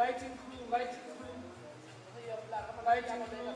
lighting crew, lighting crew, lighting crew.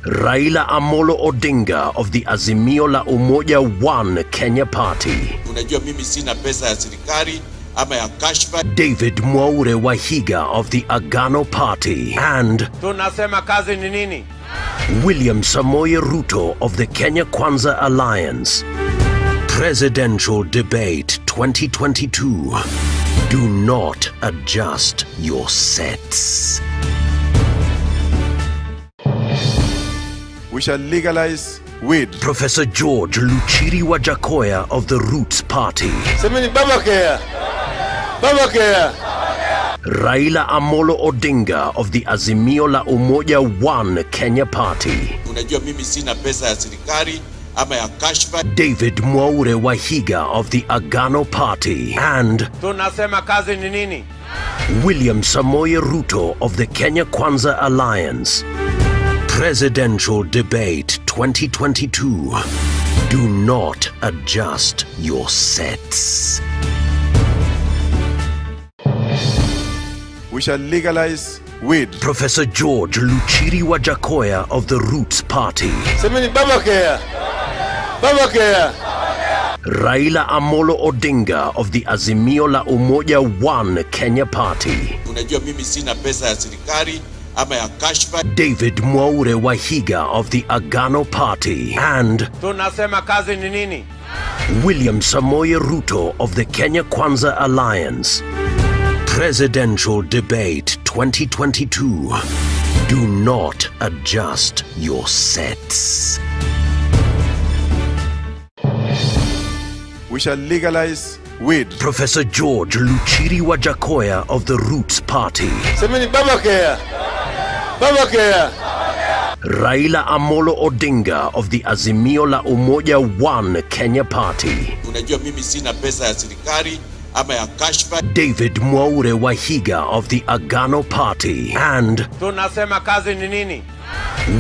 Raila Amolo Odinga of the Azimio la Umoja One Kenya Party. Unajua mimi sina pesa ya serikali ama ya kashfa. David Mwaure Wahiga of the Agano Party. And tunasema kazi ni nini? William Samoei Ruto of the Kenya Kwanza Alliance. Presidential Debate 2022. Do not adjust your sets. We shall legalize weed. Professor George Luchiri Wajakoya of the Roots Party. Semeni Babakea. Babakea. Raila Amolo Odinga of the Azimio la Umoja One Kenya Party. Unajua mimi sina pesa ya serikali ama ya kashfa. David Mwaure Wahiga of the Agano Party. And tunasema kazi ni nini? William Samoei Ruto of the Kenya Kwanza Alliance. Presidential Debate 2022. Do not adjust your sets. We shall legalize weed. Professor George Luchiri Wajakoya of the Roots Party. Semeni Babakea. Babakea. Raila Amolo Odinga of the Azimio la Umoja One Kenya Party. Unajua mimi sina pesa ya serikali ama ya kashfa. David Mwaure Wahiga of the Agano Party. And tunasema kazi ni nini? William Samoei Ruto of the Kenya Kwanza Alliance. Presidential Debate 2022. Do not adjust your sets. We shall legalize weed. Professor George Luchiri Wajakoya of the Roots Party. Semeni Babakea. Babakea. Raila Amolo Odinga of the Azimio la Umoja One Kenya Party. Unajua mimi sina pesa ya serikali ama ya kashfa. David Mwaure Wahiga of the Agano Party. And tunasema kazi ni nini?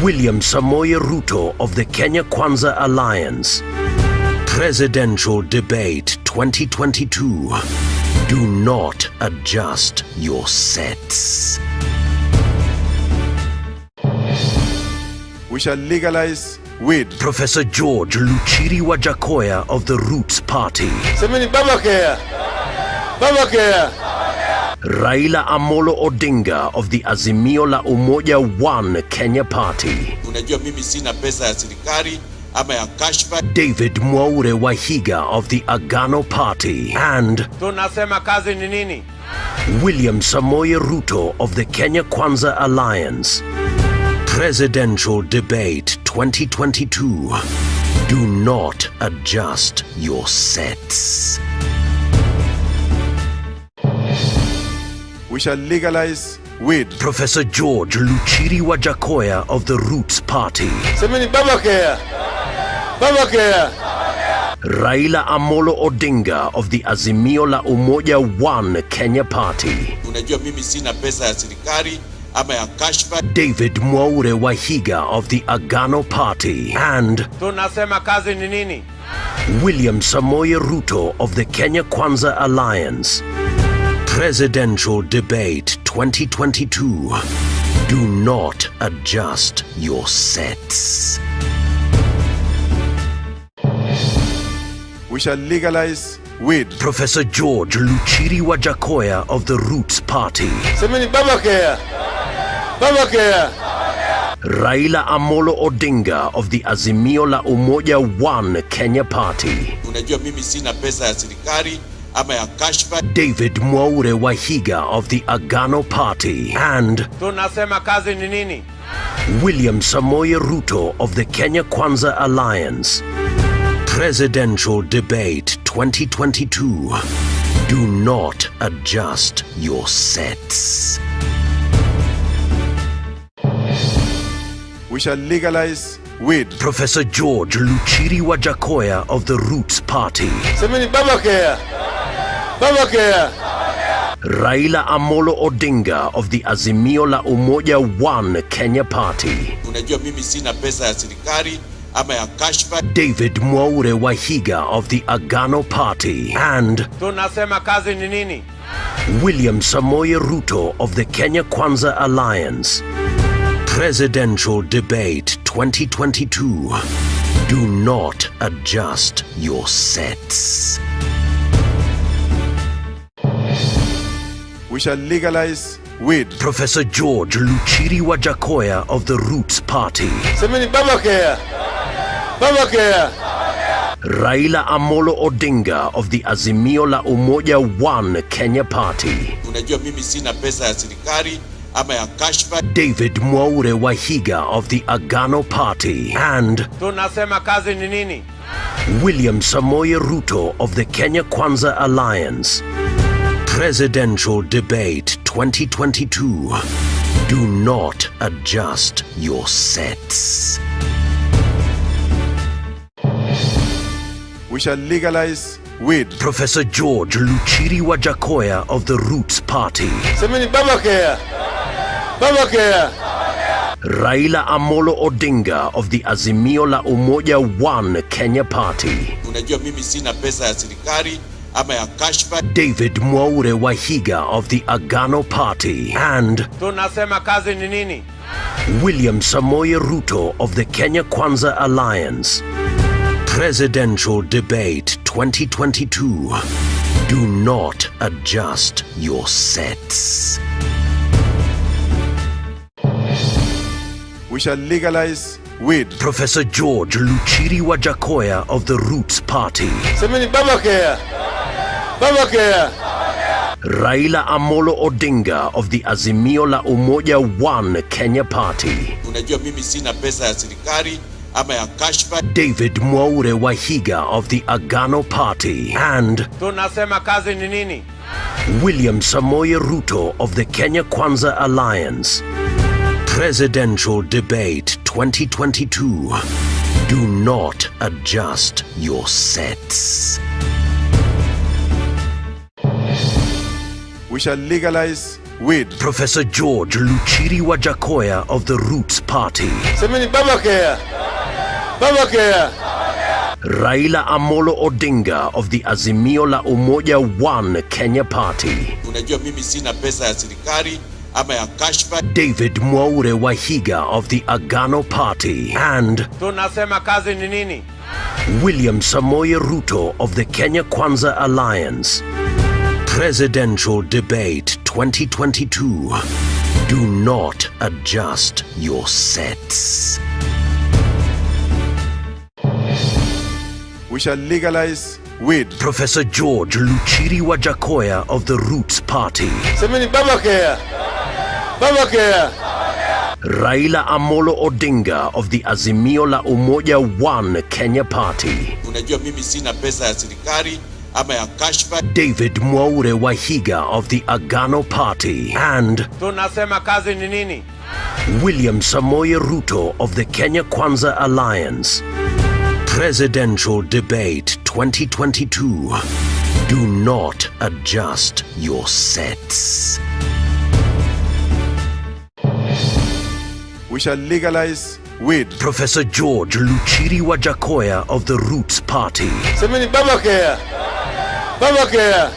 William Samoei Ruto of the Kenya Kwanza Alliance. Presidential Debate 2022. Do not adjust your sets. We shall legalize weed. Professor George Luchiri Wajakoya of the Roots Party. Semeni Babakea. Babakea. Raila Amolo Odinga of the Azimio la Umoja One Kenya Party. Unajua mimi sina pesa ya serikali ama ya kashfa. David Mwaure Wahiga of the Agano Party. And tunasema kazi ni nini? William Samoei Ruto of the Kenya Kwanza Alliance. Presidential Debate 2022. Do not adjust your sets. We shall legalize weed. Professor George Luchiri Wajakoya of the Roots Party. Semeni Babakea. Babakea. Raila Amolo Odinga of the Azimio la Umoja One Kenya Party. Unajua mimi sina pesa ya serikali ama ya kashfa. David Mwaure Wahiga of the Agano Party. And tunasema kazi ni nini? William Samoei Ruto of the Kenya Kwanza Alliance. Presidential Debate 2022. Do not adjust your sets. We shall legalize weed. Professor George Luchiri Wajakoya of the Roots Party. Semeni Babakea. Babakea. Raila Amolo Odinga of the Azimio la Umoja One Kenya Party. Unajua mimi sina pesa ya serikali ama ya kashfa. David Mwaure Wahiga of the Agano Party. And Tunasema kazi ni nini? William Samoei Ruto of the Kenya Kwanza Alliance. Presidential Debate 2022. Do not adjust your sets. We shall legalize weed. Professor George Luchiri Wajakoya of the Roots Party. Semeni Babacare. Babacare. Raila Amolo Odinga of the Azimio la Umoja One Kenya Party. Unajua mimi sina pesa ya serikali ama ya kashfa. David Mwaure Wahiga of the Agano Party. And Tunasema kazi ni nini? William Samoei Ruto of the Kenya Kwanza Alliance. Presidential Debate 2022. Do not adjust your sets. We shall legalize weed. Professor George Luchiri Wajakoya of the Roots Party. Semeni Babacare. Babacare. Raila Amolo Odinga of the Azimio la Umoja One Kenya Party. Unajua mimi sina pesa ya serikali ama ya kashfa. David Mwaure Wahiga of the Agano Party. And Tunasema kazi ni nini? William Samoei Ruto of the Kenya Kwanza Alliance. Presidential Debate 2022. Do not adjust your sets. We shall legalize weed. Professor George Luchiri Wajakoya of the Roots Party. Semeni Babacare. Babacare. Raila Amolo Odinga of the Azimio la Umoja One Kenya Party. Unajua mimi sina pesa ya serikali ama ya kashfa. David Mwaure Wahiga of the Agano Party. And Tunasema kazi ni nini? William Samoei Ruto of the Kenya Kwanza Alliance. Presidential Debate 2022. Do not adjust your sets. We shall legalize weed. Professor George Luchiri Wajakoya of the Roots Party. Semeni Babacare. Babacare. Raila Amolo Odinga of the Azimio la Umoja One Kenya Party. Unajua mimi sina pesa ya serikali ama ya kashfa. David Mwaure Wahiga of the Agano Party. And Tunasema kazi ni nini? William Samoei Ruto of the Kenya Kwanza Alliance. Presidential Debate 2022. Do not adjust your sets. We shall legalize weed. Professor George Luchiri Wajakoya of the Roots Party. Semeni Babacare. Babacare. Raila Amolo Odinga of the Azimio la Umoja One Kenya Party. Unajua mimi sina pesa ya serikali ama ya kashfa. David Mwaure Wahiga of the Agano Party. And Tunasema kazi ni nini? William Samoei Ruto of the Kenya Kwanza Alliance. Presidential Debate 2022. Do not adjust your sets. We shall legalize weed. Professor George Luchiri Wajakoya of the Roots Party. Semeni Babacare. Babacare. Raila Amolo Odinga of the Azimio la Umoja One Kenya Party. Unajua mimi sina pesa ya serikali ama ya kashfa. David Mwaure Wahiga of the Agano Party. And Tunasema kazi ni nini? William Samoei Ruto of the Kenya Kwanza Alliance. Presidential Debate 2022. Do not adjust your sets. We shall legalize weed. Professor George Luchiri Wajakoya of the Roots Party. Semeni Babacare. Babacare.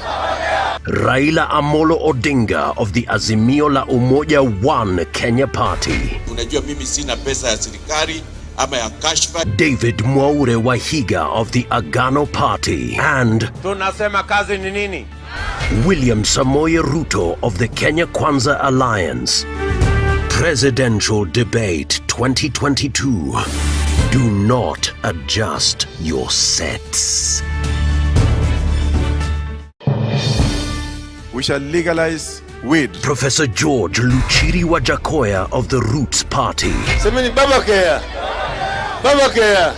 Raila Amolo Odinga of the Azimio la Umoja One Kenya Party. Unajua mimi sina pesa ya serikali ama ya kashfa. David Mwaure Wahiga of the Agano Party. And Tunasema kazi ni nini? William Samoei Ruto of the Kenya Kwanza Alliance. Presidential Debate 2022. Do not adjust your sets. We shall legalize weed. Professor George Luchiri Wajakoya of the Roots Party. Semeni Baba Care. Baba Care.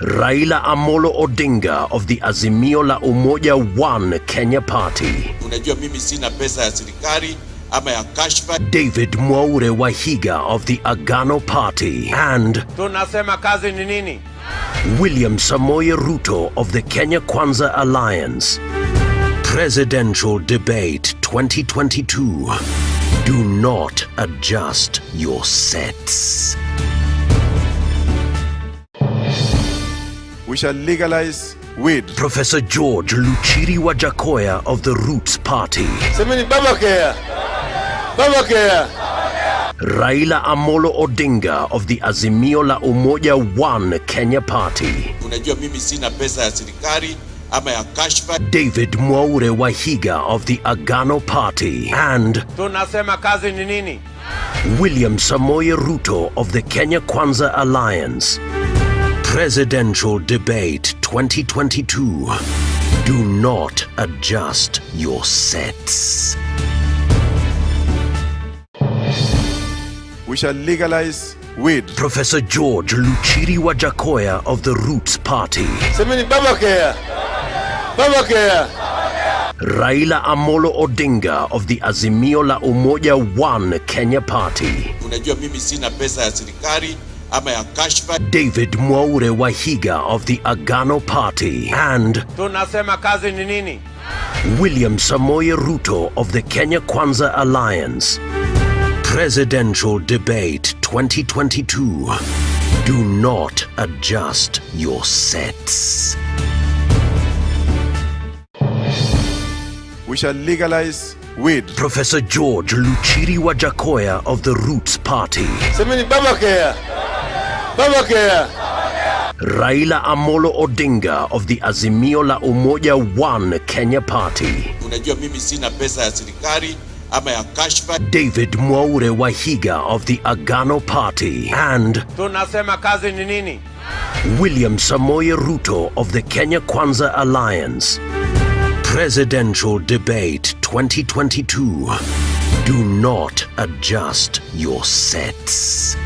Raila Amolo Odinga of the Azimio la Umoja One Kenya Party. Unajua mimi sina pesa ya serikali ama ya kashfa. David Mwaure Wahiga of the Agano Party. And Tunasema kazi ni nini? William Samoei Ruto of the Kenya Kwanza Alliance. Presidential Debate 2022. Do not adjust your sets. We shall legalize weed. Professor George Luchiri Wajakoya of the Roots Party. Semeni Baba Care. Baba Care. Raila Amolo Odinga of the Azimio la Umoja One Kenya Party. Unajua mimi sina pesa ya serikali ama ya kashfa. David Mwaure Wahiga of the Agano Party. And Tunasema kazi ni nini? William Samoei Ruto of the Kenya Kwanza Alliance. Presidential Debate 2022. Do not adjust your sets. We shall legalize weed. Professor George Luchiri Wajakoya of the Roots Party. Semeni Baba Care. Baba Care. Raila Amolo Odinga of the Azimio la Umoja One Kenya Party. Unajua mimi sina pesa ya serikali ama ya kashfa. David Mwaure Wahiga of the Agano Party. And Tunasema kazi ni nini? William Samoei Ruto of the Kenya Kwanza Alliance. Presidential Debate 2022. Do not adjust your sets. We shall legalize weed. Professor George Luchiri Wajakoya of the Roots Party. Semeni Baba Care. Baba Care. Raila Amolo Odinga of the Azimio la Umoja One Kenya Party. Unajua mimi sina pesa ya serikali ama ya kashfa. David Mwaure Wahiga of the Agano Party. And Tunasema kazi ni nini? William Samoei Ruto of the Kenya Kwanza Alliance. Presidential Debate 2022. Do not adjust your sets.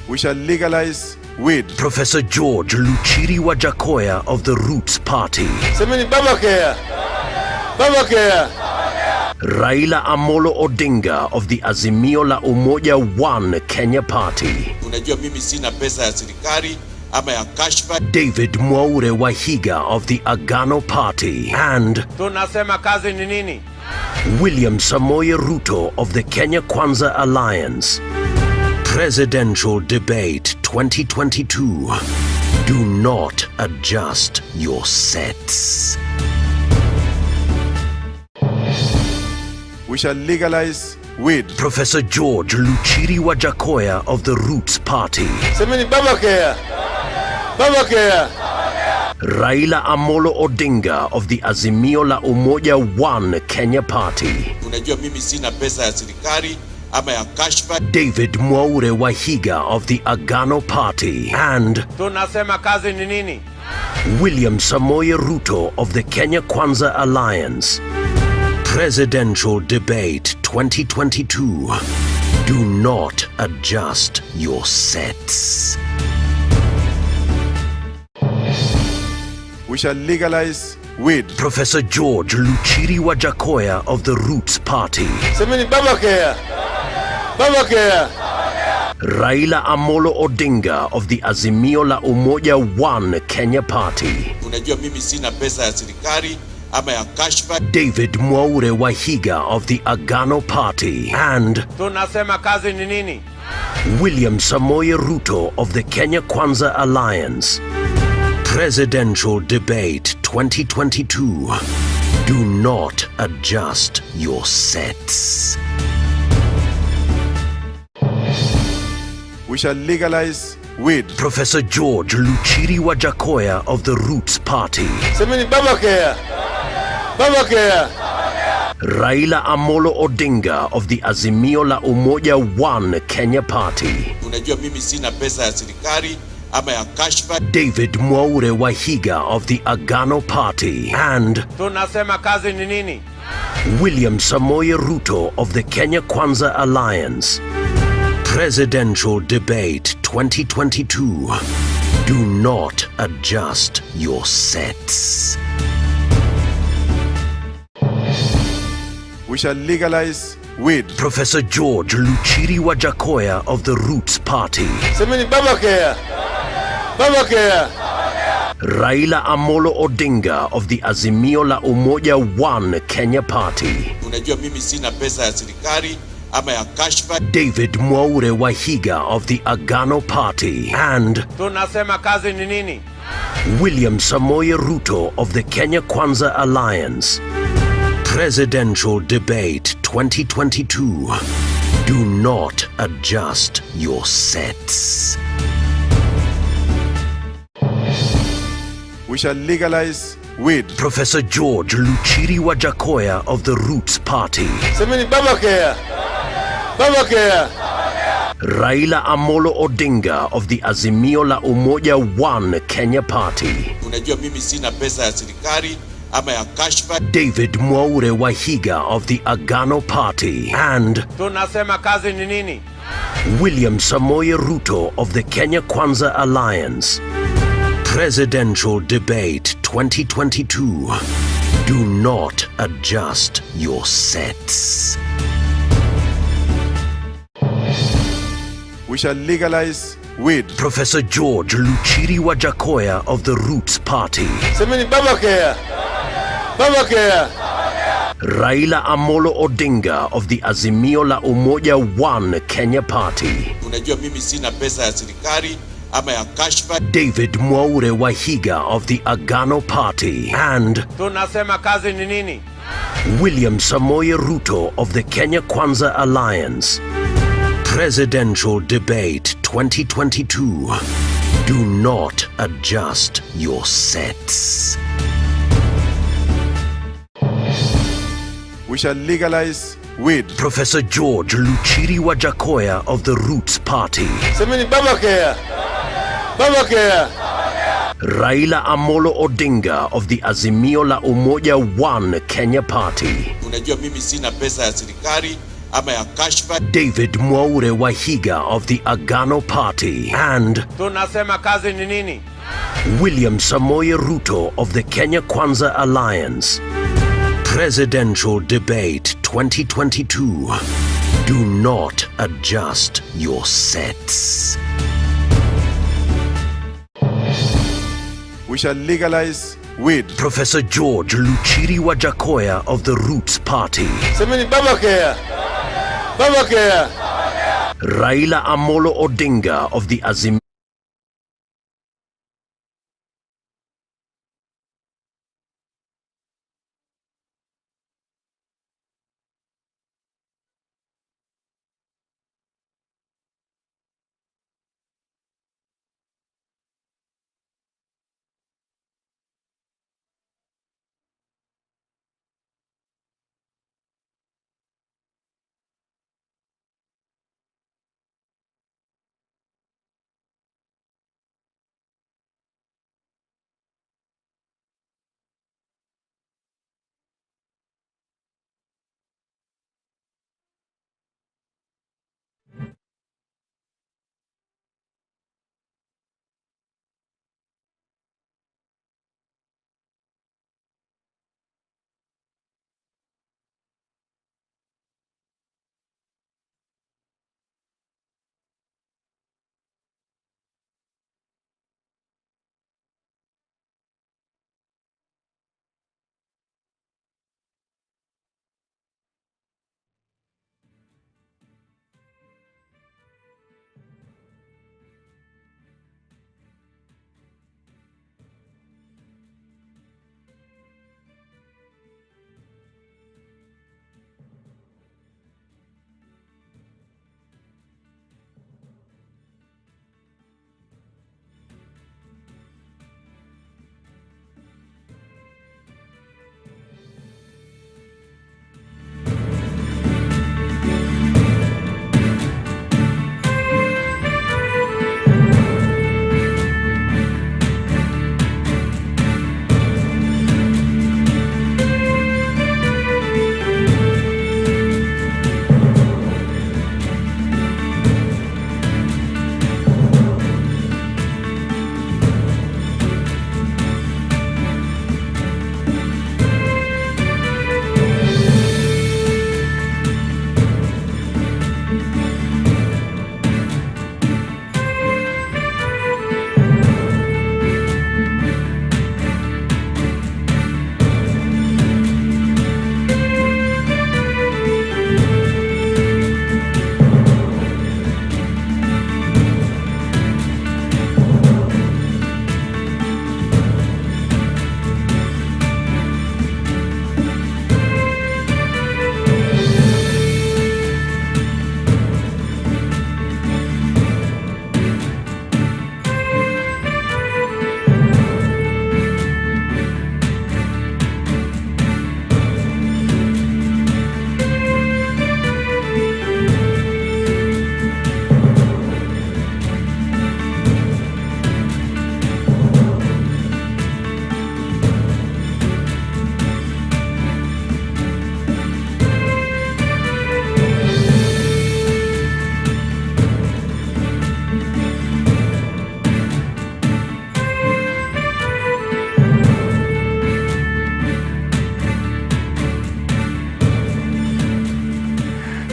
We shall legalize weed. Professor George Luchiri Wajakoya of the Roots Party. Semeni Baba Care. Baba Care. Raila Amolo Odinga of the Azimio la Umoja One Kenya Party. Unajua mimi sina pesa ya serikali ama ya kashfa. David Mwaure Wahiga of the Agano Party. And Tunasema kazi ni nini? William Samoei Ruto of the Kenya Kwanza Alliance. Presidential Debate 2022. Do not adjust your sets. We shall legalize weed. Professor George Luchiri Wajakoya of the Roots Party. Semeni Baba Care. Baba Care. Raila Amolo Odinga of the Azimio la Umoja One Kenya Party. Unajua mimi sina pesa ya serikali ama ya kashfa. David Mwaure Wahiga of the Agano Party. And Tunasema kazi ni nini? William Samoei Ruto of the Kenya Kwanza Alliance. Presidential Debate 2022. Do not adjust your sets. We shall legalize weed. Professor George Luchiri Wajakoya of the Roots Party. Semeni Baba Care. Baba Care. Raila Amolo Odinga of the Azimio la Umoja One Kenya Party. Unajua mimi sina pesa ya serikali ama ya kashfa. David Mwaure Wahiga of the Agano Party. And Tunasema kazi ni nini? William Samoei Ruto of the Kenya Kwanza Alliance. Presidential Debate 2022. Do not adjust your sets. We shall legalize weed. Professor George Luchiri Wajakoya of the Roots Party. Semeni Baba Care. Baba Care. Raila Amolo Odinga of the Azimio la Umoja One Kenya Party. Unajua mimi sina pesa ya serikali ama ya kashfa. David Mwaure Wahiga of the Agano Party. And Tunasema kazi ni nini? William Samoei Ruto of the Kenya Kwanza Alliance. Presidential Debate 2022. Do not adjust your sets. We shall legalize weed. Professor George Luchiri Wajakoya of the Roots Party. Semeni baba kea. Baba kea. Raila Amolo Odinga of the Azimio la Umoja One Kenya Party. Unajua mimi sina pesa ya serikali ama ya kashfa. David Mwaure Wahiga of the Agano Party. And Tunasema kazi ni nini? William Samoei Ruto of the Kenya Kwanza Alliance. Presidential Debate 2022. Do not adjust your sets. We shall legalize weed. Professor George Luchiri Wajakoya of the Roots Party. Semeni baba kea. Baba kea. Raila Amolo Odinga of the Azimio la Umoja One Kenya Party. Unajua mimi sina pesa ya serikali ama ya kashfa. David Mwaure Wahiga of the Agano Party. And Tunasema kazi ni nini? William Samoei Ruto of the Kenya Kwanza Alliance. Presidential Debate 2022. Do not adjust your sets. We shall legalize weed. Professor George Luchiri Wajakoya of the Roots Party. Semeni baba kea. Baba kea. Raila Amolo Odinga of the Azimio la Umoja One Kenya Party. Unajua mimi sina pesa ya serikali ama ya kashfa. David Mwaure Wahiga of the Agano Party. And Tunasema kazi ni nini? William Samoei Ruto of the Kenya Kwanza Alliance. Presidential Debate 2022. Do not adjust your sets. We shall legalize weed. Professor George Luchiri Wajakoya of the Roots Party. Semeni baba kea. Baba kea. Raila Amolo Odinga of the Azimio la Umoja One Kenya Party. Unajua mimi sina pesa ya serikali ama ya kashfa. David Mwaure Wahiga of the Agano Party. And Tunasema kazi ni nini? William Samoei Ruto of the Kenya Kwanza Alliance. Presidential Debate 2022. Do not adjust your sets. We shall legalize weed. Professor George Luchiri Wajakoya of the Roots Party. Semeni baba kea. Baba kea. Raila Amolo Odinga of the Azimio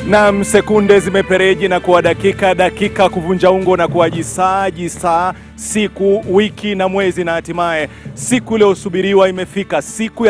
Na sekunde zimepereji na kuwa dakika kuvunja ungo na kuwa jisaa, siku, wiki na mwezi, na hatimaye siku iliyosubiriwa imefika. Siku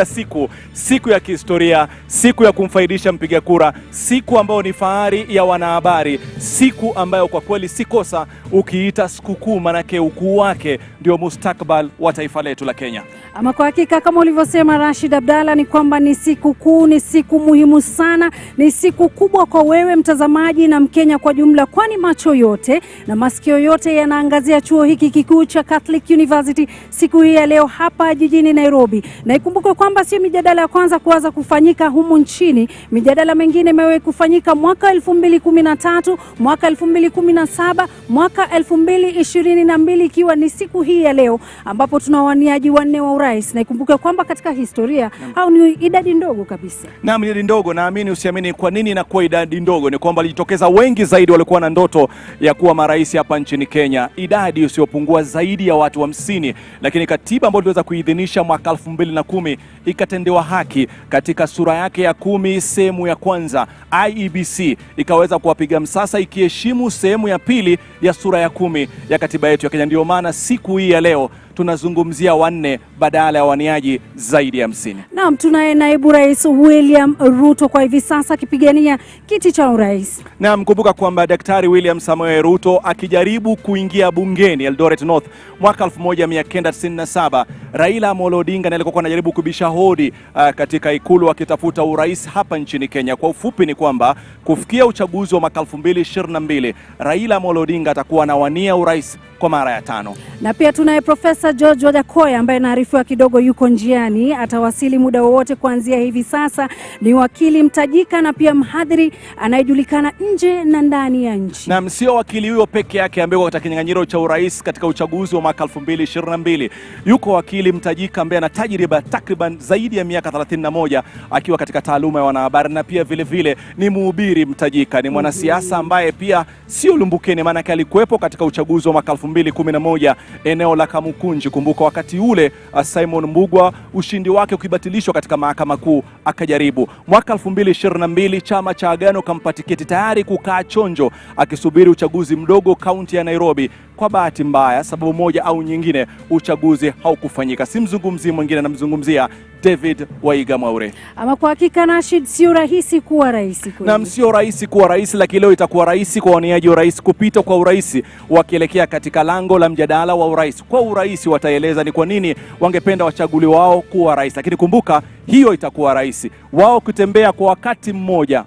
ya kihistoria, siku ya kumfaidisha mpiga kura, siku ambayo ni fahari ya wanahabari, siku ambayo kwa kweli sikosa ukiita sikukuu, manake ukuu wake ndio mustakbal wa taifa letu la Kenya. Ama kwa hakika kama ulivyosema Rashid Abdalla, ni kwamba ni siku kuu, ni siku muhimu sana, ni siku kubwa kwa wewe mtazamaji na Mkenya kwa jumla, kwani macho yote na masikio yote yanaangazia chuo hiki kikuu cha Catholic University siku hii ya leo hapa jijini Nairobi. Na ikumbuke kwamba sio mijadala ya kwanza kuanza kufanyika humu nchini. Mijadala mengine imewahi kufanyika mwaka 2013, mwaka 2017, mwaka 2022, ikiwa ni siku hii ya leo ambapo tuna waniaji wanne wa urais. Na ikumbuke kwamba katika historia au ni idadi ndogo kabisa. Naam, idadi ndogo. Naamini usiamini kwa nini inakuwa idadi ndogo, ni kwamba walijitokeza wengi zaidi walikuwa na ndoto ya kuwa marais hapa nchini Kenya, idadi usiyopungua zaidi ya watu 50, lakini katiba ambayo iliweza kuidhinisha mwaka 2010 ikatendewa haki katika sura yake ya 10 sehemu ya kwanza. IEBC ikaweza kuwapiga msasa ikiheshimu sehemu ya pili ya sura ya 10 ya katiba yetu ya Kenya. Ndio maana siku hii ya leo tunazungumzia wanne badala ya waniaji zaidi ya 50. Naam, tunaye naibu rais William Ruto kwa hivi sasa akipigania kiti cha urais. Naam, kumbuka kwamba Daktari William Samoei Ruto akijaribu kuingia bungeni Eldoret North mwaka 1997, Raila Amolo Odinga alikuwa anajaribu kubisha hodi katika ikulu akitafuta urais hapa nchini Kenya. Kwa ufupi ni kwamba kufikia uchaguzi wa mwaka 2022, Raila Amolo Odinga atakuwa anawania urais kwa mara ya 5. Na pia tunaye Profesa George Wajackoya ambaye naarifiwa kidogo yuko njiani, atawasili muda wowote kuanzia hivi sasa. Ni wakili mtajika na pia mhadhiri anayejulikana nje na ndani ya nchi. Na sio wakili huyo peke yake ambaye katika kinyang'anyiro cha urais katika uchaguzi wa mwaka 2022. Yuko wakili mtajika ambaye ana tajriba takriban zaidi ya miaka 31 akiwa katika taaluma ya wanahabari, na pia vile vile ni mhubiri mtajika. Ni mwanasiasa ambaye pia sio lumbukeni, maana alikuwepo katika uchaguzi wa mwaka 2011 eneo la Kamukunji. Kumbuka wakati ule Simon Mbugua ushindi wake ukibatilishwa katika mahakama kuu akajaribu. Mwaka 2022 chama cha Agano kampa tiketi tayari kukaa chonjo akisubiri uchaguzi mdogo kaunti ya Nairobi. Kwa bahati mbaya, sababu moja au nyingine, uchaguzi haukufanyika. Simzungumzi mwingine, namzungumzia David Waiga Mwaure. Ama kwa hakika Rashid, sio rahisi kuwa rais. Na sio rahisi kuwa rais, lakini leo itakuwa rahisi kwa waniaji wa rais kupita kwa urais wakielekea katika lango la mjadala wa urais. Kwa urais wataeleza ni kwa nini wangependa wachaguli wao kuwa rais, lakini kumbuka hiyo itakuwa rahisi wao kutembea kwa wakati moja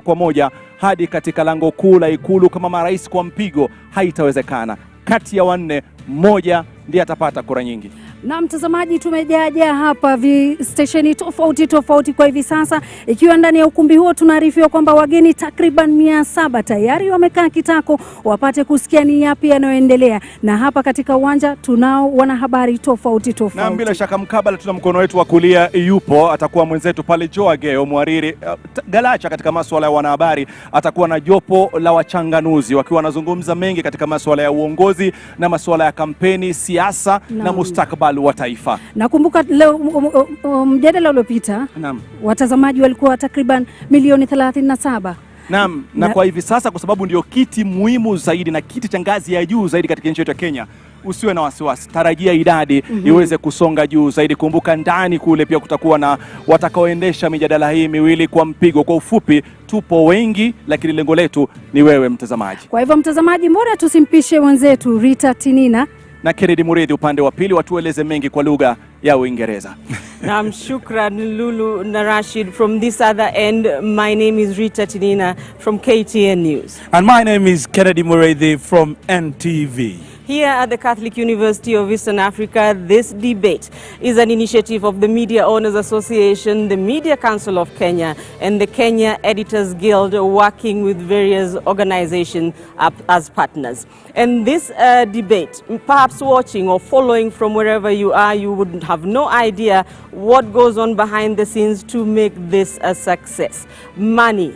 kwa moja hadi katika lango kuu la ikulu kama marais kwa mpigo. Haitawezekana. Kati ya wanne, mmoja ndiye atapata kura nyingi. Na mtazamaji, tumejaja hapa stesheni tofauti kwa hivi sasa, ikiwa ndani ya ukumbi huo tunaarifiwa kwamba wageni takriban 700 tayari wamekaa kitako wapate kusikia ni yapi yanayoendelea. Na hapa katika uwanja tunao wanahabari tofauti. Na bila shaka mkabala tuna mkono wetu wa kulia yupo, atakuwa mwenzetu pale Joageo Mwariri Galacha katika masuala ya wanahabari. Atakuwa na jopo la wachanganuzi wakiwa wanazungumza mengi katika masuala ya uongozi na masuala ya kampeni, siasa na mustakabali wa taifa. Nakumbuka leo mjadala uliopita, watazamaji walikuwa takriban milioni 37. Naam, na kwa hivi sasa kwa sababu ndio kiti muhimu zaidi na kiti cha ngazi ya juu zaidi katika nchi yetu ya Kenya, usiwe na wasiwasi, tarajia idadi iweze kusonga juu zaidi. Kumbuka ndani kule pia kutakuwa na watakaoendesha mijadala hii miwili kwa mpigo. Kwa ufupi, tupo wengi, lakini lengo letu ni wewe mtazamaji. Kwa hivyo mtazamaji, mbona tusimpishe wenzetu Rita Tinina na Kennedy Muridhi upande wa pili watueleze mengi kwa lugha ya Uingereza. Naam, shukran Lulu na Rashid. From this other end, my name is Rita Tinina from KTN News. And my name is Kennedy Muridhi from NTV. Here at the Catholic University of Eastern Africa, this debate is an initiative of the Media Owners Association, the Media Council of Kenya, and the Kenya Editors Guild, working with various organizations as partners. And this debate, perhaps watching or following from wherever you are, you would have no idea what goes on behind the scenes to make this a success. Money,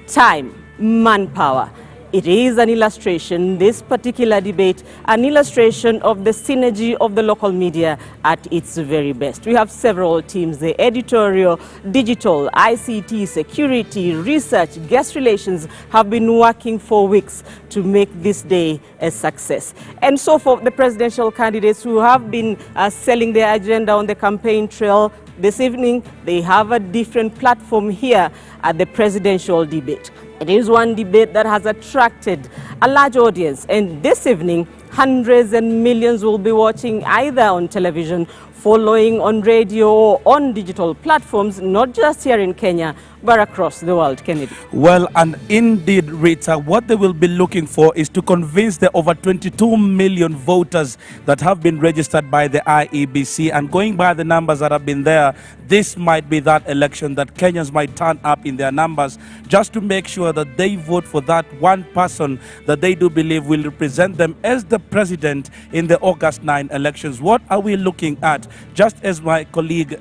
time, manpower. It is an illustration, this particular debate, an illustration of the synergy of the local media at its very best. We have several teams, the editorial, digital, ICT, security, research, guest relations have been working for weeks to make this day a success. And so for the presidential candidates who have been selling their agenda on the campaign trail, this evening they have a different platform here at the presidential debate. It is one debate that has attracted a large audience, and this evening hundreds and millions will be watching either on television, following on radio or on digital platforms, not just here in Kenya, but across the world. Kennedy. Well, and indeed, Rita, what they will be looking for is to convince the over 22 million voters that have been registered by the IEBC. And going by the numbers that have been there, this might be that election that Kenyans might turn up in their numbers just to make sure that they vote for that one person that they do believe will represent them as the president in the August 9 elections. What are we looking at? Just as my colleague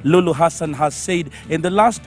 Lulu Hassan has said, in the last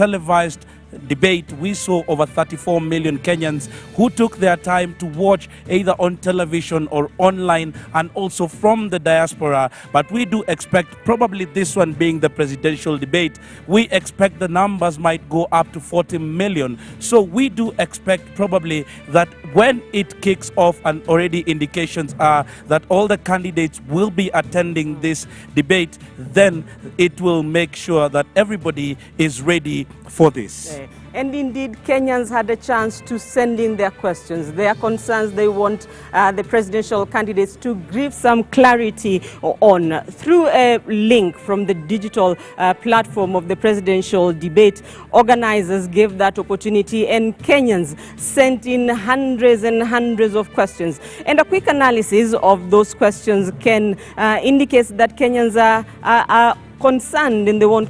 televised debate, we saw over 34 million Kenyans who took their time to watch either on television or online, and also from the diaspora. But we do expect, probably this one being the presidential debate, we expect the numbers might go up to 40 million. So we do expect probably that when it kicks off, and already indications are that all the candidates will be attending this debate, then it will make sure that everybody is ready for this. And indeed, Kenyans had a chance to send in their questions, their concerns they want the presidential candidates to give some clarity on. Through a link from the digital platform of the presidential debate, organizers gave that opportunity, and Kenyans sent in hundreds and hundreds of questions. And a quick analysis of those questions can indicate that Kenyans are concerned and they want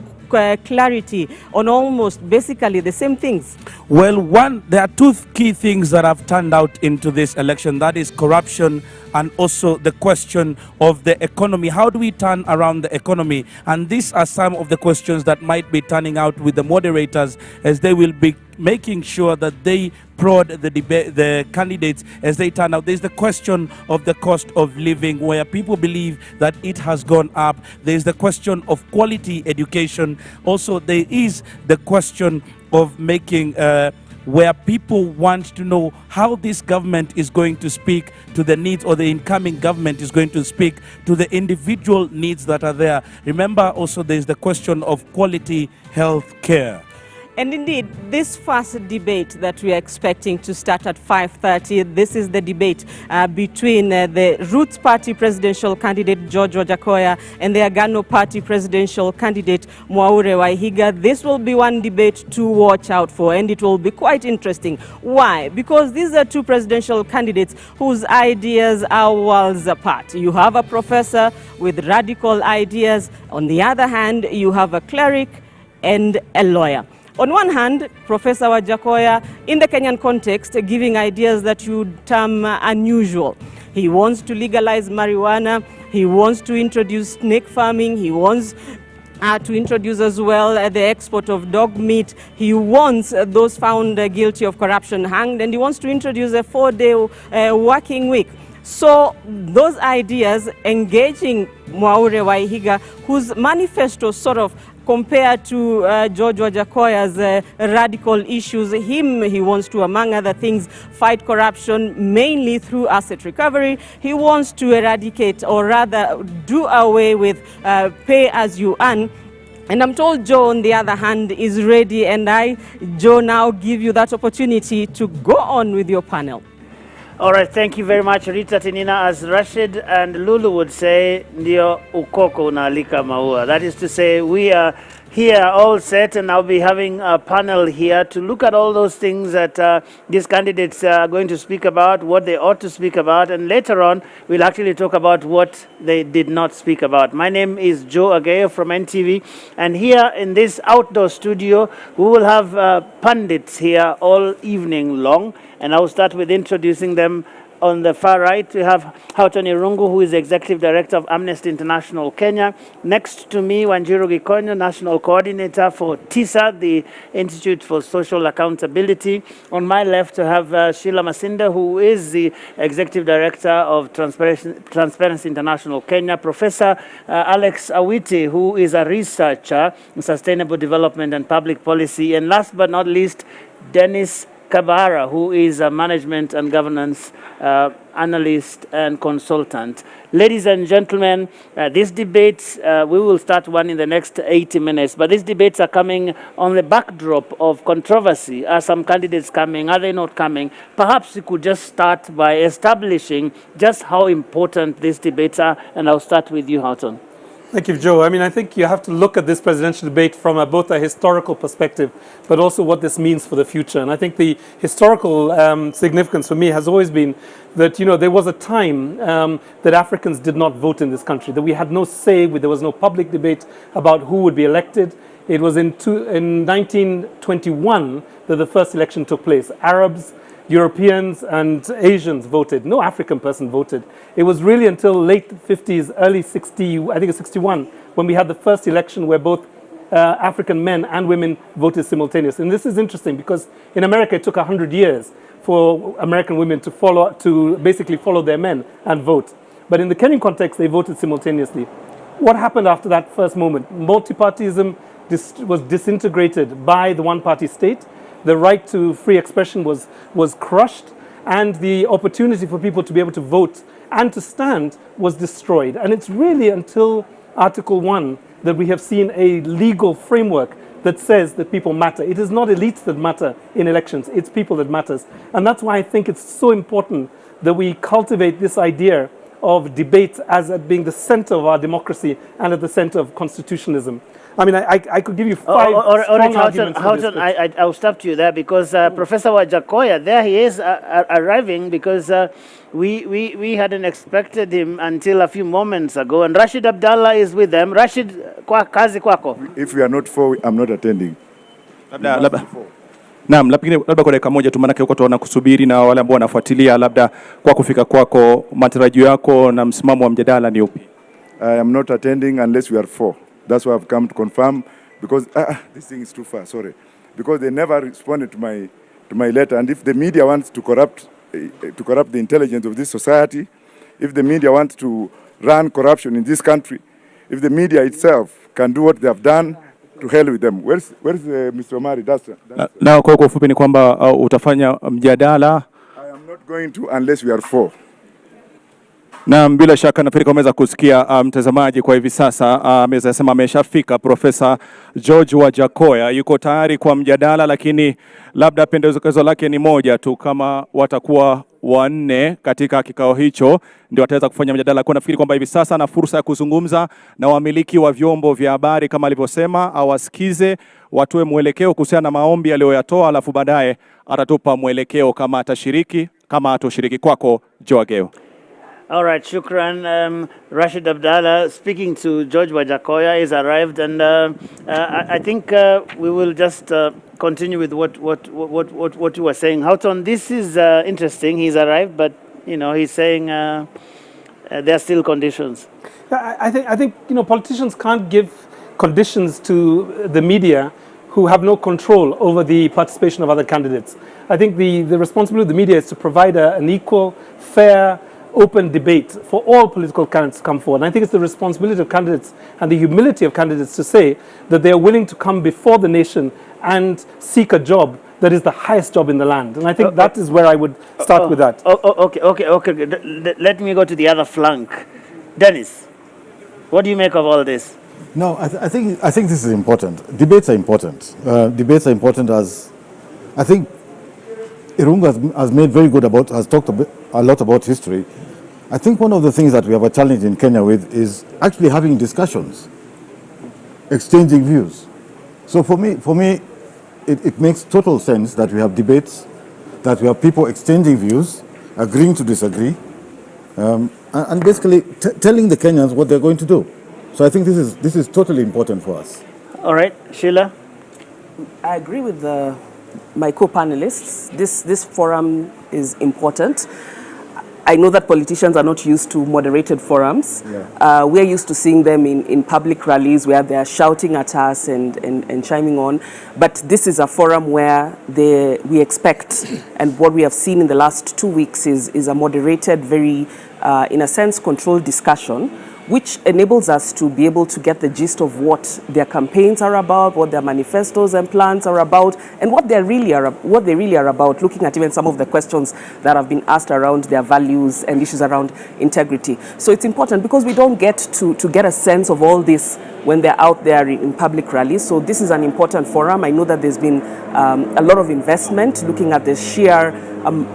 clarity on almost basically the same things. Well, there are two key things that have turned out into this election. That is corruption and also the question of the economy. How do we turn around the economy? And these are some of the questions that might be turning out with the moderators, as they will be making sure that they prod the candidates as they turn out. There's the question of the cost of living, where people believe that it has gone up. There's the question of quality education. Also, there is the question of making where people want to know how this government is going to speak to the needs, or the incoming government is going to speak to the individual needs that are there. Remember, also there's the question of quality health care. And indeed, this first debate that we are expecting to start at 5:30, this is the debate between the Roots Party presidential candidate George Wajackoyah and the Agano Party presidential candidate Mwaure Wahiga. This will be one debate to watch out for, and it will be quite interesting. Why? Because these are two presidential candidates whose ideas are worlds apart. You have a professor with radical ideas. On the other hand, you have a cleric and a lawyer. On one hand, Professor Wajackoyah, in the Kenyan context, giving ideas that you term unusual. He wants to legalize marijuana. He wants to introduce snake farming. He wants to introduce as well the export of dog meat. He wants those found guilty of corruption hanged, and he wants to introduce a 4-day working week. So those ideas engaging Mwaure Wahiga, whose manifesto sort of compared to George Wajackoyah's radical issues, he wants to, among other things, fight corruption mainly through asset recovery. He wants to eradicate, or rather do away with pay as you earn. And I'm told Joe, on the other hand, is ready, and Joe, now give you that opportunity to go on with your panel. All right, thank you very much, Rita Tinina. As Rashid and Lulu would say, ndio ukoko unaalika maua. That is to say, we are here all set, and I'll be having a panel here to look at all those things that these candidates are going to speak about, what they ought to speak about, and later on, we'll actually talk about what they did not speak about. My name is Joe Agayo from NTV, and here in this outdoor studio, we will have pundits here all evening long, and I'll start with introducing them. on the far right, we have Houghton Irungu, who is the Executive Director of Amnesty International Kenya. Next to me, Wanjiru Gikonyo, National Coordinator for TISA, the Institute for Social Accountability. On my left, we have Sheila Masinda, who is the Executive Director of Transparency International Kenya. Professor Alex Awiti, who is a researcher in sustainable development and public policy. And last but not least, Dennis Kabara, who is a management and governance analyst and consultant. Ladies and gentlemen, these debates, we will start one in the next 80 minutes, but these debates are coming on the backdrop of controversy. Are some candidates coming? Are they not coming? Perhaps we could just start by establishing just how important these debates are, and I'll start with you, Houghton. Thank you, Joe. I mean, I think you have to look at this presidential debate from both a historical perspective, but also what this means for the future. And I think the historical significance for me has always been that, you know, there was a time that Africans did not vote in this country, that we had no say, there was no public debate about who would be elected. It was in 1921 that the first election took place. Arabs, Europeans and Asians voted. No African person voted. It was really until late 50s, early 60, I think it's 61, when we had the first election where both African men and women voted simultaneously. And this is interesting because in America it took 100 years for American women to basically follow their men and vote. But in the Kenyan context, they voted simultaneously. What happened after that first moment? Multipartyism was disintegrated by the one-party state. The right to free expression was crushed, and the opportunity for people to be able to vote and to stand was destroyed. And it's really until Article 1 that we have seen a legal framework that says that people matter. It is not elites that matter in elections, it's people that matters. And that's why I think it's so important that we cultivate this idea of debate as being the center of our democracy and at the center of constitutionalism. I mean, I could give you five strong arguments for this. I'll stop you there because Professor Wajakoya, there he is arriving because we hadn't expected him until a few moments ago. And Rashid Abdallah is with them. Rashid, kazi kwako. If we are not for, I'm not attending. Naam, labda kwa dakika moja tu, maana huko tunaona kusubiri na wale ambao wanafuatilia, labda kwa kufika kwako, matarajio yako na msimamo wa mjadala ni upi? I am not attending unless we are for. That's why I've come to confirm, because this thing is too far, sorry. Because they never responded to my letter. And if the media wants to corrupt the intelligence of this society, if the media wants to run corruption in this country, if the media itself can do what they have done, to hell with them. Where's Mr. Omari? Na kwa ufupi ni kwamba utafanya mjadala. I am not going to unless we are for. Na bila shaka nafikiri umeweza kusikia mtazamaji, kwa hivi sasa ameweza sema ameshafika Profesa George Wajakoya, yuko tayari kwa mjadala, lakini labda pendekezo lake ni moja tu, kama watakuwa wanne katika kikao hicho ndio wataweza kufanya mjadala. Kwa nafikiri kwamba hivi sasa na fursa ya kuzungumza na wamiliki wa vyombo vya habari kama alivyosema, awasikize, watoe mwelekeo kuhusiana na maombi aliyoyatoa, alafu baadaye atatupa mwelekeo kama atashiriki, kama atoshiriki. Kwako Joageo. All right, shukran. Rashid Abdallah speaking to George Wajakoya is arrived, and I think we will just continue with what you were saying. Houghton, this is interesting. He's arrived, but you know he's saying there are still conditions. I think you know politicians can't give conditions to the media who have no control over the participation of other candidates. I think the responsibility of the media is to provide an equal, fair, open debate for all political candidates to come forward. And I think it's the responsibility of candidates and the humility of candidates to say that they are willing to come before the nation and seek a job that is the highest job in the land. And I think that is where I would start with that. Okay. Let me go to the other flank. Dennis, what do you make of all this? No, I think this is important. Debates are important. Debates are important, as I think Irungu has made very good about, has talked a lot about history. I think one of the things that we have a challenge in Kenya with is actually having discussions, exchanging views. So for me, it makes total sense that we have debates, that we have people exchanging views, agreeing to disagree, and basically telling the Kenyans what they're going to do. So I think this is totally important for us. All right, Sheila? I agree with my co-panelists. This forum is important. I know that politicians are not used to moderated forums. Yeah. We're used to seeing them in public rallies where they're shouting at us and chiming on. But this is a forum where we expect, and what we have seen in the last 2 weeks is a moderated, very, in a sense, controlled discussion, which enables us to be able to get the gist of what their campaigns are about, what their manifestos and plans are about, and what they really are about, looking at even some of the questions that have been asked around their values and issues around integrity. So it's important because we don't get to get a sense of all this when they're out there in public rallies. So this is an important forum. I know that there's been a lot of investment looking at the sheer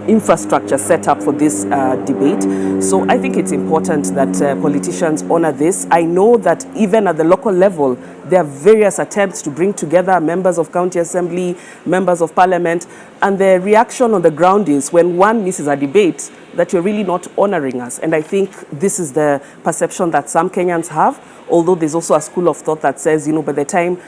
infrastructure set up for this debate. So I think it's important that politicians honor this. I know that even at the local level, there are various attempts to bring together members of county assembly, members of parliament, and the reaction on the ground is when one misses a debate that you're really not honoring us. And I think this is the perception that some Kenyans have, although there's also a school of thought that says, you know, by the time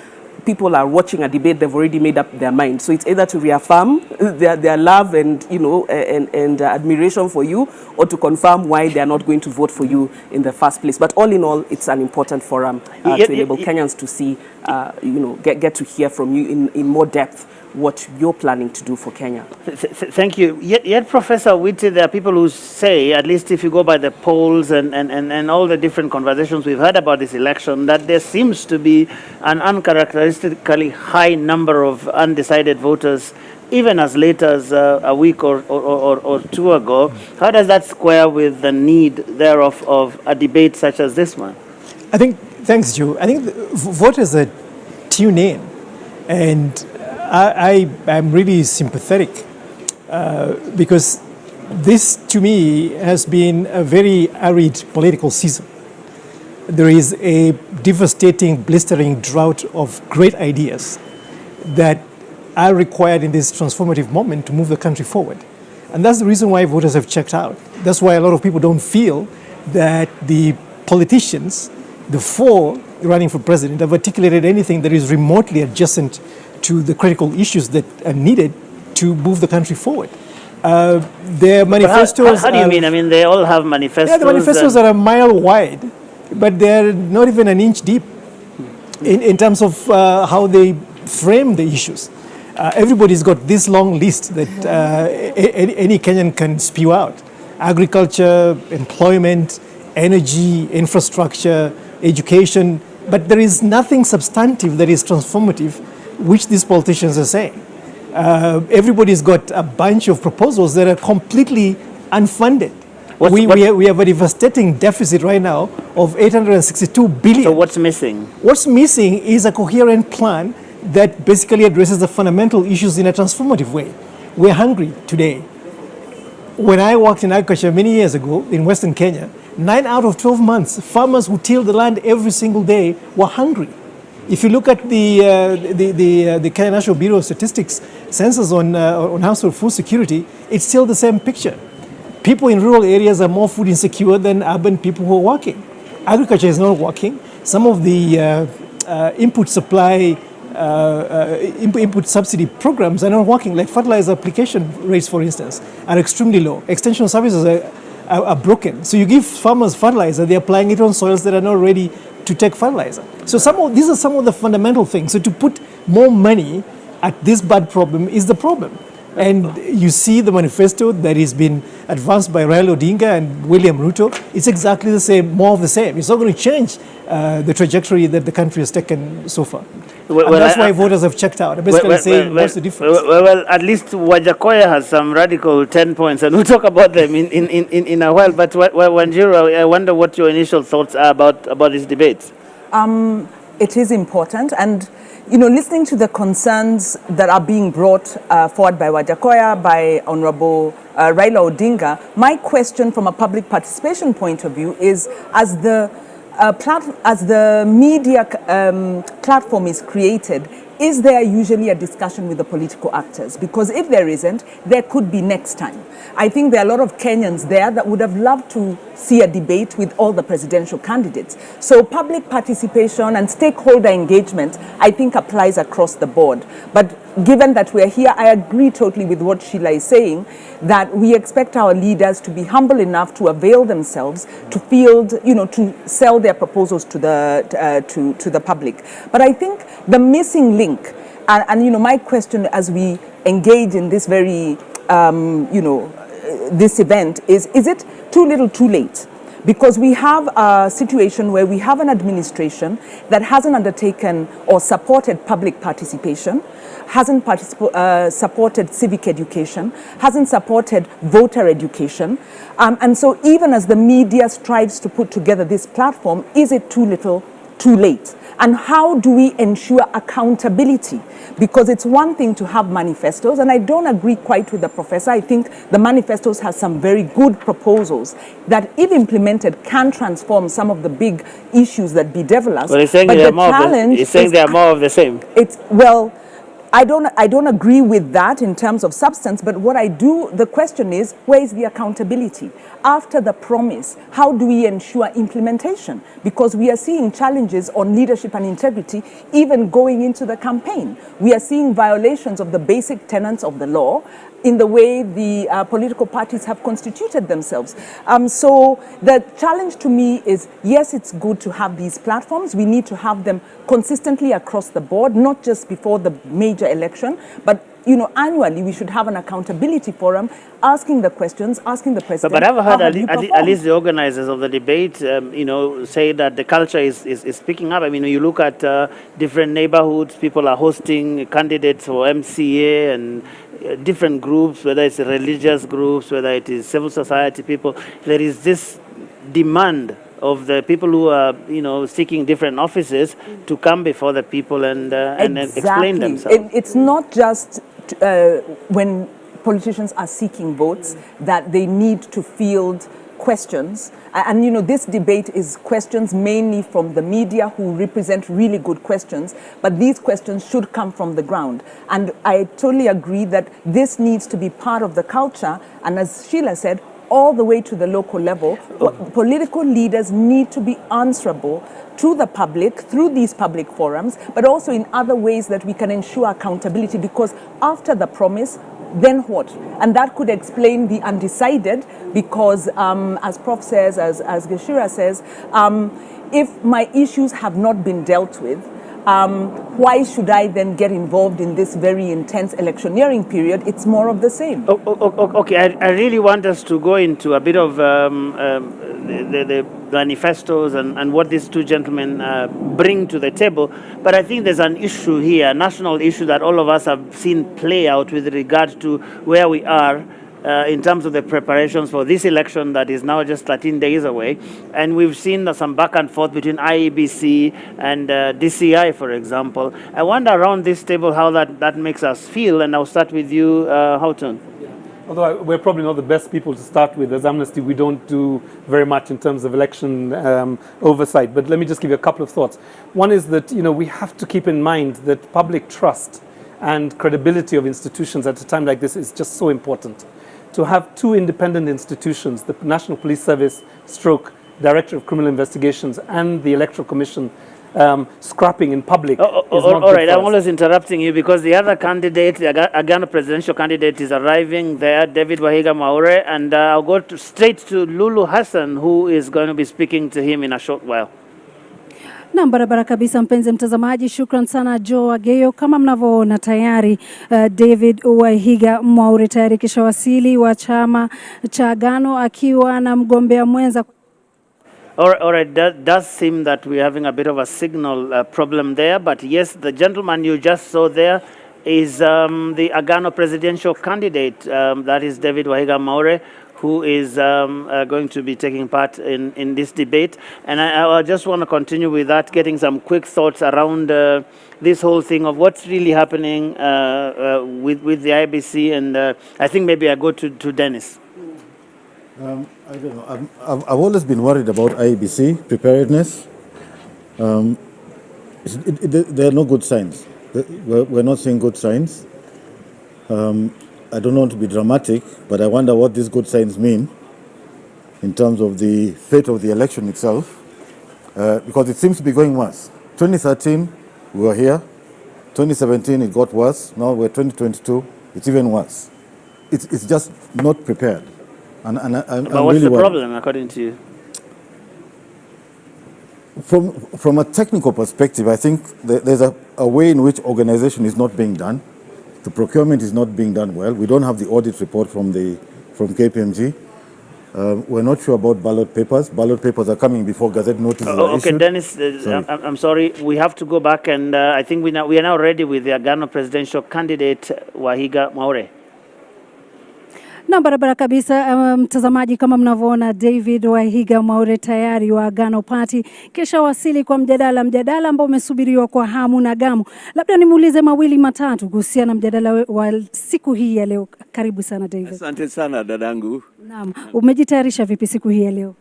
people are watching a debate, they've already made up their mind. So it's either to reaffirm their love and, you know, and admiration for you, or to confirm why they are not going to vote for you in the first place. But all in all, it's an important forum to enable Kenyans to see, you know, get to hear from you in more depth what you're planning to do for Kenya. Thank you. Yet, Professor Witi, there are people who say, at least if you go by the polls and all the different conversations we've had about this election, that there seems to be an uncharacteristically high number of undecided voters, even as late as a week or two ago. How does that square with the need thereof of a debate such as this one? I think, thanks, Joe. I think voters are tuned in, and I'm really sympathetic because this, to me, has been a very arid political season. There is a devastating, blistering drought of great ideas that are required in this transformative moment to move the country forward. And that's the reason why voters have checked out. That's why a lot of people don't feel that the politicians, the four running for president, have articulated anything that is remotely adjacent to the critical issues that are needed to move the country forward. Their manifestos... How do you mean? I mean, they all have manifestos. Yeah, the manifestos are a mile wide, but they're not even an inch deep in terms of how they frame the issues. Everybody's got this long list that any Kenyan can spew out. Agriculture, employment, energy, infrastructure, education, but there is nothing substantive that is transformative, which these politicians are saying. Everybody's got a bunch of proposals that are completely unfunded. We have a devastating deficit right now of 862 billion. So what's missing? What's missing is a coherent plan that basically addresses the fundamental issues in a transformative way. We're hungry today. When I worked in agriculture many years ago in Western Kenya, 9 out of 12 months, farmers who till the land every single day were hungry. If you look at the Kenya National Bureau of Statistics census on household food security, it's still the same picture. People in rural areas are more food insecure than urban people who are working. Agriculture is not working. Some of the input supply, input subsidy programs are not working, like fertilizer application rates, for instance, are extremely low. Extension services are broken. So you give farmers fertilizer, they're applying it on soils that are not ready to take fertilizer. So these are some of the fundamental things. So to put more money at this bad problem is the problem. And you see the manifesto that has been advanced by Raila Odinga and William Ruto. It's exactly the same, more of the same. It's not going to change the trajectory that the country has taken so far. And that's why voters have checked out. Basically saying, what's the difference? Well, at least Wajakoya has some radical 10 points, and we'll talk about them in a while. But Wanjiru, I wonder what your initial thoughts are about this debate. It is important, and you know, listening to the concerns that are being brought forward by Wajakoya, by Honorable Raila Odinga, my question from a public participation point of view is, as the media platform is created, is there usually a discussion with the political actors? Because if there isn't, there could be next time. I think there are a lot of Kenyans there that would have loved to see a debate with all the presidential candidates. So public participation and stakeholder engagement, I think, applies across the board. But given that we're here, I agree totally with what Sheila is saying, that we expect our leaders to be humble enough to avail themselves, to field, to sell their proposals to the public. But I think the missing link, and my question as we engage in this very, this event is it too little too late? Because we have a situation where we have an administration that hasn't undertaken or supported public participation, hasn't supported civic education, hasn't supported voter education. And so even as the media strives to put together this platform, is it too little too late? And how do we ensure accountability? Because it's one thing to have manifestos, and I don't agree quite with the professor. I think the manifestos have some very good proposals that, if implemented, can transform some of the big issues that bedevil us. Well, he's saying they are more of the same. I don't agree with that in terms of substance, but what I do, the question is, where is the accountability? After the promise, how do we ensure implementation? Because we are seeing challenges on leadership and integrity even going into the campaign. We are seeing violations of the basic tenets of the law in the way the political parties have constituted themselves. So the challenge to me is, yes, it's good to have these platforms. We need to have them consistently across the board, not just before the major election, but annually we should have an accountability forum, asking the questions, asking the president. But I've heard at least the organizers of the debate, say that the culture is picking up. I mean, you look at different neighborhoods, people are hosting candidates for MCA and different groups, whether it's religious groups, whether it is civil society people. There is this demand of the people who are, seeking different offices to come before the people and explain themselves. It's not just when politicians are seeking votes that they need to field questions. And this debate is questions mainly from the media, who represent really good questions, but these questions should come from the ground. And I totally agree that this needs to be part of the culture. And as Sheila said, all the way to the local level, political leaders need to be answerable to the public through these public forums, but also in other ways that we can ensure accountability, because after the promise, then what? And that could explain the undecided, because as Prof says, as Gashira says, if my issues have not been dealt with, why should I then get involved in this very intense electioneering period? It's more of the same. Okay, I really want us to go into a bit of the manifestos and what these two gentlemen bring to the table. But I think there's an issue here, a national issue that all of us have seen play out with regard to where we are in terms of the preparations for this election that is now just 13 days away. And we've seen some back and forth between IEBC and DCI, for example. I wonder around this table how that makes us feel, and I'll start with you, Houghton. Although we're probably not the best people to start with. As Amnesty, we don't do very much in terms of election oversight. But let me just give you a couple of thoughts. One is that we have to keep in mind that public trust and credibility of institutions at a time like this is just so important. To have two independent institutions, the National Police Service / Director of Criminal Investigations and the Electoral Commission, scrapping in public. All right, I'm always interrupting you because the other candidate, the Agano presidential candidate, is arriving there, David Wahiga Mwaure, and I'll go straight to Lulu Hassan, who is going to be speaking to him in a short while. Na barabara kabisa, mpenzi mtazamaji, shukran sana Joe Ageyo. Kama mnavyoona tayari David Wahiga Mwaure tayari kishawasili wa chama cha Agano akiwa na mgombea mwenza. All right, that does seem that we're having a bit of a signal problem there, but yes, the gentleman you just saw there is the Agano presidential candidate, that is David Wahiga Mwaure, who is going to be taking part in this debate. And I just want to continue with that, getting some quick thoughts around this whole thing of what's really happening with the IEBC. And I think maybe I go to Dennis. I don't know. I've always been worried about IEBC preparedness. There are no good signs. we're not seeing good signs. I don't want to be dramatic, but I wonder what these good signs mean in terms of the fate of the election itself, because it seems to be going worse. 2013, we were here. 2017, it got worse. Now we're 2022, it's even worse. It's just not prepared. And but what's the problem, according to you? From a technical perspective, I think there's a way in which organization is not being done. The procurement is not being done well. We don't have the audit report from KPMG. We're not sure about ballot papers. Ballot papers are coming before Gazette notices are okay, issued. Dennis, I'm sorry. We have to go back, and I think we are now ready with the Agano presidential candidate Wahiga Mwaure. Na barabara kabisa, mtazamaji, kama mnavyoona David Wahiga Mwaure tayari wa Agano Party kisha wasili kwa mjadala ambao umesubiriwa kwa hamu na gamu. Labda nimuulize mawili matatu kuhusiana na mjadala wa siku hii ya leo. Karibu sana David. Asante sana dadangu. Naam, umejitayarisha vipi siku hii ya leo?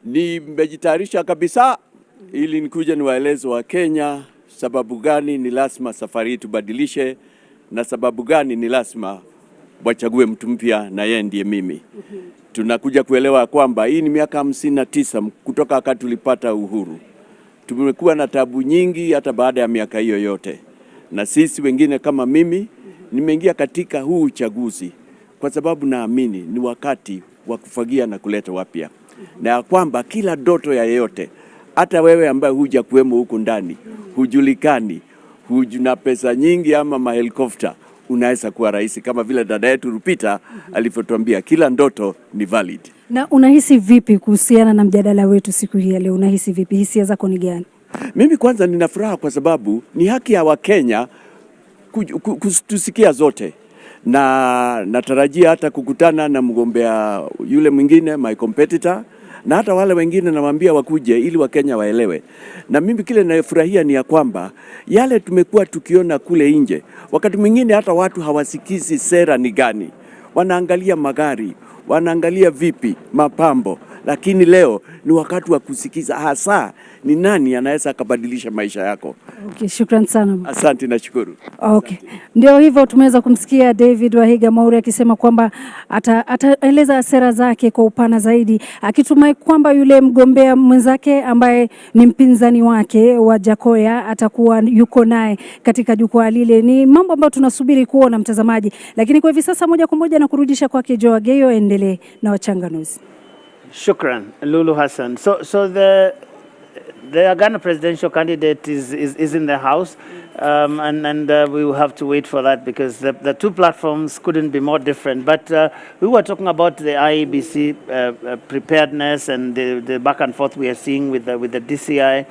Nimejitayarisha kabisa ili nikuje niwaeleze wa Kenya sababu gani ni lazima safari tubadilishe na sababu gani ni lazima wachague mtu mpya na yeye ndiye mimi. Tunakuja kuelewa kwamba hii ni miaka 59 kutoka wakati tulipata uhuru. Tumekuwa na tabu nyingi hata baada ya miaka hiyo yote. Na sisi wengine kama mimi nimeingia katika huu uchaguzi kwa sababu naamini ni wakati wa kufagia na kuleta wapya. Na kwamba kila ndoto ya yeyote, hata wewe ambaye huja kuwemo huku ndani, hujulikani, hujuna pesa nyingi ama mahelikopta, unaweza kuwa rais kama vile dada yetu Rupita alivyotuambia kila ndoto ni valid. Na unahisi vipi kuhusiana na mjadala wetu siku hii ya leo? Unahisi vipi? Hisia zako ni gani? Mimi kwanza nina furaha kwa sababu ni haki ya Wakenya kutusikia zote. Na natarajia hata kukutana na mgombea yule mwingine, my competitor, na hata wale wengine nawaambia wakuje ili Wakenya waelewe. Na mimi kile ninayofurahia ni ya kwamba yale tumekuwa tukiona kule nje, wakati mwingine hata watu hawasikizi sera ni gani. Wanaangalia magari, wanaangalia vipi, mapambo, lakini leo ni wakati wa kusikiza hasa ni nani anaweza akabadilisha maisha yako. Okay, shukrani sana. Asante na shukuru. Okay. Ndio hivyo tumeweza kumsikia David Wahiga Mwaure akisema kwamba ataeleza sera zake kwa upana zaidi, akitumai kwamba yule mgombea mwenzake ambaye ni mpinzani wake wa Jakoya atakuwa yuko naye katika jukwaa lile. Ni mambo ambayo tunasubiri kuona mtazamaji, lakini kwa hivi sasa moja kwa moja na kurudisha kwake Joe Ageyo endelee na wachanganuzi. Shukran, Lulu Hassan. So the Agano presidential candidate is in the house, and we will have to wait for that because the two platforms couldn't be more different. But we were talking about the IEBC preparedness and the back and forth we are seeing with the DCI.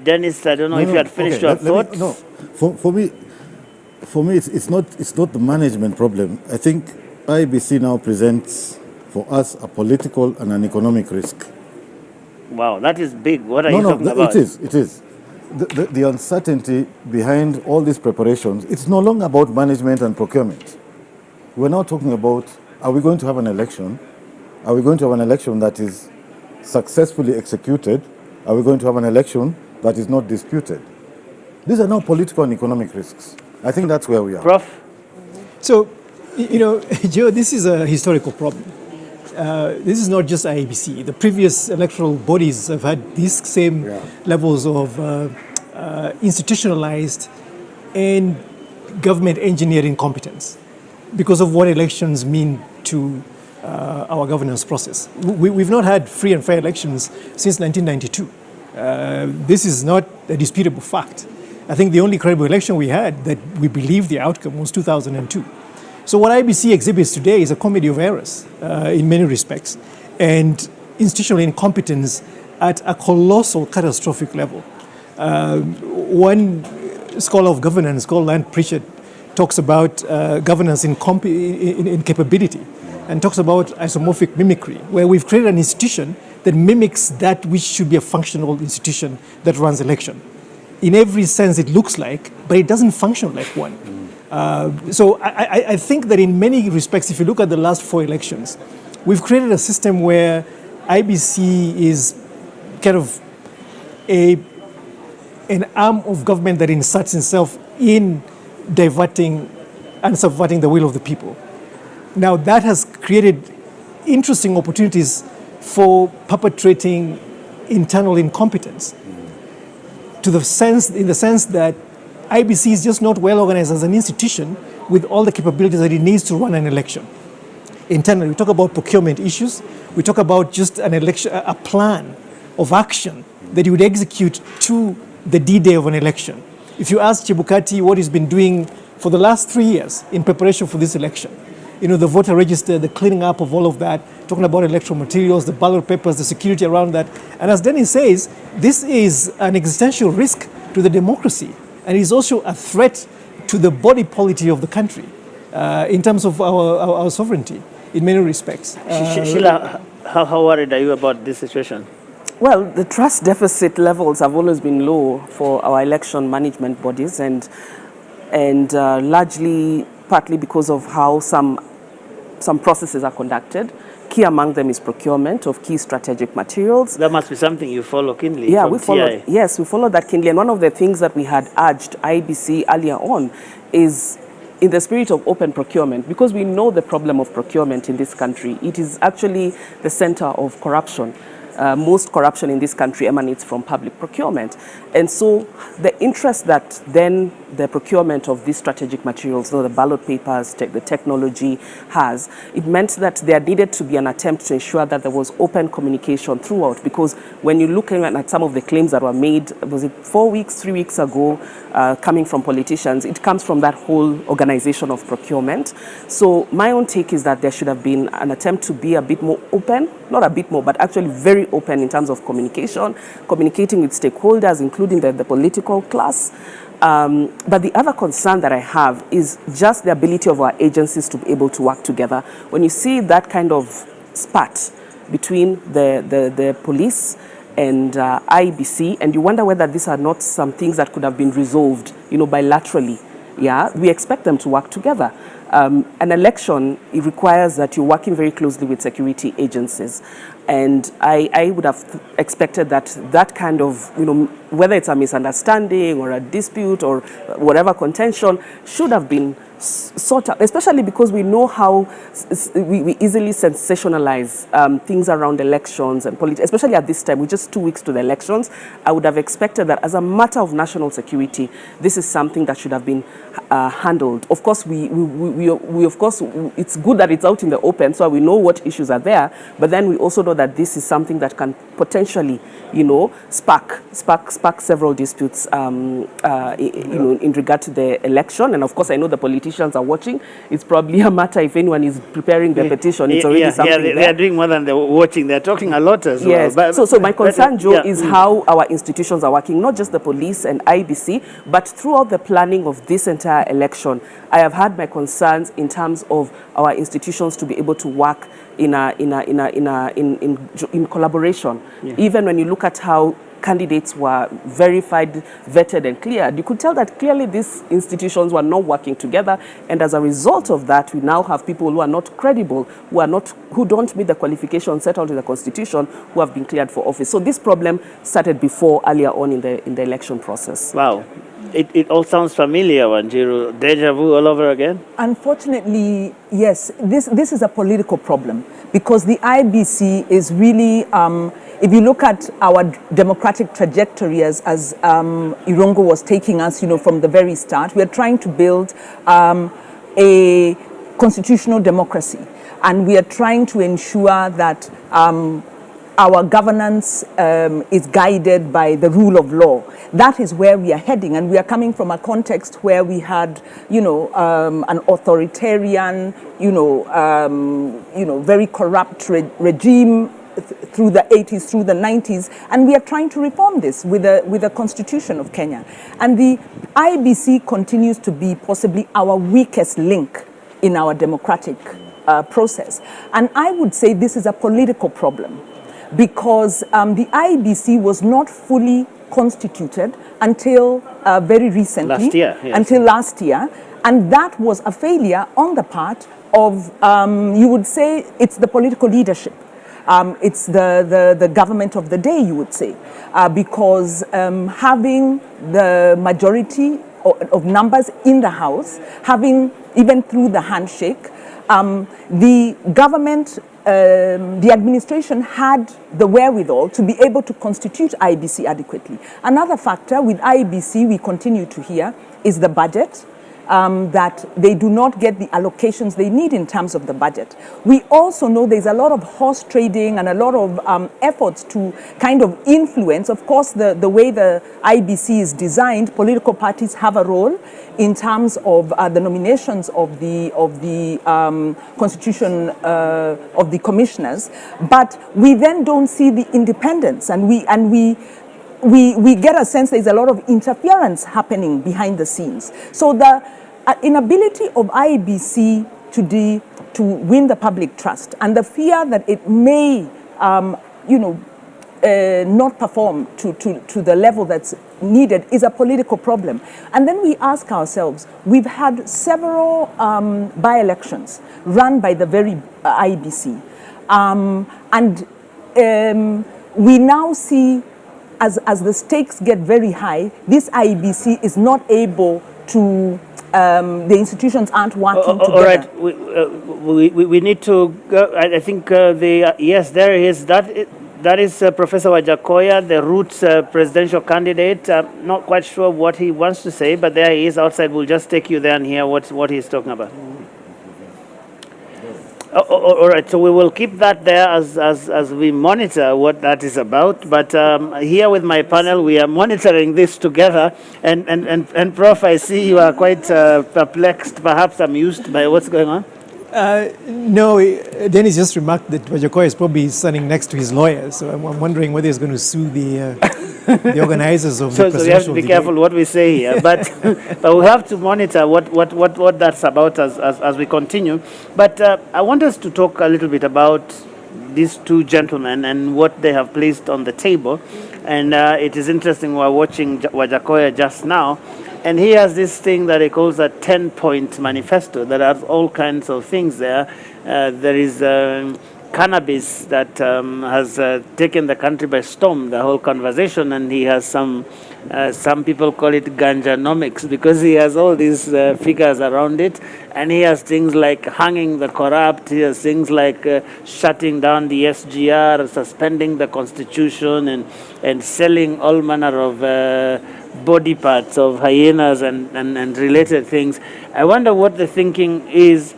Dennis, I don't know if you had finished your thoughts. No, for me, it's not the management problem. I think IEBC now presents for us a political and an economic risk. Wow, that is big. What are you talking about? It is. The uncertainty behind all these preparations, it's no longer about management and procurement. We're now talking about, are we going to have an election? Are we going to have an election that is successfully executed? Are we going to have an election that is not disputed? These are now political and economic risks. I think that's where we are. Prof? So, Joe, this is a historical problem. This is not just IEBC. The previous electoral bodies have had these same levels of institutionalized and government engineering competence because of what elections mean to our governance process. We've not had free and fair elections since 1992. This is not a disputable fact. I think the only credible election we had that we believe the outcome was 2002. So what IEBC exhibits today is a comedy of errors in many respects and institutional incompetence at a colossal, catastrophic level. One scholar of governance called Land Pritchard talks about governance in capability and talks about isomorphic mimicry, where we've created an institution that mimics that which should be a functional institution that runs election. In every sense it looks like, but it doesn't function like one. So I think that in many respects, if you look at the last 4 elections, we've created a system where IEBC is kind of a an arm of government that inserts itself in diverting and subverting the will of the people. Now that has created interesting opportunities for perpetrating internal incompetence, in the sense that IBC is just not well organized as an institution with all the capabilities that it needs to run an election. Internally, we talk about procurement issues. We talk about just an election, a plan of action that you would execute to the D-Day of an election. If you ask Chebukati what he's been doing for the last 3 years in preparation for this election, you know, the voter register, the cleaning up of all of that, talking about electoral materials, the ballot papers, the security around that. And as Dennis says, this is an existential risk to the democracy. And it's also a threat to the body polity of the country in terms of our sovereignty in many respects. Sheila, how worried are you about this situation? Well, the trust deficit levels have always been low for our election management bodies, and largely partly because of how some processes are conducted. Key among them is procurement of key strategic materials. That must be something you follow keenly. Yeah, from we follow. Yes, we follow that keenly. And one of the things that we had urged IBC earlier on is in the spirit of open procurement, because we know the problem of procurement in this country. It is actually the center of corruption. Most corruption in this country emanates from public procurement. And so the interest that then the procurement of these strategic materials, so the ballot papers, the technology has, it meant that there needed to be an attempt to ensure that there was open communication throughout, because when you're looking at some of the claims that were made, was it 4 weeks, 3 weeks ago, coming from politicians, it comes from that whole organization of procurement. So my own take is that there should have been an attempt to be a bit more open, not a bit more, but actually very open in terms of communication, communicating with stakeholders, including the political class. But the other concern that I have is just the ability of our agencies to be able to work together. When you see that kind of spat between the police and IBC, and you wonder whether these are not some things that could have been resolved, you know, bilaterally. Yeah, we expect them to work together. An election, it requires that you're working very closely with security agencies. And I would have expected that kind of, you know, whether it's a misunderstanding or a dispute or whatever contention, should have been sought out, especially because we know how we easily sensationalize things around elections and politics, especially at this time. We're just 2 weeks to the elections. I would have expected that as a matter of national security, this is something that should have been handled. Of course, we of course, it's good that it's out in the open, so we know what issues are there, but then we also know that this is something that can potentially, you know, spark several disputes, you know, in regard to the election. And of course, I know the politicians are watching. It's probably a matter, if anyone is preparing the petition, it's already something there. They are doing more than they're watching. They're talking a lot as well. But, so my concern, Joe, is how our institutions are working, not just the police and IBC, but throughout the planning of this entire election. I have had my concerns in terms of our institutions to be able to work in collaboration. Even when you look at how candidates were verified, vetted, and cleared, you could tell that clearly these institutions were not working together, and as a result of that, we now have people who are not credible, who don't meet the qualifications set out in the Constitution, who have been cleared for office. So this problem started earlier on in the election process. Wow. It all sounds familiar, Wanjiru. Deja vu all over again? Unfortunately, yes. This is a political problem, because the IBC is really, if you look at our democratic trajectory as Irungu was taking us, you know, from the very start, we are trying to build a constitutional democracy, and we are trying to ensure that our governance is guided by the rule of law. That is where we are heading, and we are coming from a context where we had, you know, an authoritarian, very corrupt regime through the 80s, through the 90s, and we are trying to reform this with the Constitution of Kenya. And the IBC continues to be possibly our weakest link in our democratic process. And I would say this is a political problem, because the IBC was not fully constituted until very recently. Last year, yes. Until last year. And that was a failure on the part of, you would say, it's the political leadership. It's the government of the day, you would say, because having the majority of numbers in the House, having even through the handshake, the government, the administration had the wherewithal to be able to constitute IEBC adequately. Another factor with IEBC we continue to hear is the budget. That they do not get the allocations they need in terms of the budget. We also know there's a lot of horse trading and a lot of efforts to kind of influence. Of course, the way the IEBC is designed, political parties have a role in terms of the nominations of the constitution of the commissioners, but we then don't see the independence, and we get a sense there's a lot of interference happening behind the scenes. So the inability of IEBC to win the public trust and the fear that it may, not perform to the level that's needed is a political problem. And then we ask ourselves, we've had several by-elections run by the very IEBC. We now see, as the stakes get very high, this IEBC is not able to, the institutions aren't working together. All right, we need to go. I think yes, there is. That is Professor Wajakoya, the Roots presidential candidate. I'm not quite sure what he wants to say, but there he is outside. We'll just take you there and hear what he's talking about. All right, so we will keep that there as we monitor what that is about. But here with my panel, we are monitoring this together. And Prof, I see you are quite perplexed, perhaps amused by what's going on. No, Dennis just remarked that Wajakoya is probably standing next to his lawyer, so I'm wondering whether he's going to sue the organizers of the presidential debate. So we have to be careful what we say here, but we have to monitor what that's about as we continue. But I want us to talk a little bit about these two gentlemen and what they have placed on the table. And it is interesting, we're watching Wajakoya just now, and he has this thing that he calls a 10-point manifesto that has all kinds of things there. There is cannabis that has taken the country by storm, the whole conversation, and he has some people call it ganjanomics because he has all these figures around it, and he has things like hanging the corrupt, he has things like shutting down the SGR, suspending the constitution, and selling all manner of body parts of hyenas and related things. I wonder what the thinking is,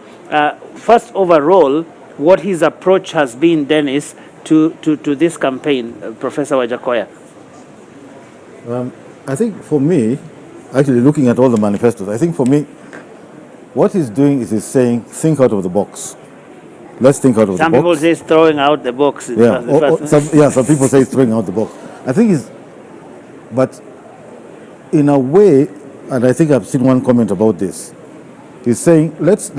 first overall, what his approach has been, Dennis, to this campaign, Professor Wajakoya. I think for me, actually looking at all the manifestos, I think for me, what he's doing is he's saying, think out of the box. Let's think out of the box. Some people say he's throwing out the box. Some people say he's throwing out the box. I think he's, but in a way, and I think I've seen one comment about this, he's saying, let's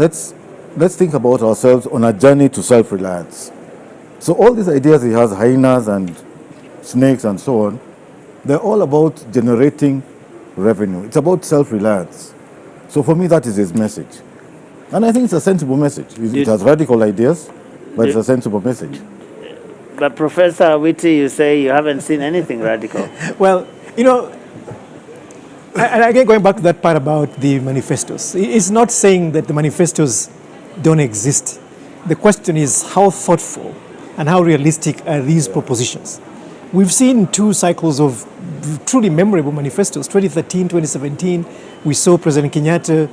think about ourselves on a journey to self-reliance. So all these ideas he has, hyenas and snakes and so on, they're all about generating revenue. It's about self-reliance. So for me, that is his message. And I think it's a sensible message. It has radical ideas, but it's a sensible message. But Professor Witi, you say you haven't seen anything radical. Well, and again, going back to that part about the manifestos, it's not saying that the manifestos don't exist. The question is how thoughtful and how realistic are these propositions? We've seen two cycles of truly memorable manifestos, 2013, 2017. We saw President Kenyatta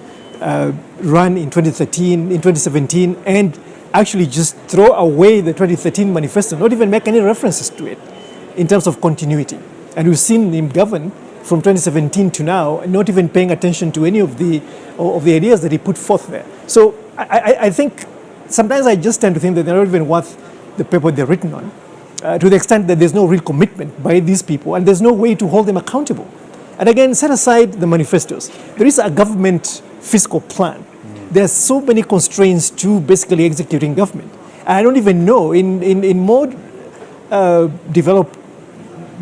run in 2017, and actually just throw away the 2013 manifesto, not even make any references to it in terms of continuity. And we've seen him govern from 2017 to now, not even paying attention to any of the ideas that he put forth there. So I think sometimes I just tend to think that they're not even worth the paper they're written on, to the extent that there's no real commitment by these people and there's no way to hold them accountable. And again, set aside the manifestos. There is a government fiscal plan. There's so many constraints to basically executing government. And I don't even know, in more developed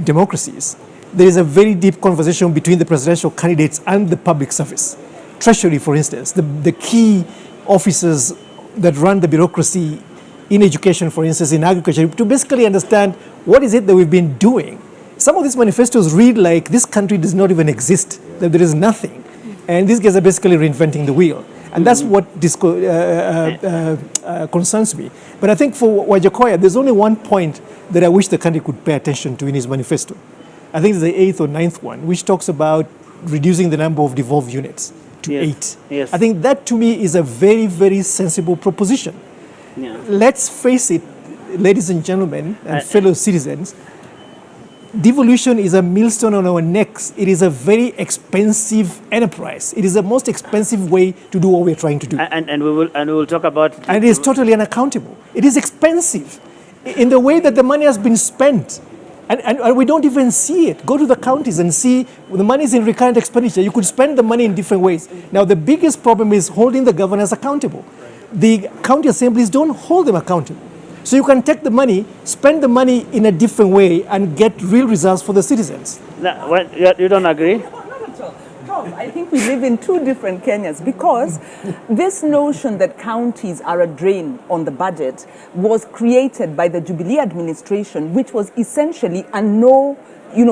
democracies, there is a very deep conversation between the presidential candidates and the public service. Treasury, for instance, the key officers that run the bureaucracy in education, for instance, in agriculture, to basically understand what is it that we've been doing. Some of these manifestos read like this country does not even exist, that there is nothing. And these guys are basically reinventing the wheel. And that's what concerns me. But I think for Wajakoya, there's only one point that I wish the country could pay attention to in his manifesto. I think it's the 8th or 9th one, which talks about reducing the number of devolved units to 8. Yes. I think that to me is a very, very sensible proposition. Yeah. Let's face it, ladies and gentlemen and fellow citizens, devolution is a millstone on our necks. It is a very expensive enterprise. It is the most expensive way to do what we're trying to do. And we will talk about it. And it is totally unaccountable. It is expensive in the way that the money has been spent. And we don't even see it. Go to the counties and see the money is in recurrent expenditure. You could spend the money in different ways. Now, the biggest problem is holding the governors accountable. The county assemblies don't hold them accountable. So you can take the money, spend the money in a different way, and get real results for the citizens. Now, you don't agree? I think we live in two different Kenyas, because this notion that counties are a drain on the budget was created by the Jubilee administration, which was essentially a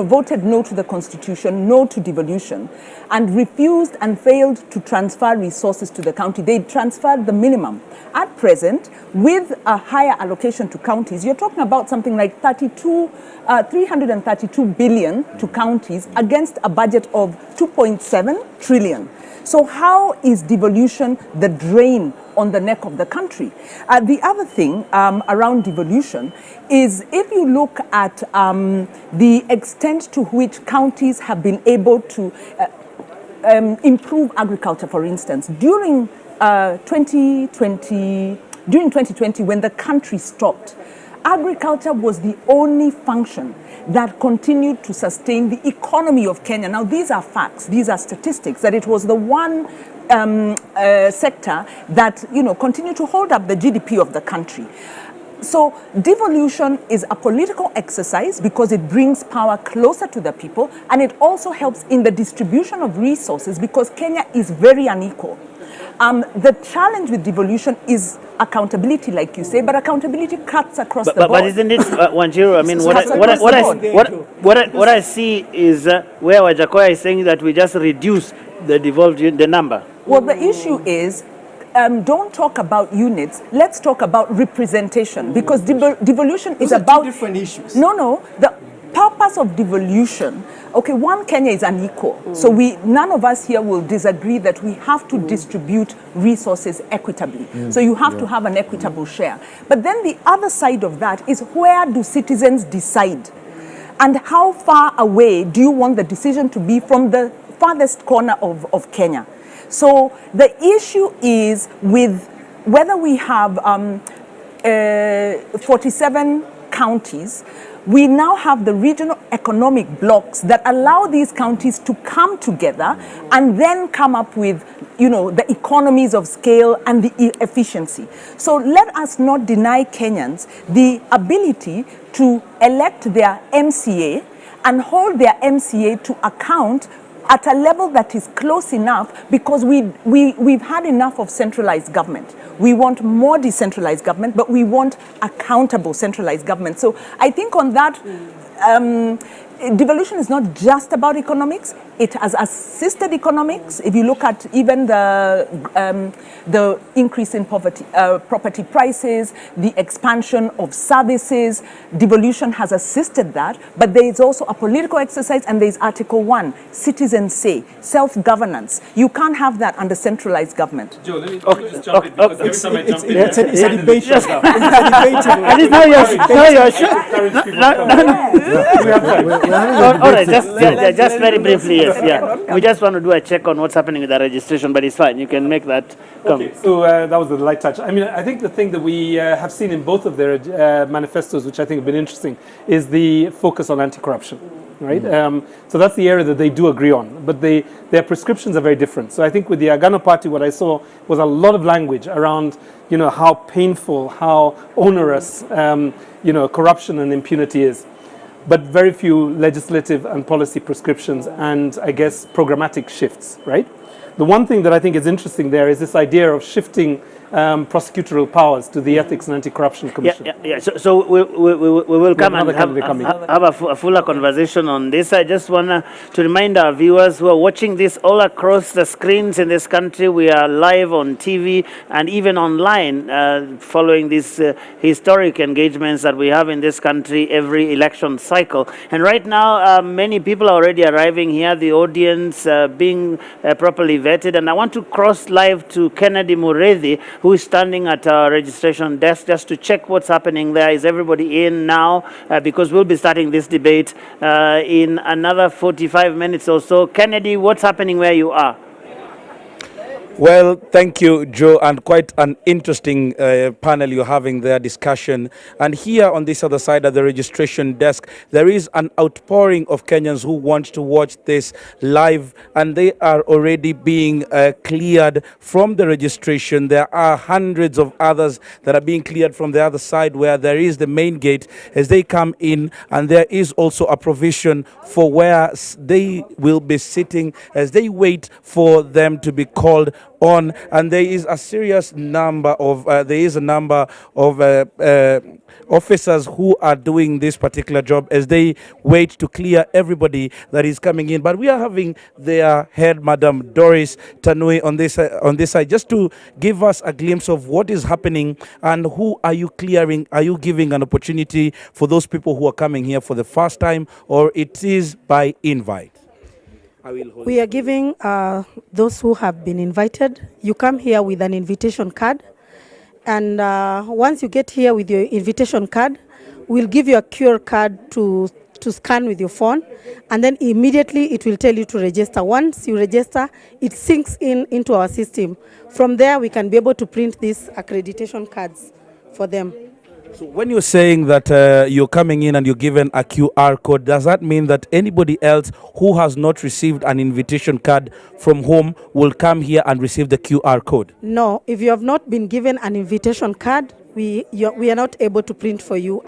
voted no to the constitution, no to devolution, and refused and failed to transfer resources to the county. They transferred the minimum. At present, with a higher allocation to counties, you're talking about something like 332 billion to counties against a budget of 2.7 trillion. So how is devolution the drain on the neck of the country? The other thing around devolution is, if you look at the extent to which counties have been able to improve agriculture, for instance, during 2020, when the country stopped, agriculture was the only function that continued to sustain the economy of Kenya. Now, these are facts, these are statistics, that it was the one sector that continued to hold up the GDP of the country. So devolution is a political exercise because it brings power closer to the people, and it also helps in the distribution of resources because Kenya is very unequal. The challenge with devolution is accountability, like you say, but accountability cuts across the board. But isn't it, Wanjiru? I mean, what I see is where Wajakoya is saying that we just reduce the number. Well, the issue is, don't talk about units. Let's talk about representation, because devolution is about two different issues. No. The purpose of devolution. Okay, one Kenya is unequal, so none of us here will disagree that we have to distribute resources equitably. So you have to have an equitable share. But then the other side of that is, where do citizens decide, and how far away do you want the decision to be from the farthest corner of Kenya? So the issue is with whether we have 47 counties. We now have the regional economic blocks that allow these counties to come together and then come up with, the economies of scale and the efficiency. So let us not deny Kenyans the ability to elect their MCA and hold their MCA to account at a level that is close enough, because we've had enough of centralized government. We want more decentralized government, but we want accountable centralized government. So I think on that, devolution is not just about economics. It has assisted economics. If you look at even the increase in property prices, the expansion of services, devolution has assisted that. But there is also a political exercise, and there is Article 1, citizens say, self-governance. You can't have that under centralized government. Joe, let me just jump in, because every time I jump in, it's a debate. All right, just very briefly, yes, yeah. We just want to do a check on what's happening with the registration, but it's fine. You can make that come. Okay, so that was the light touch. I mean, I think the thing that we have seen in both of their manifestos, which I think have been interesting, is the focus on anti-corruption, right? So that's the area that they do agree on, but their prescriptions are very different. So I think with the Agano Party, what I saw was a lot of language around, how painful, how onerous, corruption and impunity is, but very few legislative and policy prescriptions and, I guess, programmatic shifts, right? The one thing that I think is interesting there is this idea of shifting prosecutorial powers to the Ethics and Anti-Corruption Commission. So we will come and have a fuller conversation on this. I just want to remind our viewers who are watching this all across the screens in this country. We are live on TV and even online following these historic engagements that we have in this country every election cycle. And right now, many people are already arriving here, the audience being properly vetted. And I want to cross live to Kennedy Mureithi, who is standing at our registration desk just to check what's happening there. Is everybody in now? Because we'll be starting this debate in another 45 minutes or so. Kennedy, what's happening where you are? Well, thank you, Joe, and quite an interesting panel you're having there, discussion. And here on this other side of the registration desk, there is an outpouring of Kenyans who want to watch this live, and they are already being cleared from the registration. There are hundreds of others that are being cleared from the other side where there is the main gate as they come in, and there is also a provision for where they will be sitting as they wait for them to be called on. And there is a serious number of officers who are doing this particular job as they wait to clear everybody that is coming in. But we are having their head, Madam Doris Tanui, on this side, just to give us a glimpse of what is happening and who are you clearing. Are you giving an opportunity for those people who are coming here for the first time, or it is by invite? We are giving those who have been invited. You come here with an invitation card, and once you get here with your invitation card, we'll give you a QR card to scan with your phone, and then immediately it will tell you to register. Once you register, it syncs into our system. From there, we can be able to print these accreditation cards for them. So when you're saying that you're coming in and you're given a QR code, does that mean that anybody else who has not received an invitation card from home will come here and receive the QR code? No, if you have not been given an invitation card, we are not able to print for you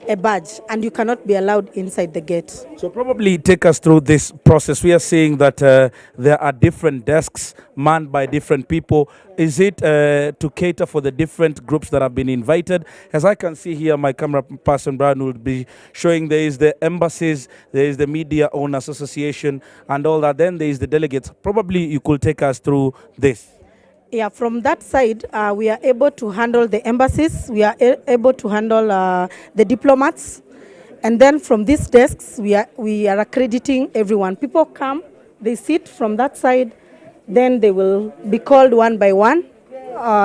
a badge, and you cannot be allowed inside the gate. So probably take us through this process. We are seeing that there are different desks manned by different people. Is it to cater for the different groups that have been invited? As I can see here, my camera person Brian will be showing there is the embassies, there is the Media Owners Association and all that. Then there is the delegates. Probably you could take us through this. Yeah, from that side, we are able to handle the embassies. We are able to handle the diplomats. And then from these desks, we are accrediting everyone. People come, they sit from that side, then they will be called one by one.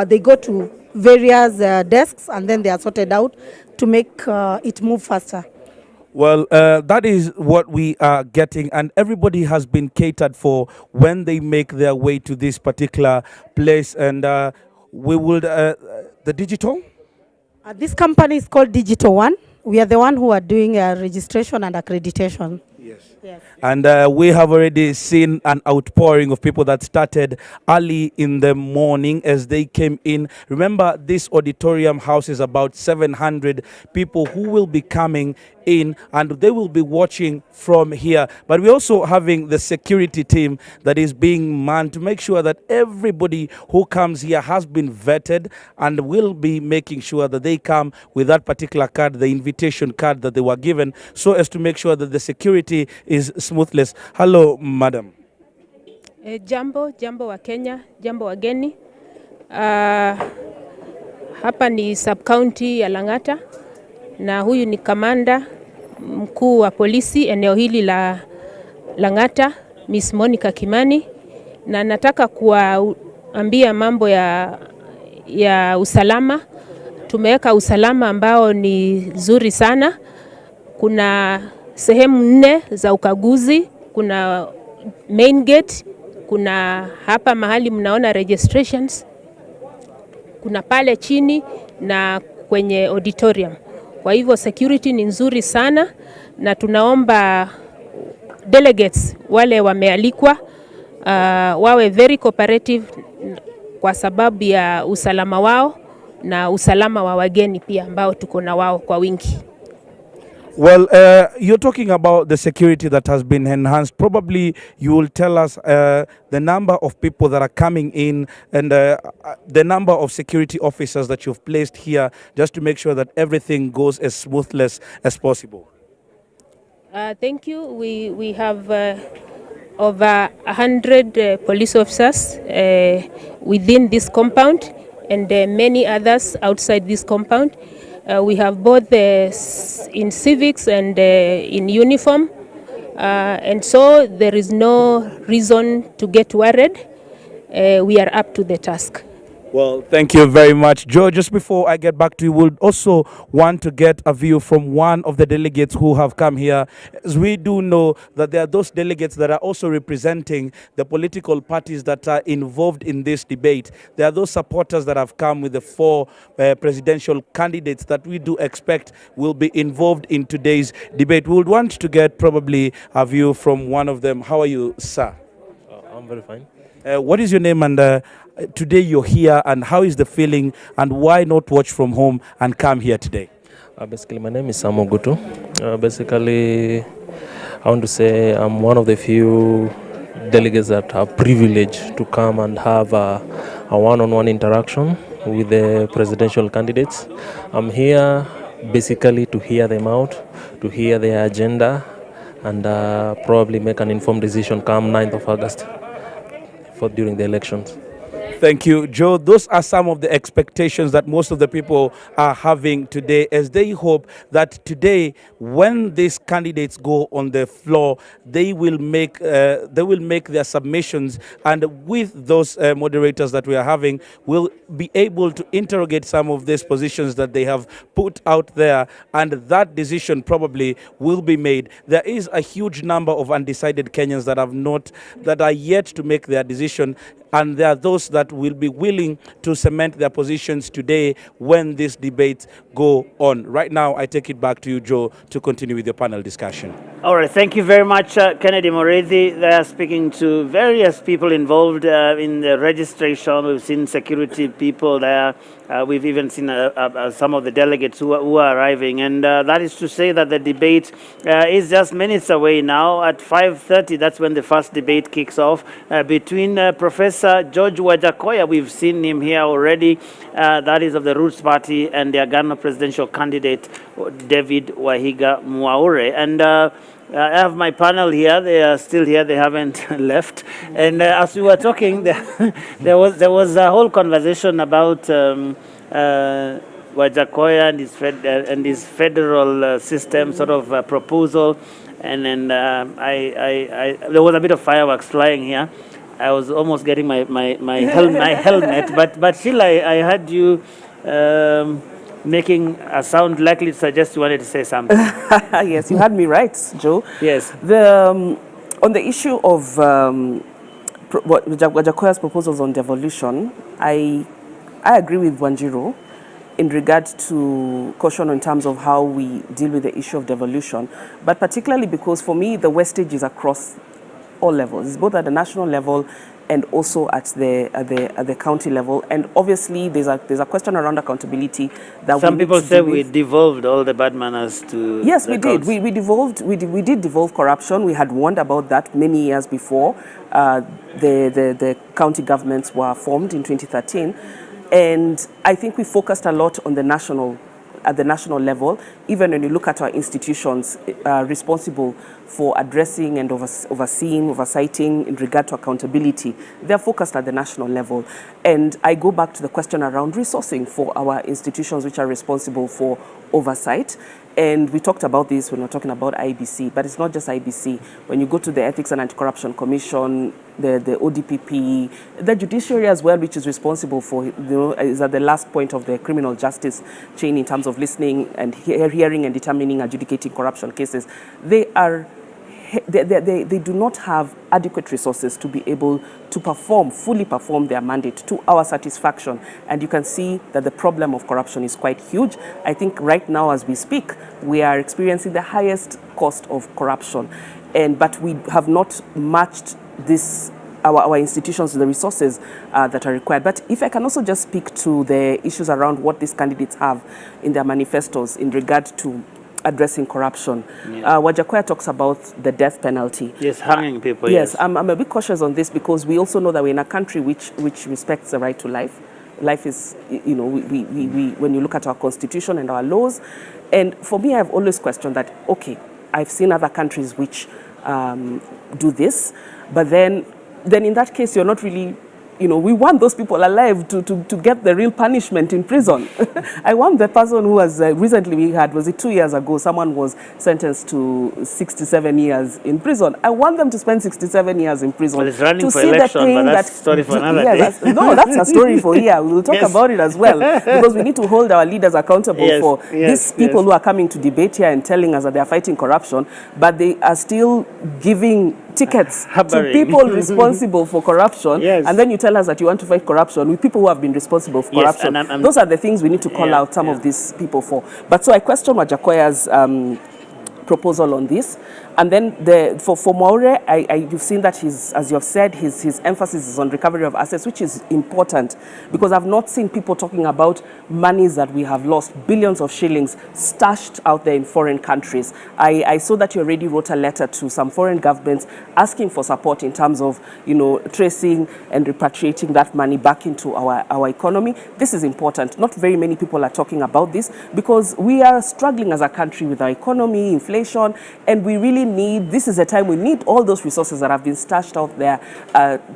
They go to various desks, and then they are sorted out to make it move faster. Well, that is what we are getting, and everybody has been catered for when they make their way to this particular place. And we will, the digital? This company is called Digital One. We are the one who are doing registration and accreditation. Yes. And we have already seen an outpouring of people that started early in the morning as they came in. Remember, this auditorium houses about 700 people who will be coming in, and they will be watching from here. But we're also having the security team that is being manned to make sure that everybody who comes here has been vetted, and will be making sure that they come with that particular card, the invitation card that they were given, so as to make sure that the security is smoothless. Hello, madam. Jambo wa Kenya, jambo wageni. Hapa ni sub-county ya Lang'ata, na huyu ni kamanda mkuu wa polisi eneo hili la Lang'ata, Miss Monica Kimani, na nataka kuambia mambo ya usalama. Tumeweka usalama ambao ni zuri sana. Kuna sehemu 4 za ukaguzi, kuna main gate, kuna hapa mahali mnaona registrations, kuna pale chini na kwenye auditorium. Kwa hivyo security ni nzuri sana, na tunaomba delegates wale wamealikwa wawe very cooperative kwa sababu ya usalama wao na usalama wa wageni pia ambao tuko na wao kwa wingi. Well, you're talking about the security that has been enhanced. Probably you will tell us the number of people that are coming in and the number of security officers that you've placed here just to make sure that everything goes as smoothly as possible. Thank you. We have over 100 police officers within this compound and many others outside this compound. We have both in civics and in uniform, and so there is no reason to get worried. We are up to the task. Well, thank you very much, Joe. Just before I get back to you, we'll also want to get a view from one of the delegates who have come here. As we do know that there are those delegates that are also representing the political parties that are involved in this debate. There are those supporters that have come with the 4 presidential candidates that we do expect will be involved in today's debate. We would want to get probably a view from one of them. How are you, sir? I'm very fine. What is your name, and today you're here, and how is the feeling, and why not watch from home and come here today? Basically, my name is Samuel Gutu. Basically, I want to say I'm one of the few delegates that are privileged to come and have a one-on-one interaction with the presidential candidates. I'm here basically to hear them out, to hear their agenda, and probably make an informed decision come 9th of August during the elections. Thank you, Joe. Those are some of the expectations that most of the people are having today, as they hope that today, when these candidates go on the floor, they will make their submissions, and with those moderators that we are having, will be able to interrogate some of these positions that they have put out there, and that decision probably will be made. There is a huge number of undecided Kenyans that are yet to make their decision, and there are those that will be willing to cement their positions today when these debates go on. Right now, I take it back to you, Joe, to continue with your panel discussion. All right, thank you very much, Kennedy Morethi. They are speaking to various people involved in the registration. We've seen security people there. We've even seen some of the delegates who are arriving. And that is to say that the debate is just minutes away now. At 5:30, that's when the first debate kicks off between Professor George Wajakoya. We've seen him here already. That is of the Roots Party, and the Agano presidential candidate, David Wahiga Mwaure. And I have my panel here. They are still here. They haven't left. And as we were talking, there was a whole conversation about Wajakoya and his federal system sort of proposal. And then there was a bit of fireworks flying here. I was almost getting my helmet, but still I heard you making a sound likely to suggest you wanted to say something. Yes, you had me right, Joe. Yes. On the issue of Wajakoya's proposals on devolution, I agree with Wanjiru in regard to caution in terms of how we deal with the issue of devolution, but particularly because for me the wastage is across all levels. It's both at the national level and also at the county level. And obviously there's a question around accountability that some people say we devolved all the bad manners to. Yes, we did. We did devolve corruption. We had warned about that many years before the county governments were formed in 2013. And I think we focused a lot on at the national level, even when you look at our institutions responsible for addressing and oversighting in regard to accountability, they're focused at the national level. And I go back to the question around resourcing for our institutions which are responsible for oversight. And we talked about this when we're talking about IBC, but it's not just IBC. When you go to the Ethics and Anti-Corruption Commission, the ODPP, the judiciary as well, which is responsible for, is at the last point of the criminal justice chain in terms of listening and hearing and determining, adjudicating corruption cases. They do not have adequate resources to be able to fully perform their mandate to our satisfaction. And you can see that the problem of corruption is quite huge. I think right now as we speak, we are experiencing the highest cost of corruption. But we have not matched our institutions to the resources that are required. But if I can also just speak to the issues around what these candidates have in their manifestos in regard to addressing corruption. Yeah. Wajakoya talks about the death penalty. Yes, hanging people. Yes, I'm a bit cautious on this because we also know that we're in a country which respects the right to life. Life is, you know, when you look at our constitution and our laws. And for me, I've always questioned that, okay, I've seen other countries which do this, but then in that case, you're not really, you know, we want those people alive to get the real punishment in prison. I want the person who was recently, we had, was it 2 years ago, someone was sentenced to 67 years in prison. I want them to spend 67 years in prison. Well, it's running to for see election, the pain but that's a story for another day. That's a story for here. We will talk Yes. about it as well, because we need to hold our leaders accountable Yes, for yes, these people yes. who are coming to debate here and telling us that they are fighting corruption, but they are still giving tickets to Hammering. people responsible for corruption, Yes. and then you tell us that you want to fight corruption with people who have been responsible for Yes, corruption. and I'm- Those are the things we need to call Yeah, out some of these people for. But so I question Wajakoya's proposal on this. And then for Mwaure, you've seen that as you have said, his emphasis is on recovery of assets, which is important because I've not seen people talking about monies that we have lost, billions of shillings stashed out there in foreign countries. I saw that you already wrote a letter to some foreign governments asking for support in terms of, you know, tracing and repatriating that money back into our economy. This is important. Not very many people are talking about this because we are struggling as a country with our economy, inflation, and we really need, this is a time we need all those resources that have been stashed out there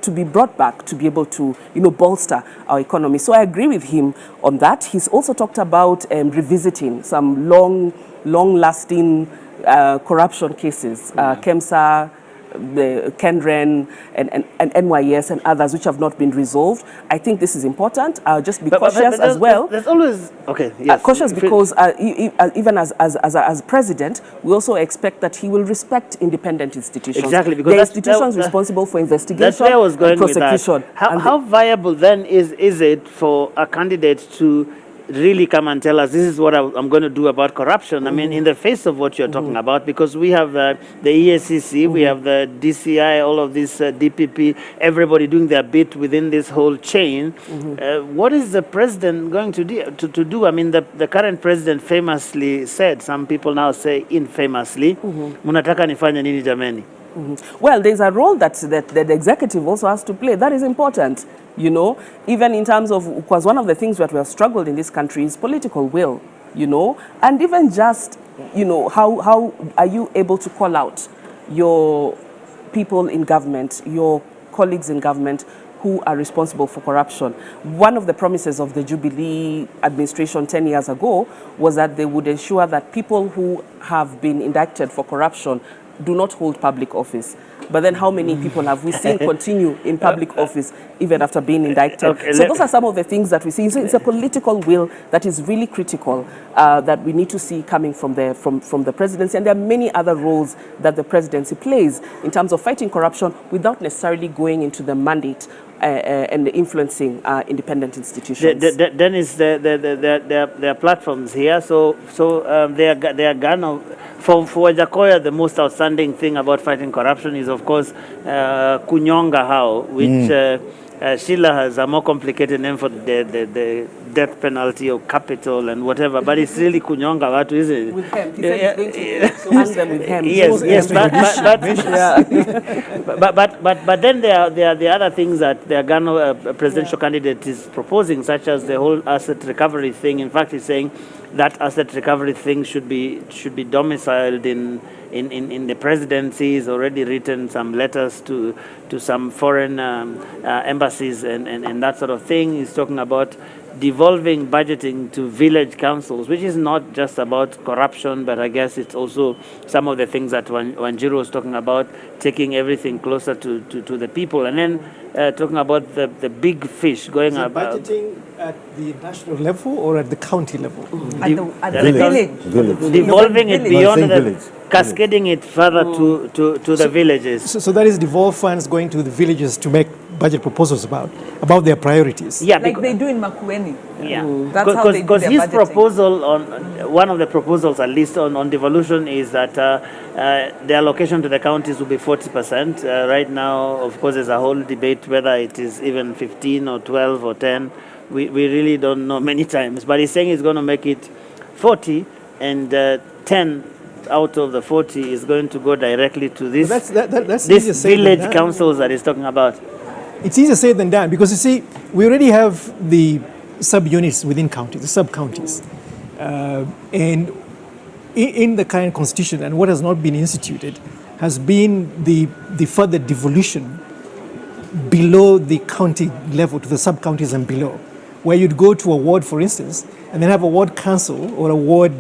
to be brought back to be able to, you know, bolster our economy. So I agree with him on that. He's also talked about revisiting some long-lasting corruption cases, KEMSA, the Kenren and NYS and others which have not been resolved. I think this is important. Just be cautious as well. There's always, okay, yes. Cautious because even as president, we also expect that he will respect independent institutions. Exactly, because the that's- institutions responsible for investigation That's where I was going and prosecution. with that. How viable then is it for a candidate to really come and tell us this is what I'm going to do about corruption? I mean, in the face of what you're talking about, because we have the EACC, we have the DCI, all of this DPP, everybody doing their bit within this whole chain. What is the president going to do? I mean, the current president famously said, some people now say infamously, munataka nifanye nini jameni? Well, there's a role that the executive also has to play. That is important, you know, even in terms of, because one of the things that we have struggled in this country is political will, you know, and even just, you know, how are you able to call out your people in government, your colleagues in government who are responsible for corruption? One of the promises of the Jubilee administration 10 years ago was that they would ensure that people who have been indicted for corruption do not hold public office. But then how many people have we seen continue in public office even after being indicted? Okay, so those are some of the things that we see. So it's a political will that is really critical that we need to see coming from the presidency. And there are many other roles that the presidency plays in terms of fighting corruption without necessarily going into the mandate and influencing independent institutions. Dennis, there are platforms here. So they are gonna, for Wajakoya, the most outstanding thing about fighting corruption is, of course, kunyonga hao, which Sheila has a more complicated name for the death penalty or capital and whatever, but it's really kunyonga watu, isn't it? With him. He said he's going to hang them with him. Yes, but then there are the other things that the Ghana presidential candidate is proposing, such as the whole asset recovery thing. In fact, he's saying that asset recovery thing should be domiciled in the presidency. He's already written some letters to some foreign embassies and that sort of thing. He's talking about devolving budgeting to village councils, which is not just about corruption, but I guess it's also some of the things that Wanjiru was talking about, taking everything closer to the people. And then talking about the big fish going about. Budgeting at the national level or at the county level? At the village. Devolving it beyond the cascading it further to the villages. So that is devolve funds going to the villages to make budget proposals about their priorities. Yeah, like they do in Makueni. Yeah, That's how they do because their his budgeting. proposal on one of the proposals, at least on devolution, is that the allocation to the counties will be 40%. Right now, of course, there's a whole debate whether it is even 15 or 12 or 10. We really don't know many times, but he's saying he's going to make it 40, and 10 out of the 40 is going to go directly to this, That's this easier said than village done. councils that he's talking about. It's easier said than done because you see, we already have the sub-units within counties, the sub-counties. And in the current constitution, and what has not been instituted, has been the further devolution below the county level to the sub-counties and below, where you'd go to a ward, for instance, and then have a ward council or a ward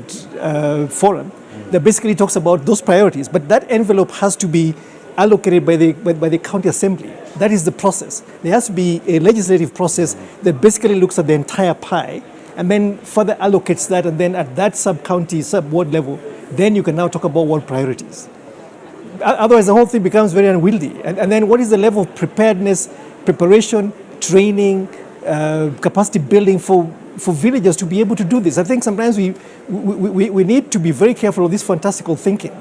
forum that basically talks about those priorities. But that envelope has to be allocated by the county assembly. That is the process. There has to be a legislative process that basically looks at the entire pie and then further allocates that, and then at that sub-county, sub-ward level, then you can now talk about ward priorities. Otherwise, the whole thing becomes very unwieldy. And then what is the level of preparedness, preparation, training, capacity building for villagers to be able to do this? I think sometimes we need to be very careful of this fantastical thinking,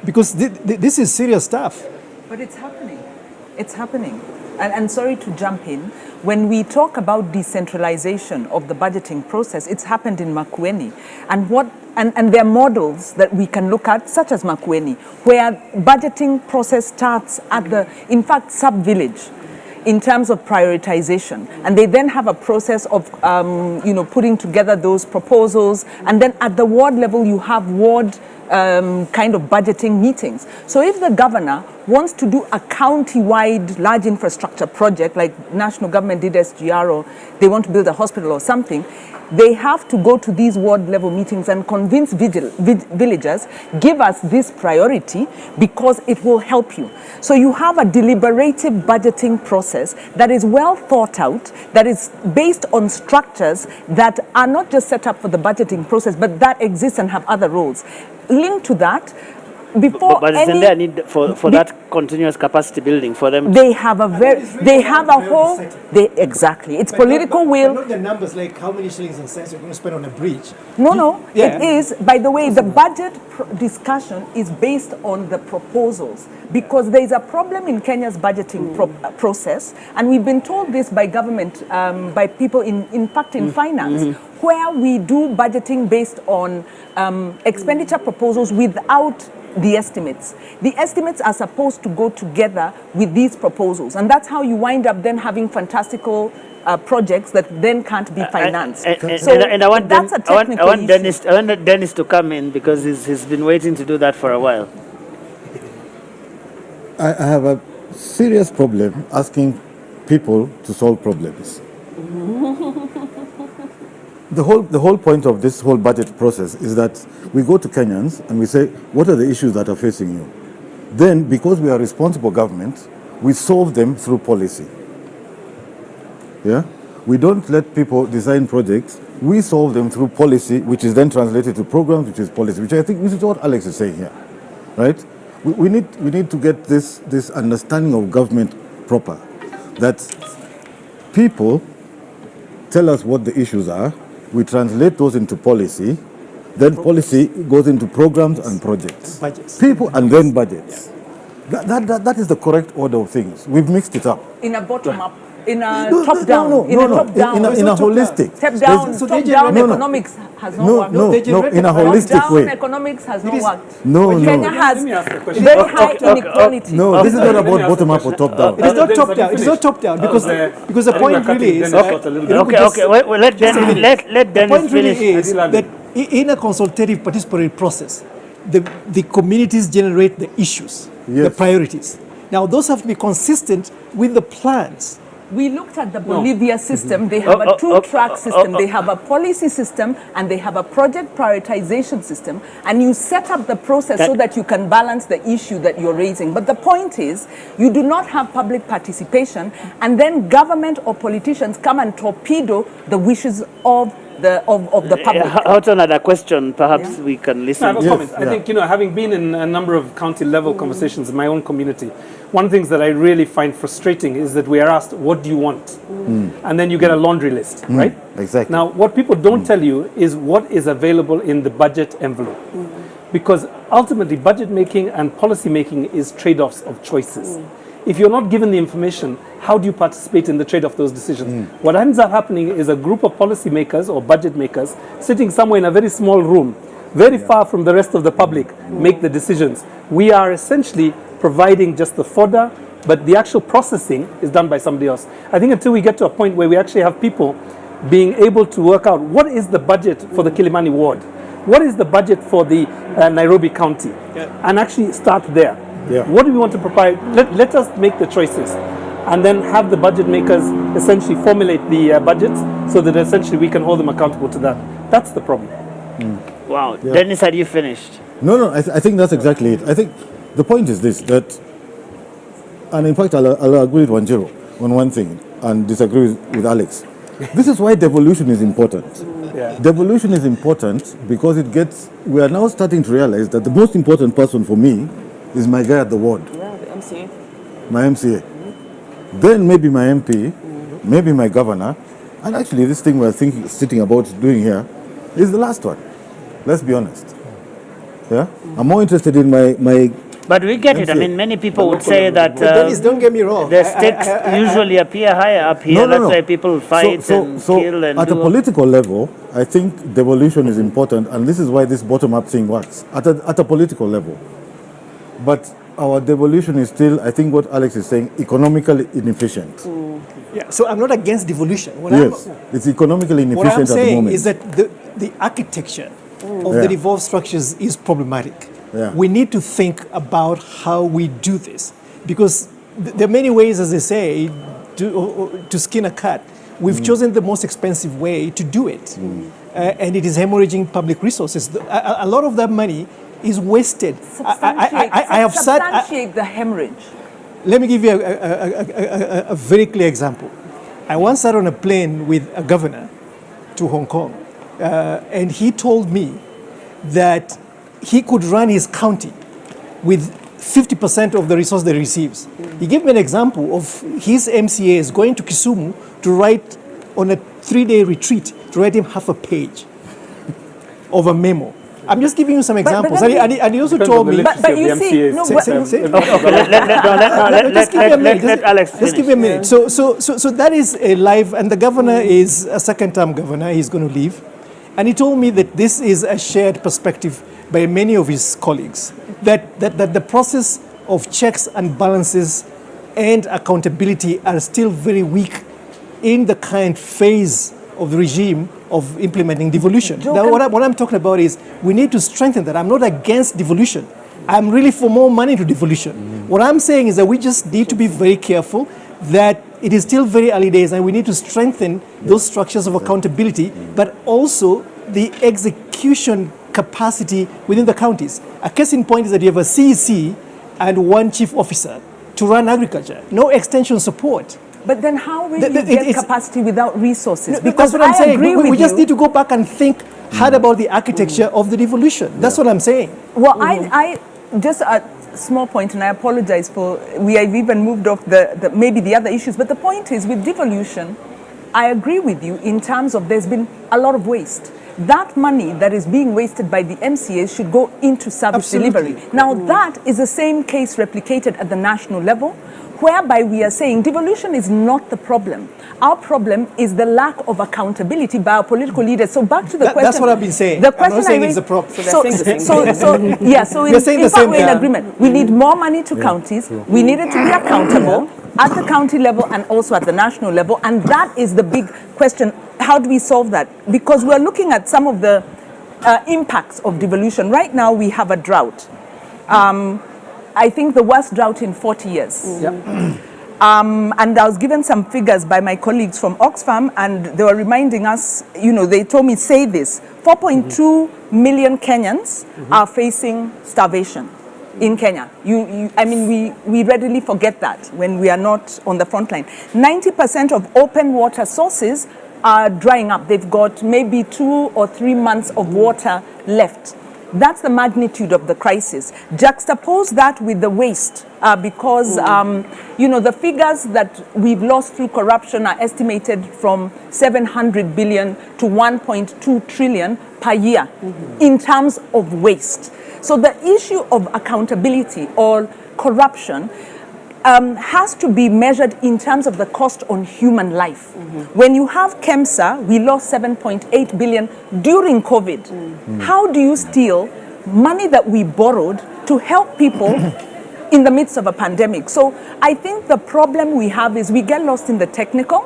because this is serious stuff. But it's happening. It's happening. And sorry to jump in, when we talk about decentralization of the budgeting process, it's happened in Makueni. And there are models that we can look at, such as Makueni, where budgeting process starts at the, in fact, sub-village in terms of prioritization. And they then have a process of, putting together those proposals. And then at the ward level, you have ward kind of budgeting meetings. So if the governor wants to do a county-wide large infrastructure project, like national government did SGR, or they want to build a hospital or something, they have to go to these ward level meetings and convince villagers, give us this priority because it will help you. So you have a deliberative budgeting process that is well thought out, that is based on structures that are not just set up for the budgeting process, but that exist and have other roles. Linked to that, before but isn't there a need for that continuous capacity building for them? They have a whole, exactly. It's political will. Not the numbers like how many shillings and cents you're going to spend on a bridge. No. Yeah. It is, by the way, the budget discussion is based on the proposals, because there is a problem in Kenya's budgeting process, and we've been told this by government, by people in fact in finance, where we do budgeting based on expenditure proposals without the estimates. The estimates are supposed to go together with these proposals, and that's how you wind up then having fantastical projects that then can't be financed. And I want that's a technical issue. I want Dennis to come in, because he's been waiting to do that for a while. I have a serious problem asking people to solve problems. The whole point of this whole budget process is that we go to Kenyans and we say, what are the issues that are facing you? Then, because we are responsible government, we solve them through policy. Yeah? We don't let people design projects. We solve them through policy, which is then translated to programs, which is policy, which I think this is what Alex is saying here, right? We need to get this understanding of government proper, that people tell us what the issues are, we translate those into policy, then policy goes into programs and projects. Budgets. People and then budgets. That is the correct order of things. We've mixed it up. In a bottom-up, in a top-down, in a top-down. In a holistic. Top-down economics has not worked. No, in a holistic way. Top-down economics has not worked. No. Kenya has very high inequality. No, this is not about bottom-up or top-down. It is not top-down. It is not top-down because the point really is. Let Dennis finish. Is that in a consultative participatory process, the communities generate the issues, the priorities. Now, those have to be consistent with the plans. We looked at the Bolivia system. They have a two-track system. They have a policy system and they have a project prioritization system. And you set up the process so that you can balance the issue that you're raising. But the point is, you do not have public participation, and then government or politicians come and torpedo the wishes of the public. Houghton had a question. Perhaps we can listen. I have a comment. I think, having been in a number of county level conversations in my own community, one of the things that I really find frustrating is that we are asked, what do you want? And then you get a laundry list, right? Exactly. Now, what people don't tell you is what is available in the budget envelope. Because ultimately, budget making and policy making is trade-offs of choices. If you're not given the information, how do you participate in the trade of those decisions? What ends up happening is a group of policy makers or budget makers sitting somewhere in a very small room, very far from the rest of the public, make the decisions. We are essentially providing just the fodder, but the actual processing is done by somebody else. I think until we get to a point where we actually have people being able to work out what is the budget for the Kilimani ward, what is the budget for the Nairobi County, and actually start there. What do we want to provide? Let us make the choices, and then have the budget makers essentially formulate the budgets so that essentially we can hold them accountable to that. That's the problem. Wow. Dennis, had you finished? No, I think that's exactly it. I think the point is this, that, and in fact, I'll agree with Wanjiru on one thing and disagree with Alex. This is why devolution is important. Devolution is important because we are now starting to realize that the most important person for me is my guy at the ward. Yeah, the MCA. My MCA. Then maybe my MP, maybe my governor, and actually this thing we're sitting about doing here is the last one. Let's be honest. Yeah? I'm more interested in my But we get it. I mean, many people would say that Dennis, don't get me wrong. the stakes usually appear higher up here. That's why people fight and kill and at a political level, I think devolution is important, and this is why this bottom-up thing works at a political level. But our devolution is still, I think what Alex is saying, economically inefficient. Yeah, so I'm not against devolution. It's economically inefficient what I'm at the saying moment. is that the architecture of the devolved structures is problematic. We need to think about how we do this, because there are many ways, as they say, to skin a cat. We've chosen the most expensive way to do it, and it is hemorrhaging public resources. A lot of that money is wasted. Substantiate the hemorrhage. Let me give you a very clear example. I once sat on a plane with a governor to Hong Kong, and he told me that he could run his county with 50% of the resource that he receives. He gave me an example of his MCAs going to Kisumu to write on a 3-day retreat, to write him half a page of a memo. I'm just giving you some examples. And he also told me... But you see... Let Alex finish. Just give me a minute. So that is a live... And the governor is a second-term governor. He's going to leave. And he told me that this is a shared perspective by many of his colleagues, that the process of checks and balances and accountability are still very weak in the current phase of the regime of implementing devolution. Now, what I'm talking about is we need to strengthen that. I'm not against devolution. I'm really for more money to devolution. What I'm saying is that we just need to be very careful that it is still very early days and we need to strengthen those structures of accountability, but also the execution capacity within the counties. A case in point is that you have a CEC and one chief officer to run agriculture, no extension support. But then how will you get capacity without resources? No, because that's what I'm saying. agree with we just need to go back and think hard about the architecture of the devolution. That's what I'm saying. Well, I just a small point, and I apologize for, we have even moved off maybe the other issues, but the point is with devolution, I agree with you in terms of there's been a lot of waste. That money that is being wasted by the MCAs should go into service delivery. Now, that is the same case replicated at the national level, whereby we are saying devolution is not the problem. Our problem is the lack of accountability by our political leaders. So back to the question. That's what I've been saying. The question I'm not saying it's the problem. So in fact, we're in agreement. We need more money to counties. We need it to be accountable at the county level and also at the national level. And that is the big question. How do we solve that? Because we're looking at some of the impacts of devolution. Right now, we have a drought. I think the worst drought in 40 years. And I was given some figures by my colleagues from Oxfam, and they were reminding us, they told me, say this, 4.2 million Kenyans are facing starvation in Kenya. I mean, we readily forget that when we are not on the front line. 90% of open water sources are drying up. They've got maybe 2 or 3 months of water left. That's the magnitude of the crisis. Juxtapose that with the waste, because the figures that we've lost through corruption are estimated from 700 billion to 1.2 trillion per year in terms of waste. So the issue of accountability or corruption, has to be measured in terms of the cost on human life. When you have KEMSA, we lost 7.8 billion during COVID. How do you steal money that we borrowed to help people in the midst of a pandemic? So I think the problem we have is we get lost in the technical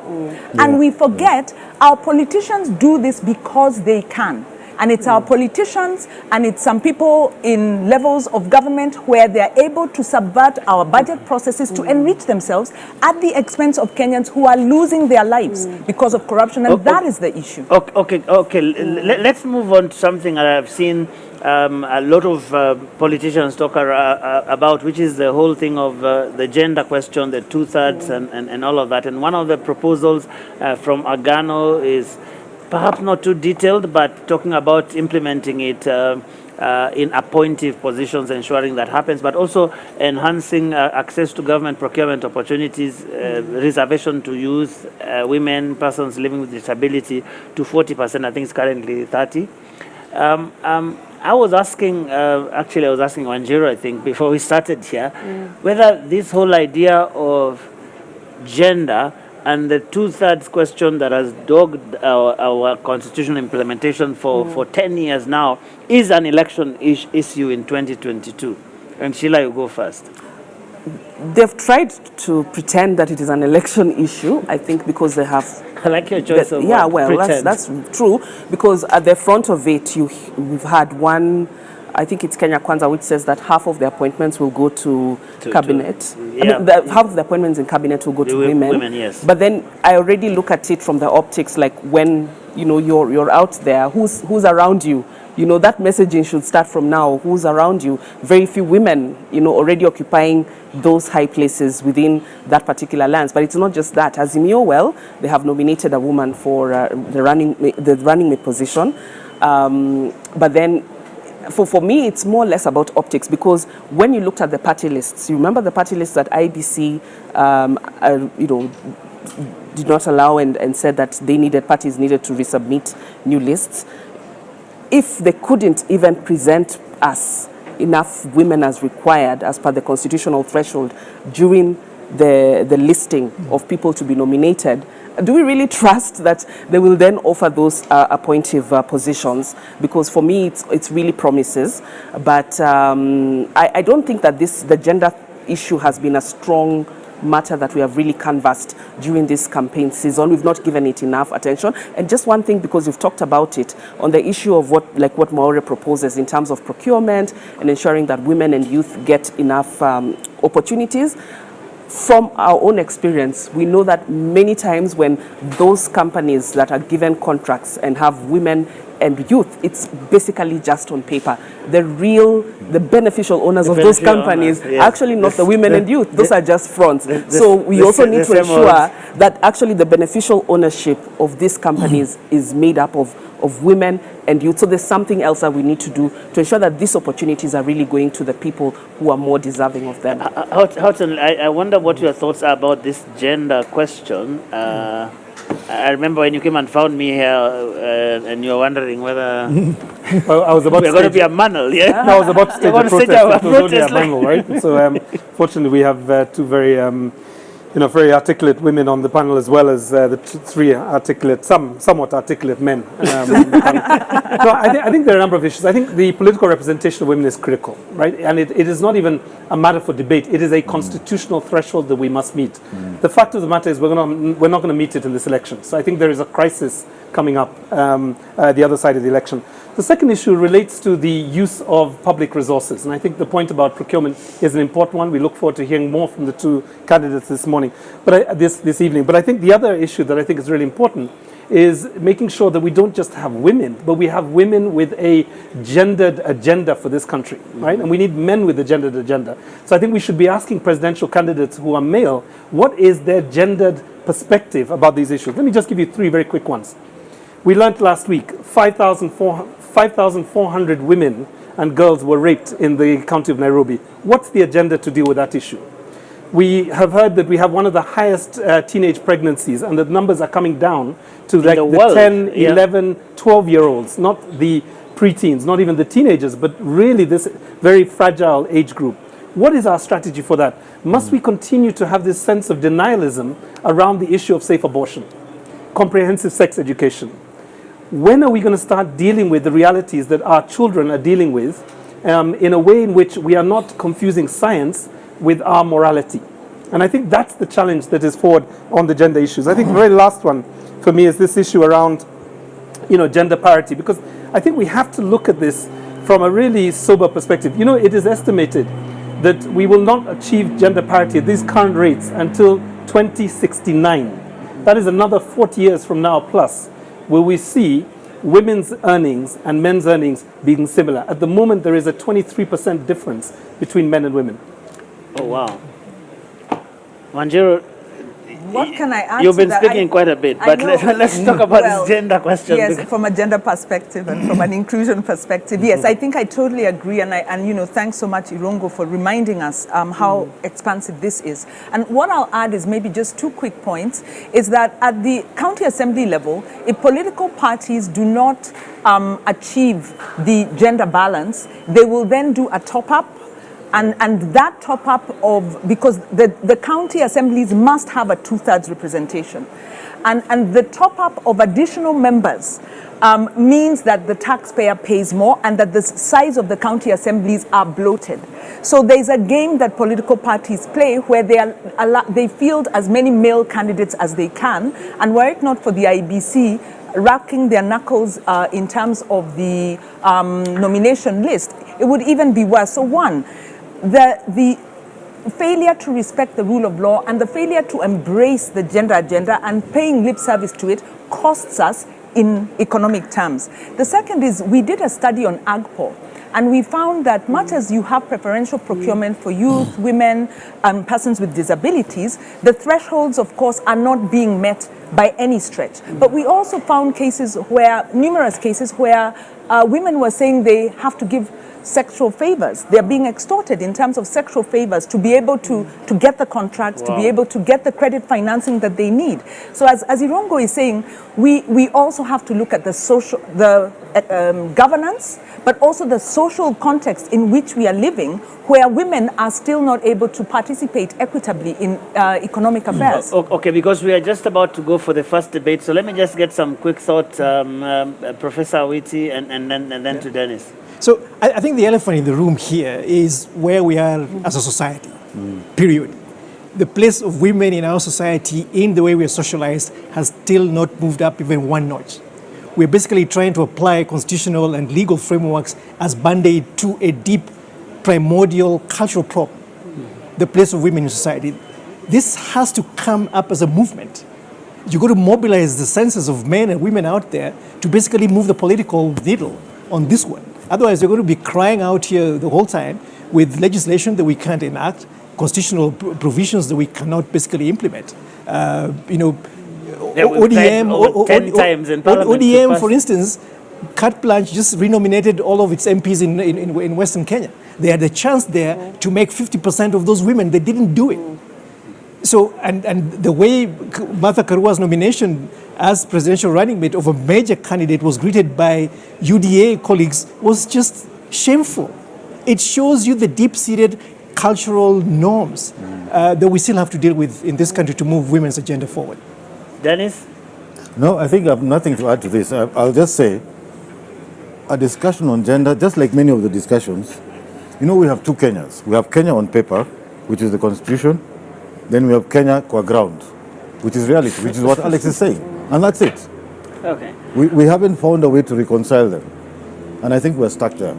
and we forget our politicians do this because they can. And it's our politicians and it's some people in levels of government where they're able to subvert our budget processes to enrich themselves at the expense of Kenyans who are losing their lives because of corruption, and that is the issue. Okay. Let's move on to something that I've seen a lot of politicians talk about, which is the whole thing of the gender question, the two-thirds and all of that. And one of the proposals from Agano is perhaps not too detailed, but talking about implementing it in appointive positions, ensuring that happens, but also enhancing access to government procurement opportunities, reservation to youth, women, persons living with disability to 40%. I think it's currently 30%. I was asking Wanjiru, I think, before we started here, whether this whole idea of gender and the two-thirds question that has dogged our constitutional implementation for 10 years now is an election issue in 2022. And Sheila, you go first. They've tried to pretend that it is an election issue, I think, because they have... I like your choice of yeah, word, well, that's true, because at the front of it, we've had one... I think it's Kenya Kwanza, which says that half of the appointments will go to cabinet. yeah. I mean, half of the appointments in cabinet will go to women. Women, yes. But then I already look at it from the optics, like when you're out there, who's around you. That messaging should start from now. Who's around you? Very few women, already occupying those high places within that particular lands. But it's not just that. As you know well, they have nominated a woman for the running mate position. But then, for me, it's more or less about optics, because when you looked at the party lists, you remember the party lists that IBC, did not allow and said that parties needed to resubmit new lists. If they couldn't even present us enough women as required as per the constitutional threshold during the listing of people to be nominated, do we really trust that they will then offer those appointive positions? Because for me, it's really promises. But I don't think that the gender issue has been a strong matter that we have really canvassed during this campaign season. We've not given it enough attention. And just one thing, because we've talked about it, on the issue of what Maure proposes in terms of procurement and ensuring that women and youth get enough opportunities. From our own experience, we know that many times when those companies that are given contracts and have women and youth, it's basically just on paper. The beneficial owners of those companies are actually not the women and youth. Those are just fronts. So we also need to ensure that actually the beneficial ownership of these companies is made up of women and youth. So there's something else that we need to do to ensure that these opportunities are really going to the people who are more deserving of them. Houghton, I wonder what your thoughts are about this gender question. I remember when you came and found me here and you were wondering whether I was about we're going to be a manel, yeah? No, I was about to stage a protest. It was only a manel, right? So fortunately we have two very very articulate women on the panel, as well as the three articulate, somewhat articulate men. I think there are a number of issues. I think the political representation of women is critical, right? And it is not even a matter for debate. It is a constitutional threshold that we must meet. The fact of the matter is we're not going to meet it in this election. So I think there is a crisis coming up the other side of the election. The second issue relates to the use of public resources. And I think the point about procurement is an important one. We look forward to hearing more from the two candidates this morning, this evening. But I think the other issue that I think is really important is making sure that we don't just have women, but we have women with a gendered agenda for this country, right? And we need men with a gendered agenda. So I think we should be asking presidential candidates who are male, what is their gendered perspective about these issues? Let me just give you three very quick ones. We learned last week 5,400 women and girls were raped in the county of Nairobi. What's the agenda to deal with that issue? We have heard that we have one of the highest teenage pregnancies, and the numbers are coming down to like the 10, 11, 12-year-olds, not the preteens, not even the teenagers, but really this very fragile age group. What is our strategy for that? Must we continue to have this sense of denialism around the issue of safe abortion, comprehensive sex education? When are we going to start dealing with the realities that our children are dealing with in a way in which we are not confusing science with our morality? And I think that's the challenge that is forward on the gender issues. I think the very last one for me is this issue around, gender parity, because I think we have to look at this from a really sober perspective. It is estimated that we will not achieve gender parity at these current rates until 2069. That is another 40 years from now plus, will we see women's earnings and men's earnings being similar. At the moment, there is a 23% difference between men and women. Oh, wow. Wanjiru, what can I add you've to been that? speaking quite a bit, but let's talk about this gender question. Yes, from a gender perspective and from an inclusion perspective. Yes, I think I totally agree. And thanks so much, Irungu, for reminding us how expansive this is. And what I'll add is maybe just 2 quick points, is that at the county assembly level, if political parties do not achieve the gender balance, they will then do a top-up. And that top-up because the county assemblies must have a 2/3 representation. And the top-up of additional members means that the taxpayer pays more and that the size of the county assemblies are bloated. So there's a game that political parties play where they field as many male candidates as they can. And were it not for the IEBC racking their knuckles in terms of the nomination list, it would even be worse. So one, the failure to respect the rule of law and the failure to embrace the gender agenda and paying lip service to it costs us in economic terms. The second is we did a study on AGPO, and we found that much as you have preferential procurement for youth, women, and persons with disabilities, the thresholds, of course, are not being met by any stretch. But we also found numerous cases where women were saying they have to give sexual favors. They're being extorted in terms of sexual favors to be able to get the contracts, to be able to get the credit financing that they need. So as Irungu is saying, we also have to look at the governance, but also the social context in which we are living, where women are still not able to participate equitably in economic affairs. Okay, because we are just about to go for the first debate, so let me just get some quick thoughts, Professor Awiti, and then to Dennis. So I think the elephant in the room here is where we are as a society, period. The place of women in our society, in the way we are socialized, has still not moved up even one notch. We're basically trying to apply constitutional and legal frameworks as band-aid to a deep, primordial cultural problem, the place of women in society. This has to come up as a movement. You've got to mobilize the senses of men and women out there to basically move the political needle on this one. Otherwise, we're going to be crying out here the whole time with legislation that we can't enact, constitutional provisions that we cannot basically implement. ODM, 10 times in Parliament. ODM, for instance, carte blanche just renominated all of its MPs in Western Kenya. They had a chance there to make 50% of those women. They didn't do it. So, and the way Martha Karua's nomination as presidential running mate of a major candidate was greeted by UDA colleagues was just shameful. It shows you the deep-seated cultural norms that we still have to deal with in this country to move women's agenda forward. Dennis? No, I think I have nothing to add to this. I'll just say a discussion on gender, just like many of the discussions, we have two Kenyas. We have Kenya on paper, which is the constitution. Then we have Kenya qua ground, which is reality, which is what Alex is saying. And that's it. Okay. We haven't found a way to reconcile them. And I think we're stuck there.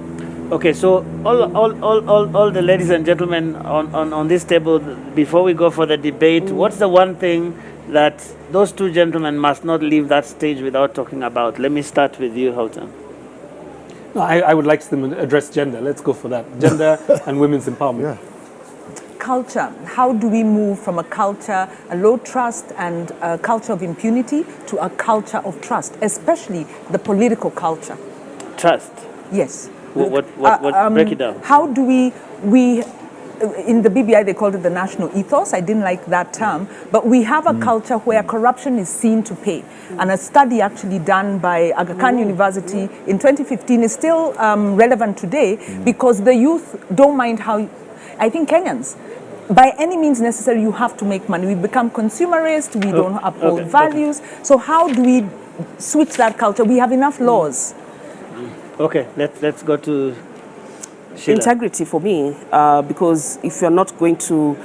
Okay, so all the ladies and gentlemen on this table, before we go for the debate, what's the one thing that those two gentlemen must not leave that stage without talking about? Let me start with you, Houghton. No, I would like them to address gender. Let's go for that. Gender and women's empowerment. Yeah. Culture. How do we move from a culture, a low trust and a culture of impunity, to a culture of trust, especially the political culture? Trust? Yes. What break it down. How do we in the BBI they called it the national ethos. I didn't like that term, but we have a culture where corruption is seen to pay. And a study actually done by Aga Khan University in 2015 is still relevant today because the youth don't mind how I think Kenyans, by any means necessary, you have to make money. We become consumerist, we don't uphold values. So how do we switch that culture? We have enough laws. Okay, let's go to Sheila. Integrity for me, because if you're not going to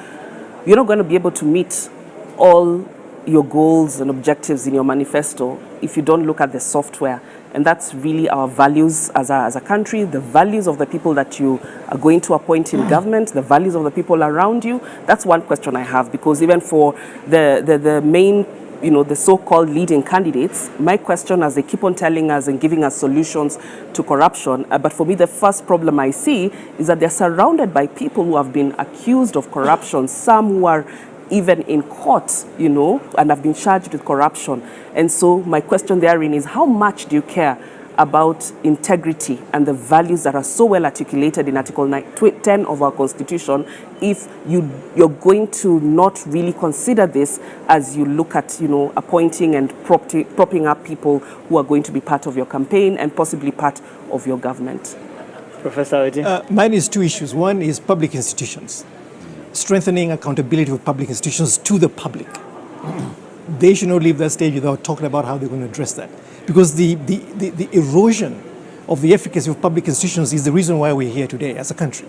be able to meet all your goals and objectives in your manifesto if you don't look at the software. And that's really our values as a country, the values of the people that you are going to appoint in government, the values of the people around you. That's one question I have, because even for the main, the so-called leading candidates, my question, as they keep on telling us and giving us solutions to corruption, but for me the first problem I see is that they're surrounded by people who have been accused of corruption, some who are even in court, and have been charged with corruption. And so my question therein is, how much do you care about integrity and the values that are so well articulated in Article 10 of our Constitution if you're going to not really consider this as you look at, appointing and propping up people who are going to be part of your campaign and possibly part of your government? Professor Awiti? Mine is two issues. One is public institutions. Strengthening accountability of public institutions to the public. They should not leave that stage without talking about how they're going to address that. Because the erosion of the efficacy of public institutions is the reason why we're here today as a country.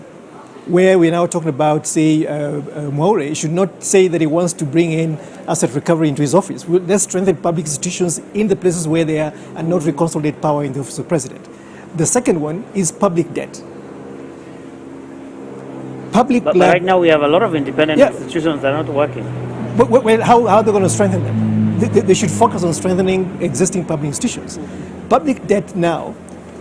Where we're now talking about, say, Mwaure should not say that he wants to bring in asset recovery into his office. Let's strengthen public institutions in the places where they are and not reconsolidate power in the office of president. The second one is public debt. But right now we have a lot of independent institutions that are not working. Well, how are they going to strengthen them? They should focus on strengthening existing public institutions. Public debt now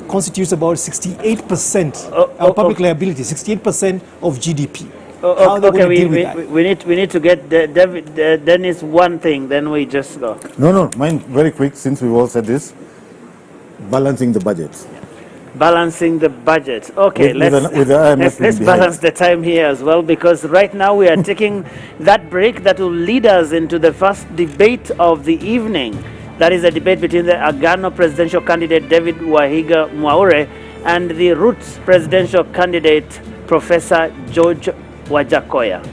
constitutes about 68% of public liability, 68% of GDP. How are they going to deal with that? We need to get Dennis one thing, then we just go. No, mine very quick, since we've all said this. Balancing the budget. Balancing the budget. Okay, let's balance the time here as well, because right now we are taking that break that will lead us into the first debate of the evening. That is a debate between the Agano presidential candidate David Wahiga Mwaure and the Roots presidential candidate Professor George Wajakoya.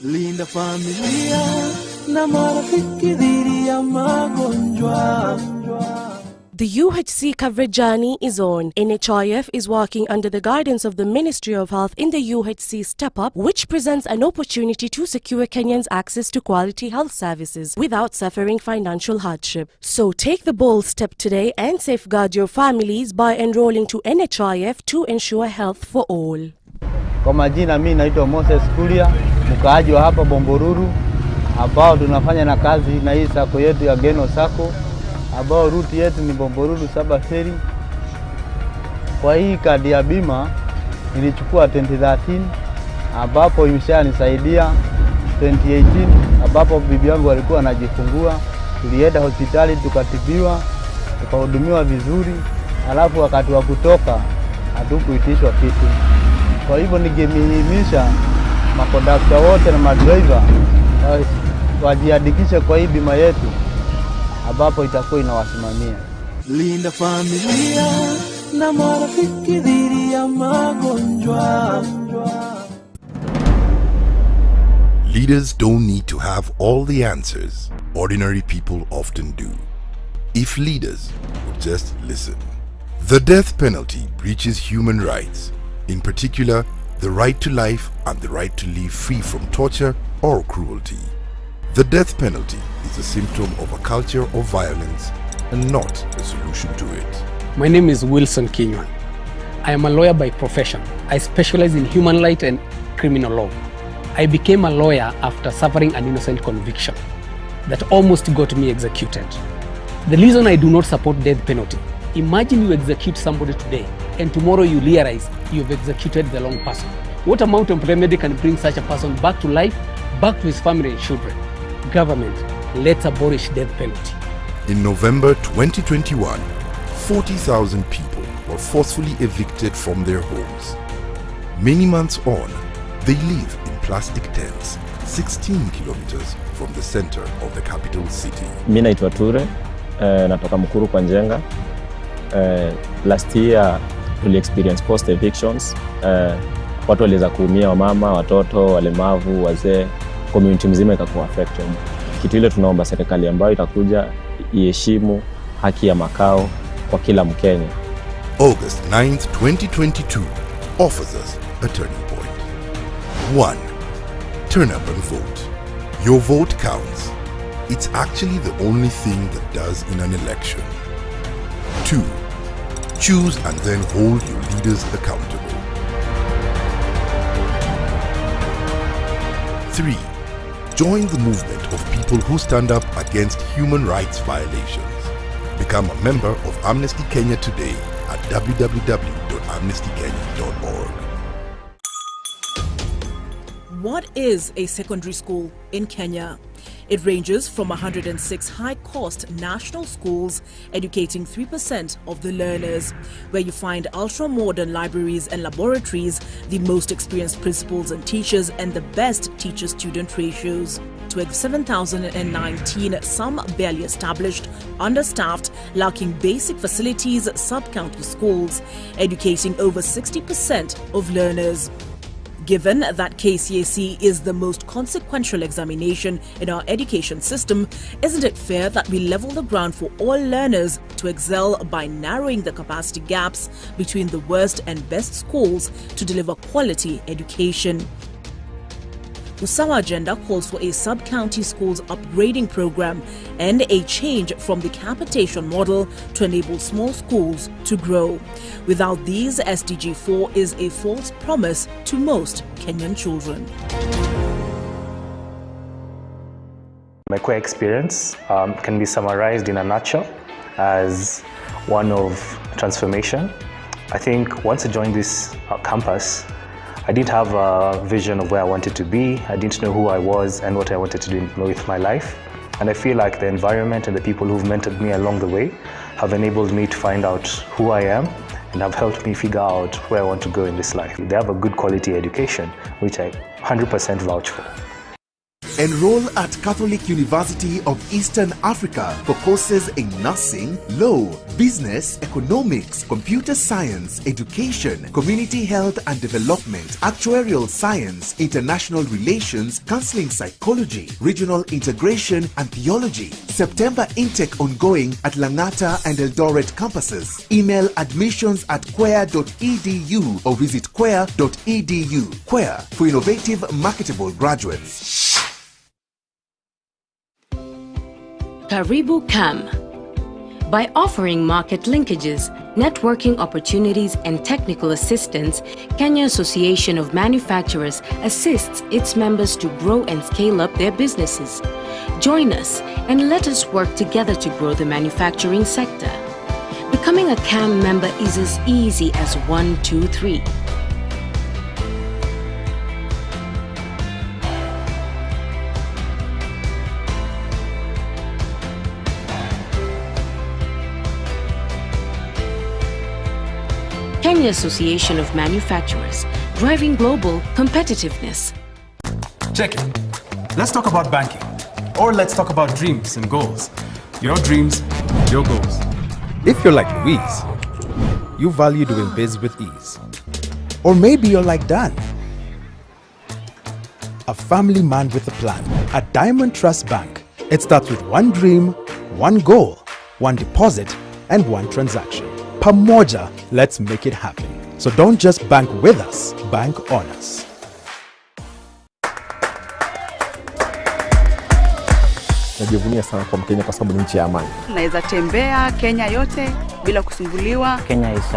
Linda familia na marafiki dhidi ya magonjwa. The UHC coverage journey is on. NHIF is working under the guidance of the Ministry of Health in the UHC Step Up, which presents an opportunity to secure Kenyans access to quality health services without suffering financial hardship. So take the bold step today and safeguard your families by enrolling to NHIF to ensure health for all. Kwa majina mimi naitwa Moses Kuria, mkaaji wa hapa Bomboruru, ambao tunafanya na kazi na hii sako yetu ya Geno Sako, ambao ruti yetu ni Bomboruru Saba Seri. Kwa hii kadi ya bima nilichukua 2013, ambapo imeshanisaidia 2018, ambapo bibi yangu alikuwa anajifungua, tulienda hospitali tukatibiwa, tukahudumiwa vizuri, alafu wakati wa kutoka hatukuitishwa kitu. Kwa hivyo ningemhimiza makondakta wote na madriver wajiandikishe kwa hii bima yetu, ambapo itakuwa inawasimamia. Linda familia na marafiki dhidi ya magonjwa. Leaders don't need to have all the answers. Ordinary people often do. If leaders would just listen. The death penalty breaches human rights, in particular, the right to life and the right to live free from torture or cruelty. The death penalty is a symptom of a culture of violence and not a solution to it. My name is Wilson Kinywan. I am a lawyer by profession. I specialize in human rights and criminal law. I became a lawyer after suffering an innocent conviction that almost got me executed. The reason I do not support death penalty, imagine you execute somebody today and tomorrow you realize you've executed the wrong person. What amount of remedy can bring such a person back to life, back to his family and children? Government, let's abolish death penalty. In November 2021, 40,000 people were forcefully evicted from their homes. Many months on, they live in plastic tents 16 kilometers from the center of the capital city. Mimi naitwa Ture, natoka Mukuru kwa Njenga. Last year tuli experience post evictions. Watu waliweza kuumia, wamama, watoto, walemavu, wazee, community mzima ikakuwa affected. Kitu ile tunaomba serikali ambayo itakuja iheshimu haki ya makao kwa kila Mkenya. August 9th, 2022 offers us a turning point. 1. Turn up and vote. Your vote counts. It's actually the only thing that does in an election. 2. Choose and then hold your leaders accountable. 3. Join the movement of people who stand up against human rights violations. Become a member of Amnesty Kenya today at www.amnestykenya.org. What is a secondary school in Kenya? It ranges from 106 high-cost national schools educating 3% of the learners, where you find ultra-modern libraries and laboratories, the most experienced principals and teachers, and the best teacher-student ratios. With 7,019, some barely established, understaffed, lacking basic facilities, sub-county schools, educating over 60% of learners. Given that KCSE is the most consequential examination in our education system, isn't it fair that we level the ground for all learners to excel by narrowing the capacity gaps between the worst and best schools to deliver quality education? Usawa Agenda calls for a sub-county schools upgrading program and a change from the capitation model to enable small schools to grow. Without these, SDG 4 is a false promise to most Kenyan children. My core experience can be summarized in a nutshell as one of transformation. I think once I joined this campus, I didn't have a vision of where I wanted to be. I didn't know who I was and what I wanted to do with my life. And I feel like the environment and the people who've mentored me along the way have enabled me to find out who I am and have helped me figure out where I want to go in this life. They have a good quality education, which I 100% vouch for. Enroll at Catholic University of Eastern Africa for courses in nursing, law, business, economics, computer science, education, community health and development, actuarial science, international relations, counseling psychology, regional integration and theology. September intake ongoing at Langata and Eldoret campuses. Email admissions@quer.edu or visit quer.edu. Quer for innovative, marketable graduates. Karibu CAM. By offering market linkages, networking opportunities, and technical assistance, Kenya Association of Manufacturers assists its members to grow and scale up their businesses. Join us and let us work together to grow the manufacturing sector. Becoming a CAM member is as easy as 1, 2, 3. Kenya Association of Manufacturers, driving global competitiveness. Check it. Let's talk about banking. Or let's talk about dreams and goals. Your dreams, your goals. If you're like Louise, you value doing biz with ease. Or maybe you're like Dan, a family man with a plan. At Diamond Trust Bank, it starts with one dream, one goal, one deposit, and one transaction. Pamoja, let's make it happen. So don't just bank with us, bank on us. Najivunia sana kwa Mkenya kwa sababu ni nchi ya amani. Naweza tembea Kenya yote bila kusumbuliwa. Kenya is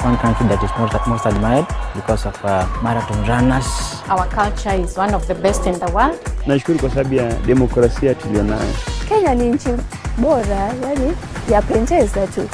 one country that is most admired because of marathon runners. Our culture is one of the best in the world. Nashukuru kwa sababu ya demokrasia tulionayo. Kenya ni nchi bora, yani yapendeza tu.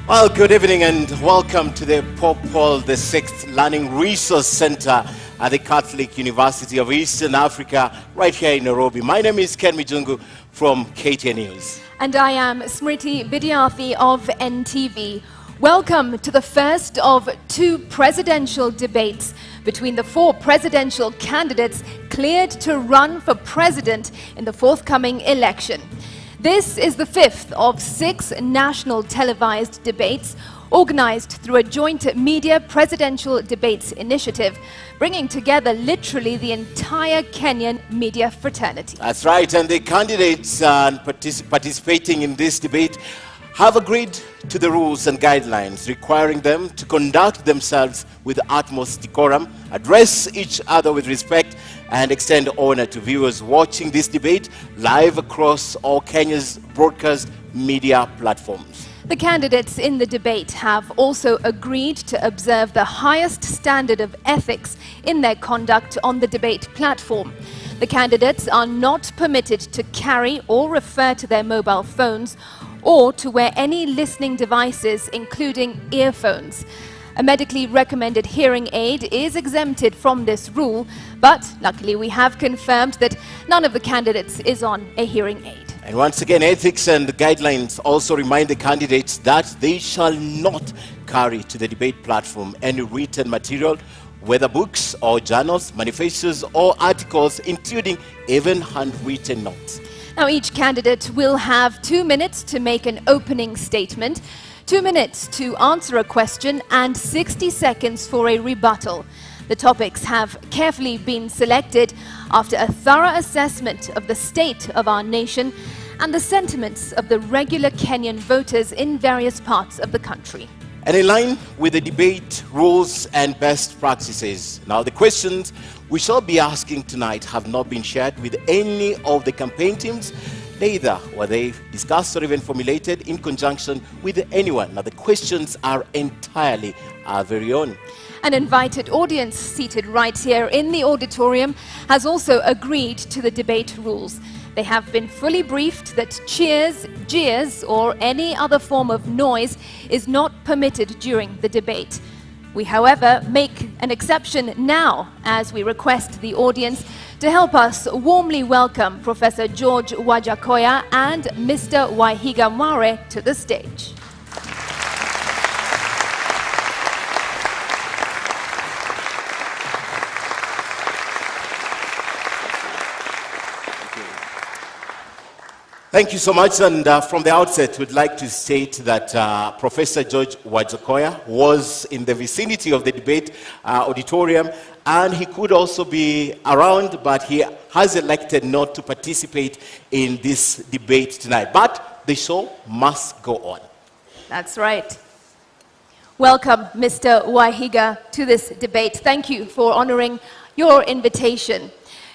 Well, good evening and welcome to the Pope Paul VI Learning Resource Center at the Catholic University of Eastern Africa, right here in Nairobi. My name is Ken Mijungu from KTN News. And I am Smriti Vidyarthi of NTV. Welcome to the first of two presidential debates between the four presidential candidates cleared to run for president in the forthcoming election. This is the fifth of 6 national televised debates organized through a joint media presidential debates initiative, bringing together literally the entire Kenyan media fraternity. That's right, and the candidates participating in this debate have agreed to the rules and guidelines requiring them to conduct themselves with utmost decorum, address each other with respect, and extend honor to viewers watching this debate live across all Kenya's broadcast media platforms. The candidates in the debate have also agreed to observe the highest standard of ethics in their conduct on the debate platform. The candidates are not permitted to carry or refer to their mobile phones or to wear any listening devices, including earphones. A medically recommended hearing aid is exempted from this rule, but luckily we have confirmed that none of the candidates is on a hearing aid. And once again, ethics and guidelines also remind the candidates that they shall not carry to the debate platform any written material, whether books or journals, manifestos or articles, including even handwritten notes. Now, each candidate will have 2 minutes to make an opening statement, 2 minutes to answer a question, and 60 seconds for a rebuttal. The topics have carefully been selected after a thorough assessment of the state of our nation and the sentiments of the regular Kenyan voters in various parts of the country. And in line with the debate rules and best practices, now the questions we shall be asking tonight have not been shared with any of the campaign teams. Neither were they discussed or even formulated in conjunction with anyone. Now the questions are entirely our very own. An invited audience seated right here in the auditorium has also agreed to the debate rules. They have been fully briefed that cheers, jeers, or any other form of noise is not permitted during the debate. We, however, make an exception now as we request the audience to help us warmly welcome Professor George Wajackoyah and Mr. Wahiga Mware to the stage. Thank you so much, and from the outset, we'd like to state that Professor George Wajackoyah was in the vicinity of the debate auditorium, and he could also be around, but he has elected not to participate in this debate tonight. But the show must go on. That's right. Welcome, Mr. Wahiga, to this debate. Thank you for honoring your invitation.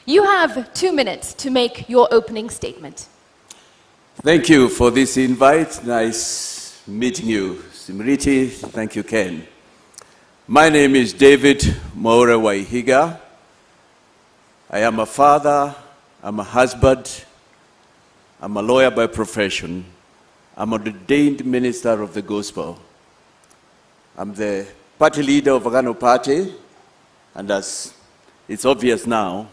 You have 2 minutes to make your opening statement. Thank you for this invite. Nice meeting you, Simriti. Thank you, Ken. My name is David Mware Wahiga. I am a father, I'm a husband, I'm a lawyer by profession. I'm an ordained minister of the gospel. I'm the party leader of Agano Party, and as it's obvious now,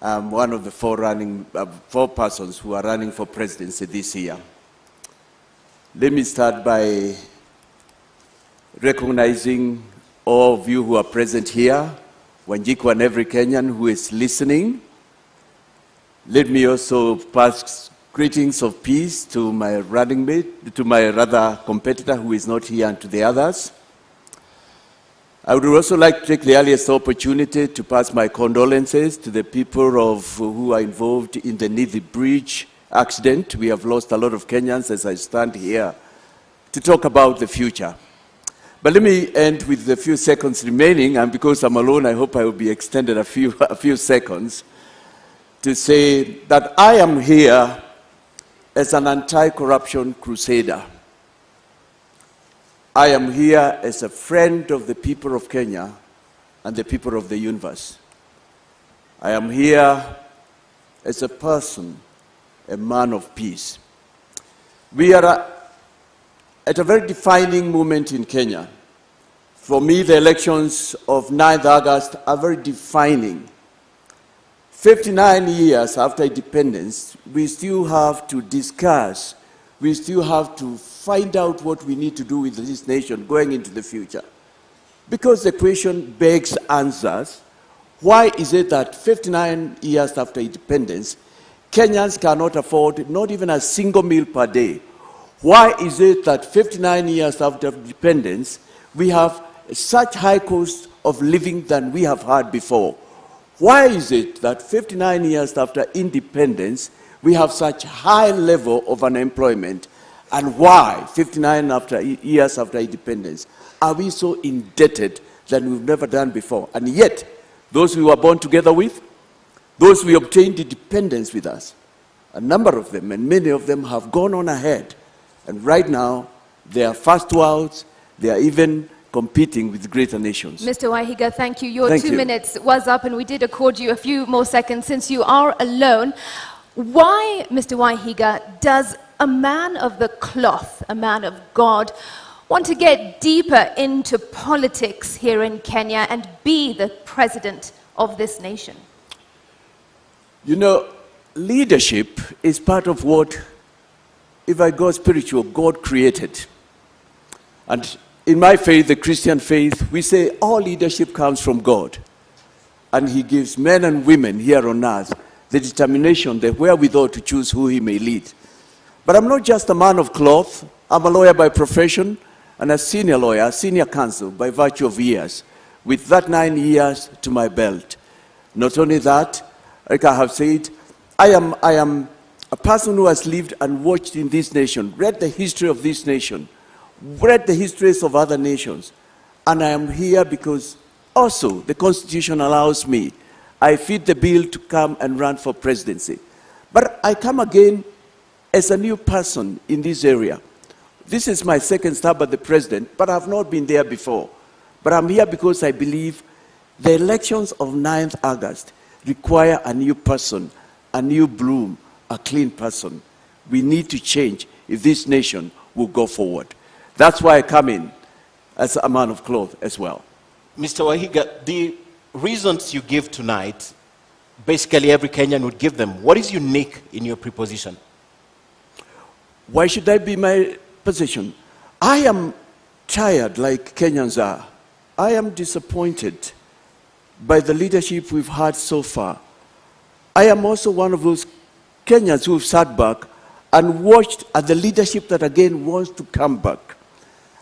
I'm one of the four persons who are running for presidency this year. Let me start by recognizing all of you who are present here, Wanjiku and every Kenyan who is listening. Let me also pass greetings of peace to my running mate, to my competitor who is not here, and to the others. I would also like to take the earliest opportunity to pass my condolences to the people who are involved in the Nithi Bridge accident. We have lost a lot of Kenyans as I stand here to talk about the future. But let me end with the few seconds remaining, and because I'm alone, I hope I will be extended a few seconds, to say that I am here as an anti-corruption crusader. I am here as a friend of the people of Kenya and the people of the universe. I am here as a person, a man of peace. We are at a very defining moment in Kenya. For me, the elections of 9th August are very defining. 59 years after independence, we still have to discuss, we still have to find out what we need to do with this nation going into the future. Because the question begs answers. Why is it that 59 years after independence, Kenyans cannot afford not even a single meal per day? Why is it that 59 years after independence, we have such high cost of living than we have had before? Why is it that 59 years after independence, we have such high level of unemployment? And why, 59 years after independence, are we so indebted than we've never done before? And yet, those we were born together with, those we obtained independence with us, a number of them, and many of them have gone on ahead. And right now, they are fast worlds, they are even competing with greater nations. Mr. Wahiga, thank you. Your 2 minutes was up, and we did accord you a few more seconds since you are alone. Why, Mr. Wahiga, does a man of the cloth, a man of God, want to get deeper into politics here in Kenya and be the president of this nation? You know, leadership is part of what, if I go spiritual, God created. And in my faith, the Christian faith, we say all leadership comes from God. And He gives men and women here on earth the determination, the wherewithal to choose who He may lead. But I'm not just a man of cloth. I'm a lawyer by profession and a senior lawyer, senior counsel by virtue of years, with that 9 years to my belt. Not only that, like I have said, I am a person who has lived and watched in this nation, read the history of this nation, read the histories of other nations. And I am here because also the Constitution allows me, I fit the bill to come and run for presidency. But I come again as a new person in this area. This is my second stab at the president, but I've not been there before. But I'm here because I believe the elections of 9th August require a new person, a new bloom, a clean person. We need to change if this nation will go forward. That's why I come in as a man of cloth as well. Mr. Wahiga, the reasons you give tonight, basically every Kenyan would give them. What is unique in your preposition? Why should that be my position? I am tired, like Kenyans are. I am disappointed by the leadership we've had so far. I am also one of those Kenyans who've sat back and watched at the leadership that again wants to come back.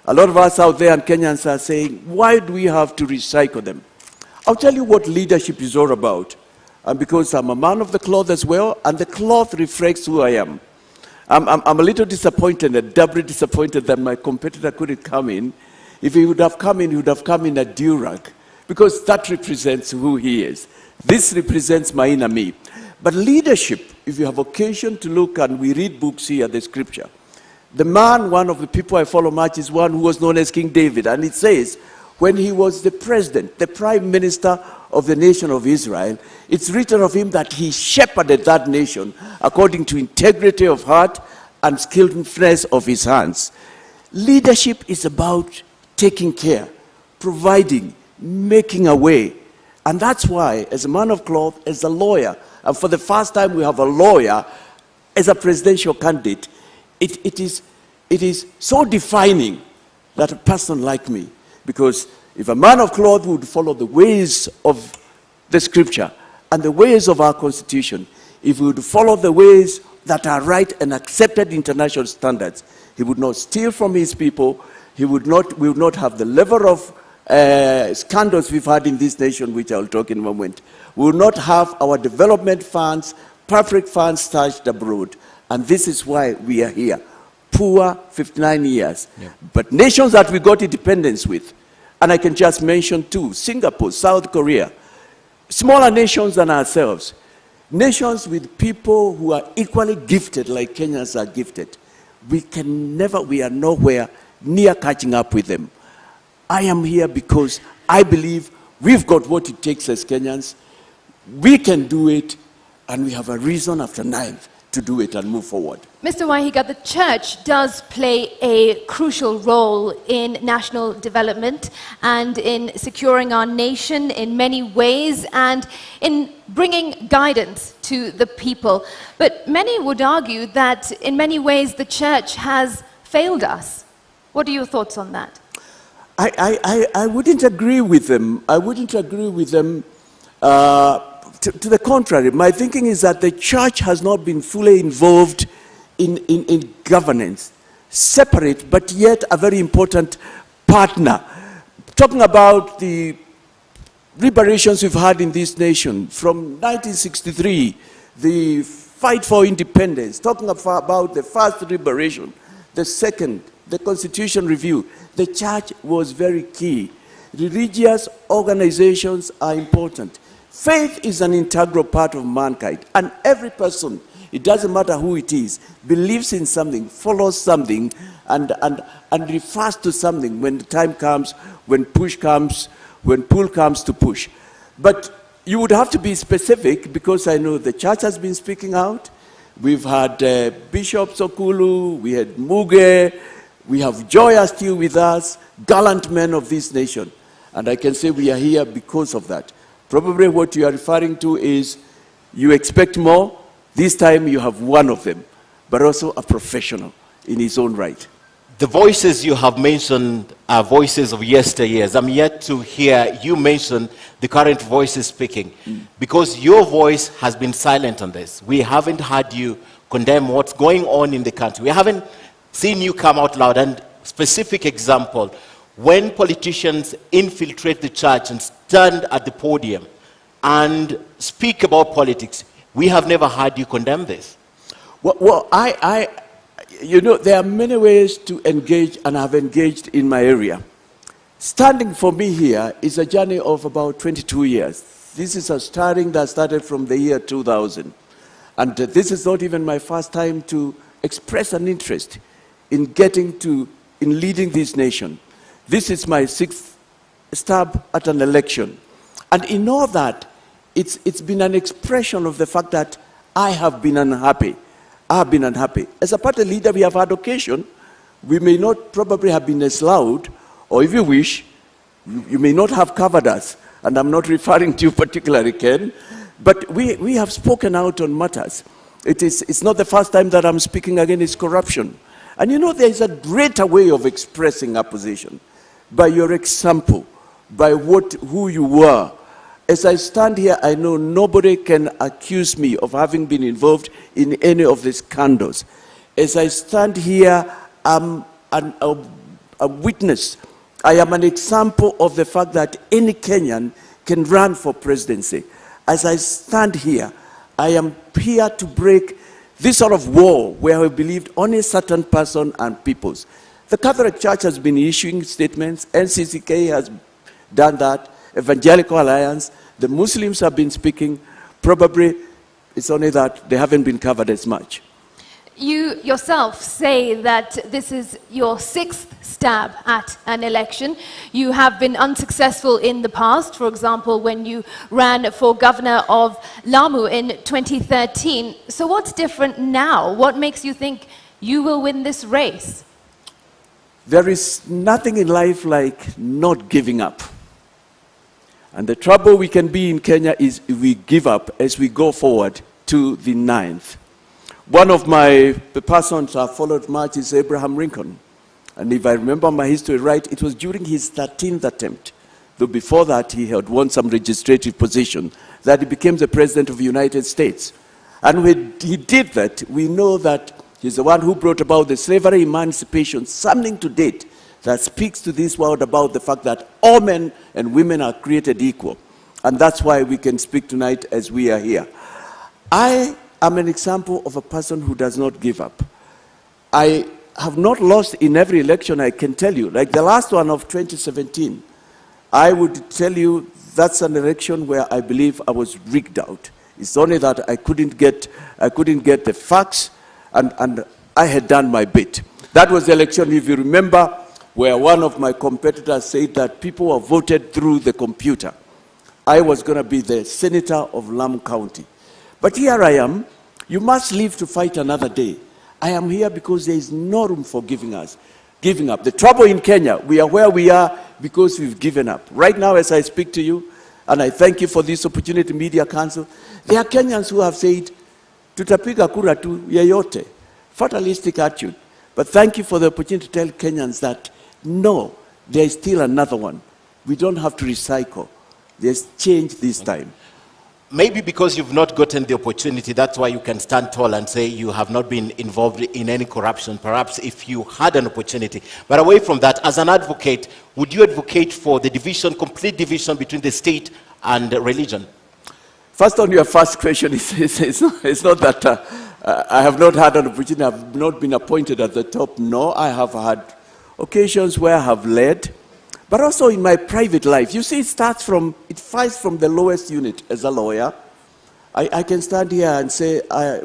A lot of us out there and Kenyans are saying, why do we have to recycle them? I'll tell you what leadership is all about. And because I'm a man of the cloth as well, and the cloth reflects who I am. I'm a little disappointed, and doubly disappointed that my competitor couldn't come in. If he would have come in, he would have come in a durag, because that represents who he is. This represents my inner me. But leadership, if you have occasion to look, and we read books here, the scripture, the man, one of the people I follow much, is one who was known as King David. And it says, when he was the president, the prime minister of the nation of Israel, it's written of him that he shepherded that nation according to integrity of heart and skillfulness of his hands. Leadership is about taking care, providing, making a way. And that's why, as a man of cloth, as a lawyer, and for the first time we have a lawyer as a presidential candidate, it is so defining that a person like me, because if a man of cloth would follow the ways of the scripture and the ways of our constitution, if he would follow the ways that are right and accepted international standards, he would not steal from his people, we would not have the level of scandals we've had in this nation, which I'll talk in a moment. We will not have our development funds, public funds stashed abroad. And this is why we are here. Poor 59 years. Yeah. But nations that we got independence with, and I can just mention two, Singapore, South Korea, smaller nations than ourselves, nations with people who are equally gifted like Kenyans are gifted. We are nowhere near catching up with them. I am here because I believe we've got what it takes as Kenyans. We can do it, and we have a reason after 9th to do it and move forward. Mr. Wahiga, the church does play a crucial role in national development and in securing our nation in many ways and in bringing guidance to the people. But many would argue that in many ways the church has failed us. What are your thoughts on that? I wouldn't agree with them. I wouldn't agree with them. To the contrary, my thinking is that the church has not been fully involved in governance. Separate, but yet a very important partner. Talking about the liberations we've had in this nation, from 1963, the fight for independence, talking about the first liberation, the second, the Constitution review, the church was very key. Religious organizations are important. Faith is an integral part of mankind, and every person, it doesn't matter who it is, believes in something, follows something, and refers to something when the time comes, when push comes, when pull comes to push. But you would have to be specific, because I know the church has been speaking out. We've had Bishop Sokulu, we had Muge, we have Joya still with us, gallant men of this nation. And I can say we are here because of that. Probably what you are referring to is you expect more. This time you have one of them, but also a professional in his own right. The voices you have mentioned are voices of yesteryears. I'm yet to hear you mention the current voices speaking, because your voice has been silent on this. We haven't heard you condemn what's going on in the country. We haven't seen you come out loud. And specific example, when politicians infiltrate the church and stand at the podium and speak about politics, we have never heard you condemn this. Well, you know, there are many ways to engage, and I've engaged in my area. Standing for me here is a journey of about 22 years. This is a starting that started from the year 2000. And this is not even my first time to express an interest in leading this nation. This is my 6th stab at an election. And in all that, it's been an expression of the fact that I have been unhappy. I have been unhappy. As a party leader, we have had occasion. We may not probably have been as loud, or if you wish, you may not have covered us. And I'm not referring to you particularly, Ken, but we have spoken out on matters. It's not the first time that I'm speaking against corruption. And you know, there is a greater way of expressing opposition, by your example, by who you were. As I stand here, I know nobody can accuse me of having been involved in any of these scandals. As I stand here, I'm a witness. I am an example of the fact that any Kenyan can run for presidency. As I stand here, I am here to break this sort of wall where we believed only a certain person and peoples. The Catholic Church has been issuing statements, NCCK has done that, Evangelical Alliance, the Muslims have been speaking. Probably it's only that they haven't been covered as much. You yourself say that this is your 6th stab at an election. You have been unsuccessful in the past, for example, when you ran for governor of Lamu in 2013. So what's different now? What makes you think you will win this race? There is nothing in life like not giving up. And the trouble we can be in Kenya is if we give up as we go forward to the 9th. One of my persons I followed much is Abraham Lincoln. And if I remember my history right, it was during his 13th attempt, though before that he had won some legislative position, that he became the President of the United States. And when he did that, we know that he's the one who brought about the slavery emancipation, something to date that speaks to this world about the fact that all men and women are created equal. And that's why we can speak tonight as we are here. I am an example of a person who does not give up. I have not lost in every election, I can tell you. Like the last one of 2017, I would tell you that's an election where I believe I was rigged out. It's only that I couldn't get the facts, and I had done my bit. That was the election, if you remember, where one of my competitors said that people were voted through the computer. I was going to be the senator of Lamu County. But here I am. You must live to fight another day. I am here because there is no room for giving up. The trouble in Kenya, we are where we are because we've given up. Right now, as I speak to you, and I thank you for this opportunity, Media Council, there are Kenyans who have said, tutapiga kura tu yeyote, fatalistic attitude. But thank you for the opportunity to tell Kenyans that, no, there is still another one. We don't have to recycle. There's change this time. Maybe because you've not gotten the opportunity, that's why you can stand tall and say you have not been involved in any corruption, perhaps if you had an opportunity. But away from that, as an advocate, would you advocate for the division, complete division between the state and religion? First, on your first question, it's not that I have not had an opportunity, I have not been appointed at the top. No, I have had occasions where I have led, but also in my private life. You see, it fights from the lowest unit as a lawyer. I can stand here and say, I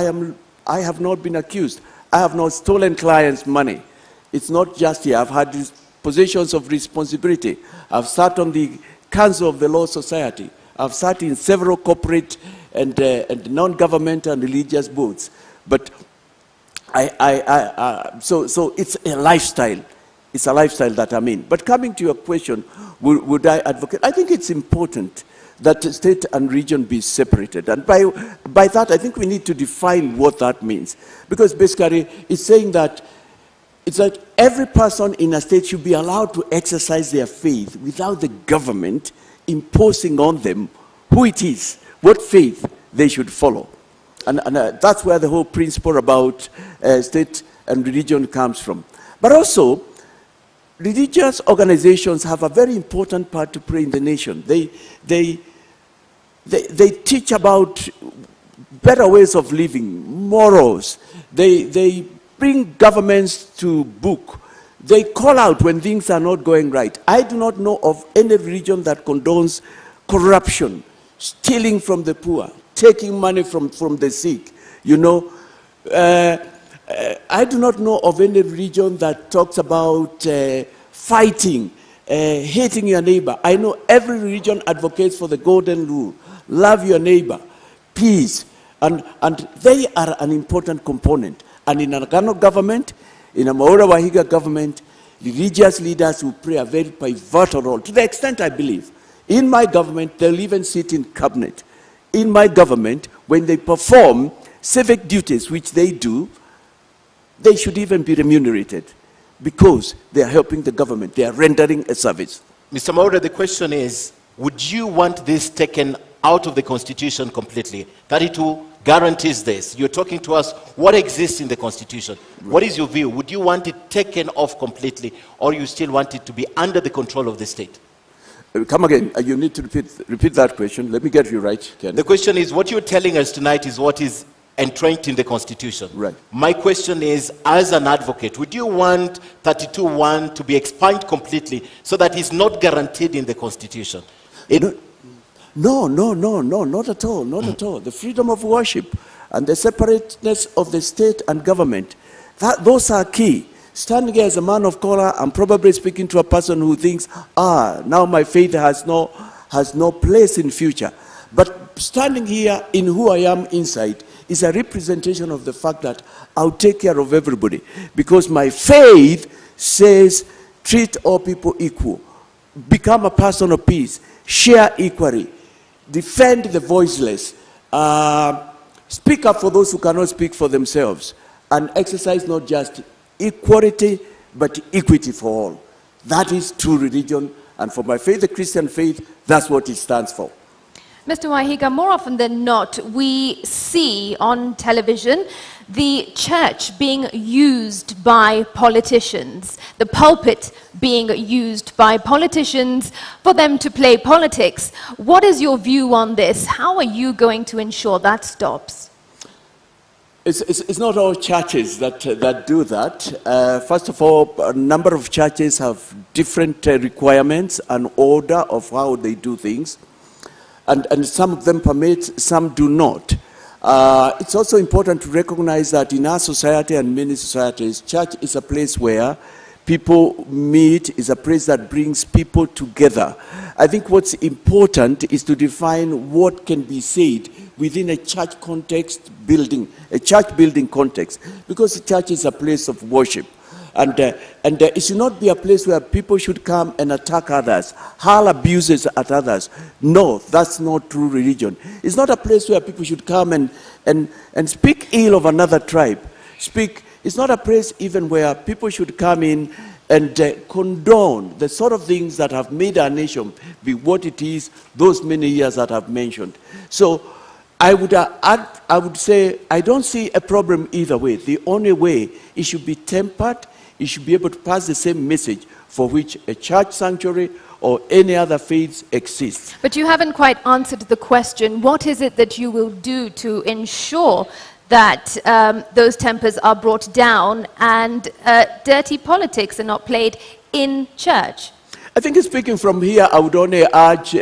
have not been accused. I have not stolen clients' money. It's not just here. I've had positions of responsibility. I've sat on the Council of the Law Society. I've sat in several corporate and non-governmental and religious boards. But so it's a lifestyle. It's a lifestyle that I'm in. But coming to your question, would I advocate? I think it's important that state and region be separated. And by that, I think we need to define what that means. Because basically, it's saying that every person in a state should be allowed to exercise their faith without the government imposing on them who it is, what faith they should follow. And that's where the whole principle about state and religion comes from. But also, religious organizations have a very important part to play in the nation. They teach about better ways of living, morals. They bring governments to book. They call out when things are not going right. I do not know of any religion that condones corruption, stealing from the poor, taking money from the sick. You know, I do not know of any religion that talks about fighting, hating your neighbor. I know every religion advocates for the golden rule. Love your neighbor, peace, And they are an important component. And in an Agano government, in a Mwaura Wahiga government, religious leaders will play a very pivotal role, to the extent I believe. In my government, they'll even sit in cabinet. In my government, when they perform civic duties, which they do, they should even be remunerated because they are helping the government. They are rendering a service. Mr. Mwaura, the question is, would you want this taken out of the Constitution completely? 32 guarantees this. You're talking to us what exists in the Constitution. Right. What is your view? Would you want it taken off completely, or you still want it to be under the control of the state? Come again. You need to repeat that question. Let me get you right, Ken. The question is, what you're telling us tonight is what is entrenched in the Constitution. Right. My question is, as an advocate, would you want 32(1) to be expunged completely so that it's not guaranteed in the Constitution? No, not at all, not at all. The freedom of worship and the separateness of the state and government, those are key. Standing here as a man of color, I'm probably speaking to a person who thinks, now my faith has no place in future. But standing here in who I am inside is a representation of the fact that I'll take care of everybody. Because my faith says, treat all people equal. Become a person of peace. Share equally. Defend the voiceless. Speak up for those who cannot speak for themselves. And exercise not just equality, but equity for all. That is true religion. And for my faith, the Christian faith, that's what it stands for. Mr. Wahiga, more often than not, we see on television the church being used by politicians, the pulpit being used by politicians for them to play politics. What is your view on this? How are you going to ensure that stops? It's not all churches that do that. First of all, a number of churches have different requirements and order of how they do things. And some of them permit, some do not. It's also important to recognize that in our society and many societies, church is a place where people meet, is a place that brings people together. I think what's important is to define what can be said within a church context building, a church building context, because the church is a place of worship. And it should not be a place where people should come and attack others, hurl abuses at others. No, that's not true religion. It's not a place where people should come and speak ill of another tribe. It's not a place even where people should come in and condone the sort of things that have made our nation be what it is those many years that I've mentioned. So I would say I don't see a problem either way. The only way, it should be tempered. It should be able to pass the same message for which a church sanctuary or any other faith exists. But you haven't quite answered the question. What is it that you will do to ensure that those tempers are brought down and dirty politics are not played in church? I think speaking from here, I would only urge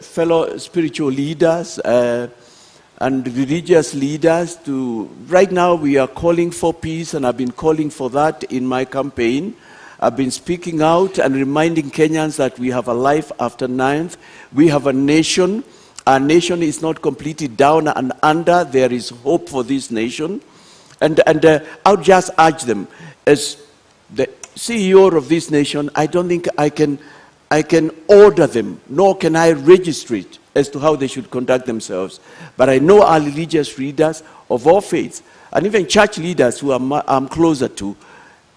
fellow spiritual leaders and religious leaders to, right now we are calling for peace, and I've been calling for that in my campaign. I've been speaking out and reminding Kenyans that we have a life after 9th. We have a nation. Our nation is not completely down and under. There is hope for this nation. And I would just urge them, as the CEO of this nation, I don't think I can order them, nor can I register it as to how they should conduct themselves. But I know our religious leaders of all faiths, and even church leaders who I'm closer to,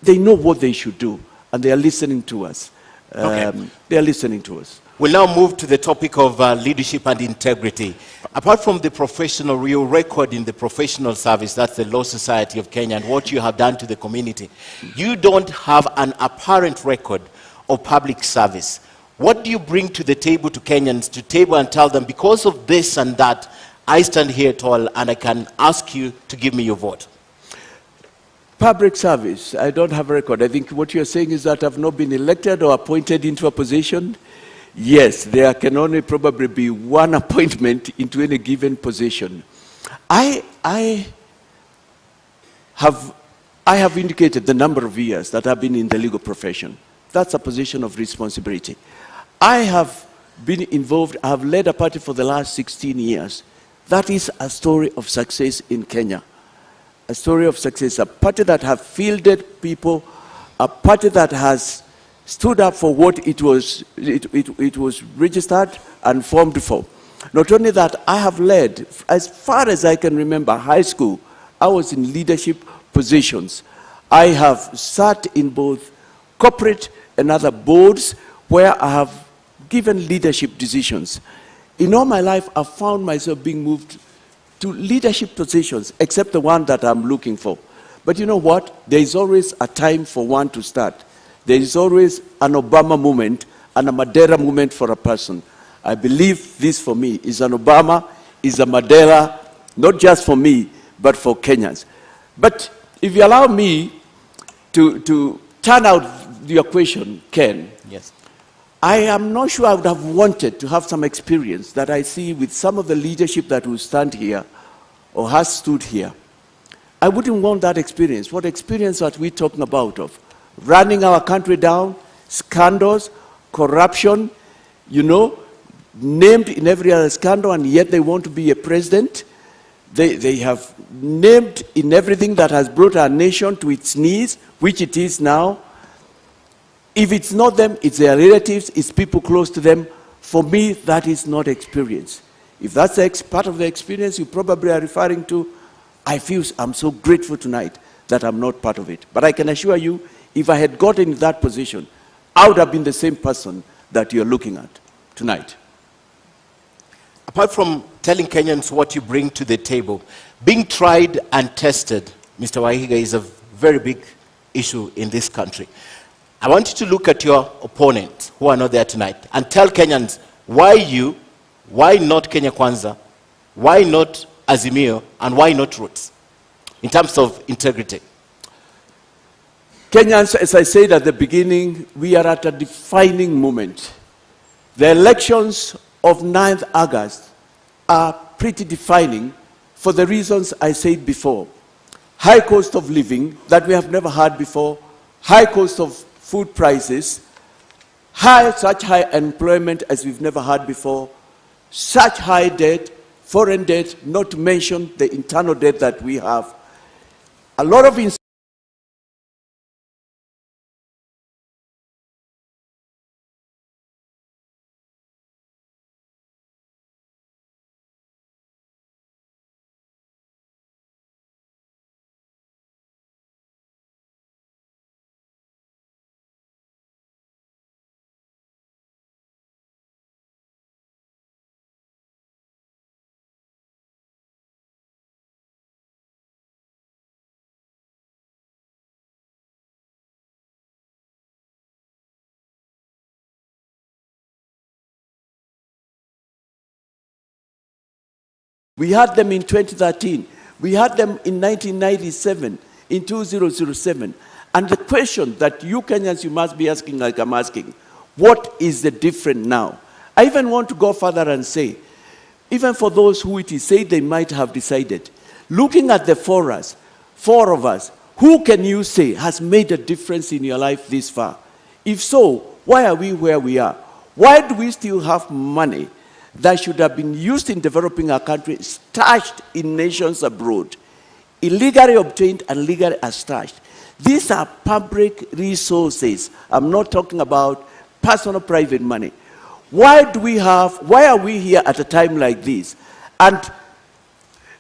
they know what they should do, and they are listening to us. They are listening to us. We'll now move to the topic of leadership and integrity. Apart from the professional, your record in the professional service, that's the Law Society of Kenya, and what you have done to the community, you don't have an apparent record of public service. What do you bring to the table to Kenyans, to table and tell them, because of this and that, I stand here tall and I can ask you to give me your vote? Public service, I don't have a record. I think what you're saying is that I've not been elected or appointed into a position. Yes, there can only probably be one appointment into any given position. I have indicated the number of years that I've been in the legal profession. That's a position of responsibility. I have been involved, I have led a party for the last 16 years. That is a story of success in Kenya. A story of success, a party that has fielded people, a party that has stood up for what it was registered and formed for. Not only that, I have led, as far as I can remember, high school, I was in leadership positions. I have sat in both corporate and other boards where I have given leadership decisions. In all my life, I've found myself being moved to leadership positions, except the one that I'm looking for. But you know what? There is always a time for one to start. There is always an Obama moment and a Mandela moment for a person. I believe this for me is an Obama, is a Mandela, not just for me, but for Kenyans. But if you allow me to turn out your question, Ken. Yes. I am not sure I would have wanted to have some experience that I see with some of the leadership that will stand here or has stood here. I wouldn't want that experience. What experience are we talking about of? Running our country down, scandals, corruption, you know, named in every other scandal, and yet they want to be a president. They have named in everything that has brought our nation to its knees, which it is now. If it's not them, it's their relatives, it's people close to them. For me, that is not experience. If that's part of the experience you probably are referring to, I feel I'm so grateful tonight that I'm not part of it. But I can assure you, if I had gotten in that position, I would have been the same person that you're looking at tonight. Apart from telling Kenyans what you bring to the table, being tried and tested, Mr. Wahiga, is a very big issue in this country. I want you to look at your opponents who are not there tonight and tell Kenyans why you, why not Kenya Kwanza, why not Azimio, and why not Roots, in terms of integrity. Kenyans, as I said at the beginning, we are at a defining moment. The elections of 9th August are pretty defining for the reasons I said before. High cost of living that we have never had before, high cost of food prices, such high unemployment as we've never had before, such high debt, foreign debt, not to mention the internal debt that we have. A lot of we had them in 2013. We had them in 1997, in 2007. And the question that you Kenyans, you must be asking, like I'm asking, what is the difference now? I even want to go further and say, even for those who it is said they might have decided, looking at the four of us, who can you say has made a difference in your life this far? If so, why are we where we are? Why do we still have money that should have been used in developing our country, stashed in nations abroad, illegally obtained and legally stashed? These are public resources. I'm not talking about personal private money. Why are we here at a time like this? And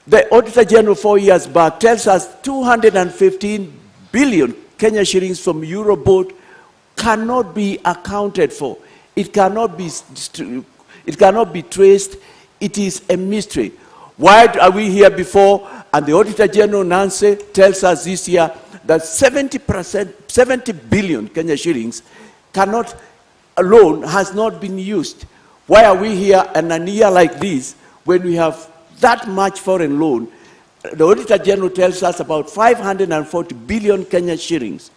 the Auditor General 4 years back tells us 215 billion Kenya shillings from Eurobond cannot be accounted for. It cannot be traced. It is a mystery. Why are we here before? And the Auditor General Nancy tells us this year that 70 billion Kenya shillings alone has not been used. Why are we here in a year like this when we have that much foreign loan? The Auditor General tells us about 540 billion Kenya shillings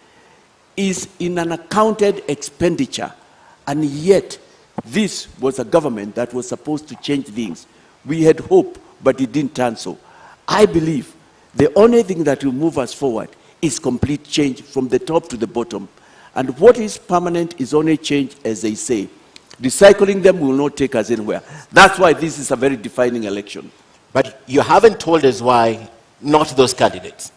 is in an accounted expenditure. And yet, this was a government that was supposed to change things. We had hope, but it didn't turn so. I believe the only thing that will move us forward is complete change from the top to the bottom. And what is permanent is only change, as they say. Recycling them will not take us anywhere. That's why this is a very defining election. But you haven't told us why not those candidates.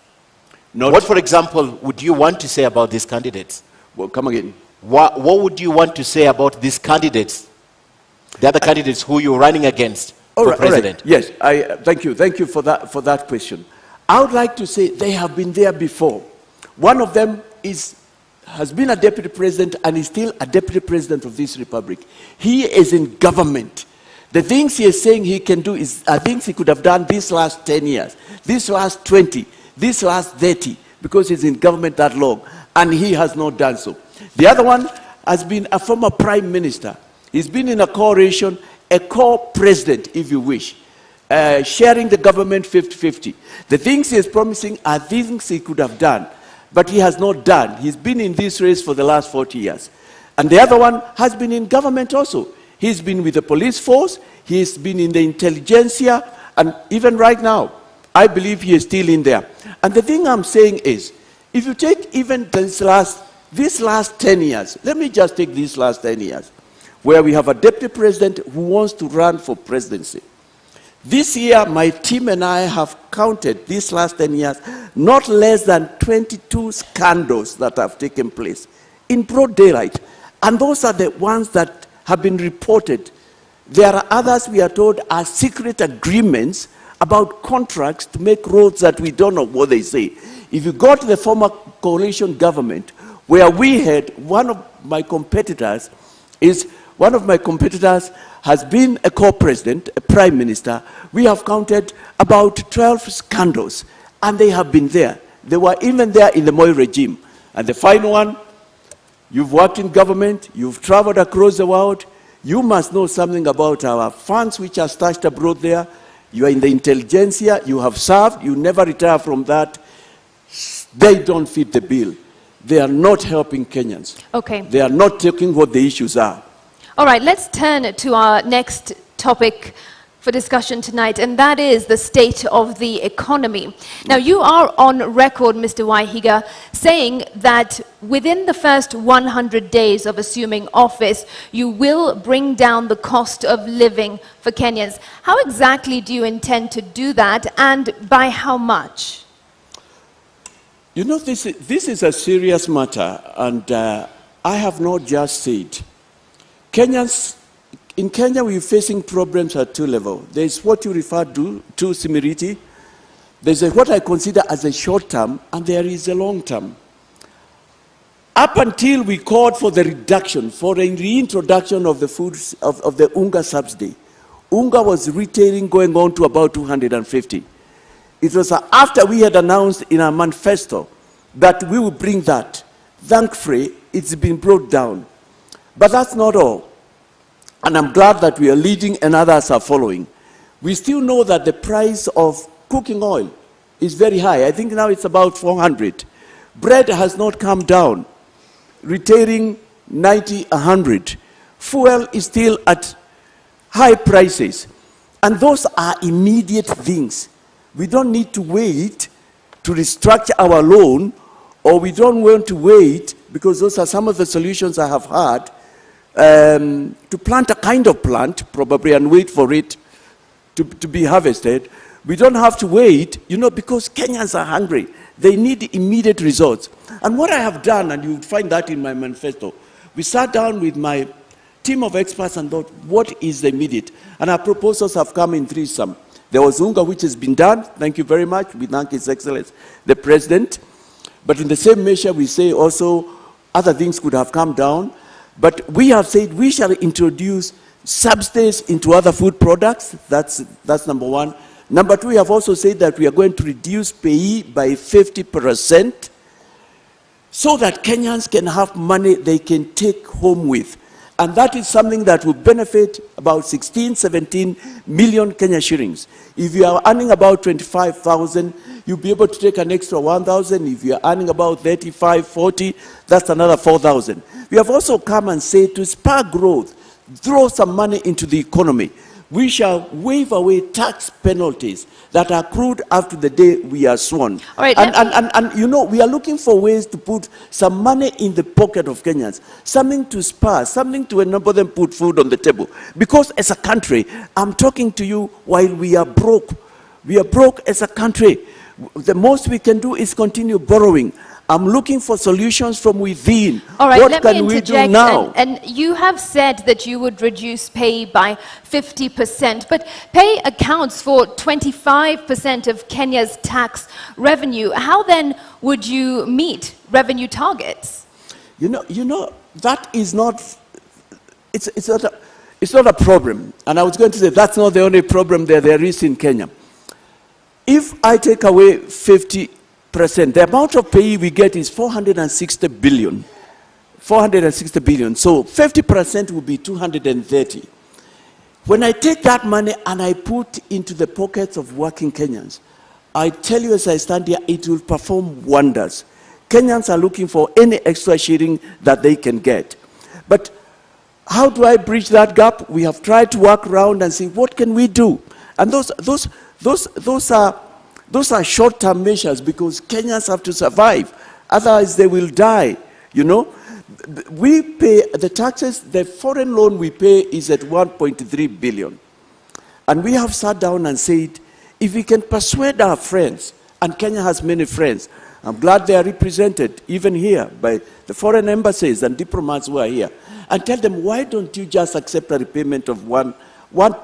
What, for example, would you want to say about these candidates? Well, come again. What would you want to say about these candidates, the other candidates who you're running against for president? All right. Yes, thank you. Thank you for that question. I would like to say they have been there before. One of them has been a deputy president and is still a deputy president of this republic. He is in government. The things he is saying he can do are things he could have done these last 10 years, this last 20, this last 30, because he's in government that long, and he has not done so. The other one has been a former prime minister. He's been in a coalition, a co-president, if you wish, sharing the government 50-50. The things he is promising are things he could have done, but he has not done. He's been in this race for the last 40 years. And the other one has been in government also. He's been with the police force, he's been in the intelligentsia, and even right now, I believe he is still in there. And the thing I'm saying is, if you take even this last 10 years, let me just take these last 10 years, where we have a deputy president who wants to run for presidency. This year, my team and I have counted these last 10 years, not less than 22 scandals that have taken place in broad daylight. And those are the ones that have been reported. There are others, we are told, are secret agreements about contracts to make roads that we don't know what they say. If you go to the former coalition government, where we had one of my competitors has been a co-president, a prime minister. We have counted about 12 scandals, and they have been there. They were even there in the Moi regime. And the final one, you've worked in government, you've traveled across the world, you must know something about our funds which are stashed abroad there. You are in the intelligentsia, you have served, you never retire from that. They don't fit the bill. They are not helping Kenyans. Okay. They are not taking what the issues are. All right, let's turn to our next topic for discussion tonight, and that is the state of the economy. Now, you are on record, Mr. Waihiga, saying that within the first 100 days of assuming office, you will bring down the cost of living for Kenyans. How exactly do you intend to do that, and by how much? You know, this is a serious matter, and I have not just said. In Kenya, we're facing problems at two levels. There's what you refer to Simiriti. There's what I consider as a short term, and there is a long term. Up until we called for the reduction, for the reintroduction of the foods, of the Unga subsidy, Unga was retailing going on to about 250. It was after we had announced in our manifesto that we would bring that. Thankfully, it's been brought down. But that's not all. And I'm glad that we are leading and others are following. We still know that the price of cooking oil is very high. I think now it's about 400. Bread has not come down, retailing 90, 100. Fuel is still at high prices. And those are immediate things. We don't need to wait to restructure our loan, or we don't want to wait, because those are some of the solutions I have had, to plant a kind of plant, probably, and wait for it to be harvested. We don't have to wait, because Kenyans are hungry. They need immediate results. And what I have done, and you'll find that in my manifesto, we sat down with my team of experts and thought, what is the immediate? And our proposals have come in threesome. There was Unga, which has been done. Thank you very much. We thank His Excellency, the President. But in the same measure, we say also other things could have come down. But we have said we shall introduce subsidies into other food products. That's number one. Number two, we have also said that we are going to reduce pay by 50% so that Kenyans can have money they can take home with. And that is something that will benefit about 16, 17 million Kenya shillings. If you are earning about 25,000, you'll be able to take an extra 1,000. If you are earning about 35, 40, that's another 4,000. We have also come and said to spur growth, throw some money into the economy. We shall waive away tax penalties that are accrued after the day we are sworn. All right, and we are looking for ways to put some money in the pocket of Kenyans, something to spur, something to enable them put food on the table. Because as a country, I'm talking to you while we are broke. We are broke as a country. The most we can do is continue borrowing. I'm looking for solutions from within. All right, what let can me we do interject. now? And you have said that you would reduce pay by 50%, but pay accounts for 25% of Kenya's tax revenue. How then would you meet revenue targets? You know, that is not, it's not a problem. And I was going to say that's not the only problem there is in Kenya. If I take away 50%, the amount of pay we get is 460 billion. 460 billion. So 50% will be 230. When I take that money and I put into the pockets of working Kenyans, I tell you as I stand here, it will perform wonders. Kenyans are looking for any extra shilling that they can get. But how do I bridge that gap? We have tried to work around and see what can we do. And those are short-term measures because Kenyans have to survive. Otherwise, they will die, you know. We pay the taxes, the foreign loan we pay is at 1.3 billion. And we have sat down and said, if we can persuade our friends, and Kenya has many friends, I'm glad they are represented even here by the foreign embassies and diplomats who are here, and tell them, why don't you just accept a repayment of 1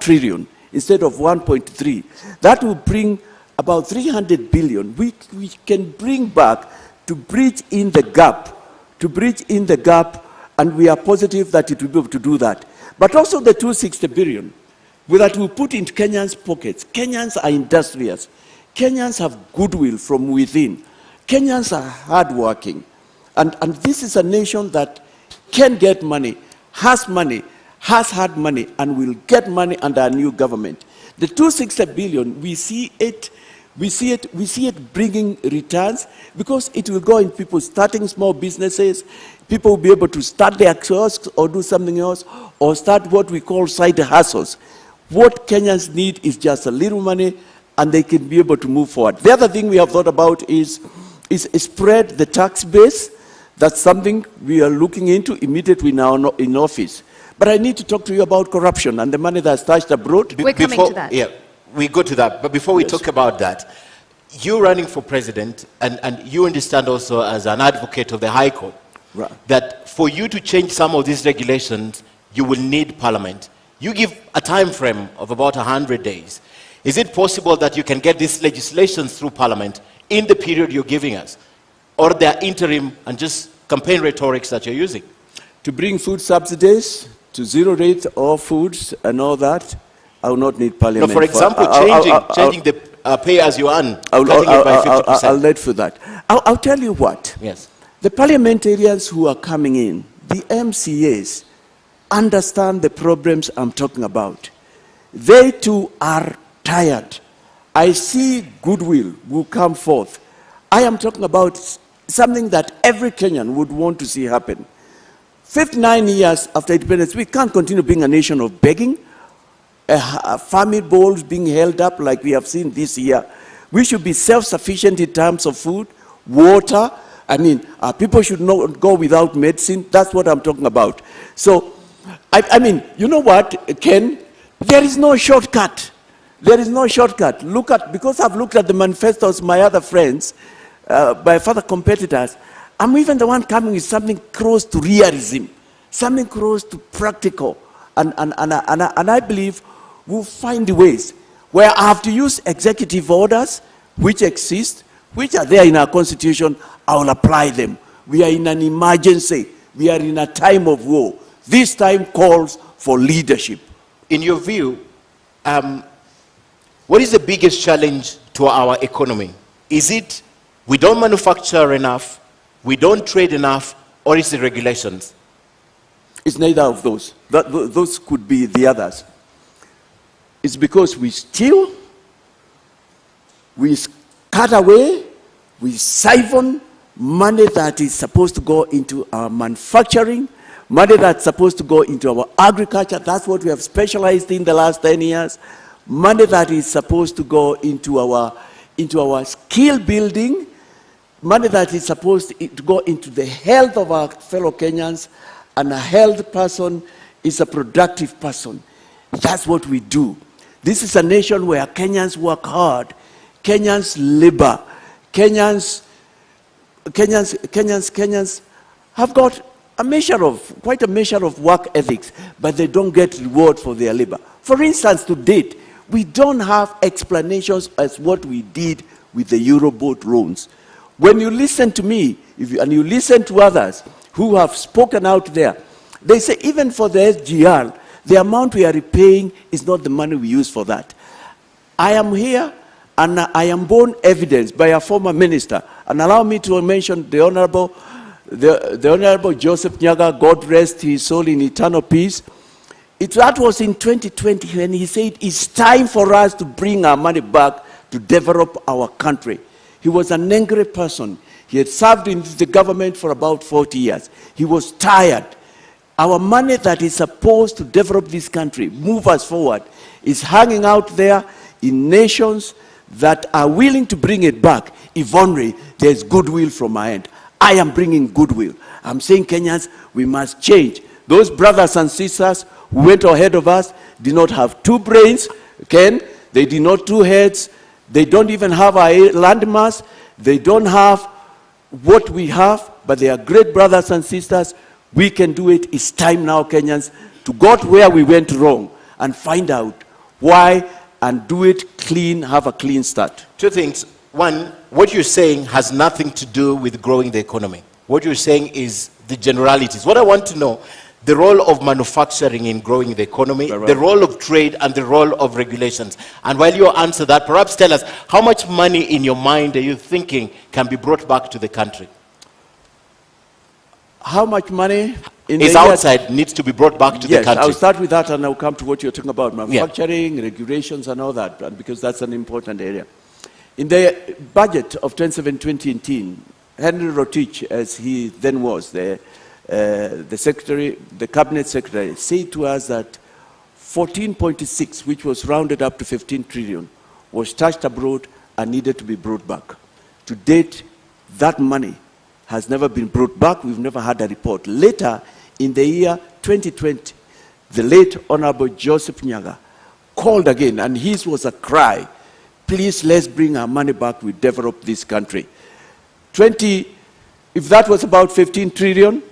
trillion instead of 1.3? That will bring about 300 billion. We can bring back to bridge in the gap, and we are positive that it will be able to do that. But also the 260 billion, that we put into Kenyans' pockets. Kenyans are industrious. Kenyans have goodwill from within. Kenyans are hardworking. And this is a nation that can get money, has had money, and will get money under a new government. The 260 billion, we see it bringing returns because it will go in people starting small businesses. People will be able to start their kiosks or do something else or start what we call side hustles. What Kenyans need is just a little money and they can be able to move forward. The other thing we have thought about is spread the tax base. That's something we are looking into immediately now in office. But I need to talk to you about corruption and the money that's stashed abroad. We're coming to that. Yeah, we go to that. But before we talk about that, you running for president, and you understand also as an advocate of the High Court, right, that for you to change some of these regulations, you will need Parliament. You give a time frame of about 100 days. Is it possible that you can get these legislations through Parliament in the period you're giving us? Or they're interim and just campaign rhetorics that you're using? To bring food subsidies to zero rate all foods and all that, I will not need Parliament. No, for example, changing the pay as you earn, cutting it by 50%. I'll let for that. I'll tell you what. Yes. The parliamentarians who are coming in, the MCAs, understand the problems I'm talking about. They too are tired. I see goodwill will come forth. I am talking about something that every Kenyan would want to see happen. 59 years after independence, we can't continue being a nation of begging, family bowls being held up like we have seen this year. We should be self-sufficient in terms of food, water. I mean, people should not go without medicine. That's what I'm talking about. So, I mean, you know what, Ken? There is no shortcut. There is no shortcut. Because I've looked at the manifestos of my other friends, my other competitors, I'm even the one coming with something close to realism, something close to practical. And I believe we'll find ways where I have to use executive orders, which exist, which are there in our constitution. I will apply them. We are in an emergency. We are in a time of war. This time calls for leadership. In your view, what is the biggest challenge to our economy? Is it we don't manufacture enough, we don't trade enough, or is it regulations? It's neither of those. Those could be the others. It's because we steal, we cut away, we siphon money that is supposed to go into our manufacturing, money that's supposed to go into our agriculture. That's what we have specialized in the last 10 years. Money that is supposed to go into our skill building, money that is supposed to go into the health of our fellow Kenyans, and a healthy person is a productive person. That's what we do. This is a nation where Kenyans work hard, Kenyans labor, Kenyans have got quite a measure of work ethics, but they don't get reward for their labor. For instance, to date, we don't have explanations as what we did with the Euroboat loans. When you listen to me, and you listen to others who have spoken out there, they say even for the SGR, the amount we are repaying is not the money we use for that. I am here, and I am borne evidence by a former minister, and allow me to mention the Honorable Joseph Nyaga, God rest his soul in eternal peace. That was in 2020 when he said it's time for us to bring our money back to develop our country. He was an angry person. He had served in the government for about 40 years. He was tired. Our money that is supposed to develop this country, move us forward, is hanging out there in nations that are willing to bring it back if only there's goodwill from my end. I am bringing goodwill. I'm saying, Kenyans, we must change. Those brothers and sisters who went ahead of us did not have two brains, Ken. They did not two heads. They don't even have a landmass. They don't have what we have, but they are great brothers and sisters. We can do it. It's time now, Kenyans, to go to where we went wrong and find out why and do it clean, have a clean start. Two things. One, what you're saying has nothing to do with growing the economy. What you're saying is the generalities. What I want to know, the role of manufacturing in growing the economy, the role of trade, and the role of regulations. And while you answer that, perhaps tell us, how much money in your mind are you thinking can be brought back to the country? How much money is outside needs to be brought back to the country? I'll start with that and I'll come to what you're talking about, manufacturing, regulations and all that, because that's an important area. In the budget of 2017-2018, Henry Rotich, as he then was, the cabinet secretary, said to us that 14.6, which was rounded up to 15 trillion, was stashed abroad and needed to be brought back. To date, that money has never been brought back. We've never had a report. Later, in the year 2020, the late Honorable Joseph Nyaga called again, and his was a cry, please, let's bring our money back, we develop this country. If that was about 15 trillion,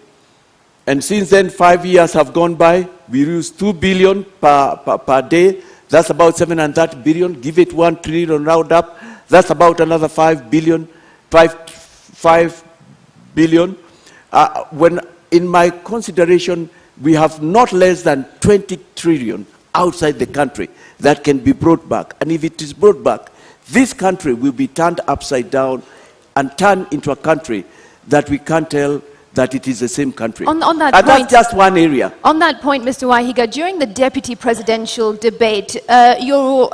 and since then 5 years have gone by, we use 2 billion per day, that's about 730 billion, give it 1 trillion round up, that's about another 5 billion, 5 billion. When in my consideration, we have not less than 20 trillion outside the country that can be brought back. And if it is brought back, this country will be turned upside down and turned into a country that we can't tell that it is the same country. On that and point, that's just one area. On that point, Mr. Wahiga, during the deputy presidential debate, your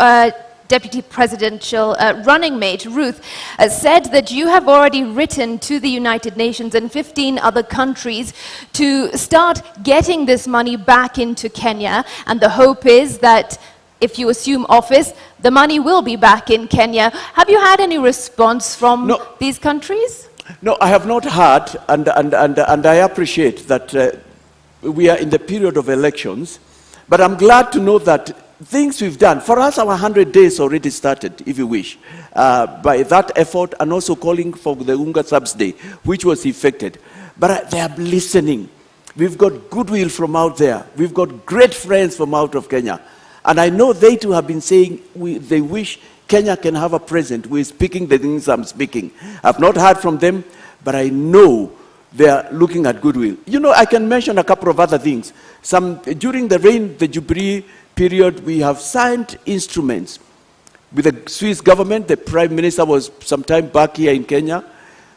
deputy presidential running mate, Ruth, said that you have already written to the United Nations and 15 other countries to start getting this money back into Kenya, and the hope is that if you assume office, the money will be back in Kenya. Have you had any response from these countries? No, I have not heard, and I appreciate that we are in the period of elections, but I'm glad to know that things we've done, for us our 100 days already started, if you wish, by that effort, and also calling for the Unga subsidy, which was effected. But they are listening. We've got goodwill from out there. We've got great friends from out of Kenya. And I know they too have been saying they wish Kenya can have a president who is speaking the things I'm speaking. I've not heard from them, but I know they are looking at goodwill. You know, I can mention a couple of other things. During the Jubilee period, we have signed instruments with the Swiss government. The Prime Minister was sometime back here in Kenya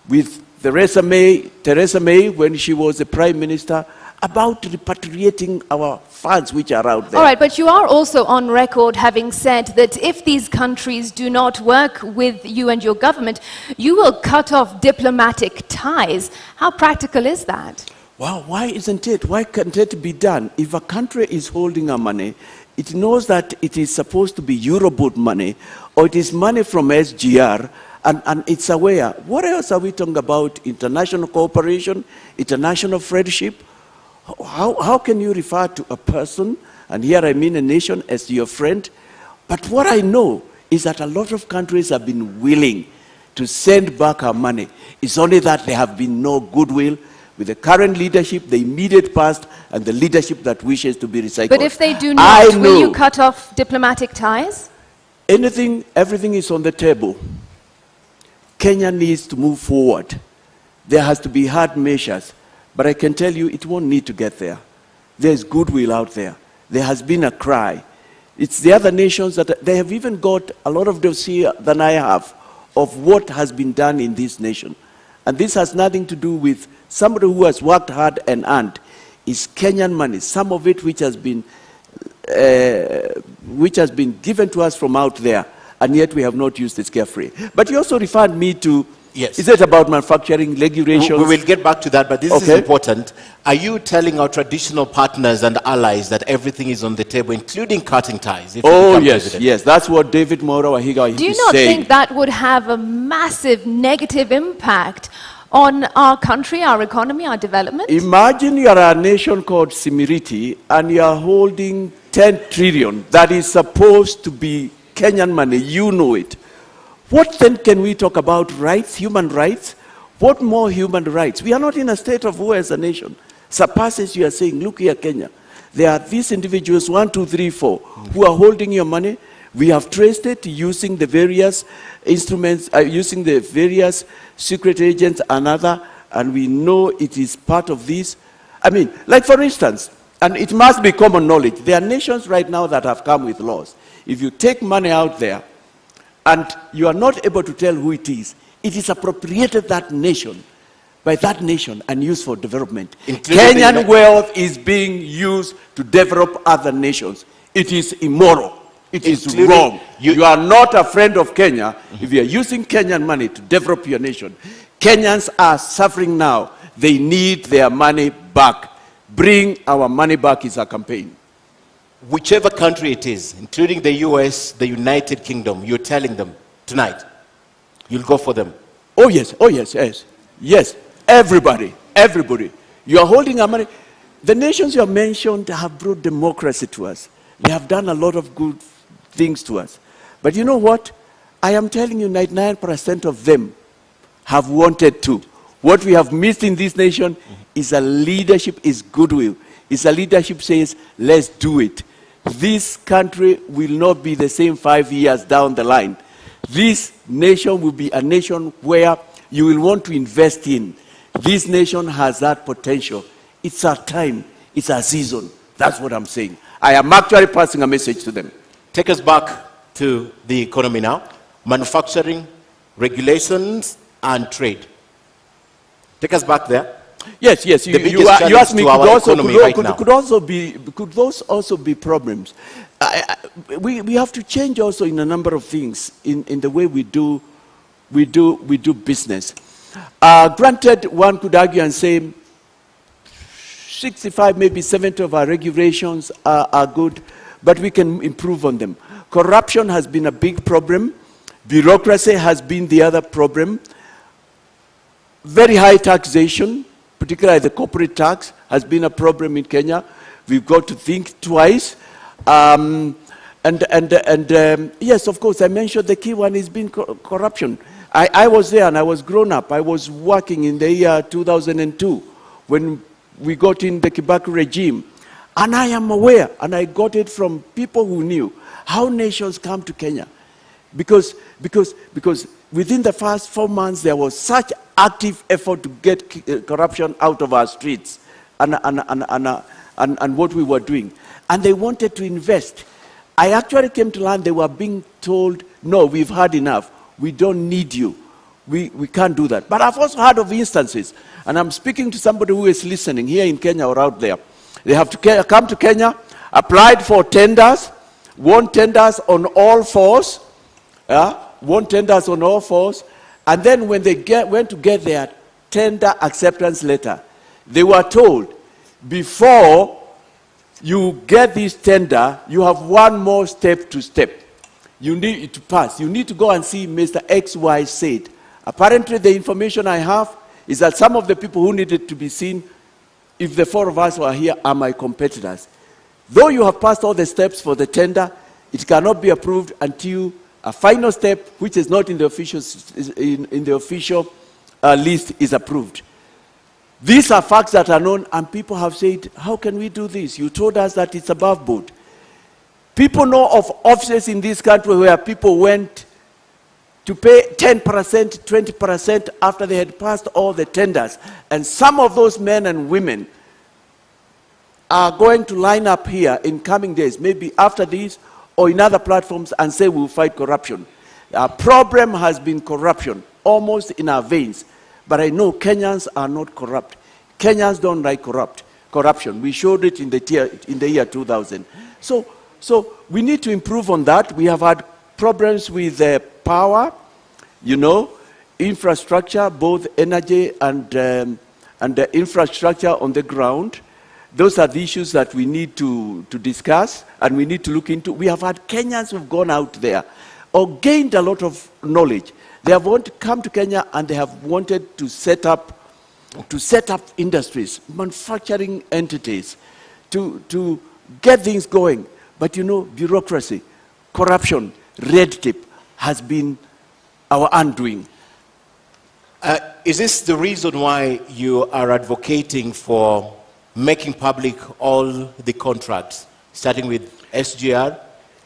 with Theresa May, when she was the Prime Minister, about repatriating our funds which are out there. All right, but you are also on record having said that if these countries do not work with you and your government, you will cut off diplomatic ties. How practical is that? Well, why isn't it? Why can't it be done? If a country is holding our money, it knows that it is supposed to be Euroboat money, or it is money from SGR, and it's aware. What else are we talking about? International cooperation, international friendship? How can you refer to a person, and here I mean a nation, as your friend, But what I know is that a lot of countries have been willing to send back our money. It's only that there have been no goodwill with the current leadership, the immediate past, and the leadership that wishes to be recycled. But if they do not, will you cut off diplomatic ties? Everything is on the table. Kenya needs to move forward. There has to be hard measures. But I can tell you, it won't need to get there. There's goodwill out there. There has been a cry. It's the other nations that they have even got a lot of dossier than I have of what has been done in this nation. And this has nothing to do with somebody who has worked hard and earned. It's Kenyan money, some of it which has been given to us from out there, and yet we have not used it carefully. But you also referred me to, yes, is it about manufacturing regulations? We will get back to that, but this is important. Are you telling our traditional partners and allies that everything is on the table, including cutting ties? Oh, yes, yes. That's what David Mora Wahiga is saying. Do you not think that would have a massive negative impact on our country, our economy, our development? Imagine you are a nation called Simiriti and you are holding 10 trillion that is supposed to be Kenyan money. You know it. What then can we talk about rights, human rights? What more human rights? We are not in a state of war as a nation. Surpasses you are saying, look here, Kenya. There are these individuals, 1, 2, 3, 4, who are holding your money. We have traced it using the various instruments, using the various secret agents and other, and we know it is part of this. I mean, like for instance, and it must be common knowledge, there are nations right now that have come with laws. If you take money out there, and you are not able to tell who it is appropriated that nation, by that nation, and used for development. Kenyan wealth is being used to develop other nations. It is immoral. It is wrong. You are not a friend of Kenya if you are using Kenyan money to develop your nation. Kenyans are suffering now. They need their money back. Bring our money back is our campaign. Whichever country it is, including the US, the United Kingdom, you're telling them tonight, you'll go for them. Oh yes, yes. Yes, everybody. You are holding our money. The nations you have mentioned have brought democracy to us. They have done a lot of good things to us. But you know what? I am telling you, 99% of them have wanted to. What we have missed in this nation is a leadership, is goodwill. It's a leadership says, let's do it. This country will not be the same 5 years down the line. This nation will be a nation where you will want to invest in. This nation has that potential. It's our time. It's our season. That's what I'm saying. I am actually passing a message to them. Take us back to the economy now. Manufacturing, regulations, and trade. Take us back there. Yes. You asked me, could those also be problems? We have to change also in a number of things in the way we do business. Granted, one could argue and say 65, maybe 70 of our regulations are good, but we can improve on them. Corruption has been a big problem. Bureaucracy has been the other problem. Very high taxation, particularly the corporate tax, has been a problem in Kenya. We've got to think twice. Yes, of course, I mentioned the key one has been corruption. I was there and I was grown up. I was working in the year 2002 when we got in the Kibaki regime. And I am aware, and I got it from people who knew, how nations come to Kenya. Because within the first 4 months, there was such active effort to get corruption out of our streets and what we were doing. And they wanted to invest. I actually came to learn they were being told, no, we've had enough. We don't need you. We can't do that. But I've also heard of instances, and I'm speaking to somebody who is listening here in Kenya or out there. They have to come to Kenya, applied for tenders, won tenders on all fours, and then when they went to get their tender acceptance letter, they were told, before you get this tender, you have one more step to step. You need to pass. You need to go and see Mr. XY said. Apparently, the information I have is that some of the people who needed to be seen, if the four of us were here, are my competitors. Though you have passed all the steps for the tender, It cannot be approved until a final step, which is not in the official, list, is approved. These are facts that are known, and people have said, how can we do this? You told us that it's above board. People know of offices in this country where people went to pay 10%, 20% after they had passed all the tenders. And some of those men and women are going to line up here in coming days, maybe after this or in other platforms, and say we'll fight corruption. Our problem has been corruption, almost in our veins. But I know Kenyans are not corrupt. Kenyans don't like corruption. We showed it in the year 2000. So we need to improve on that. We have had problems with power, infrastructure, both energy and the infrastructure on the ground. Those are the issues that we need to discuss and we need to look into. We have had Kenyans who've gone out there or gained a lot of knowledge. They have wanted to come to Kenya and they have wanted to set up industries, manufacturing entities, to get things going. But bureaucracy, corruption, red tape has been our undoing. Is this the reason why you are advocating for making public all the contracts, starting with SGR,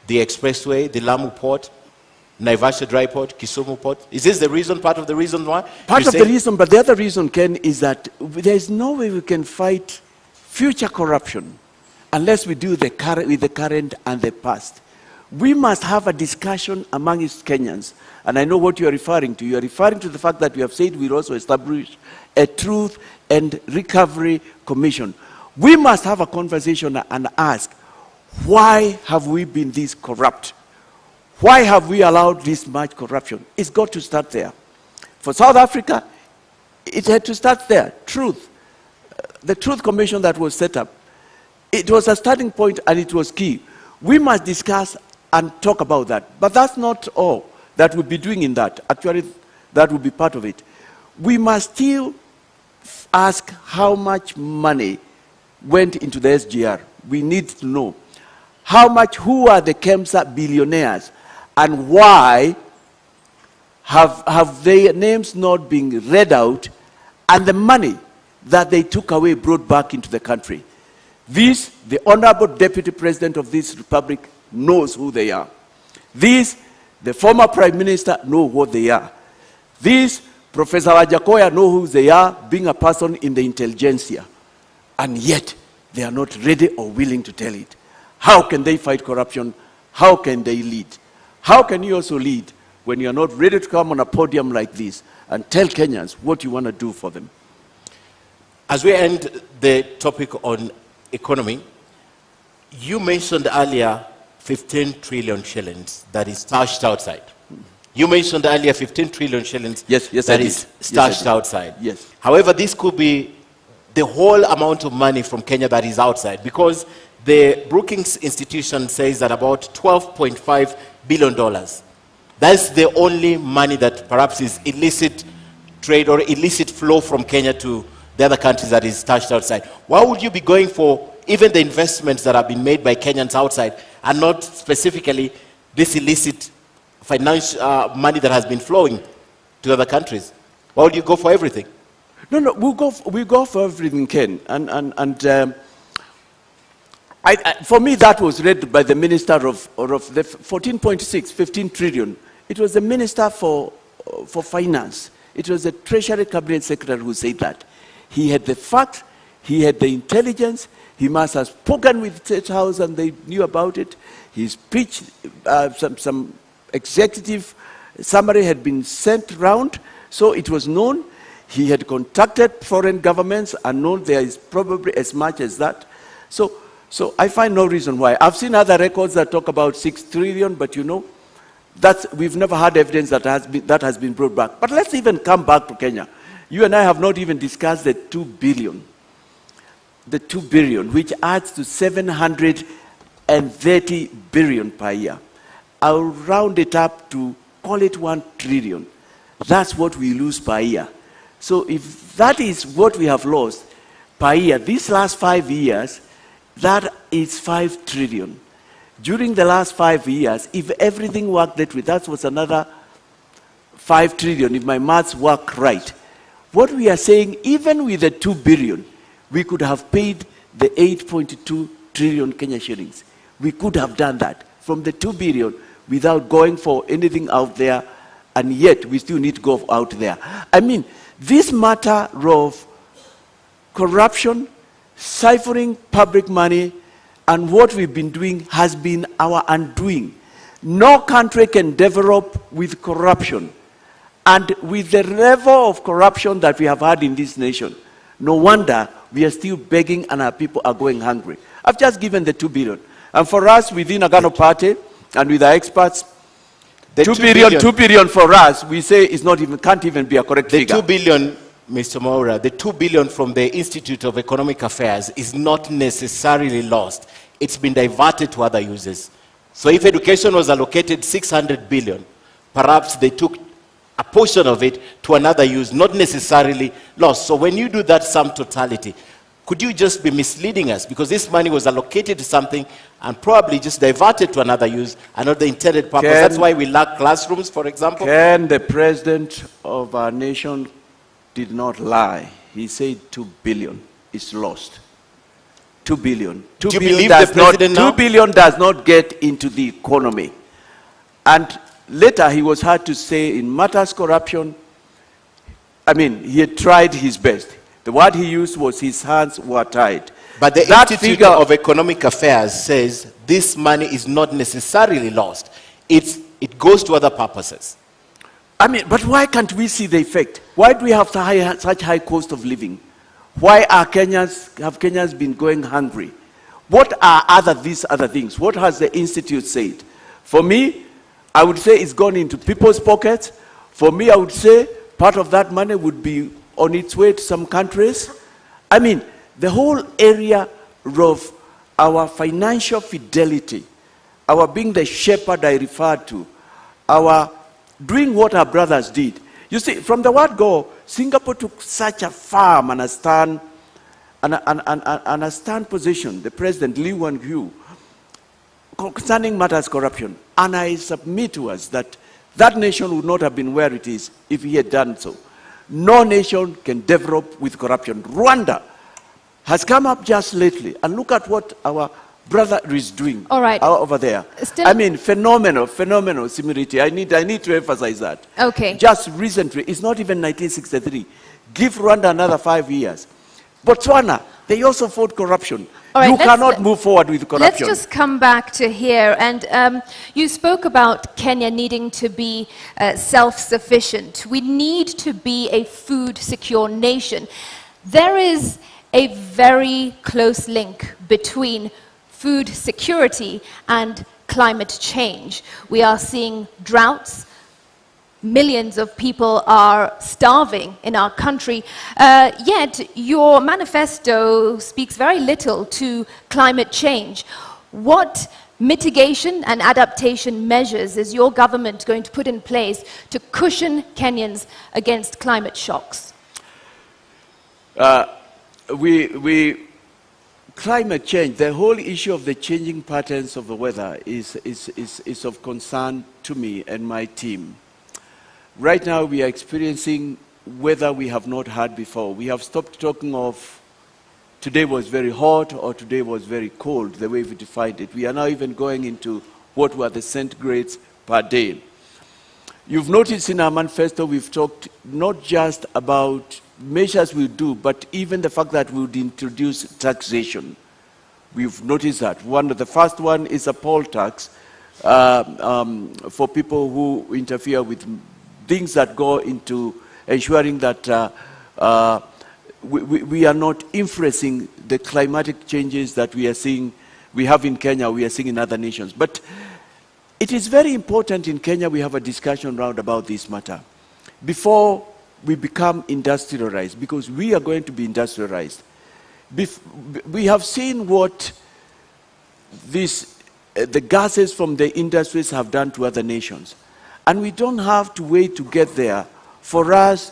the expressway, the Lamu port, Naivasha dry port, Kisumu port? Is this the reason, part of the reason why? Part of the reason, but the other reason, Ken, is that there is no way we can fight future corruption unless we do with the current and the past. We must have a discussion among East Kenyans. And I know what you are referring to. You are referring to the fact that we have said we'll also establish a Truth and Recovery Commission. We must have a conversation and ask, why have we been this corrupt? Why have we allowed this much corruption? It's got to start there. For South Africa, it had to start there. Truth. The Truth Commission that was set up, it was a starting point and it was key. We must discuss and talk about that. But that's not all that we'll be doing in that. Actually, that will be part of it. We must still ask how much money went into the SGR. We need to know how much, who are the KEMSA billionaires, and why have their names not been read out, and the money that they took away brought back into the country. This, the Honorable Deputy President of this Republic knows who they are. This, the former Prime Minister knows what they are. This, Professor Wajakoya knows who they are, being a person in the intelligentsia. And yet, they are not ready or willing to tell it. How can they fight corruption? How can they lead? How can you also lead when you are not ready to come on a podium like this and tell Kenyans what you want to do for them? As we end the topic on economy, you mentioned earlier 15 trillion shillings that is stashed outside. You mentioned earlier 15 trillion shillings that is stashed outside. Yes. However, this could be the whole amount of money from Kenya that is outside, because the Brookings Institution says that about $12.5 billion. That's the only money that perhaps is illicit trade or illicit flow from Kenya to the other countries that is stashed outside. Why would you be going for even the investments that have been made by Kenyans outside and not specifically this illicit financial money that has been flowing to other countries? Why would you go for everything? No, we go for everything, Ken. For me, that was read by the Minister of the 14.6, 15 trillion. It was the Minister for Finance. It was the Treasury Cabinet Secretary who said that. He had the facts, he had the intelligence, he must have spoken with State House and they knew about it. His speech, some executive summary had been sent round, so it was known. He had contacted foreign governments and known there is probably as much as that. So I find no reason why. I've seen other records that talk about 6 trillion, but we've never had evidence that has been brought back. But let's even come back to Kenya. You and I have not even discussed the 2 billion. The 2 billion, which adds to 730 billion per year. I'll round it up to call it 1 trillion. That's what we lose per year. So if that is what we have lost per year, these last 5 years, that is 5 trillion. During the last 5 years, if everything worked that way, that was another 5 trillion, if my maths work right. What we are saying, even with the 2 billion, we could have paid the 8.2 trillion Kenya shillings. We could have done that from the 2 billion without going for anything out there, and yet we still need to go out there. I mean, this matter of corruption, siphoning public money, and what we've been doing has been our undoing. No country can develop with corruption. And with the level of corruption that we have had in this nation, no wonder we are still begging and our people are going hungry. I've just given the 2 billion. And for us within Agano Party and with our experts, the 2 billion for us, we say is not even, can't even be a correct figure. The 2 billion, Mr. Mwaura, the 2 billion from the Institute of Economic Affairs is not necessarily lost. It's been diverted to other uses. So if education was allocated 600 billion, perhaps they took a portion of it to another use, not necessarily lost. So when you do that sum totality, could you just be misleading us? Because this money was allocated to something and probably just diverted to another use and not the intended purpose. That's why we lack classrooms, for example. Ken, the president of our nation, did not lie. He said 2 billion is lost. 2 billion. 2 Do you billion believe does the president not, now? 2 billion does not get into the economy. And later he was heard to say in matters corruption, I mean, he had tried his best. The word he used was his hands were tied. But the Institute of Economic Affairs says this money is not necessarily lost. It goes to other purposes. I mean, but why can't we see the effect? Why do we have such high cost of living? Why have Kenyans been going hungry? What are these other things? What has the Institute said? For me, I would say it's gone into people's pockets. For me, I would say part of that money would be on its way to some countries. I mean, the whole area of our financial fidelity, our being the shepherd I referred to, our doing what our brothers did. You see, from the word go, Singapore took such a firm and a stern position, the President Lee Kuan Yew, concerning matters corruption. And I submit to us that that nation would not have been where it is if he had done so. No nation can develop with corruption. Rwanda has come up just lately, and look at what our brother is doing over there. I mean, phenomenal similarity. I need to emphasize that. Okay. Just recently, it's not even 1963. Give Rwanda another 5 years. Botswana, they also fought corruption. Right, you cannot move forward with corruption. Let's just come back to here. And you spoke about Kenya needing to be self-sufficient. We need to be a food-secure nation. There is a very close link between food security and climate change. We are seeing droughts. Millions of people are starving in our country, yet your manifesto speaks very little to climate change. What mitigation and adaptation measures is your government going to put in place to cushion Kenyans against climate shocks? Climate change, the whole issue of the changing patterns of the weather is of concern to me and my team. Right now we are experiencing weather we have not had before. We have stopped talking of today was very hot or today was very cold, the way we defined it. We are now even going into what were the centigrades per day. You've noticed in our manifesto we've talked not just about measures we do, but even the fact that we would introduce taxation. We've noticed that. The first one is a poll tax for people who interfere with things that go into ensuring that we are not influencing the climatic changes that we are seeing, we have in Kenya, we are seeing in other nations. But it is very important in Kenya we have a discussion round about this matter before we become industrialized, because we are going to be industrialized. We have seen what the gases from the industries have done to other nations. And we don't have to wait to get there for us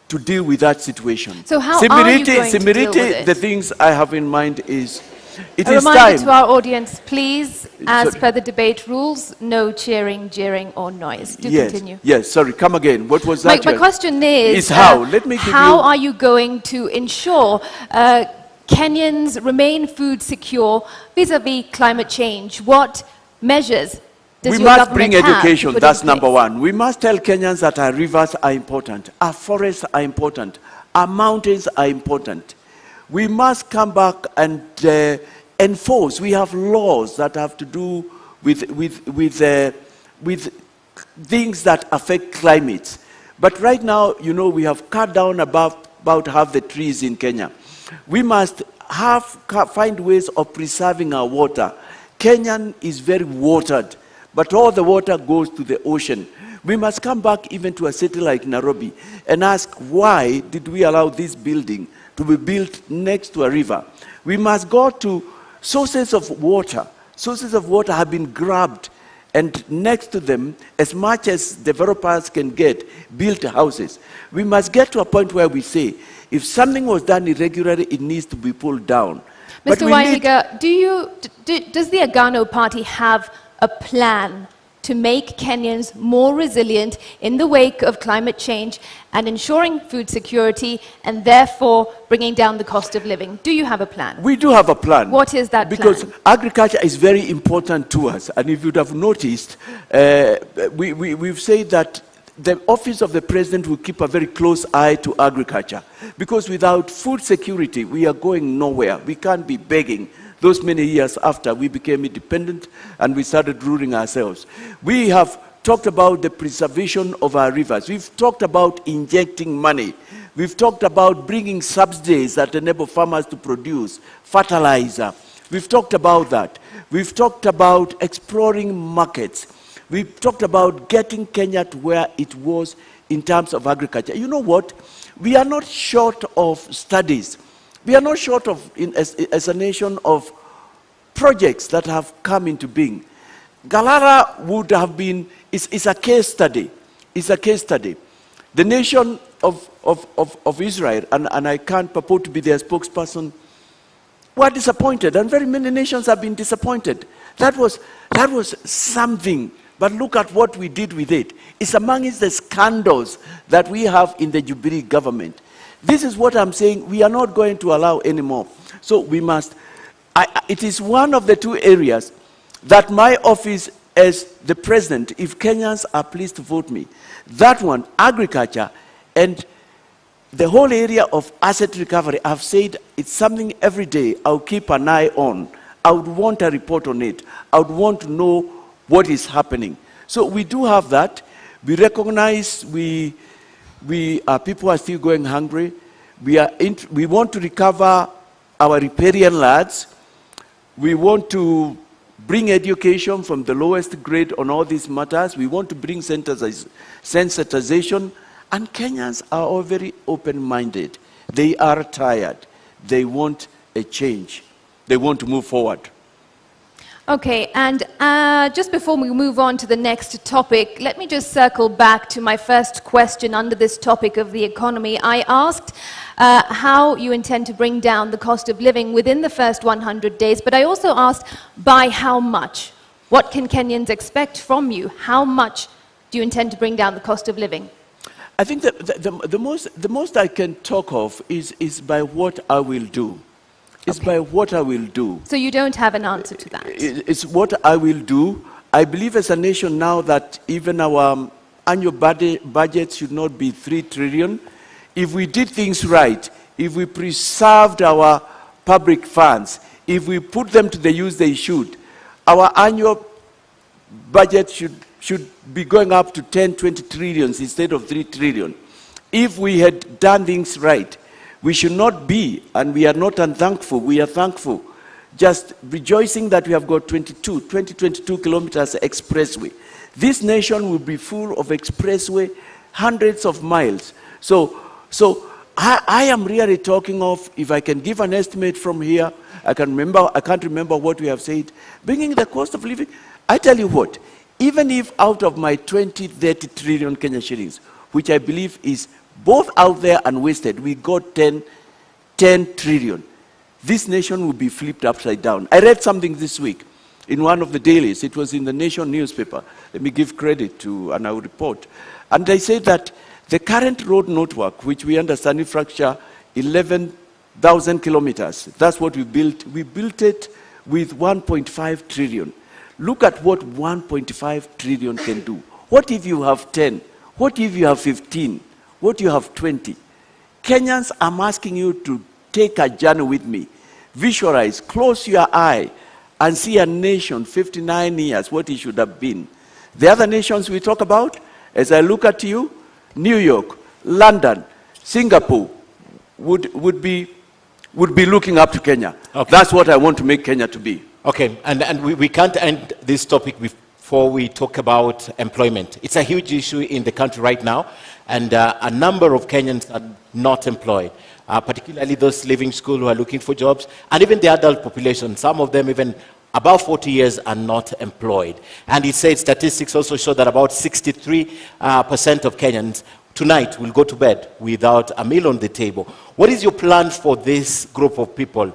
to deal with that situation. So how are you going to deal with it? The things I have in mind is, It A is reminder time. to our audience, please, as Sorry. per the debate rules, no cheering, jeering, or noise. Do continue. Yes, sorry, come again. What was My, that? my question is, how? Let me give how you... are you going to ensure Kenyans remain food secure vis-a-vis climate change? What measures does We your must government bring have to education, put that's in number place? one. We must tell Kenyans that our rivers are important, our forests are important, our mountains are important. We must come back and enforce. We have laws that have to do with things that affect climate. But right now, you know, we have cut down about half the trees in Kenya. We must find ways of preserving our water. Kenya is very watered, but all the water goes to the ocean. We must come back even to a city like Nairobi and ask, why did we allow this building to be built next to a river? We must go to sources of water. Sources of water have been grabbed, and next to them, as much as developers can get, built houses. We must get to a point where we say, if something was done irregularly, it needs to be pulled down. Mr. Wahiga, does the Agano Party have a plan to make Kenyans more resilient in the wake of climate change and ensuring food security and therefore bringing down the cost of living? Do you have a plan? We do have a plan. What is that because plan? Agriculture is very important to us. And if you'd have noticed, we've said that the office of the president will keep a very close eye to agriculture. Because without food security, we are going nowhere. We can't be begging. Those many years after we became independent and we started ruling ourselves. We have talked about the preservation of our rivers. We've talked about injecting money. We've talked about bringing subsidies that enable farmers to produce fertilizer. We've talked about that. We've talked about exploring markets. We've talked about getting Kenya to where it was in terms of agriculture. You know what? We are not short of studies. We are not short of, as a nation, of projects that have come into being. Galara would have been, it's a case study. It's a case study. The nation of Israel, and I can't purport to be their spokesperson, were disappointed, and very many nations have been disappointed. That was something, but look at what we did with it. It's amongst the scandals that we have in the Jubilee government. This is what I'm saying, we are not going to allow anymore. So we must, it is one of the two areas that my office as the president, if Kenyans are pleased to vote me, that one, agriculture, and the whole area of asset recovery, I've said it's something every day I'll keep an eye on. I would want a report on it. I would want to know what is happening. So we do have that. We recognize people are still going hungry. We want to recover our riparian lands. We want to bring education from the lowest grade on all these matters. We want to bring sensitization. And Kenyans are all very open-minded. They are tired. They want a change. They want to move forward. Okay, and just before we move on to the next topic, let me just circle back to my first question under this topic of the economy. I asked how you intend to bring down the cost of living within the first 100 days, but I also asked by how much? What can Kenyans expect from you? How much do you intend to bring down the cost of living? I think that the most I can talk of is by what I will do. It's by what I will do. So you don't have an answer to that? It's what I will do. I believe as a nation now that even our annual budget should not be 3 trillion. If we did things right, if we preserved our public funds, if we put them to the use they should, our annual budget should be going up to 10, 20 trillions instead of 3 trillion. If we had done things right, we should not be, and we are not unthankful, we are thankful, just rejoicing that we have got 22 kilometers expressway. This nation will be full of expressway, hundreds of miles. So I am really talking of, if I can give an estimate from here, I can't remember what we have said, bringing the cost of living. I tell you what, even if out of my 20, 30 trillion Kenya shillings, which I believe is both out there and wasted, we got 10 trillion. this nation will be flipped upside down. I read something this week in one of the dailies. It was in the Nation newspaper. Let me give credit to an our report. And they say that the current road network, which we understand infrastructure 11,000 kilometers, that's what we built. We built it with 1.5 trillion. Look at what 1.5 trillion can do. What if you have 10? What if you have 15? What if you have 20? Kenyans, I'm asking you to take a journey with me. Visualize, close your eye, and see a nation 59 years, what it should have been. The other nations we talk about, as I look at you, New York, London, Singapore would be looking up to Kenya. Okay. That's what I want to make Kenya to be. Okay, and we can't end this topic before we talk about employment. It's a huge issue in the country right now, and a number of Kenyans are not employed, particularly those leaving school who are looking for jobs, and even the adult population. Some of them even above 40 years are not employed. And it said statistics also show that about 63% of Kenyans tonight will go to bed without a meal on the table. What is your plan for this group of people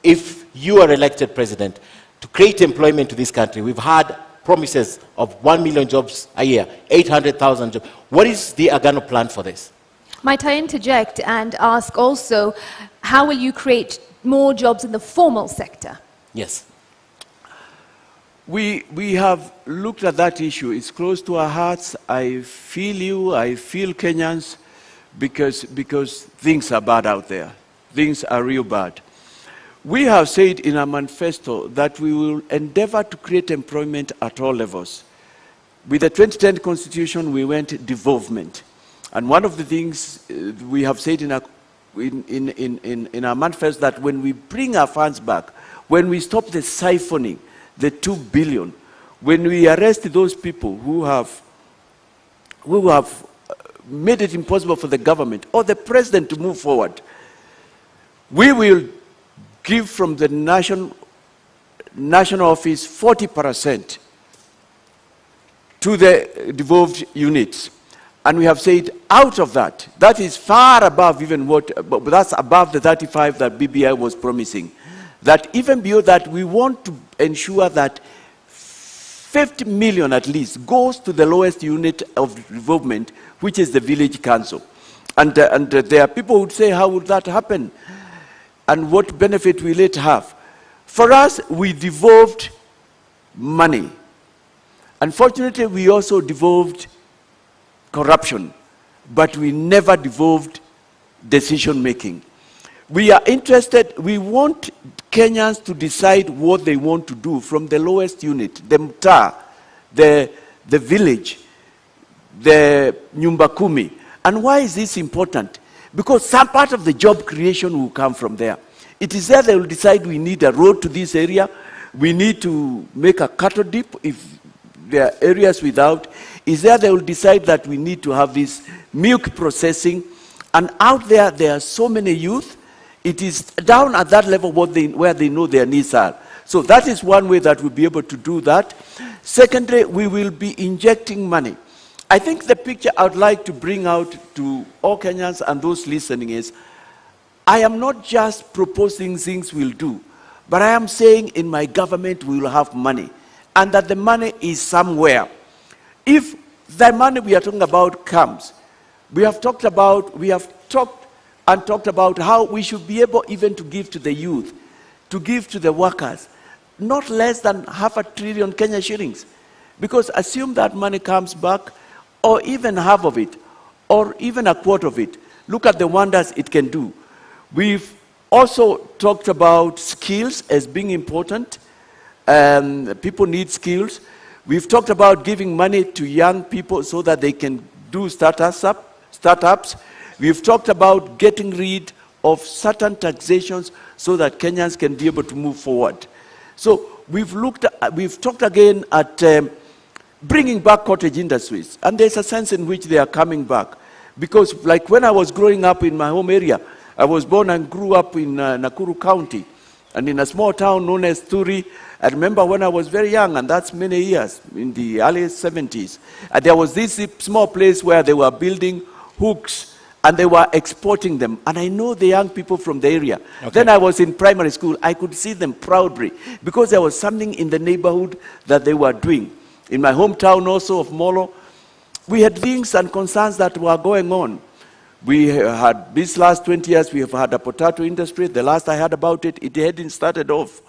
if you are elected president to create employment to this country? We've had promises of 1 million jobs a year, 800,000 jobs. What is the Agano plan for this? Might I interject and ask also, how will you create more jobs in the formal sector? Yes. We have looked at that issue. It's close to our hearts. I feel you, I feel Kenyans, because things are bad out there. Things are real bad. We have said in our manifesto that we will endeavor to create employment at all levels. With the 2010 Constitution, we went devolvement. And one of the things we have said in our manifesto that when we bring our funds back, when we stop the siphoning, the 2 billion, when we arrest those people who have made it impossible for the government or the president to move forward, we will give from the national office 40% to the devolved units. And we have said out of that, that is far above even but that's above the 35 that BBI was promising. That even beyond that, we want to ensure that 50 million at least goes to the lowest unit of development, which is the village council. And there are people who would say, how would that happen? And what benefit will it have? For us, we devolved money. Unfortunately, we also devolved corruption, but we never devolved decision making. We are interested, we want Kenyans to decide what they want to do from the lowest unit, the mtaa, the village, the nyumba kumi. And why is this important? Because some part of the job creation will come from there. It is there they will decide we need a road to this area, we need to make a cattle dip if there are areas without. Is there they will decide that we need to have this milk processing. And out there, there are so many youth. It is down at that level where they know their needs are. So that is one way that we'll be able to do that. Secondly, we will be injecting money. I think the picture I would like to bring out to all Kenyans and those listening is, I am not just proposing things we'll do, but I am saying in my government we will have money, and that the money is somewhere. If the money we are talking about comes, we have talked about how we should be able even to give to the youth, to give to the workers, not less than 500 billion Kenya shillings. Because assume that money comes back, or even half of it, or even a quarter of it. Look at the wonders it can do. We've also talked about skills as being important. People need skills. We've talked about giving money to young people so that they can do startups. We've talked about getting rid of certain taxations so that Kenyans can be able to move forward. So we've talked again at bringing back cottage industries, and there's a sense in which they are coming back. Because like when I was growing up in my home area, I was born and grew up in Nakuru County, and in a small town known as Turi. I remember when I was very young, and that's many years, in the early 70s, there was this small place where they were building hooks and they were exporting them. And I know the young people from the area. Okay. Then I was in primary school. I could see them proudly because there was something in the neighborhood that they were doing. In my hometown also of Molo, we had things and concerns that were going on. We had, these last 20 years, we have had a potato industry. The last I heard about it, it hadn't started off.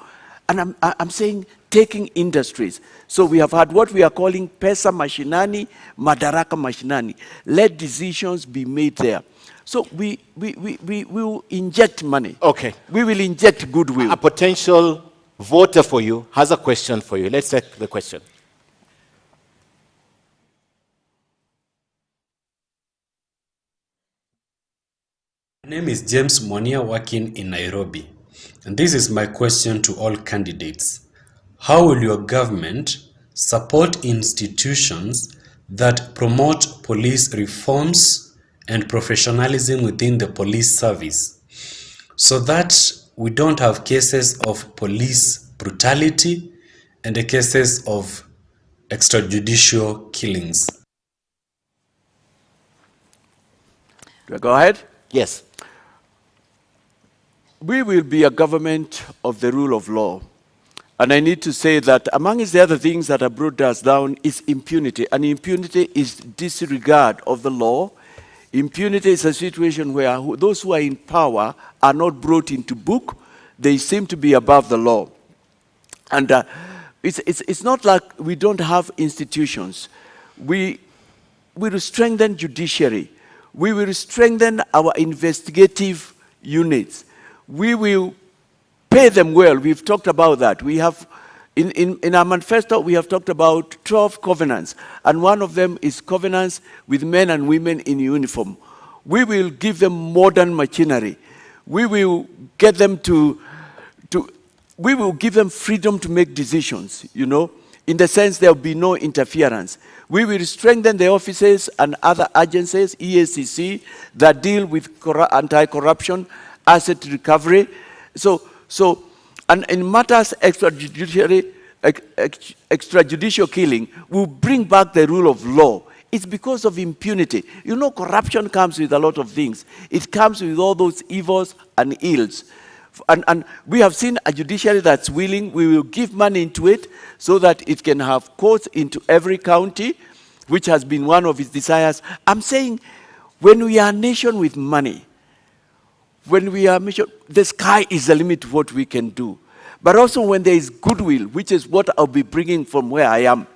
And I'm saying taking industries. So we have had what we are calling pesa mashinani, madaraka mashinani. Let decisions be made there. So we will inject money. Okay. We will inject goodwill. A potential voter for you has a question for you. Let's take the question. My name is James Monia, working in Nairobi. And this is my question to all candidates. How will your government support institutions that promote police reforms and professionalism within the police service so that we don't have cases of police brutality and the cases of extrajudicial killings? Do I go ahead? Yes. We will be a government of the rule of law. And I need to say that among the other things that have brought us down is impunity. And impunity is disregard of the law. Impunity is a situation where those who are in power are not brought into book. They seem to be above the law. And it's not like we don't have institutions. We will strengthen judiciary. We will strengthen our investigative units. We will pay them well. We've talked about that. We have, in our manifesto, we have talked about 12 covenants, and one of them is covenants with men and women in uniform. We will give them modern machinery. We will get them we will give them freedom to make decisions, you know, in the sense there will be no interference. We will strengthen the offices and other agencies, EACC, that deal with anti-corruption, asset recovery. And in matters extrajudicial killing, we'll bring back the rule of law. It's because of impunity. You know, corruption comes with a lot of things. It comes with all those evils and ills. And we have seen a judiciary that's willing. We will give money into it so that it can have courts into every county, which has been one of its desires. I'm saying, when we are a nation with money, when we are mission, the sky is the limit to what we can do. But also when there is goodwill, which is what I'll be bringing from where I am,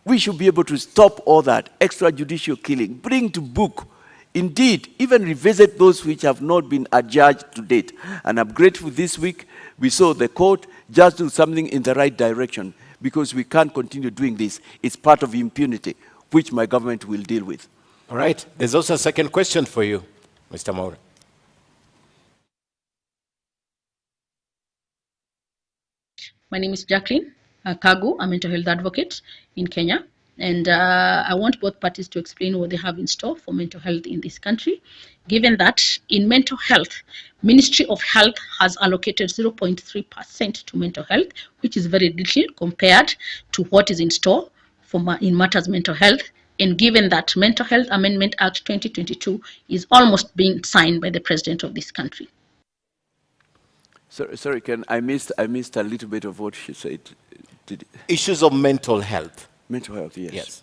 we should be able to stop all that extrajudicial killing, bring to book, indeed, even revisit those which have not been adjudged to date. And I'm grateful this week, we saw the court just do something in the right direction, because we can't continue doing this. It's part of impunity, which my government will deal with. All right. There's also a second question for you, Mr. Mwaura. My name is Jacqueline Kagu. I'm a mental health advocate in Kenya. And I want both parties to explain what they have in store for mental health in this country, given that in mental health, Ministry of Health has allocated 0.3% to mental health, which is very little compared to what is in store for in matters mental health. And given that Mental Health Amendment Act 2022 is almost being signed by the President of this country. Sorry, Ken, I missed a little bit of what she said. Issues of mental health. Mental health, yes. Yes.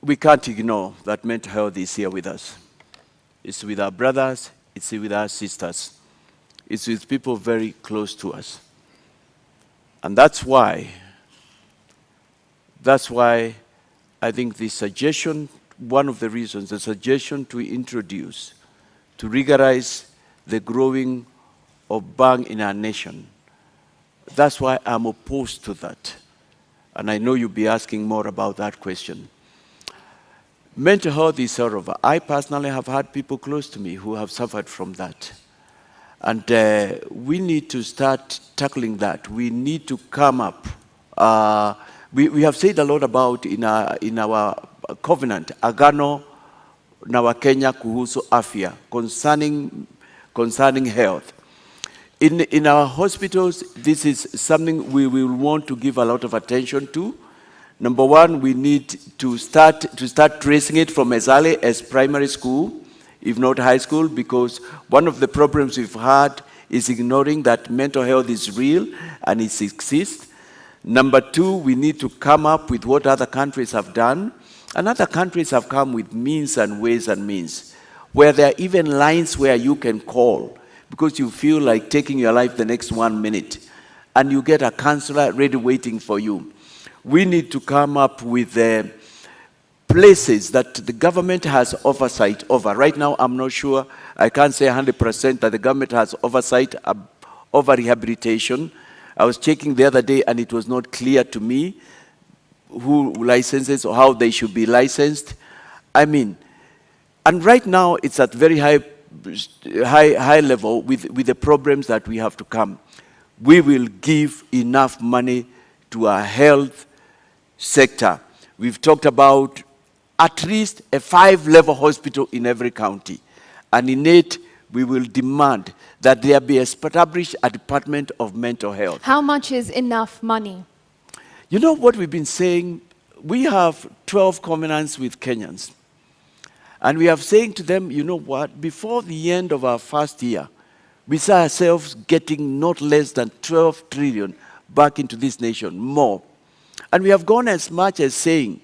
We can't ignore that mental health is here with us. It's with our brothers, it's with our sisters. It's with people very close to us. And that's why I think the suggestion, one of the reasons, the suggestion to introduce, to rigorize the growing of bang in our nation, that's why I'm opposed to that. And I know you'll be asking more about that question. Mental health is sort of, I personally have had people close to me who have suffered from that. And we need to start tackling that. We need to come up. We have said a lot about in our covenant, Agano na Wakenya kuhusu afya, concerning health. In our hospitals, this is something we will want to give a lot of attention to. Number one, we need to start tracing it from as early as primary school, if not high school, because one of the problems we've had is ignoring that mental health is real and it exists. Number two, we need to come up with what other countries have done. And other countries have come with means and ways and means, where there are even lines where you can call because you feel like taking your life the next 1 minute, and you get a counselor ready waiting for you. We need to come up with places that the government has oversight over. Right now, I'm not sure, I can't say 100% that the government has oversight over rehabilitation. I was checking the other day and it was not clear to me who licenses or how they should be licensed. I mean, and right now it's at very high level with the problems that we have to come. We will give enough money to our health sector. We've talked about at least a 5-level hospital in every county. And in it, we will demand that there be established a Department of Mental Health. How much is enough money? You know what we've been saying? We have 12 covenants with Kenyans. And we are saying to them, you know what, before the end of our first year, we saw ourselves getting not less than 12 trillion back into this nation, more. And we have gone as much as saying,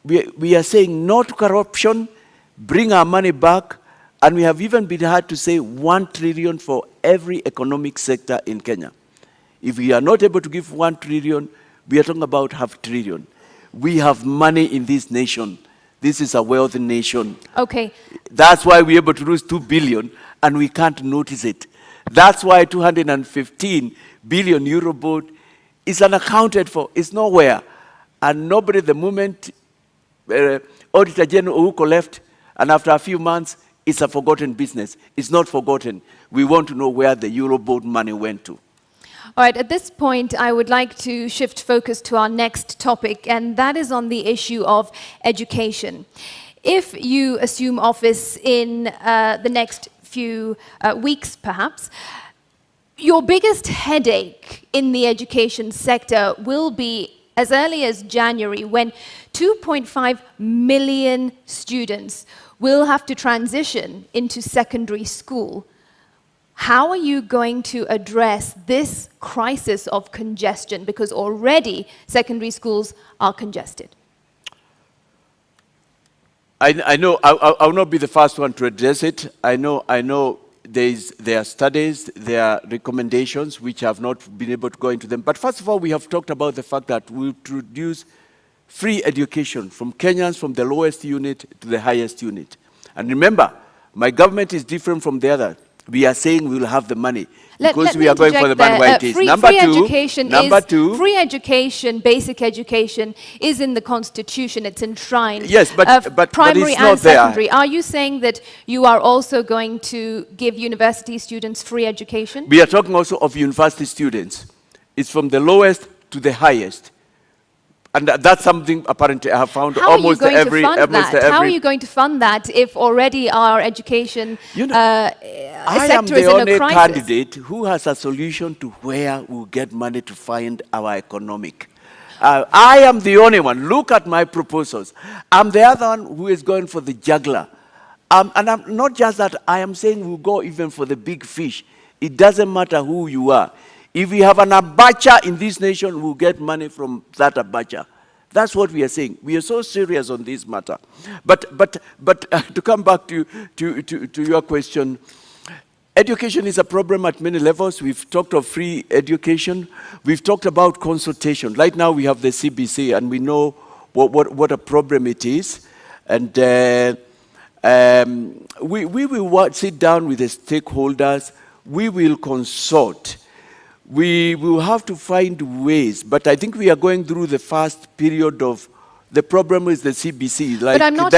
we are saying no to corruption, bring our money back, and we have even been had to say 1 trillion for every economic sector in Kenya. If we are not able to give 1 trillion, we are talking about half a trillion. We have money in this nation. This is a wealthy nation. Okay. That's why we're able to lose 2 billion and we can't notice it. That's why 215 billion euro board is unaccounted for. It's nowhere. And nobody, the moment Auditor General Ouko left, and after a few months, it's a forgotten business. It's not forgotten. We want to know where the Eurobond money went to. All right, at this point, I would like to shift focus to our next topic, and that is on the issue of education. If you assume office in the next few weeks, perhaps, your biggest headache in the education sector will be as early as January, when 2.5 million students will have to transition into secondary school. How are you going to address this crisis of congestion? Because already secondary schools are congested. I know I will not be the first one to address it. I know there are studies, there are recommendations which have not been able to go into them. But first of all, we have talked about the fact that we introduce free education from Kenyans from the lowest unit to the highest unit. And remember, my government is different from the other. We are saying we will have the money because we are going for the money where it is. Free education, basic education is in the Constitution. It's enshrined. Yes, but primary it's not and secondary. there. Are you saying that you are also going to give university students free education? We are talking also of university students. It's from the lowest to the highest. And that's something apparently I have found almost every. How are you going to fund that if already our education sector is in a crisis? I am the only candidate who has a solution to where we'll get money to fund our economic. I am the only one. Look at my proposals. I'm the other one who is going for the juggler. And I'm not just that, I am saying we'll go even for the big fish. It doesn't matter who you are. If we have an abacha in this nation, we'll get money from that abacha. That's what we are saying. We are so serious on this matter. But to come back to your question, education is a problem at many levels. We've talked of free education. We've talked about consultation. Right now we have the CBC, and we know what a problem it is. And we will sit down with the stakeholders. We will consult. We will have to find ways, but I think we are going through the first period of the problem is the CBC. Like, but I'm not.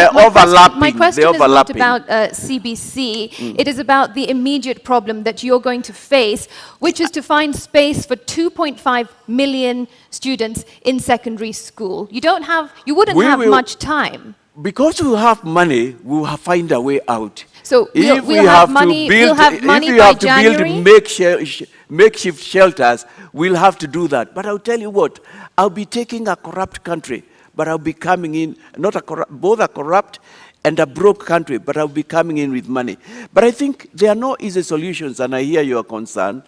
My question is not about CBC. It is about the immediate problem that you're going to face, which is to find space for 2.5 million students in secondary school. You wouldn't have much time. Because we have money, we will find a way out. So we'll have money by January? If we have to build makeshift shelters, we'll have to do that. But I'll tell you what, I'll be taking a corrupt country, but I'll be coming in, both a corrupt and a broke country, but I'll be coming in with money. But I think there are no easy solutions, and I hear your concern.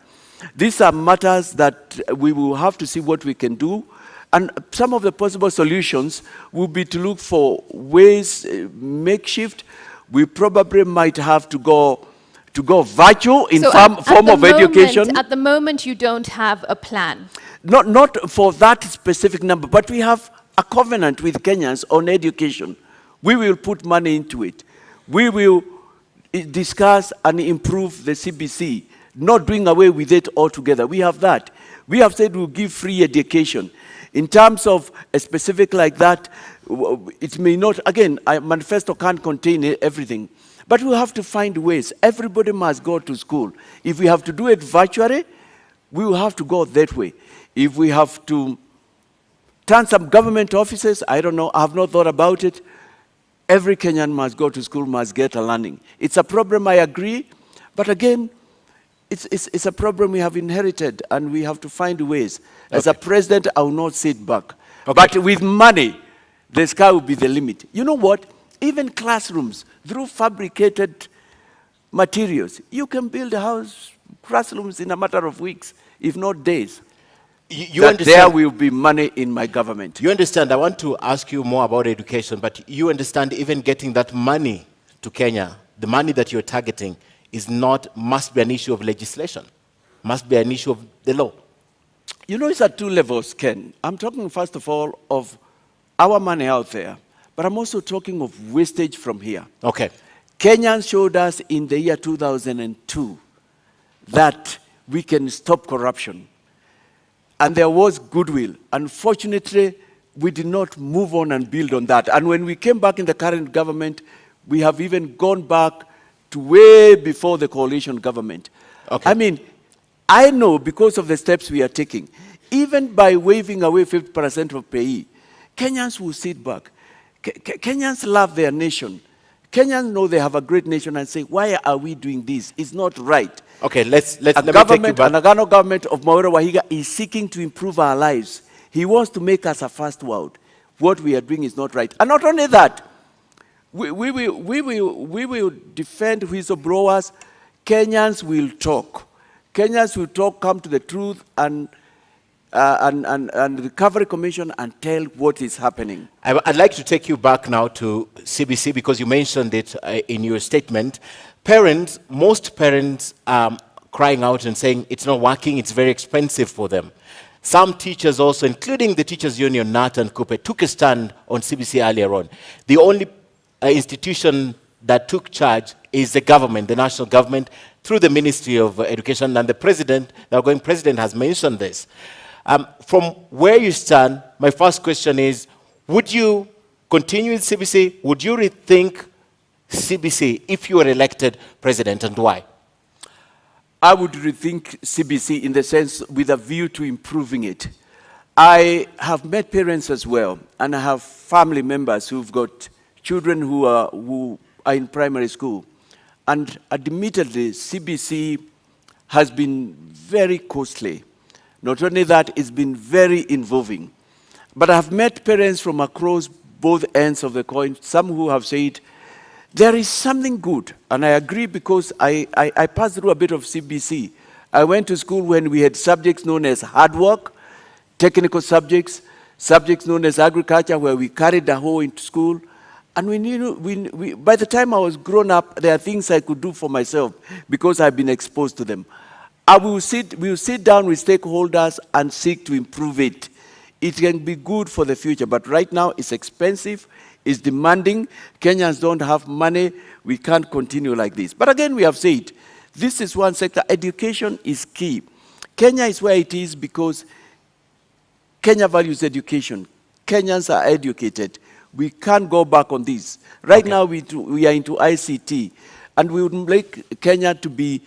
These are matters that we will have to see what we can do. And some of the possible solutions will be to look for ways, makeshift. We probably might have to go virtual in form of education. At the moment, you don't have a plan. Not for that specific number, but we have a covenant with Kenyans on education. We will put money into it. We will discuss and improve the CBC, not doing away with it altogether. We have that. We have said we'll give free education. In terms of a specific like that, it may not, again, a manifesto can't contain everything. But we'll have to find ways. Everybody must go to school. If we have to do it virtually, we will have to go that way. If we have to turn some government offices, I don't know, I have not thought about it. Every Kenyan must go to school, must get a learning. It's a problem, I agree, but again, it's a problem we have inherited, and we have to find ways. As a president, I will not sit back. But with money, the sky will be the limit. You know what? Even classrooms, through fabricated materials, you can build classrooms in a matter of weeks, if not days. You understand, there will be money in my government. You understand, I want to ask you more about education, but you understand even getting that money to Kenya, the money that you're targeting, must be an issue of legislation, must be an issue of the law. You know, it's at two levels, Ken. I'm talking, first of all, of our money out there, but I'm also talking of wastage from here. Okay. Kenyans showed us in the year 2002 that we can stop corruption. And there was goodwill. Unfortunately, we did not move on and build on that. And when we came back in the current government, we have even gone back to way before the coalition government. Okay. I mean, I know because of the steps we are taking, even by waiving away 50% of pay, Kenyans will sit back. Kenyans love their nation. Kenyans know they have a great nation and say, why are we doing this? It's not right. Okay, let me take you back. An Agano government of Mwaura Wahiga is seeking to improve our lives. He wants to make us a first world. What we are doing is not right. And not only that, we will defend whistleblowers. Kenyans will talk. Kenyans will talk, come to the truth, and the Recovery Commission and tell what is happening. I'd like to take you back now to CBC because you mentioned it in your statement. Most parents are crying out and saying it's not working, it's very expensive for them. Some teachers also, including the Teachers Union, NAT and Kupe, took a stand on CBC earlier on. The only institution that took charge is the government, the national government, through the Ministry of Education, and the outgoing president has mentioned this. From where you stand, my first question is, would you continue with CBC? Would you rethink CBC if you were elected president, and why? I would rethink CBC in the sense with a view to improving it. I have met parents as well, and I have family members who've got children who are in primary school. And admittedly, CBC has been very costly. Not only that, it's been very involving. But I've met parents from across both ends of the coin, some who have said, there is something good. And I agree because I passed through a bit of CBC. I went to school when we had subjects known as hard work, technical subjects, subjects known as agriculture, where we carried the whole into school. And by the time I was grown up, there are things I could do for myself because I've been exposed to them. We'll sit down with stakeholders and seek to improve it. It can be good for the future, but right now it's expensive, it's demanding. Kenyans don't have money. We can't continue like this. But again, we have said, this is one sector. Education is key. Kenya is where it is because Kenya values education. Kenyans are educated. We can't go back on this. Right now, we are into ICT, and we would like Kenya to be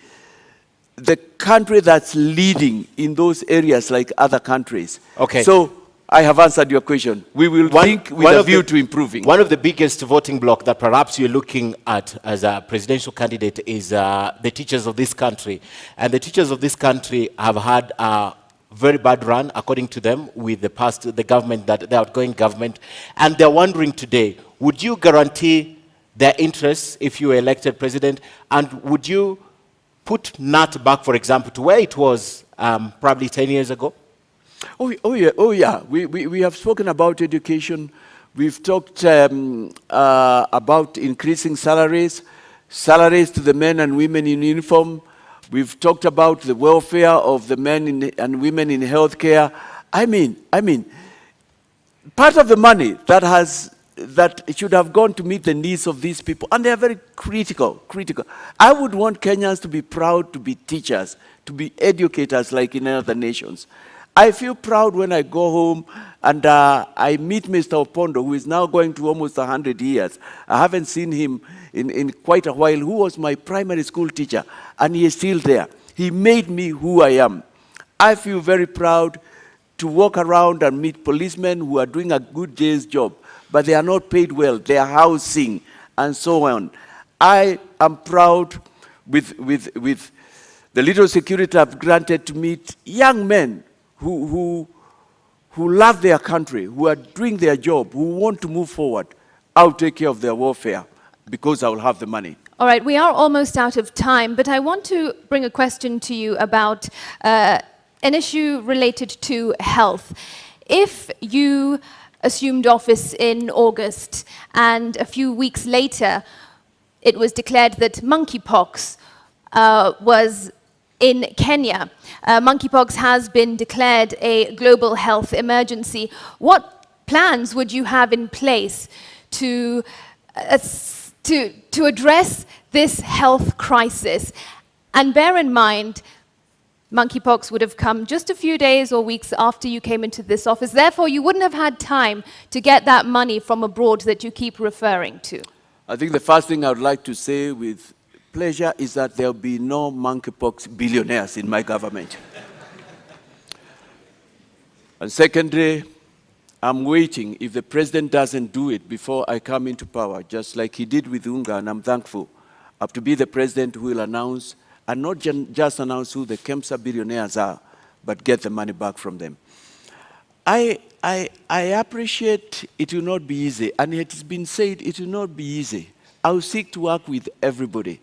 the country that's leading in those areas like other countries. Okay. So I have answered your question. We will think with a view to improving. One of the biggest voting bloc that perhaps you're looking at as a presidential candidate is the teachers of this country. And the teachers of this country have had a very bad run, according to them, with the government, the outgoing government. And they're wondering today, would you guarantee their interests if you were elected president? And would you put NAT back, for example, to where it was probably 10 years ago? Oh yeah. We have spoken about education. We've talked about increasing salaries to the men and women in uniform. We've talked about the welfare of the men and women in healthcare. I mean, part of the money that should have gone to meet the needs of these people, and they are very critical. I would want Kenyans to be proud to be teachers, to be educators like in other nations. I feel proud when I go home and I meet Mr. Opondo, who is now going to almost 100 years. I haven't seen him in quite a while, who was my primary school teacher, and he is still there. He made me who I am. I feel very proud to walk around and meet policemen who are doing a good day's job, but they are not paid well. They are housing and so on. I am proud with the little security I've granted to meet young men who love their country, who are doing their job, who want to move forward. I'll take care of their welfare because I will have the money. All right, we are almost out of time, but I want to bring a question to you about an issue related to health. If you assumed office in August and a few weeks later it was declared that monkeypox was in Kenya, monkeypox has been declared a global health emergency. What plans would you have in place to address this health crisis? And bear in mind, monkeypox would have come just a few days or weeks after you came into this office. Therefore, you wouldn't have had time to get that money from abroad that you keep referring to. I think the first thing I would like to say with pleasure is that there will be no monkeypox billionaires in my government. And secondly, I'm waiting if the president doesn't do it before I come into power, just like he did with UNGA, and I'm thankful. I have to be the president who will announce, and not just announce who the KEMSA billionaires are, but get the money back from them. I appreciate it will not be easy, and it has been said it will not be easy. I'll seek to work with everybody.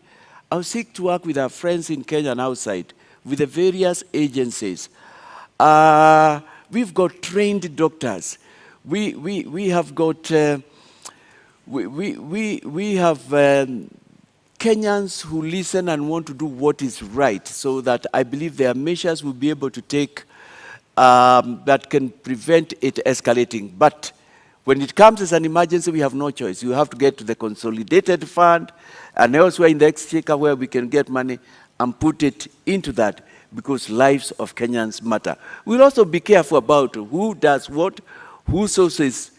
I'll seek to work with our friends in Kenya and outside, with the various agencies. We've got trained doctors. We have got we have Kenyans who listen and want to do what is right, so that I believe there are measures we'll be able to take that can prevent it escalating. But when it comes as an emergency, we have no choice. You have to get to the consolidated fund and elsewhere in the exchequer where we can get money and put it into that, because lives of Kenyans matter. We'll also be careful about who does what, who sources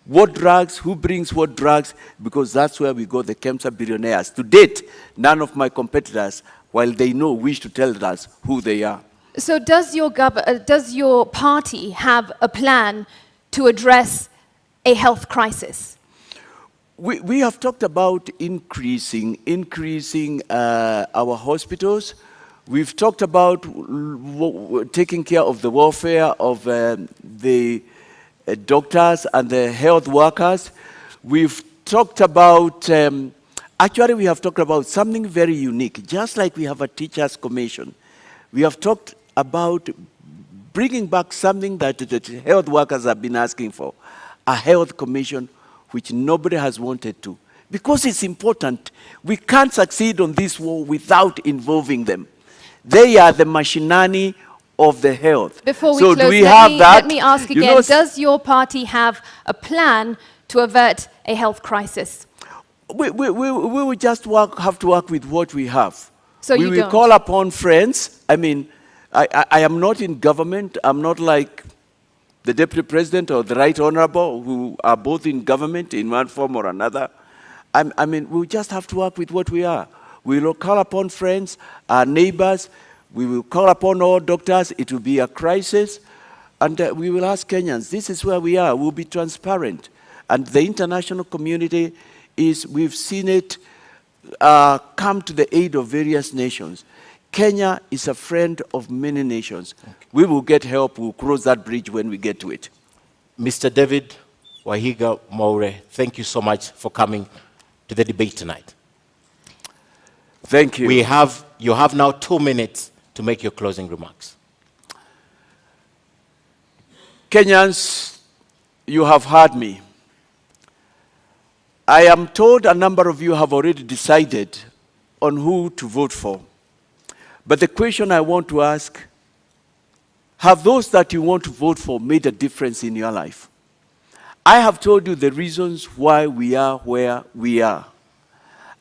what drugs, who brings what drugs, because that's where we got the KEMSA billionaires. To date, none of my competitors, while they know, wish to tell us who they are. So does your party have a plan to address a health crisis? We have talked about increasing our hospitals. We've talked about taking care of the welfare of the doctors and the health workers. We've talked about, actually we have talked about something very unique. Just like we have a teachers' commission, we have talked about bringing back something that the health workers have been asking for, a health commission, which nobody has wanted to. Because it's important. We can't succeed on this war without involving them. They are the machinani of the health. Before we so close, let me ask again, does your party have a plan to avert a health crisis? We will just have to work with what we have. So we will call upon friends. I mean, I am not in government. I'm not like the Deputy President or the Right Honorable, who are both in government in one form or another. I mean, we'll just have to work with what we are. We will call upon friends, our neighbors. We will call upon all doctors. It will be a crisis. And we will ask Kenyans, this is where we are. We'll be transparent. And the international community we've seen it come to the aid of various nations. Kenya is a friend of many nations. Okay. We will get help. We'll cross that bridge when we get to it. Mr. David Wahiga Mwaure, thank you so much for coming to the debate tonight. Thank you. You have now 2 minutes to make your closing remarks. Kenyans, you have heard me. I am told a number of you have already decided on who to vote for. But the question I want to ask, have those that you want to vote for made a difference in your life? I have told you the reasons why we are where we are.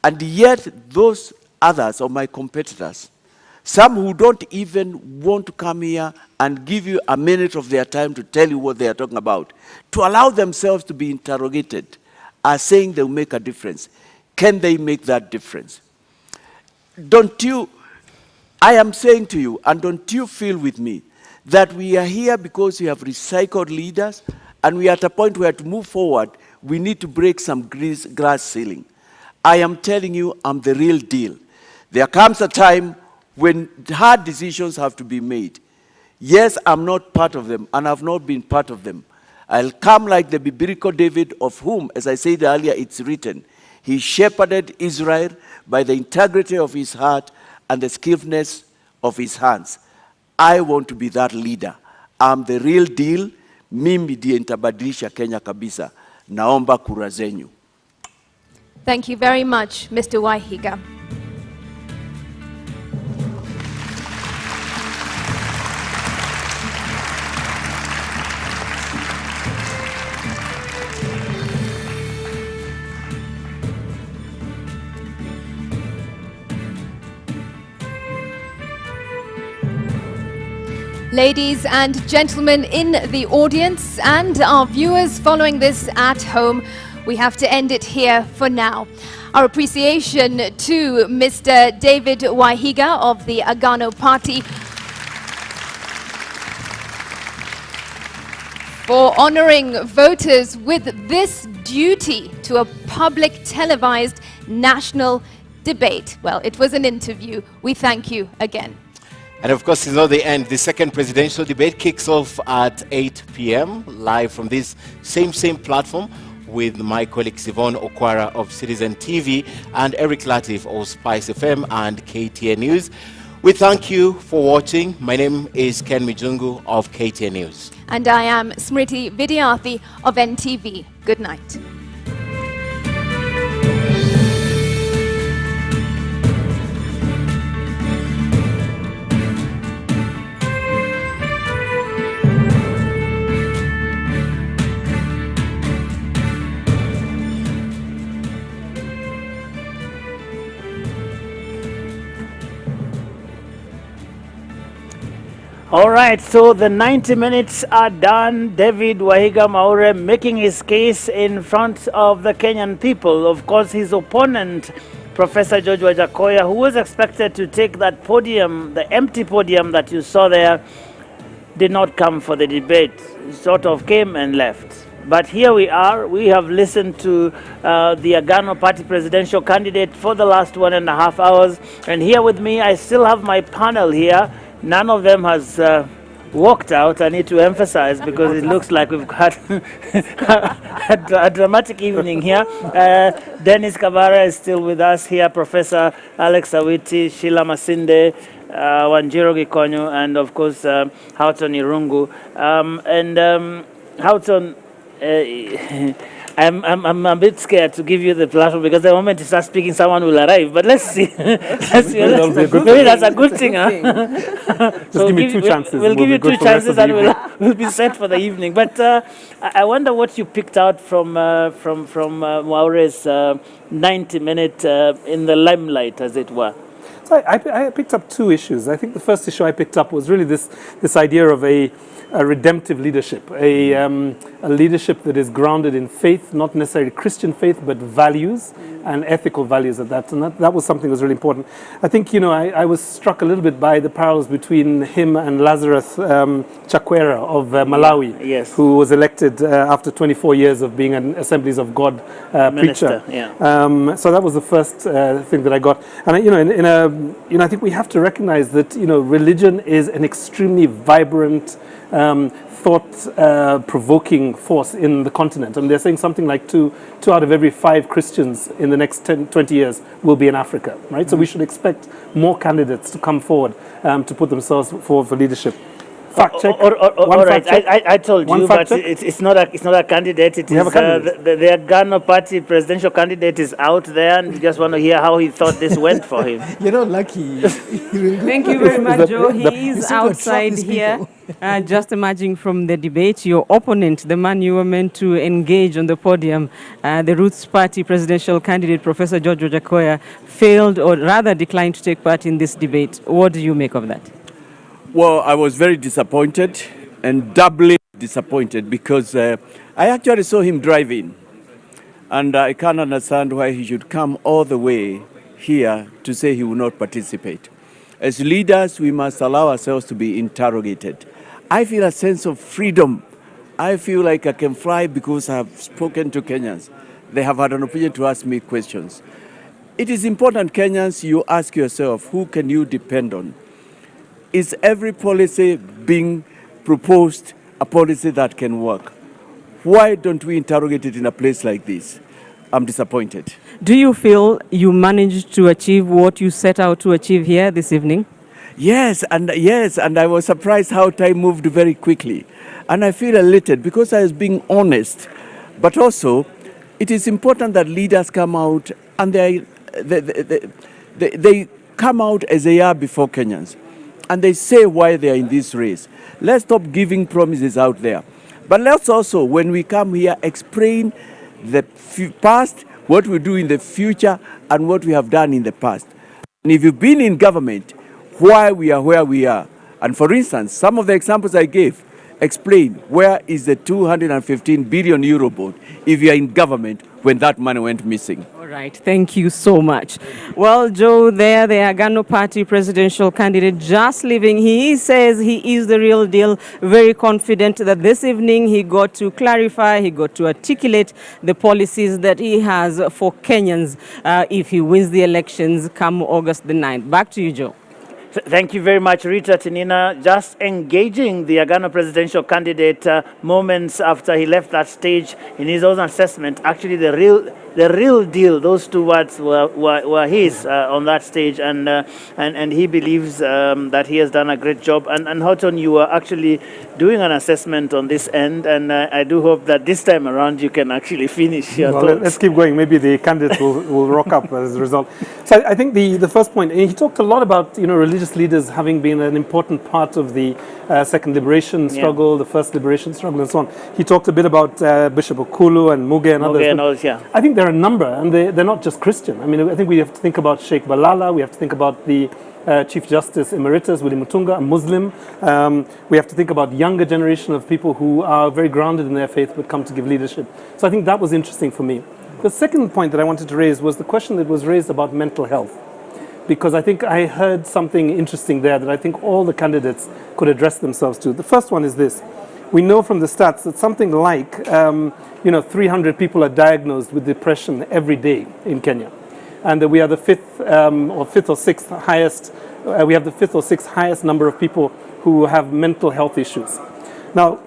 And yet those others, or my competitors, some who don't even want to come here and give you a minute of their time to tell you what they are talking about, to allow themselves to be interrogated, are saying they'll make a difference. Can they make that difference? I am saying to you, and don't you feel with me, that we are here because we have recycled leaders, and we are at a point where to move forward, we need to break some glass ceiling. I am telling you, I'm the real deal. There comes a time when hard decisions have to be made. Yes, I'm not part of them, and I've not been part of them. I'll come like the biblical David, of whom, as I said earlier, it's written, he shepherded Israel by the integrity of his heart and the skillfulness of his hands. I want to be that leader. I'm the real deal. Mimi ndiye nitabadilisha Kenya kabisa. Naomba kura zenyu. Thank you very much, Mr. Wahiga. Ladies and gentlemen in the audience and our viewers following this at home, we have to end it here for now. Our appreciation to Mr. David Wahiga of the Agano Party for honoring voters with this duty to a public televised national debate. Well, it was an interview. We thank you again. And of course, it's not the end. The second presidential debate kicks off at 8 p.m. live from this same platform with my colleague Yvonne Okwara of Citizen TV and Eric Latif of Spice FM and KTN News. We thank you for watching. My name is Ken Mijungu of KTN News. And I am Smriti Vidyarthi of NTV. Good night. All right, so the 90 minutes are done. David Wahiga Mwaure making his case in front of the Kenyan people. Of course, his opponent, Professor George Wajackoyah, who was expected to take that podium, the empty podium that you saw there, did not come for the debate. He sort of came and left. But here we are. We have listened to the Agano Party presidential candidate for the last 1.5 hours. And here with me, I still have my panel here. None of them has walked out. I need to emphasize because it looks like we've had a dramatic evening here. Dennis Kabara is still with us here, Professor Alex Awiti, Sheila Masinde, Wanjiro Gikonyo, and of course Houghton Irungu. Houghton, I'm a bit scared to give you the platform because the moment you start speaking, someone will arrive. But let's see. Maybe that's a good thing, huh? So give me 2 chances. We'll give you 2 chances and we'll be set for the evening. But I wonder what you picked out from Mwaure's 90-minute in the limelight, as it were. So I picked up two issues. I think the first issue I picked up was really this idea of a redemptive leadership, a leadership that is grounded in faith, not necessarily Christian faith, but values and ethical values at that. And that was something that was really important. I think, I was struck a little bit by the parallels between him and Lazarus Chakwera of Malawi, yes, who was elected after 24 years of being an Assemblies of God Minister, preacher. yeah. So that was the first thing that I got. And I think we have to recognize that religion is an extremely vibrant, thought-provoking force in the continent. And they're saying something like two out of every 5 Christians in the next 10-20 years will be in Africa, right? So we should expect more candidates to come forward to put themselves forward for leadership. Fact check. All right, I told you, but it's not a candidate. It is the Agano Party presidential candidate is out there, and we just want to hear how he thought this went for him. You're not lucky. Thank you very much, Joe. He is outside here, just emerging from the debate. Your opponent, the man you were meant to engage on the podium, the Roots Party presidential candidate, Professor George Wajackoyah, failed or rather declined to take part in this debate. What do you make of that? Well, I was very disappointed and doubly disappointed because I actually saw him driving, and I can't understand why he should come all the way here to say he will not participate. As leaders, we must allow ourselves to be interrogated. I feel a sense of freedom. I feel like I can fly because I have spoken to Kenyans. They have had an opportunity to ask me questions. It is important, Kenyans, you ask yourself, who can you depend on? Is every policy being proposed a policy that can work? Why don't we interrogate it in a place like this? I'm disappointed. Do you feel you managed to achieve what you set out to achieve here this evening? Yes, and I was surprised how time moved very quickly. And I feel elated because I was being honest. But also, it is important that leaders come out and they come out as they are before Kenyans. And they say why they are in this race. Let's stop giving promises out there. But let's also, when we come here, explain the past, what we do in the future, and what we have done in the past. And if you've been in government, why we are where we are. And for instance, some of the examples I gave explain where is the 215 billion euro board if you are in government when that money went missing. All right, thank you so much. Well, Joe, there, the Agano Party presidential candidate just leaving. He says he is the real deal, very confident that this evening he got to clarify, he got to articulate the policies that he has for Kenyans if he wins the elections come August the 9th. Back to you, Joe. Thank you very much, Rita Tinina. Just engaging the Agano presidential candidate moments after he left that stage in his own assessment. Actually, the real deal, those two words were his on that stage, and he believes that he has done a great job. And Houghton, you were actually doing an assessment on this end, and I do hope that this time around you can actually finish your thoughts. Let's keep going. Maybe the candidate will rock up as a result. So I think the first point, he talked a lot about religious leaders having been an important part of the second liberation struggle, the first liberation struggle, and so on. He talked a bit about Bishop Okulu and Muge and others. I think there are a number, and they're not just Christian. I mean, I think we have to think about Sheikh Balala, we have to think about the Chief Justice Emeritus, Willie Mutunga, a Muslim. We have to think about younger generation of people who are very grounded in their faith but come to give leadership. So I think that was interesting for me. The second point that I wanted to raise was the question that was raised about mental health, because I think I heard something interesting there that I think all the candidates could address themselves to. The first one is this. We know from the stats that something like 300 people are diagnosed with depression every day in Kenya, and that we are the fifth or sixth highest. We have the fifth or sixth highest number of people who have mental health issues. Now,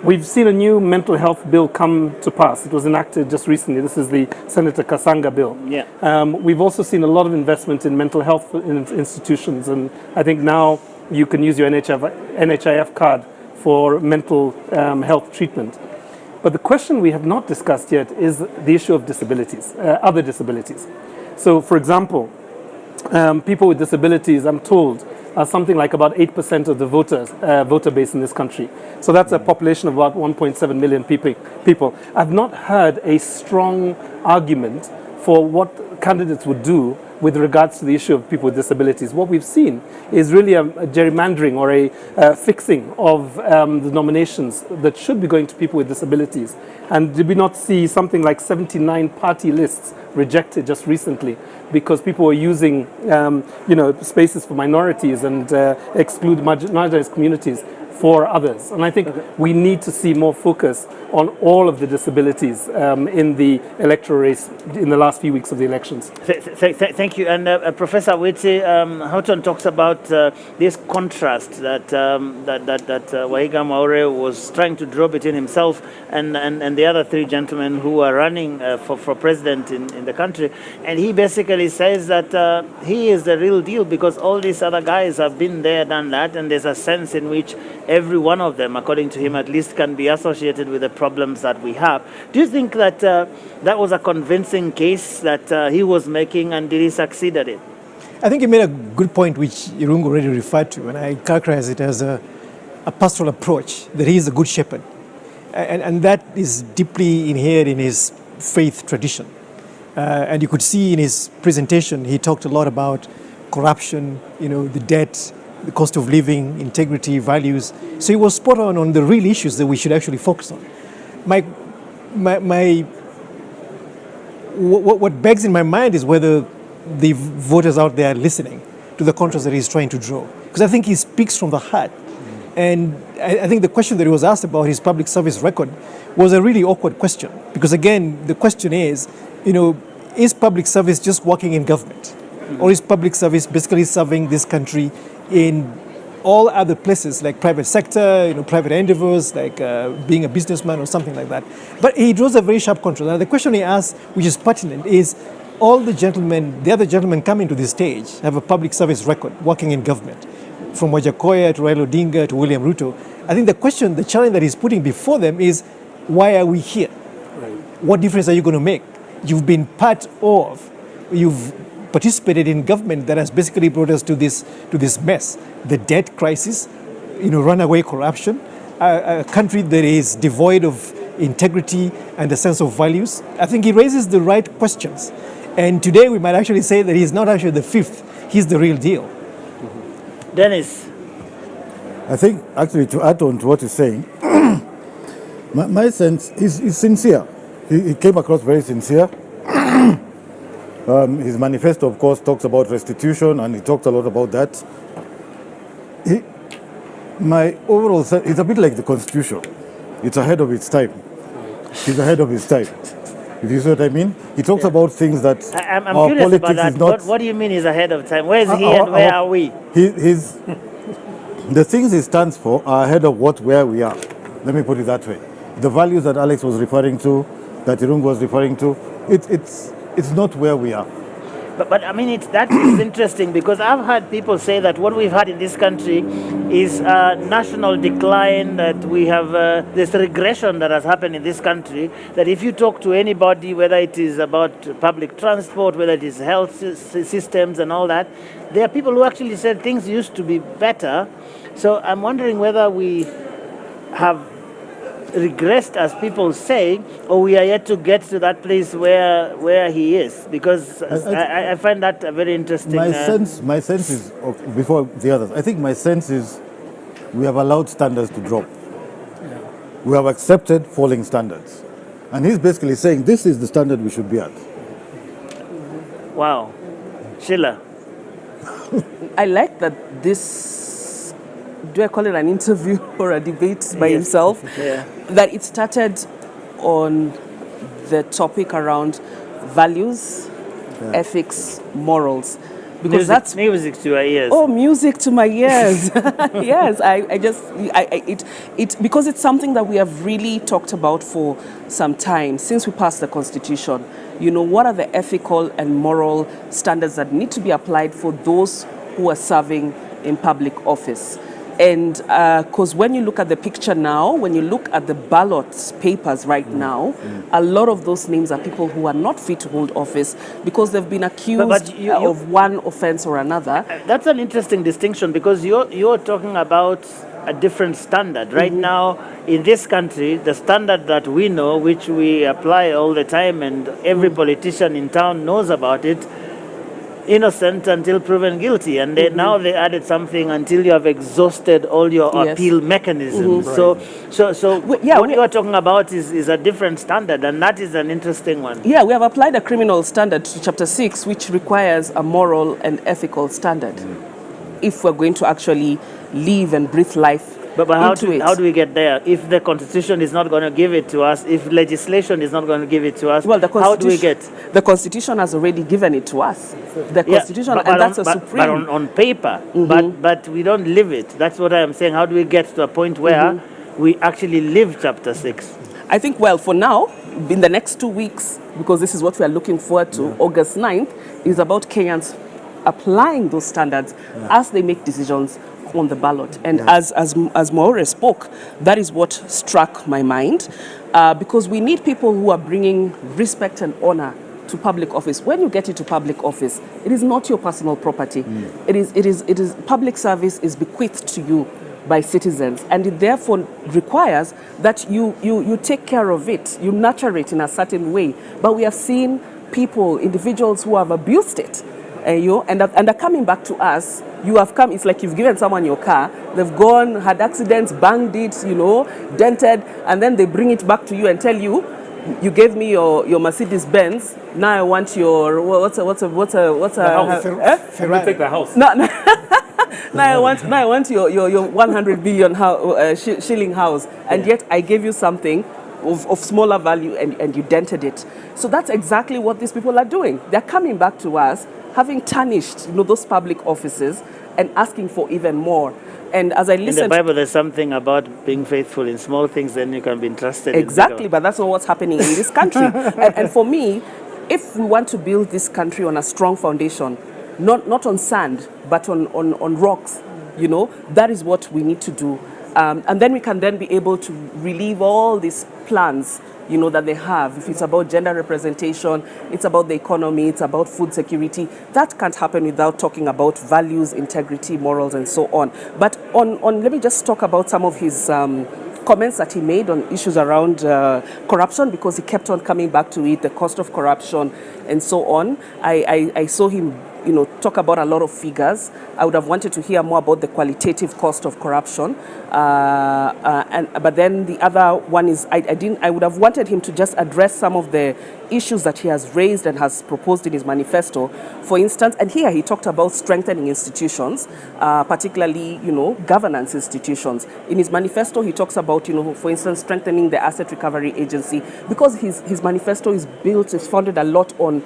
we've seen a new mental health bill come to pass. It was enacted just recently. This is the Senator Kasanga bill. Yeah. We've also seen a lot of investment in mental health institutions, and I think now you can use your NHIF card for mental health treatment. But the question we have not discussed yet is the issue of disabilities, other disabilities. So, for example, people with disabilities, I'm told, are something like about 8% of the voter base in this country. So that's a population of about 1.7 million people. I've not heard a strong argument for what candidates would do with regards to the issue of people with disabilities. What we've seen is really a gerrymandering or a fixing of the nominations that should be going to people with disabilities. And did we not see something like 79 party lists rejected just recently because people were using spaces for minorities and exclude marginalized communities for others? And I think we need to see more focus on all of the disabilities in the electoral race in the last few weeks of the elections. Thank you. And Professor Awiti, Houghton talks about this contrast that Wahiga Maure was trying to draw between himself and the other three gentlemen who are running for president in the country. And he basically says that he is the real deal because all these other guys have been there, done that, and there's a sense in which every one of them, according to him at least, can be associated with the problems that we have. Do you think that that was a convincing case that he was making, and did he succeed at it? I think he made a good point, which Irungu already referred to, and I characterize it as a pastoral approach, that he is a good shepherd. And that is deeply inherent in his faith tradition. And you could see in his presentation, he talked a lot about corruption, the debt, the cost of living, integrity, values. So he was spot on the real issues that we should actually focus on. What begs in my mind is whether the voters out there are listening to the contrast that he's trying to draw. Because I think he speaks from the heart. And I think the question that he was asked about his public service record was a really awkward question. Because again, the question is public service just working in government? Or is public service basically serving this country in all other places like private sector, private endeavors, like being a businessman or something like that? But he draws a very sharp contrast. Now the question he asks, which is pertinent, is all the other gentlemen coming to this stage have a public service record working in government, from Wajakoya to Raila Odinga to William Ruto. I think the challenge that he's putting before them is, why are we here? Right. What difference are you going to make? You've been you've participated in government that has basically brought us to this mess, the debt crisis, runaway corruption, a country that is devoid of integrity and a sense of values. I think he raises the right questions. And today we might actually say that he's not actually the fifth, he's the real deal. Dennis. I think actually to add on to what he's saying, my sense is sincere. He came across very sincere. His manifesto, of course, talks about restitution, and he talked a lot about that. My overall sense, it's a bit like the Constitution. It's ahead of its time. He's ahead of his time. If you see what I mean? He talks about things that I'm our curious politics about that. is not... What do you mean he's ahead of time? Where is he and where are we? The things he stands for are ahead of where we are. Let me put it that way. The values that Alex was referring to, that Irungu was referring to, it's not where we are. But I mean, that is interesting because I've heard people say that what we've had in this country is national decline, that we have this regression that has happened in this country, that if you talk to anybody, whether it is about public transport, whether it is health systems and all that, there are people who actually said things used to be better. So I'm wondering whether we have regressed, as people say, or we are yet to get to that place where he is, because I find that a very interesting. My sense is, before the others, I think my sense is we have allowed standards to drop. Yeah. We have accepted falling standards, and he's basically saying this is the standard we should be at. Wow, Sheila. I like that this, do I call it an interview or a debate by himself? Yeah. That it started on the topic around values, ethics, morals. Because that's music to our ears. Oh, music to my ears. Yes, because it's something that we have really talked about for some time since we passed the Constitution. What are the ethical and moral standards that need to be applied for those who are serving in public office? And because when you look at the picture now, when you look at the ballot papers right now, a lot of those names are people who are not fit to hold office because they've been accused of one offense or another. That's an interesting distinction, because you're talking about a different standard. Right now, in this country, the standard that we know, which we apply all the time, and every politician in town knows about it, innocent until proven guilty. And now they added something until you have exhausted all your appeal mechanisms. So what you are talking about is a different standard, and that is an interesting one. Yeah, we have applied a criminal standard to Chapter 6, which requires a moral and ethical standard if we're going to actually live and breathe life But how do we get there? If the Constitution is not going to give it to us, if legislation is not going to give it to us, how do we get? The Constitution has already given it to us. The Constitution, and that's a supreme. But on paper, but we don't live it. That's what I'm saying. How do we get to a point where we actually live Chapter 6? I think, well, for now, in the next 2 weeks, because this is what we are looking forward to, August 9th, is about Kenyans applying those standards as they make decisions on the ballot. And as Maure spoke, that is what struck my mind, because we need people who are bringing respect and honor to public office. When you get into public office, it is not your personal property. It is public service is bequeathed to you by citizens, and it therefore requires that you take care of it, you nurture it in a certain way. But we have seen people, individuals who have abused it, and are coming back to us. You have come, it's like you've given someone your car, they've gone, had accidents, banged it, dented, and then they bring it back to you and tell you, you gave me your Mercedes Benz, now I want your, what's a house. Ferrari. Take the house. No. Now I want your 100 billion shilling house, and yet I gave you something of smaller value and you dented it. So that's exactly what these people are doing. They're coming back to us, having tarnished those public offices and asking for even more. And as I listen, in the Bible, there's something about being faithful in small things, then you can be entrusted. Exactly, but that's not what's happening in this country. and for me, if we want to build this country on a strong foundation, not on sand, but on rocks, that is what we need to do. And then we can then be able to relieve all these plans that they have. If it's about gender representation, it's about the economy, it's about food security. That can't happen without talking about values, integrity, morals, and so on. But let me just talk about some of his comments that he made on issues around corruption, because he kept on coming back to it, the cost of corruption, and so on. I saw him talk about a lot of figures. I would have wanted to hear more about the qualitative cost of corruption. But then the other one is, I would have wanted him to just address some of the issues that he has raised and has proposed in his manifesto. For instance, and here he talked about strengthening institutions, particularly, governance institutions. In his manifesto, he talks about, for instance, strengthening the Asset Recovery Agency, because his manifesto is founded a lot on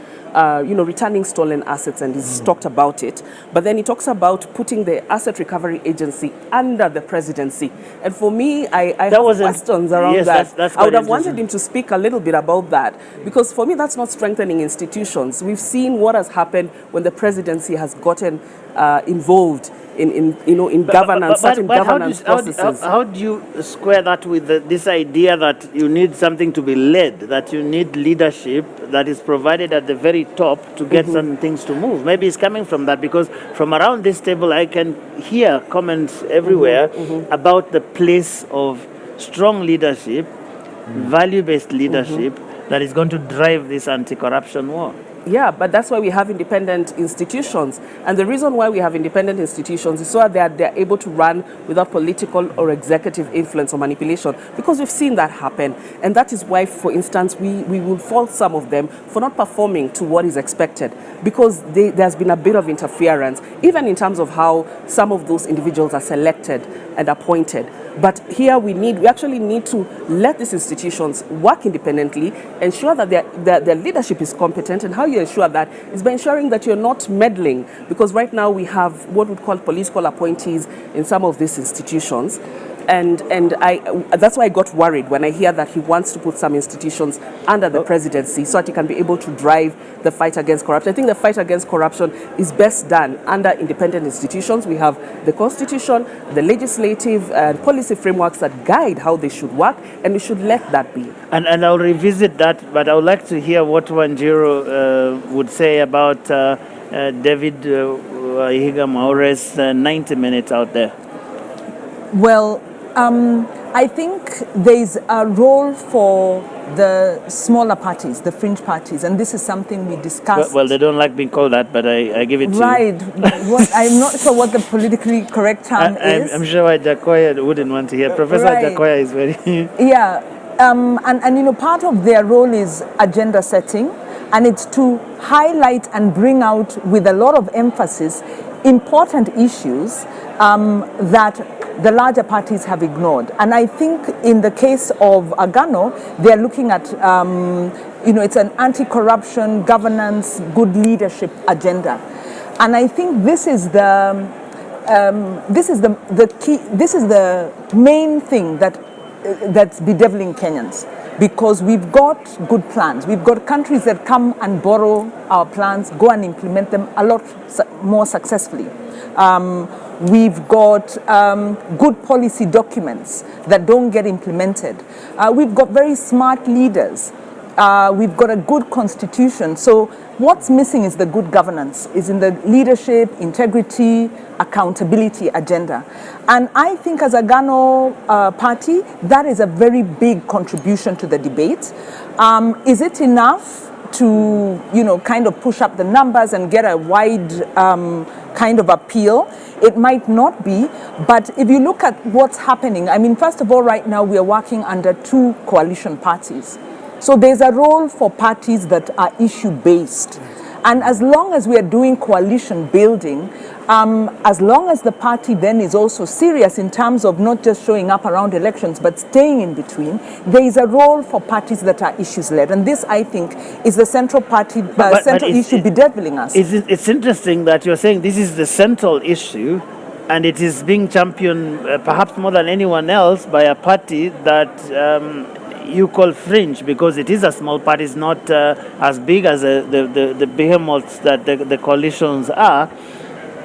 returning stolen assets, and he's talked about it. But then he talks about putting the Asset Recovery Agency under the presidency. And for me, I have questions around that. That's I would have wanted him to speak a little bit about that, because for me, that's not strengthening institutions. We've seen what has happened when the presidency has gotten involved in governance, certain governance processes. How do you square that with this idea that you need something to be led, that you need leadership that is provided at the very top to get certain things to move? Maybe it's coming from that, because from around this table I can hear comments everywhere about the place of strong leadership, value-based leadership that is going to drive this anti-corruption war. Yeah, but that's why we have independent institutions. And the reason why we have independent institutions is so that they're able to run without political or executive influence or manipulation, because we've seen that happen. And that is why, for instance, we will fault some of them for not performing to what is expected, because there's been a bit of interference, even in terms of how some of those individuals are selected and appointed. But here we actually need to let these institutions work independently, ensure that their leadership is competent. And how you ensure that is by ensuring that you're not meddling, because right now we have what we call political appointees in some of these institutions. And that's why I got worried when I hear that he wants to put some institutions under the presidency so that he can be able to drive the fight against corruption. I think the fight against corruption is best done under independent institutions. We have the Constitution, the legislative and policy frameworks that guide how they should work, and we should let that be. And I'll revisit that, but I would like to hear what Wanjiru would say about David Wahiga Maure's 90 minutes out there. Well, I think there's a role for the smaller parties, the fringe parties, and this is something we discussed. Well, they don't like being called that, but I give it to right. you. I'm not sure what the politically correct term is. I'm sure Jacoya wouldn't want to hear. Professor Jacoya is very... Yeah, and you know, part of their role is agenda setting, and it's to highlight and bring out with a lot of emphasis important issues that the larger parties have ignored. And I think in the case of Agano, they're looking at, you know, it's an anti-corruption, governance, good leadership agenda. And I think this is the key, this is the main thing that's bedeviling Kenyans. Because we've got good plans. We've got countries that come and borrow our plans, go and implement them a lot more successfully. We've got good policy documents that don't get implemented. We've got very smart leaders. We've got a good constitution. So what's missing is the good governance, is in the leadership, integrity, accountability agenda. And I think as a Agano party, that is a very big contribution to the debate. Is it enough to, you know, kind of push up the numbers and get a wide kind of appeal? It might not be, but if you look at what's happening, I mean, first of all, right now we are working under 2 coalition parties. So there's a role for parties that are issue-based. And as long as we are doing coalition building, as long as the party then is also serious in terms of not just showing up around elections, but staying in between, there is a role for parties that are issues-led. And this, I think, is the central party, central issue bedeviling us. It's interesting that you're saying this is the central issue, and it is being championed perhaps more than anyone else by a party that you call fringe, because it is a small party. It's not as big as the behemoths that the coalitions are.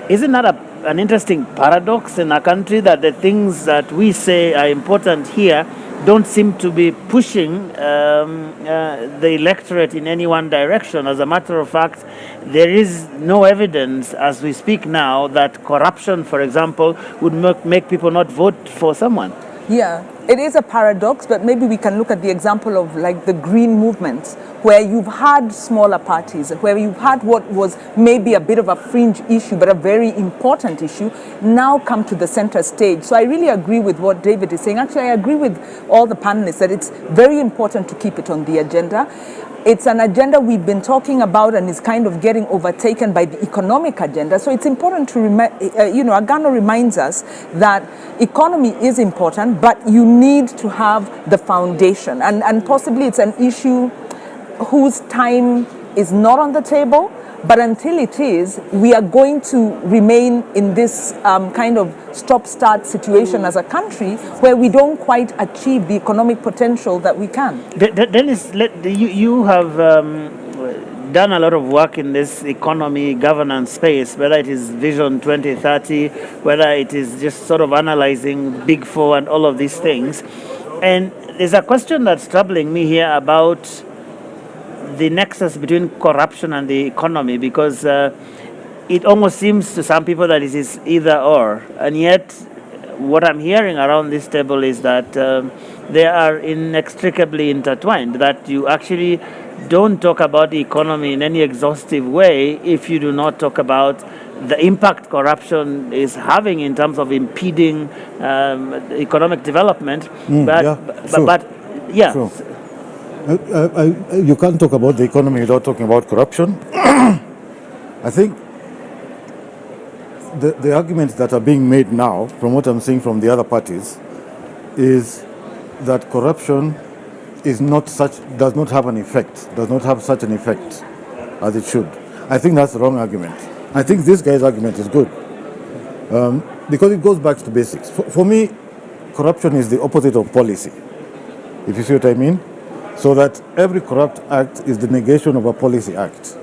Isn't that an interesting paradox in a country that the things that we say are important here don't seem to be pushing the electorate in any one direction? As a matter of fact, there is no evidence as we speak now that corruption, for example, would make people not vote for someone. Yeah, it is a paradox, but maybe we can look at the example of like the green movements, where you've had smaller parties, where you've had what was maybe a bit of a fringe issue, but a very important issue, now come to the center stage. So I really agree with what David is saying. Actually, I agree with all the panelists that it's very important to keep it on the agenda. It's an agenda we've been talking about and is kind of getting overtaken by the economic agenda. So it's important to you know, Agano reminds us that economy is important, but you need to have the foundation. And possibly it's an issue whose time is not on the table, but until it is, we are going to remain in this kind of stop-start situation as a country where we don't quite achieve the economic potential that we can. Dennis, you have done a lot of work in this economy governance space, whether it is Vision 2030, whether it is just sort of analyzing Big Four and all of these things. And there's a question that's troubling me here about the nexus between corruption and the economy, because it almost seems to some people that it is either or. And yet, what I'm hearing around this table is that they are inextricably intertwined, that you actually don't talk about the economy in any exhaustive way if you do not talk about the impact corruption is having in terms of impeding economic development. Sure. You can't talk about the economy without talking about corruption. I think the arguments that are being made now, from what I'm seeing from the other parties, is that corruption is not does not have such an effect as it should. I think that's the wrong argument. I think this guy's argument is good because it goes back to basics. For me, corruption is the opposite of policy, if you see what I mean. So that every corrupt act is the negation of a policy act.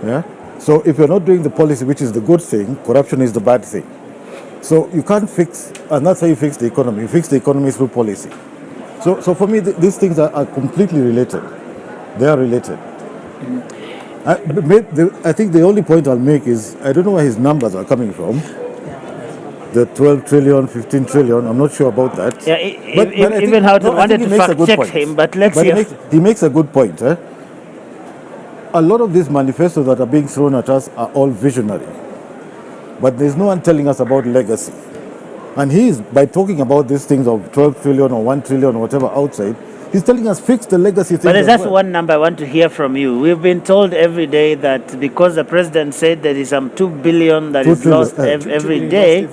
Yeah? So if you're not doing the policy, which is the good thing, corruption is the bad thing. So you can't fix, and that's how you fix the economy. You fix the economy through policy. So for me, these things are completely related. They are related. I think the only point I'll make is, I don't know where his numbers are coming from, the 12 trillion, 15 trillion. I'm not sure about that. Yeah, even Houghton wanted to fact check him, but let's hear. He makes a good point. A lot of these manifestos that are being thrown at us are all visionary. But there's no one telling us about legacy. And by talking about these things of 12 trillion or 1 trillion or whatever outside, he's telling us fix the legacy thing. But that's one number I want to hear from you. We've been told every day that because the president said there is some 2 billion that is lost every day.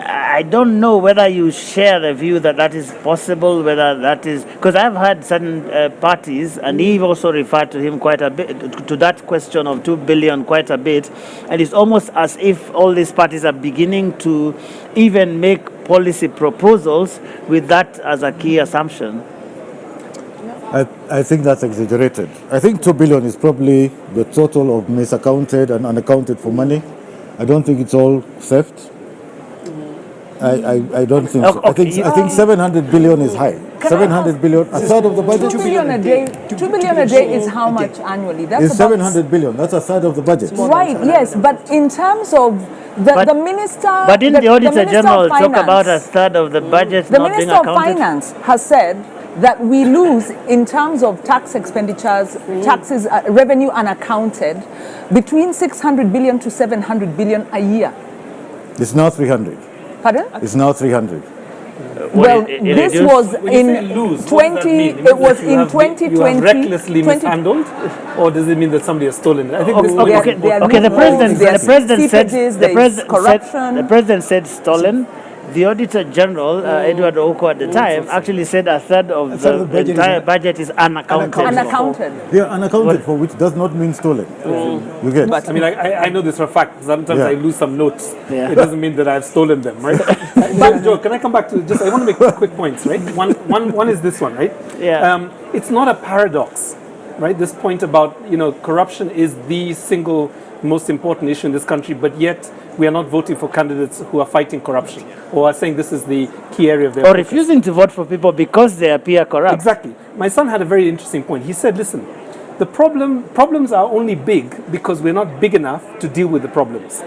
I don't know whether you share the view that that is possible, whether that is, because I've heard certain parties, and he also referred to him quite a bit, to that question of 2 billion quite a bit, and it's almost as if all these parties are beginning to even make policy proposals with that as a key assumption. I think that's exaggerated. I think 2 billion is probably the total of misaccounted and unaccounted for money. I don't think it's all theft. I don't think so. Okay. I think 700 billion is high. 700 billion, a third of the budget. 2 billion a day. 2 billion a day is how much annually? That's it's 700 billion. That's a third of the budget. Right. Yes, but in terms of the minister, but didn't the Auditor General talk about a third of the budget the not being Minister of accounted? Finance has said that we lose in terms of tax expenditures, taxes, revenue unaccounted, between 600 billion to 700 billion a year. It's now 300. Pardon? It's now 300. Well, this was in 20. It was in 2020. You have recklessly mishandled, or does it mean that somebody has stolen it? I think The president said stolen. The Auditor General, Edward Oko at the time, actually said a third of the entire budget is unaccounted. Yeah, unaccounted for, which does not mean stolen. You get? But I mean, I know this for a fact. Sometimes Yeah. I lose some notes. Yeah. It doesn't mean that I've stolen them, right? But Joe, can I come back to just? I want to make quick points, right? One is this one, right? Yeah. It's not a paradox, right? This point about corruption is the single most important issue in this country, but yet we are not voting for candidates who are fighting corruption or are saying this is the key area of their Or focus. refusing to vote for people because they appear corrupt. Exactly. My son had a very interesting point. He said, listen, the problems are only big because we're not big enough to deal with the problems.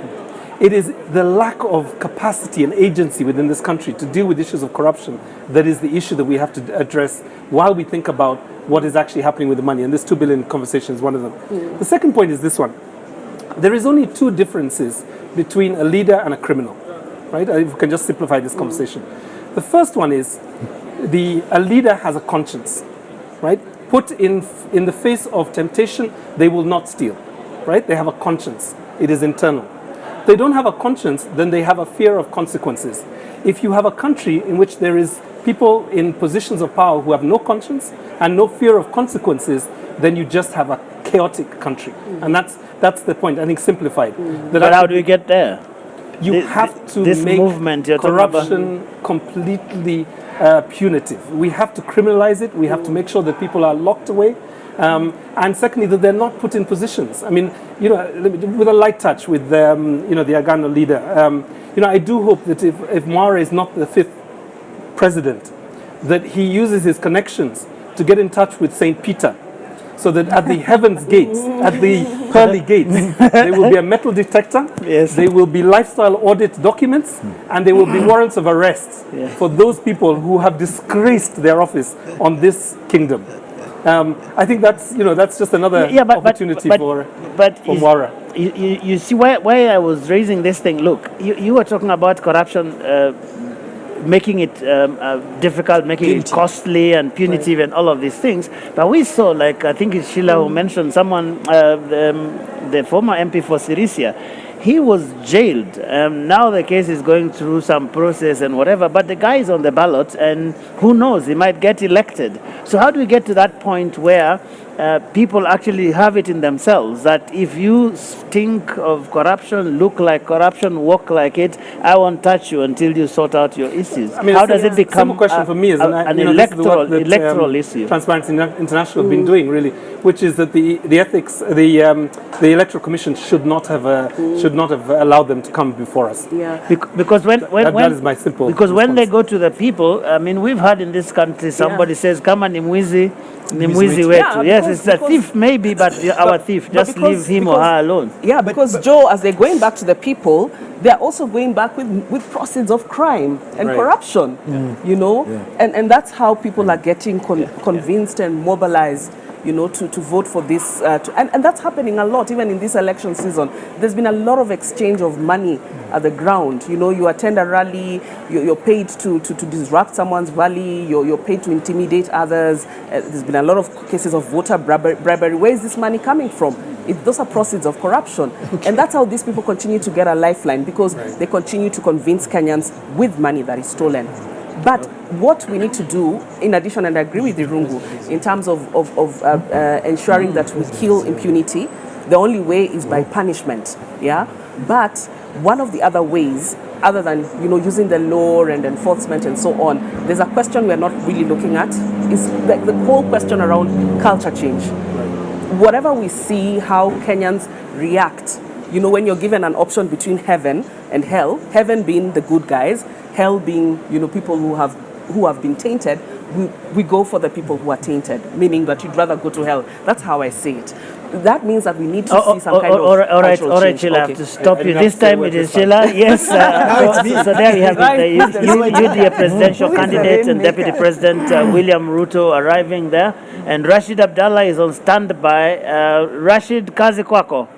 It is the lack of capacity and agency within this country to deal with issues of corruption that is the issue that we have to address while we think about what is actually happening with the money. And this 2 billion conversation is one of them. The second point is this one. There is only two differences between a leader and a criminal, right? If we can just simplify this conversation. The first one is a leader has a conscience, right? Put in the face of temptation, they will not steal, right? They have a conscience. It is internal. If they don't have a conscience, then they have a fear of consequences. If you have a country in which there is people in positions of power who have no conscience and no fear of consequences, then you just have a chaotic country. And that's the point, I think, simplified. But how do we get there? You have to make corruption completely punitive. We have to criminalize it. We have to make sure that people are locked away. And secondly, that they're not put in positions. I mean, with a light touch with the Agano leader, I do hope that if Mwaura is not the 5th president, that he uses his connections to get in touch with St. Peter, so that at the heaven's gates, at the pearly gates, there will be a metal detector, there will be lifestyle audit documents, and there will be warrants of arrest for those people who have disgraced their office on this kingdom. I think that's just another opportunity for Mwaura. You see why I was raising this thing. Look, you were talking about corruption, making it difficult, making it costly and punitive and all of these things. But we saw, like, I think it's Sheila who mentioned someone, the former MP for Sirisia, he was jailed. Now the case is going through some process and whatever, but the guy is on the ballot and who knows, he might get elected. So how do we get to that point where people actually have it in themselves that if you stink of corruption, look like corruption, walk like it, I won't touch you until you sort out your issues? I mean, how does it become question for me is an electoral issue? Transparency International have been doing, really, which is that the ethics, the Electoral Commission should not have allowed them to come before us. Yeah. Because that is my simple because when response. they go to the people, I mean, we've heard in this country somebody says, "Kama ni mwizi, Ni mwizi wetu. Yes, it's a thief maybe, but our thief. Just leave him or her alone. Yeah, because Joe, as they're going back to the people, they're also going back with proceeds of crime and corruption, you know? And that's how people are getting convinced and mobilized, you know, to vote for this. And that's happening a lot, even in this election season. There's been a lot of exchange of money at the ground. You know, you attend a rally, you're paid to disrupt someone's rally, you're paid to intimidate others. There's been a lot of cases of voter bribery. Where is this money coming from? Those are proceeds of corruption. And that's how these people continue to get a lifeline, because they continue to convince Kenyans with money that is stolen. But what we need to do, in addition, and I agree with Irungu, in terms of ensuring that we kill impunity, the only way is by punishment, yeah? But one of the other ways, other than, you know, using the law and enforcement and so on, there's a question we're not really looking at, is the whole question around culture change. Whatever we see, how Kenyans react, you know, when you're given an option between heaven and hell, heaven being the good guys, hell being, you know, people who have been tainted, we go for the people who are tainted, meaning that you'd rather go to hell. That's how I see it. That means that we need to see some kind of all right, Sheila, I have to stop you. This time it is Sheila. Yes. So there we have it. You, the presidential candidate and Deputy President William Ruto arriving there. And Rashid Abdallah is on standby. Rashid, kazi kwako.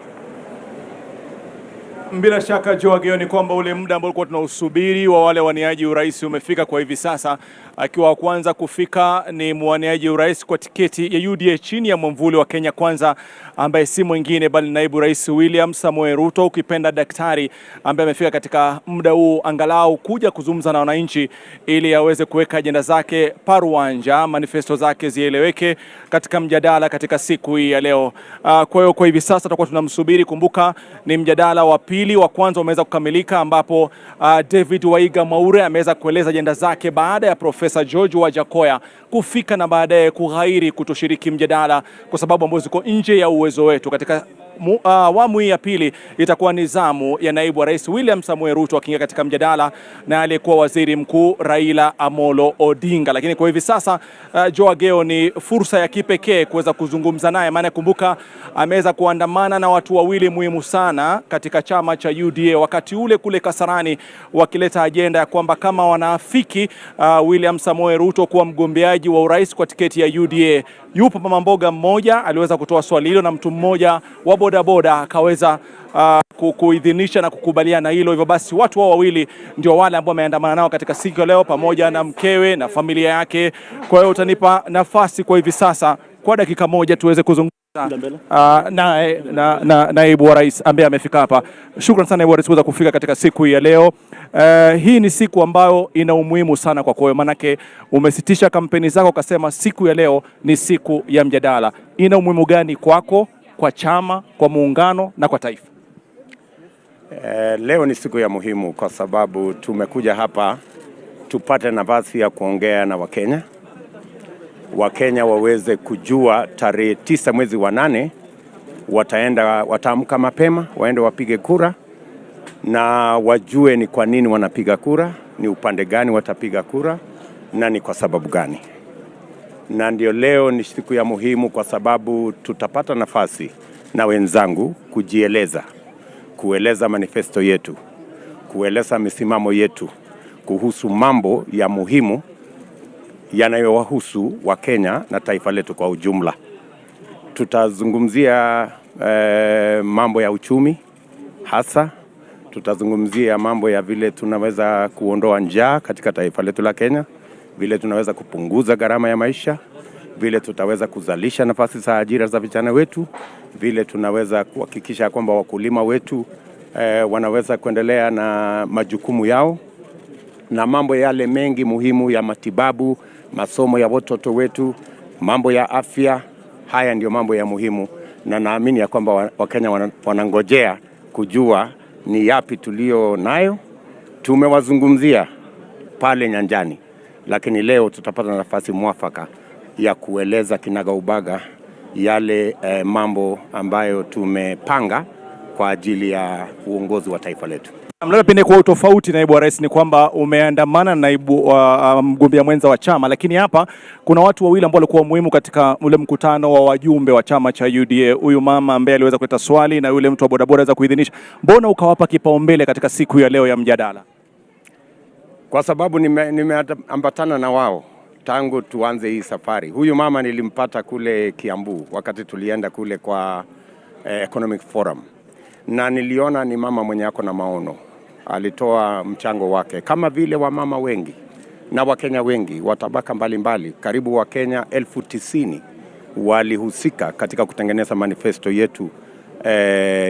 Bila shaka Joe Ageo, ni kwamba ule muda ambao tulikuwa tunausubiri wa wale waniaji urais umefika kwa hivi sasa. Akiwa wa kwanza kufika ni mwaniaji urais kwa tiketi ya UDA chini ya mwamvuli wa Kenya Kwanza, ambaye si mwingine bali naibu rais William Samoei Ruto, ukipenda daktari, ambaye amefika katika muda huu angalau kuja kuzungumza na wananchi ili aweze kuweka ajenda zake paruanja, manifesto zake zieleweke katika mjadala katika siku hii ya leo. Kwa hiyo kwa hivi sasa tutakuwa tunamsubiri. Kumbuka ni mjadala wa pili, wa kwanza umeweza kukamilika, ambapo David Waiga Maure ameweza kueleza ajenda zake baada ya Profesa George Wajakoya kufika na baadaye kughairi kutoshiriki mjadala kwa sababu ambazo ziko nje ya uwezo wetu. Katika awamu hii ya pili itakuwa nizamu ya naibu wa rais William Samoei Ruto akiingia katika mjadala na aliyekuwa waziri mkuu Raila Amolo Odinga. Lakini kwa hivi sasa Joe Ageo, ni fursa ya kipekee kuweza kuzungumza naye, maana kumbuka ameweza kuandamana na watu wawili muhimu sana katika chama cha UDA wakati ule kule Kasarani, wakileta ajenda ya kwamba kama wanaafiki William Samoei Ruto kuwa mgombeaji wa urais kwa tiketi ya UDA. Yupo mama mboga mmoja aliweza kutoa swali hilo na mtu mmoja wa bodaboda akaweza kuidhinisha na kukubaliana hilo. Hivyo basi watu wao wawili ndio wale ambao wameandamana nao katika siku ya leo, pamoja na mkewe na familia yake. Kwa hiyo utanipa nafasi kwa hivi sasa kwa dakika moja tuweze kuzungumza na naibu wa rais ambaye amefika hapa. Shukrani sana naibu wa rais kuweza kufika katika siku ya leo. Hii ni siku ambayo ina umuhimu sana kwa kwako, manake umesitisha kampeni zako ukasema siku ya leo ni siku ya mjadala. Ina umuhimu gani kwako, kwa chama, kwa muungano na kwa taifa? Leo ni siku ya muhimu kwa sababu tumekuja hapa tupate nafasi ya kuongea na Wakenya. Wakenya waweze kujua tarehe 9 mwezi wa 8 wataamka mapema, waende wapige kura na wajue ni kwa nini wanapiga kura, ni upande gani watapiga kura na ni kwa sababu gani. Na ndio leo ni siku ya muhimu kwa sababu tutapata nafasi na wenzangu kujieleza, kueleza manifesto yetu, kueleza misimamo yetu kuhusu mambo ya muhimu yanayowahusu wa Kenya na taifa letu kwa ujumla. Tutazungumzia mambo ya uchumi hasa, tutazungumzia mambo ya vile tunaweza kuondoa njaa katika taifa letu la Kenya, vile tunaweza kupunguza gharama ya maisha, vile tutaweza kuzalisha nafasi za ajira za vijana wetu, vile tunaweza kuhakikisha kwamba wakulima wetu wanaweza kuendelea na majukumu yao, na mambo yale mengi muhimu ya matibabu, masomo ya watoto wetu, mambo ya afya. Haya ndio mambo ya muhimu, na naamini ya kwamba Wakenya wanangojea kujua ni yapi tulio nayo. Tumewazungumzia pale nyanjani, lakini leo tutapata nafasi mwafaka ya kueleza kinagaubaga yale mambo ambayo tumepanga kwa ajili ya uongozi wa taifa letu. Labda pengine kwa utofauti, naibu wa rais, ni kwamba umeandamana na naibu wa mgombea mwenza wa chama, lakini hapa kuna watu wawili ambao walikuwa muhimu katika ule mkutano wa wajumbe wa chama cha UDA. Huyu mama ambaye aliweza kuleta swali na yule mtu wa bodaboda aweza kuidhinisha. Mbona ukawapa kipaumbele katika siku ya leo ya mjadala? Kwa sababu nimeambatana na wao tangu tuanze hii safari. Huyu mama nilimpata kule Kiambu wakati tulienda kule kwa Economic Forum, na niliona ni mama mwenye ako na maono. Alitoa mchango wake kama vile wamama wengi na Wakenya wengi wa tabaka mbalimbali. Karibu Wakenya 90,000 walihusika katika kutengeneza manifesto yetu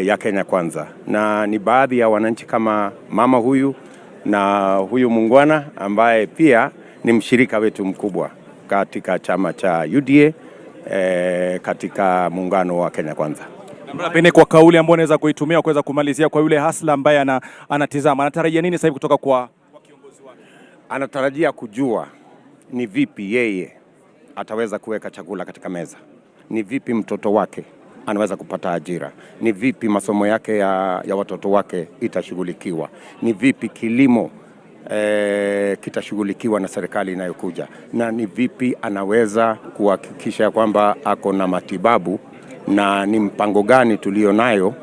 ya Kenya Kwanza, na ni baadhi ya wananchi kama mama huyu na huyu mungwana ambaye pia ni mshirika wetu mkubwa katika chama cha UDA katika muungano wa Kenya Kwanza. Pengine kwa kauli ambayo anaweza kuitumia kuweza kumalizia kwa yule hasla ambaye anatizama, anatarajia nini sasa hivi kutoka kwa kiongozi wake? Anatarajia kujua ni vipi yeye ataweza kuweka chakula katika meza, ni vipi mtoto wake anaweza kupata ajira, ni vipi masomo yake ya watoto wake itashughulikiwa, ni vipi kilimo kitashughulikiwa na serikali inayokuja, na ni vipi anaweza kuhakikisha kwamba ako na matibabu, na ni mpango gani tulionayo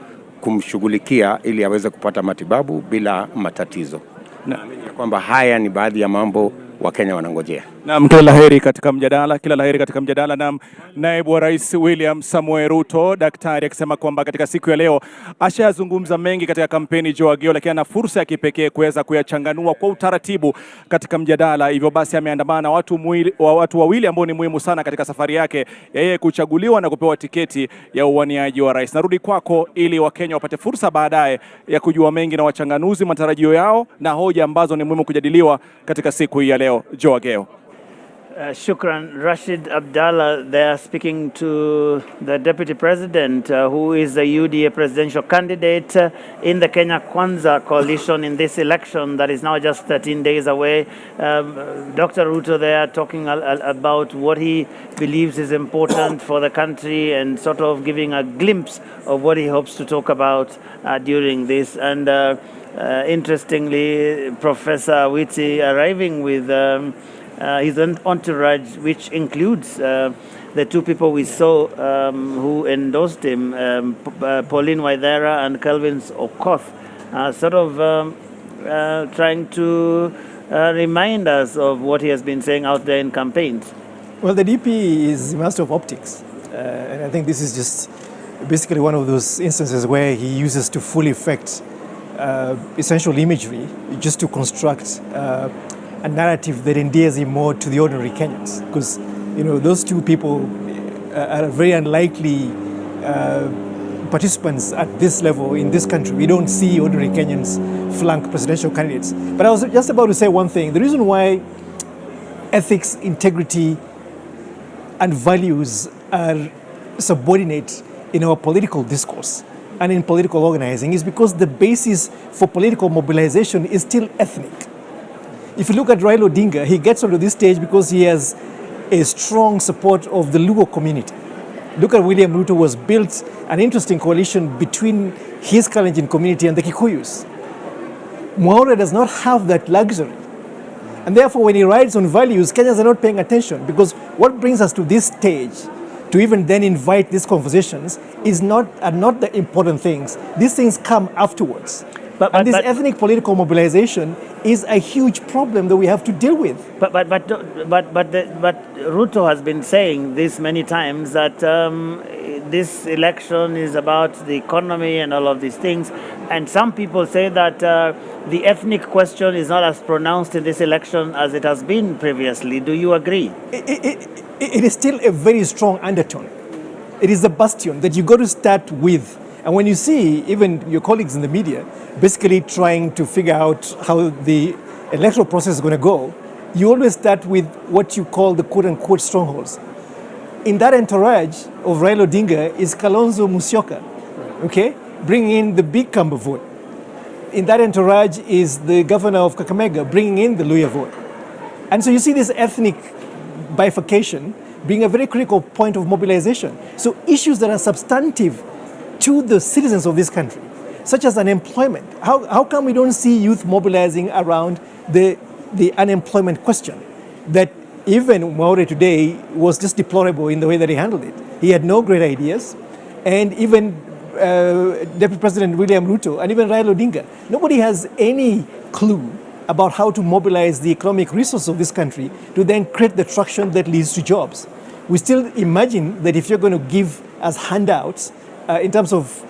kumshughulikia ili aweze kupata matibabu bila matatizo. Naamini kwamba haya ni baadhi ya mambo Wakenya wanangojea. Naam, kila laheri katika mjadala, kila laheri katika mjadala. Naam, naibu wa rais William Samoei Ruto, daktari, akisema kwamba katika siku ya leo ashazungumza mengi katika kampeni Joe Ageo, lakini ana fursa ya kipekee kuweza kuyachanganua kwa utaratibu katika mjadala. Hivyo basi ameandamana na watu wawili ambao ni muhimu sana katika safari yake yeye kuchaguliwa na kupewa tiketi ya uwaniaji wa rais. Narudi kwako ili Wakenya wapate fursa baadaye ya kujua mengi na wachanganuzi matarajio yao na hoja ambazo ni muhimu kujadiliwa katika siku hii ya leo. Joe Ageo. Shukran. Rashid Abdallah there speaking to the Deputy President who is the UDA presidential candidate in the Kenya Kwanza coalition in this election that is now just 13 days away. Dr. Ruto there talking about what he believes is important for the country and sort of giving a glimpse of what he hopes to talk about during this. And interestingly, Professor Witi arriving with his entourage, which includes the two people we saw who endorsed him, Pauline Waithera and Kelvin Okoth, sort of trying to remind us of what he has been saying out there in campaigns. Well, the DP is a master of optics, and I think this is just basically one of those instances where he uses to full effect essential imagery just to construct a narrative that endears him more to the ordinary Kenyans, because those two people are very unlikely participants at this level in this country. We don't see ordinary Kenyans flank presidential candidates. But I was just about to say one thing. The reason why ethics, integrity, and values are subordinate in our political discourse and in political organizing is because the basis for political mobilization is still ethnic. If you look at Raila Odinga, he gets onto this stage because he has a strong support of the Luo community. Look at William Ruto, who has built an interesting coalition between his Kalenjin community and the Kikuyus. Mwaura does not have that luxury. And therefore, when he rides on values, Kenyans are not paying attention, because what brings us to this stage to even then invite these conversations are not the important things. These things come afterwards. And this ethnic political mobilization is a huge problem that we have to deal with. But Ruto has been saying this many times that this election is about the economy and all of these things. And some people say that the ethnic question is not as pronounced in this election as it has been previously. Do you agree? It is still a very strong undertone. It is the bastion that you got to start with. And when you see even your colleagues in the media basically trying to figure out how the electoral process is going to go, you always start with what you call the quote-unquote strongholds. In that entourage of Raila Odinga is Kalonzo Musyoka, okay, bringing in the big Kamba vote. In that entourage is the governor of Kakamega, bringing in the Luhya vote. And so you see this ethnic bifurcation being a very critical point of mobilization. So issues that are substantive to the citizens of this country, such as unemployment. How come we don't see youth mobilizing around the unemployment question? That even Maure today was just deplorable in the way that he handled it. He had no great ideas, and even Deputy President William Ruto and even Raila Odinga, nobody has any clue about how to mobilize the economic resources of this country to then create the traction that leads to jobs. We still imagine that if you're going to give us handouts in terms of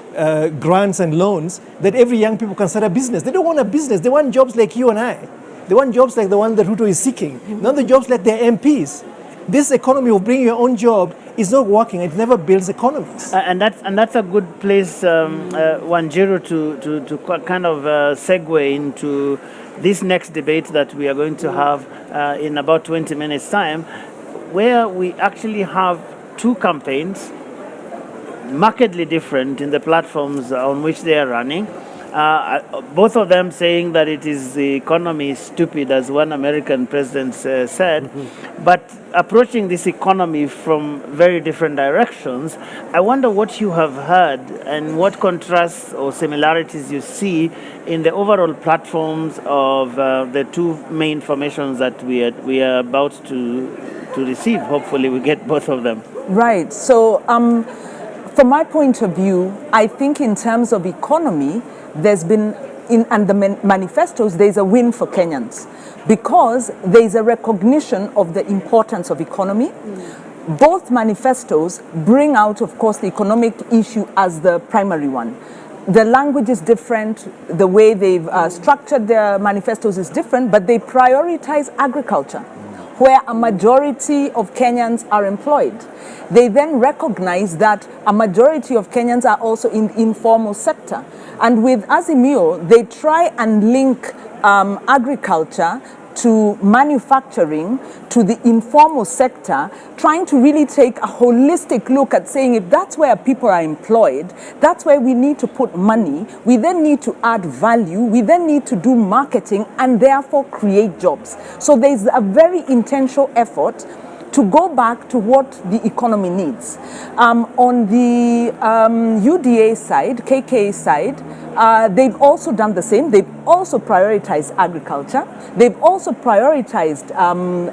grants and loans, that every young people can start a business. They don't want a business. They want jobs like you and I. They want jobs like the one that Ruto is seeking, not the jobs like their MPs. This economy of bringing your own job is not working. It never builds economies. And that's a good place, Wanjiru, to kind of segue into this next debate that we are going to have in about 20 minutes' time, where we actually have two campaigns, markedly different in the platforms on which they are running. Both of them saying that it is the economy is stupid, as one American president said, but approaching this economy from very different directions. I wonder what you have heard and what contrasts or similarities you see in the overall platforms of the two main formations that we are about to receive. Hopefully we get both of them. Right. So from my point of view, I think in terms of economy, there's been, and the manifestos, there's a win for Kenyans because there's a recognition of the importance of economy. Both manifestos bring out, of course, the economic issue as the primary one. The language is different, the way they've structured their manifestos is different, but they prioritize agriculture, where a majority of Kenyans are employed. They then recognize that a majority of Kenyans are also in the informal sector. And with Azimio, they try and link agriculture to manufacturing, to the informal sector, trying to really take a holistic look at saying if that's where people are employed, that's where we need to put money, we then need to add value, we then need to do marketing and therefore create jobs. So there's a very intentional effort to go back to what the economy needs. On the UDA side, KK side, they've also done the same. They've also prioritized agriculture. They've also prioritized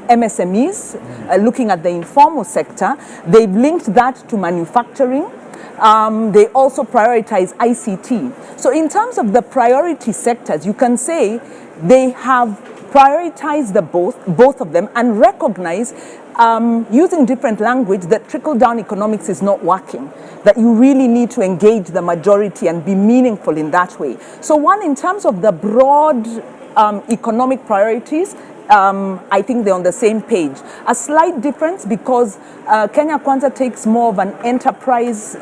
MSMEs, looking at the informal sector. They've linked that to manufacturing. They also prioritize ICT. So in terms of the priority sectors, you can say they have prioritized both of them and recognize using different language that trickle-down economics is not working, that you really need to engage the majority and be meaningful in that way. So one, in terms of the broad economic priorities, I think they're on the same page. A slight difference because Kenya Kwanza takes more of an enterprise,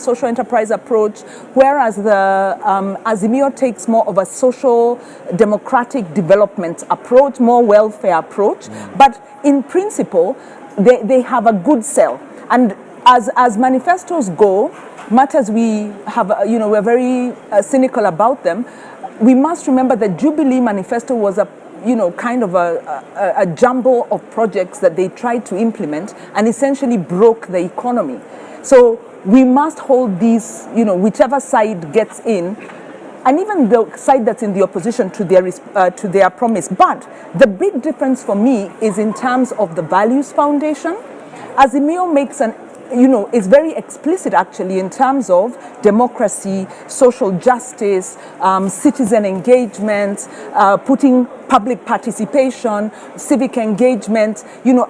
social enterprise approach, whereas the Azimio takes more of a social democratic development approach, more welfare approach. But in principle, they have a good sell. And as manifestos go, much as we have, we're very cynical about them, we must remember that Jubilee Manifesto was a kind of a jumble of projects that they tried to implement and essentially broke the economy. So we must hold these, whichever side gets in, and even the side that's in the opposition to their promise. But the big difference for me is in terms of the values foundation. Azimio makes is very explicit actually in terms of democracy, social justice, citizen engagement, putting public participation, civic engagement,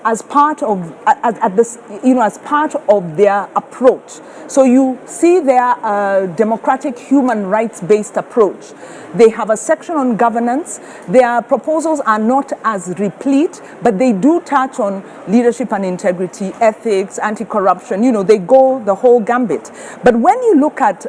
as part of as part of their approach. So you see their democratic, human rights-based approach. They have a section on governance. Their proposals are not as replete, but they do touch on leadership and integrity, ethics, anti-corruption. They go the whole gambit. But when you look at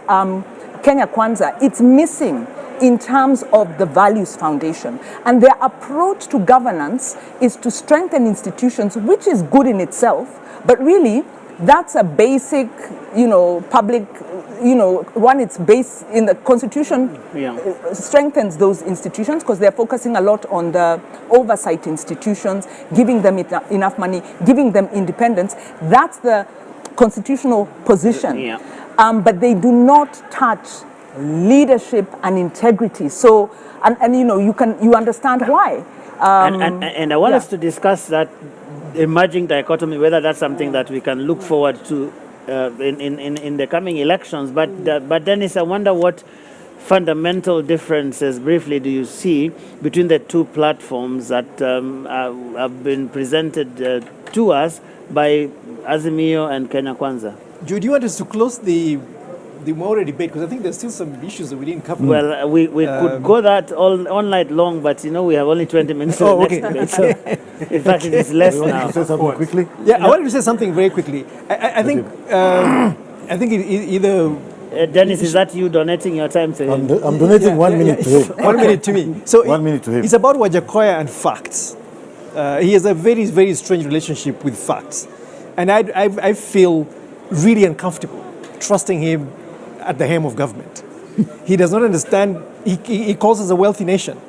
Kenya Kwanza, it's missing in terms of the values foundation. And their approach to governance is to strengthen institutions, which is good in itself, but really that's a basic, public, one, it's based in the constitution, strengthens those institutions because they're focusing a lot on the oversight institutions, giving them enough money, giving them independence. That's the constitutional position. But they do not touch leadership and integrity. So, and you know, you understand why. And I want us to discuss that emerging dichotomy, whether that's something that we can look forward to in the coming elections. But Dennis, I wonder what fundamental differences, briefly, do you see between the two platforms that have been presented to us by Azimio and Kenya Kwanza? Do you want us to close the Maure debate? Because I think there's still some issues that we didn't cover. Well, we could go that all night long, but you know we have only 20 minutes for the next debate. So in fact, it is less now. To say something quickly? Yeah, I wanted to say something very quickly. I think either. Dennis, is that you donating your time to him? I'm donating 1 minute to him. 1 minute to me. So 1 minute to him. It's about Wajakoya and facts. He has a very, very strange relationship with facts. And I feel really uncomfortable trusting him at the helm of government. He does not understand, he calls us a wealthy nation.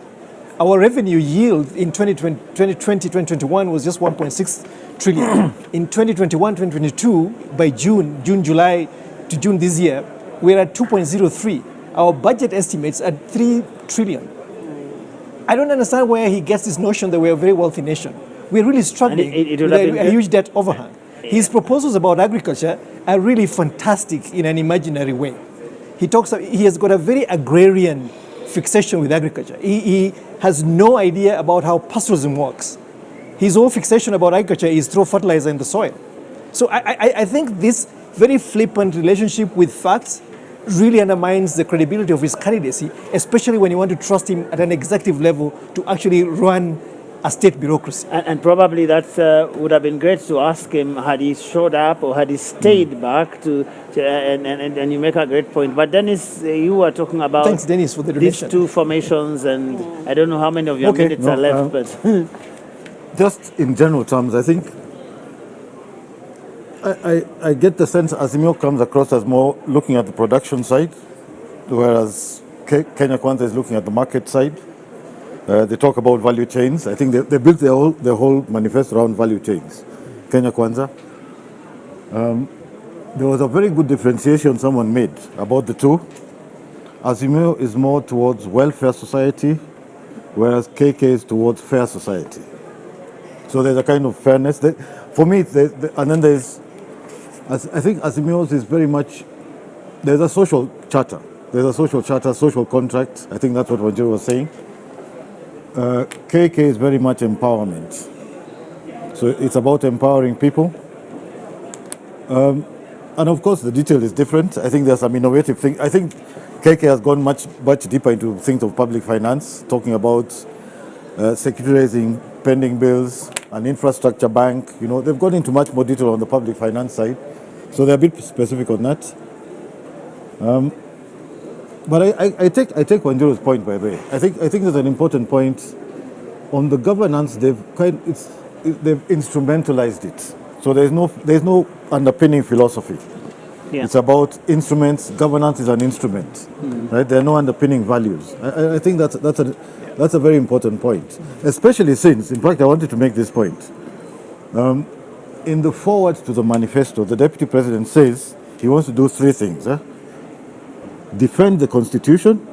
Our revenue yield in 2020-2021 was just 1.6 trillion. In 2021-2022, by June, July to June this year, we're at 2.03. Our budget estimates at 3 trillion. I don't understand where he gets this notion that we're a very wealthy nation. We're really struggling with a huge debt overhang. His proposals about agriculture are really fantastic in an imaginary way. He has got a very agrarian fixation with agriculture. He has no idea about how pastoralism works. His whole fixation about agriculture is throw fertilizer in the soil. So I think this very flippant relationship with facts really undermines the credibility of his candidacy, especially when you want to trust him at an executive level to actually run a state bureaucracy. And probably that would have been great to ask him had he showed up or had he stayed back and you make a great point. But Dennis, you were talking about Thanks, Dennis, for the donation. These two formations, and I don't know how many of your minutes are left, but just in general terms, I think I get the sense Azimio comes across as more looking at the production side, whereas Kenya Kwanza is looking at the market side. They talk about value chains. I think they built their whole manifesto around value chains. Kenya Kwanza. There was a very good differentiation someone made about the two. Azimio is more towards welfare society, whereas KK is towards fair society. So there's a kind of fairness. For me, and then I think Azimio's is very much, there's a social charter. There's a social charter, social contract. I think that's what Wanjiru was saying. KK is very much empowerment. So it's about empowering people. And of course, the detail is different. I think there's some innovative things. I think KK has gone much deeper into things of public finance, talking about securitizing pending bills, an infrastructure bank. You know, they've gone into much more detail on the public finance side. So they're a bit specific on that. But I take Wanjiru's point, by the way. I think there's an important point on the governance. They've instrumentalized it. So there's no underpinning philosophy. Yeah. It's about instruments. Governance is an instrument, right? There are no underpinning values. I think that's a very important point, especially since, in fact, I wanted to make this point. In the foreword to the manifesto, the Deputy President says he wants to do three things. Defend the Constitution,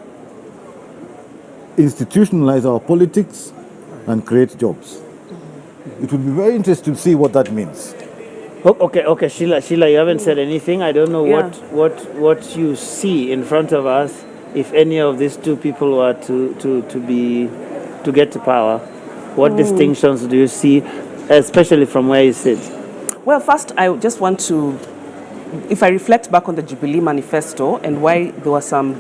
institutionalize our politics, and create jobs. It would be very interesting to see what that means. Okay, Sheila, you haven't said anything. I don't know what you see in front of us if any of these two people were to get to power. What distinctions do you see, especially from where you sit? Well, first, I just want to, if I reflect back on the Jubilee Manifesto and why there were some,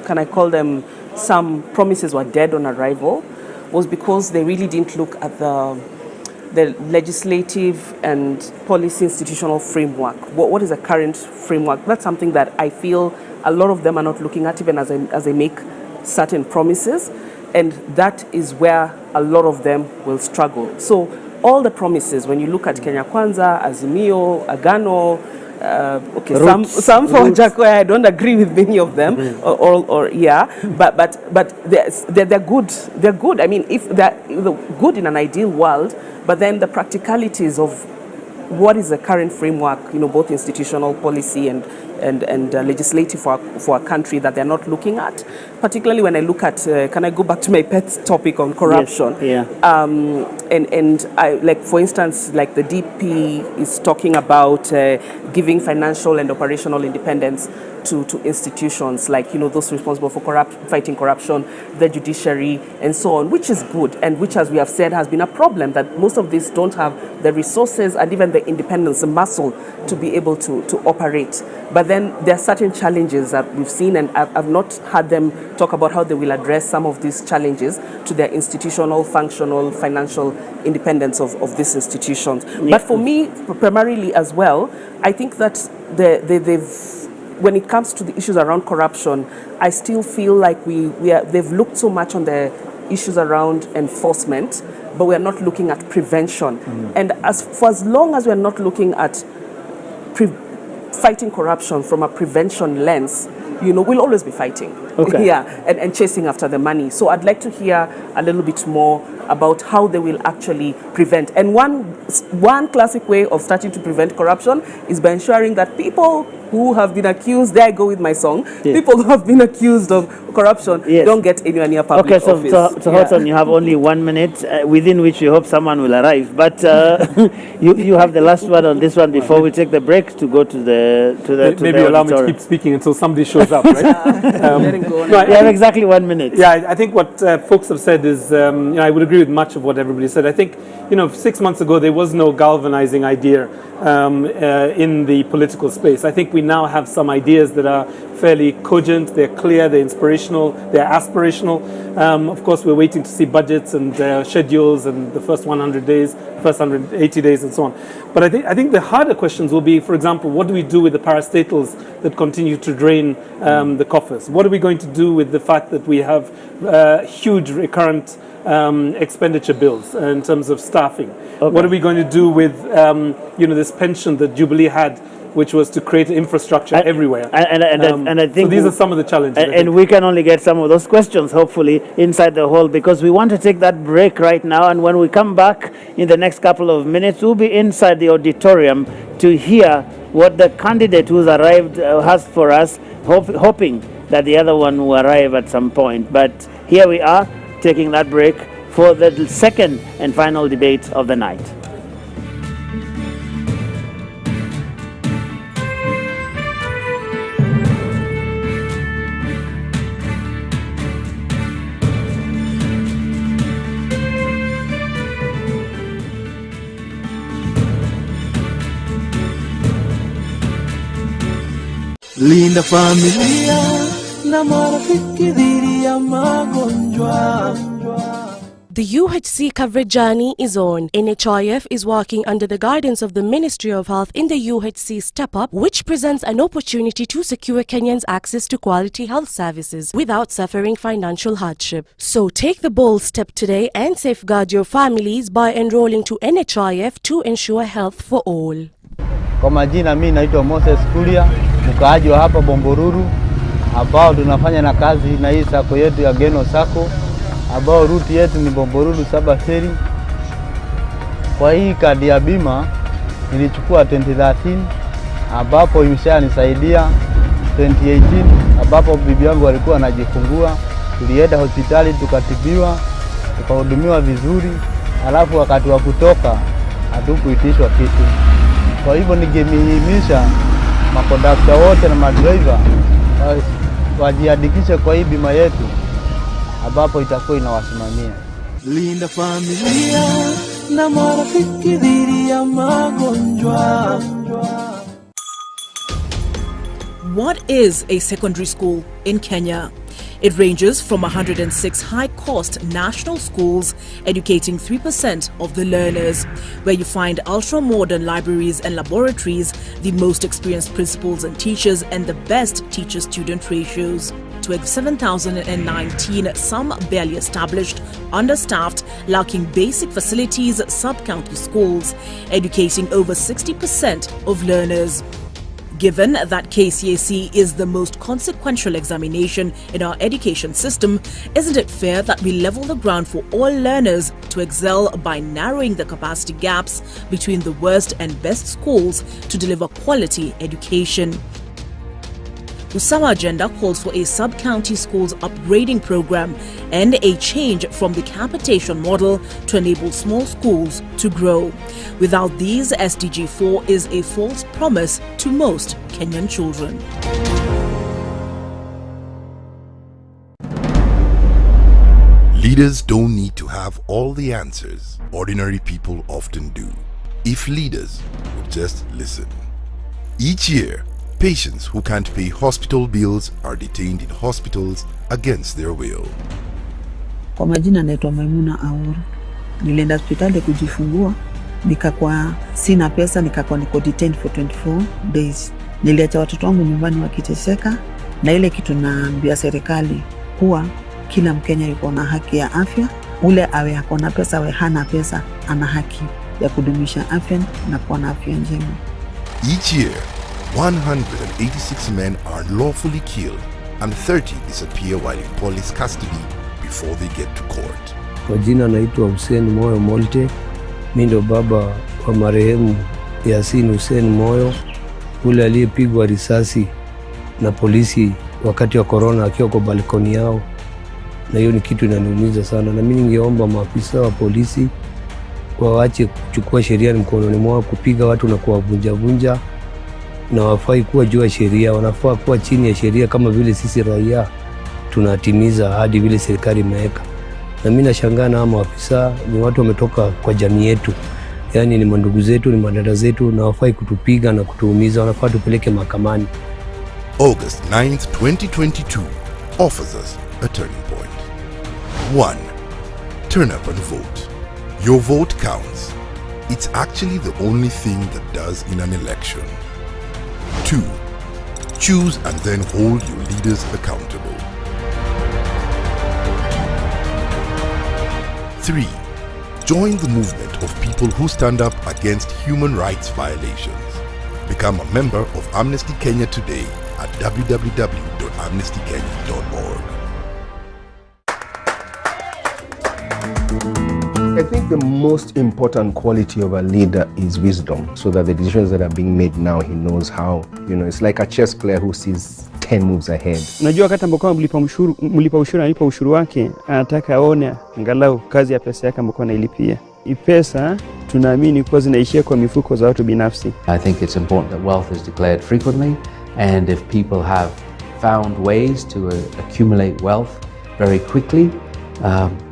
can I call them, some promises were dead on arrival, was because they really didn't look at the legislative and policy institutional framework. What is the current framework? That's something that I feel a lot of them are not looking at even as they make certain promises, and that is where a lot of them will struggle. So all the promises, when you look at Kenya Kwanza, Azimio, Agano, some for Wajakoya, I don't agree with many of them, but they're good. They're good. I mean, if they're good in an ideal world, but then the practicalities of what is the current framework, both institutional policy and and legislative for our country that they're not looking at. Particularly when I look at, can I go back to my pet topic on corruption? Yes, yeah. And I, like, for instance, like the DP is talking about giving financial and operational independence to institutions like, those responsible for fighting corruption, the judiciary, and so on, which is good, and which, as we have said, has been a problem, that most of these don't have the resources and even the independence, the muscle to be able to operate. But then there are certain challenges that we've seen, and I've not heard them talk about how they will address some of these challenges to their institutional, functional, financial independence of these institutions. Yeah. But for me, primarily as well, I think that when it comes to the issues around corruption, I still feel like they've looked so much on the issues around enforcement, but we are not looking at prevention. And for as long as we are not looking at fighting corruption from a prevention lens, we'll always be fighting. Okay. Yeah, and chasing after the money. So I'd like to hear a little bit more about how they will actually prevent. And one classic way of starting to prevent corruption is by ensuring that people who have been accused, there I go with my song, people who have been accused of corruption don't get anywhere near public office. So Hudson, you have only 1 minute within which we hope someone will arrive. But you have the last word on this one before we take the break to go to the maybe allow me to keep speaking until somebody shows up, right? No, you have exactly 1 minute. Yeah, I think what folks have said is, I would agree with much of what everybody said. I think, 6 months ago there was no galvanizing idea in the political space. I think we now have some ideas that are fairly cogent, they're clear, they're inspirational, they're aspirational. Of course, we're waiting to see budgets and schedules and the first 100 days, first 180 days and so on. But I think the harder questions will be, for example, what do we do with the parastatals that continue to drain the coffers? What are we going to do with the fact that we have huge recurrent expenditure bills in terms of staffing? Okay. What are we going to do with this pension that Jubilee had, which was to create infrastructure everywhere? And I think so these are some of the challenges. And we can only get some of those questions, hopefully, inside the hall, because we want to take that break right now. And when we come back in the next couple of minutes, we'll be inside the auditorium to hear what the candidate who's arrived has for us, hoping that the other one will arrive at some point. But here we are, taking that break for the second and final debate of the night. Linda familia na marafiki dhidi ya magonjwa. The UHC coverage journey is on. NHIF is working under the guidance of the Ministry of Health in the UHC Step Up, which presents an opportunity to secure Kenyans access to quality health services without suffering financial hardship. So take the bold step today and safeguard your families by enrolling to NHIF to ensure health for all. Kwa majina mimi naitwa Moses Kulia, mkaaji wa hapa Bomboruru, ambao tunafanya na kazi na hii sako yetu ya Geno Sako, ambao ruti yetu ni Bomboruru Saba Seri. Kwa hii kadi ya bima nilichukua 2013, ambapo imeshanisaidia 2018, ambapo bibi yangu alikuwa anajifungua, tulienda hospitali tukatibiwa, tukahudumiwa vizuri, alafu wakati wa kutoka hatukuitishwa kitu. Kwa hivyo ningemhimiza makondakta wote na madriver wajiandikishe kwa hii bima yetu, ambapo itakuwa inawasimamia. Linda familia na marafiki dhidi ya magonjwa. What is a secondary school in Kenya? It ranges from 106 high-cost national schools educating 3% of the learners, where you find ultra-modern libraries and laboratories, the most experienced principals and teachers, and the best teacher-student ratios. To 7,019, some barely established, understaffed, lacking basic facilities, sub-county schools, educating over 60% of learners. Given that KCSE is the most consequential examination in our education system, isn't it fair that we level the ground for all learners to excel by narrowing the capacity gaps between the worst and best schools to deliver quality education? Usawa Agenda calls for a sub-county schools upgrading program and a change from the capitation model to enable small schools to grow. Without these, SDG 4 is a false promise to most Kenyan children. Leaders don't need to have all the answers. Ordinary people often do. If leaders would just listen. Each year, patients who can't pay hospital bills are detained in hospitals against their will. Kwa majina naitwa Maimuna Auru. Nilienda hospitali kujifungua, nikakuwa sina pesa, nikakuwa niko detained for 24 days. Niliacha watoto wangu nyumbani wakiteseka, na ile kitu naambia serikali kuwa kila Mkenya yuko na haki ya afya. Ule awe ako na pesa, awe hana pesa, ana haki ya kudumisha afya na kuwa na afya njema. Each year, 186 men are lawfully killed and 30 disappear while in police custody before they get to court. Kwa jina naitwa Hussein Moyo Molte. Mimi ndo baba wa marehemu Yasin Hussein Moyo, ule aliyepigwa risasi na polisi wakati wa corona akiwa kwa balkoni yao. Na hiyo ni kitu inaniumiza sana, na mimi ningeomba maafisa wa polisi waache kuchukua sheria mkononi mwao, kupiga watu na kuwavunja, na wafai kuwa juu ya sheria, wanafaa kuwa chini ya sheria kama vile sisi raia tunatimiza hadi vile serikali imeweka. Na mimi nashangaa na maafisa ni watu wametoka kwa jamii yetu, yani ni mandugu zetu, ni madada zetu, na wafai kutupiga na kutuumiza, wanafaa tupeleke mahakamani. August 9th, 2022 offers us a turning point. 1. Turn up and vote. Your vote counts. It's actually the only thing that does in an election. 2. Choose and then hold your leaders accountable. 3. Join the movement of people who stand up against human rights violations. Become a member of Amnesty Kenya today at www.amnestykenya.org. I think the most important quality of a leader is wisdom, so that the decisions that are being made now, he knows how, it's like a chess player who sees 10 moves ahead. Unajua wakati ambapo mlipa ushuru analipa ushuru wake, anataka aone angalau kazi ya pesa yake ambayo anailipia. Hii pesa tunaamini kwa zinaishia kwa mifuko za watu binafsi. I think it's important that wealth is declared frequently, and if people have found ways to accumulate wealth very quickly,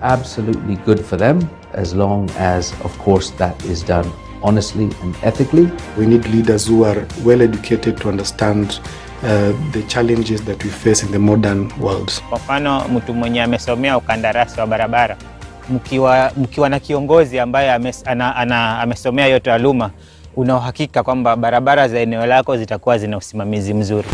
absolutely good for them, as long as, of course, that is done honestly and ethically. We need leaders who are well educated to understand the challenges that we face in the modern world. Kwa mfano, mtu mwenye amesomea ukandarasi wa barabara, mkiwa na kiongozi ambaye amesomea hiyo taaluma, una uhakika kwamba barabara za eneo lako zitakuwa zina usimamizi mzuri.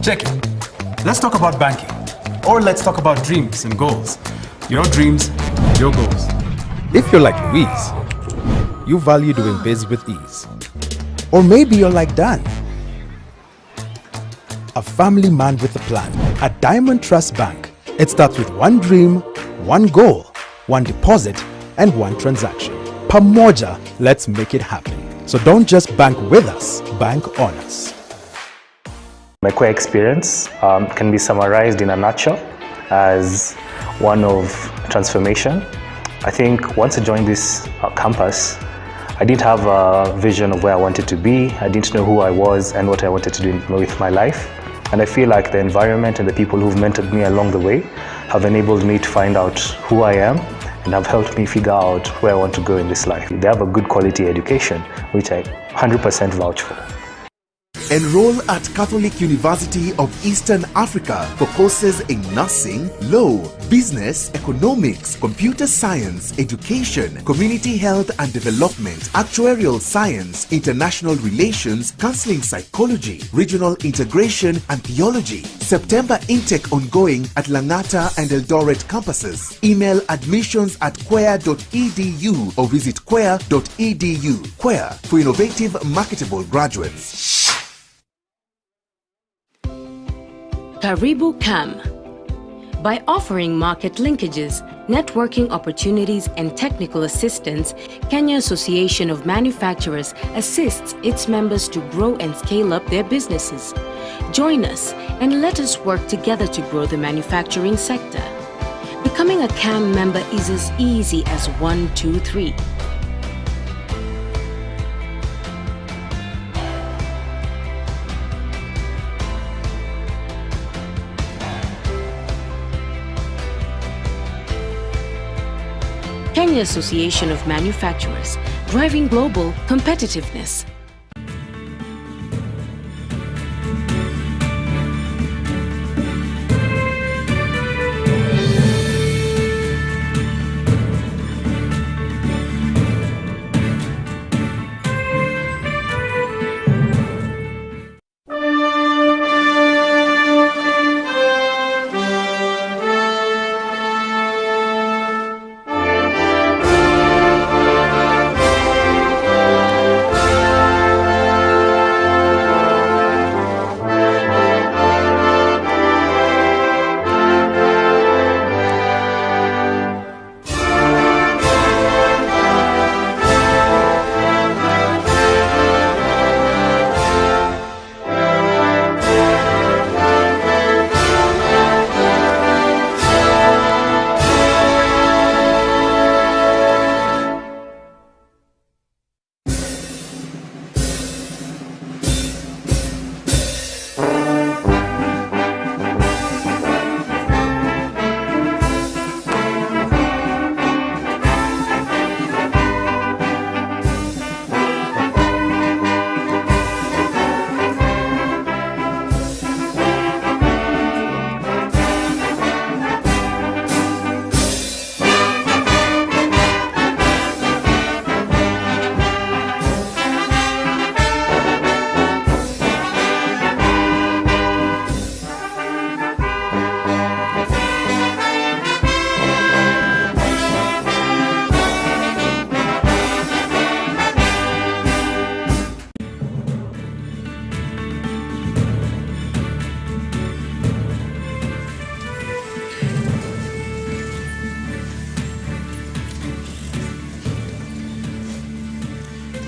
Check it. Let's talk about banking. Or let's talk about dreams and goals. Your dreams, your goals. If you're like Louise, you value doing biz with ease. Or maybe you're like Dan, a family man with a plan. At Diamond Trust Bank, it starts with one dream, one goal, one deposit, and one transaction. Pamoja, let's make it happen. So don't just bank with us, bank on us. My core experience can be summarized in a nutshell as one of transformation. I think once I joined this campus, I didn't have a vision of where I wanted to be. I didn't know who I was and what I wanted to do with my life. And I feel like the environment and the people who've mentored me along the way have enabled me to find out who I am and have helped me figure out where I want to go in this life. They have a good quality education, which I 100% vouch for. Enroll at Catholic University of Eastern Africa for courses in nursing, law, business, economics, computer science, education, community health and development, actuarial science, international relations, counseling psychology, regional integration and theology. September intake ongoing at Langata and Eldoret campuses. Email admissions@quer.edu or visit quer.edu. Quer for innovative, marketable graduates. Karibu Cam. By offering market linkages, networking opportunities, and technical assistance, Kenya Association of Manufacturers assists its members to grow and scale up their businesses. Join us and let us work together to grow the manufacturing sector. Becoming a CAM member is as easy as 1, 2, 3. Kenya Association of Manufacturers, driving global competitiveness.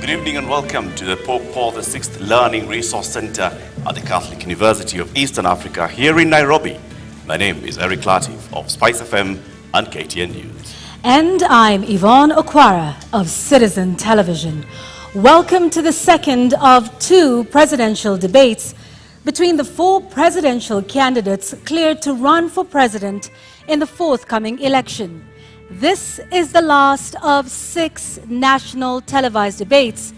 Good evening and welcome to the Pope Paul VI Learning Resource Center at the Catholic University of Eastern Africa here in Nairobi. My name is Eric Latif of Spice FM and KTN News. And I'm Yvonne Okwara of Citizen Television. Welcome to the second of 2 presidential debates between the 4 presidential candidates cleared to run for president in the forthcoming election. This is the last of 6 national televised debates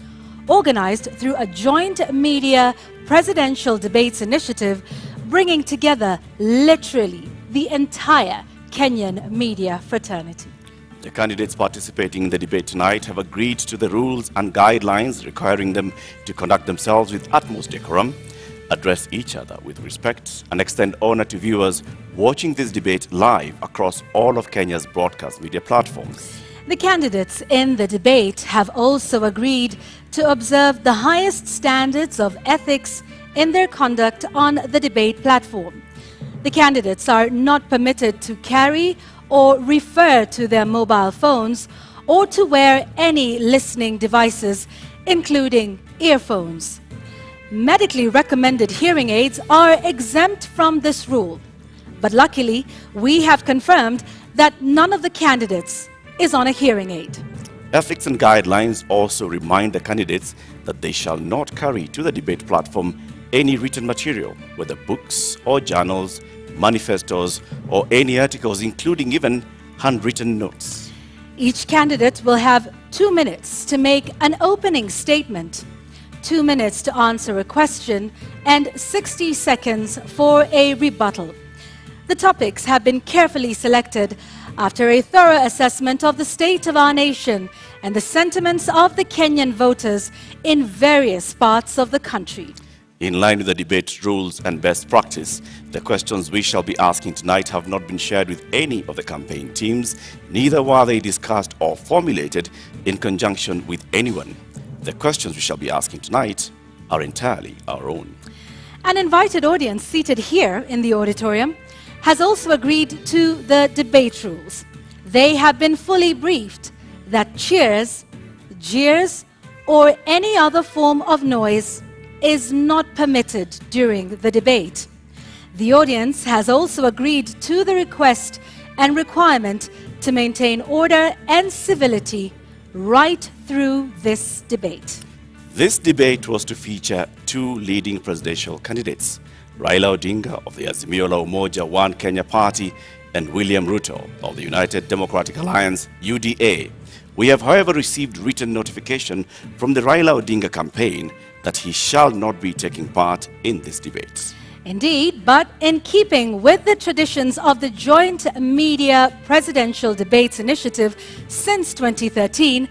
organized through a joint media presidential debates initiative, bringing together literally the entire Kenyan media fraternity. The candidates participating in the debate tonight have agreed to the rules and guidelines requiring them to conduct themselves with utmost decorum, address each other with respect, and extend honor to viewers watching this debate live across all of Kenya's broadcast media platforms. The candidates in the debate have also agreed to observe the highest standards of ethics in their conduct on the debate platform. The candidates are not permitted to carry or refer to their mobile phones or to wear any listening devices, including earphones. Medically recommended hearing aids are exempt from this rule. But luckily, we have confirmed that none of the candidates is on a hearing aid. Ethics and guidelines also remind the candidates that they shall not carry to the debate platform any written material, whether books or journals, manifestos, or any articles, including even handwritten notes. Each candidate will have 2 minutes to make an opening statement, 2 minutes to answer a question, and 60 seconds for a rebuttal. The topics have been carefully selected after a thorough assessment of the state of our nation and the sentiments of the Kenyan voters in various parts of the country. In line with the debate rules and best practice, the questions we shall be asking tonight have not been shared with any of the campaign teams, neither were they discussed or formulated in conjunction with anyone. The questions we shall be asking tonight are entirely our own. An invited audience seated here in the auditorium has also agreed to the debate rules. They have been fully briefed that cheers, jeers, or any other form of noise is not permitted during the debate. The audience has also agreed to the request and requirement to maintain order and civility right through this debate. This debate was to feature two leading presidential candidates, Raila Odinga of the Azimio la Umoja One Kenya Party and William Ruto of the United Democratic Alliance, UDA. We have, however, received written notification from the Raila Odinga campaign that he shall not be taking part in this debate. Indeed, but in keeping with the traditions of the Joint Media Presidential Debates Initiative since 2013,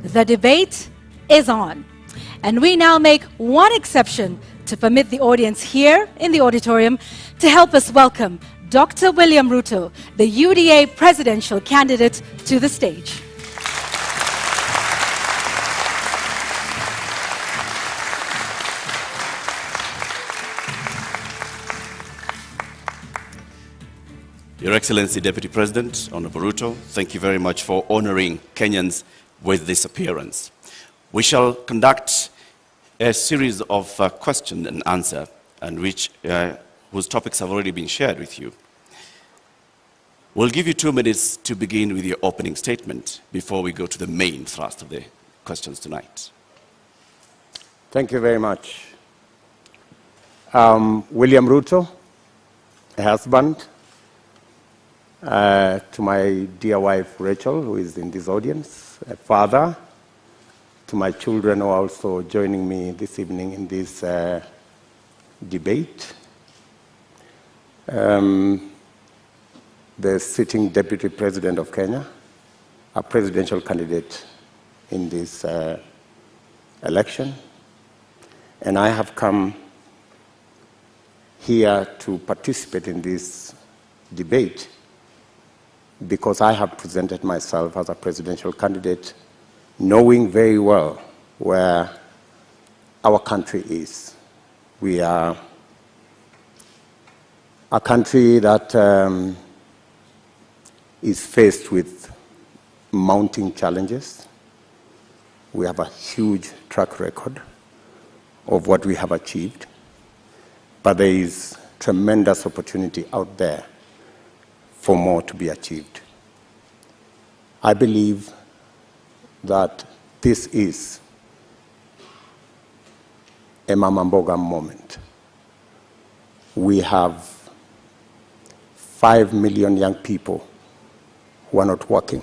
the debate is on. And we now make one exception to permit the audience here in the auditorium to help us welcome Dr. William Ruto, the UDA presidential candidate, to the stage. Your Excellency Deputy President, Honorable Ruto, thank you very much for honoring Kenyans with this appearance. We shall conduct a series of question and answer, and whose topics have already been shared with you. We'll give you 2 minutes to begin with your opening statement before we go to the main thrust of the questions tonight. Thank you very much. William Ruto, a husband, to my dear wife Rachel, who is in this audience, a father, to my children who are also joining me this evening in this debate, the sitting Deputy President of Kenya, a presidential candidate in this election, and I have come here to participate in this debate because I have presented myself as a presidential candidate, knowing very well where our country is. We are a country that is faced with mounting challenges. We have a huge track record of what we have achieved, but there is tremendous opportunity out there for more to be achieved. I believe that this is a Mama Mboga moment. We have 5 million young people who are not working.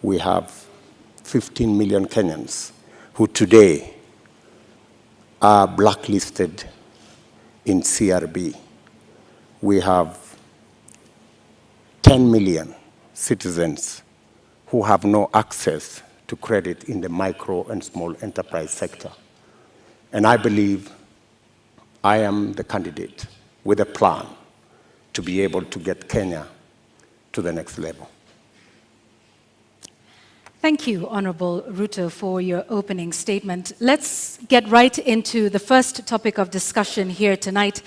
We have 15 million Kenyans who today are blacklisted in CRB. We have 10 million citizens who have no access to credit in the micro and small enterprise sector. And I believe I am the candidate with a plan to be able to get Kenya to the next level. Thank you, Honorable Ruto, for your opening statement. Let's get right into the first topic of discussion here tonight,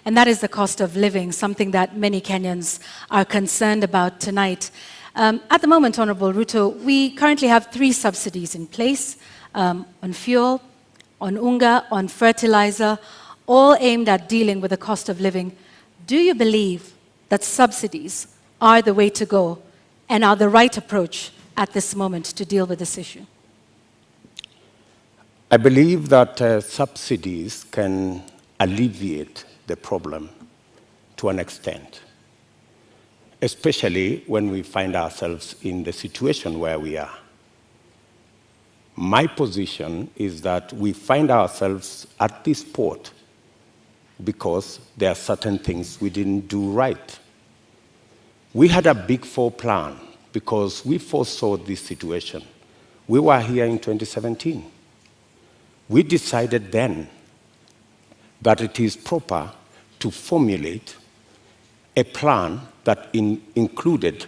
and that is the cost of living, something that many Kenyans are concerned about tonight. At the moment, Honorable Ruto, we currently have 3 subsidies in place on fuel, on unga, on fertilizer, all aimed at dealing with the cost of living. Do you believe that subsidies are the way to go and are the right approach at this moment to deal with this issue? I believe that subsidies can alleviate the problem to an extent. especially when we find ourselves in the situation where we are. My position is that we find ourselves at this port because there are certain things we didn't do right. We had a Big Four plan because we foresaw this situation. We were here in 2017. We decided then that it is proper to formulate a plan that included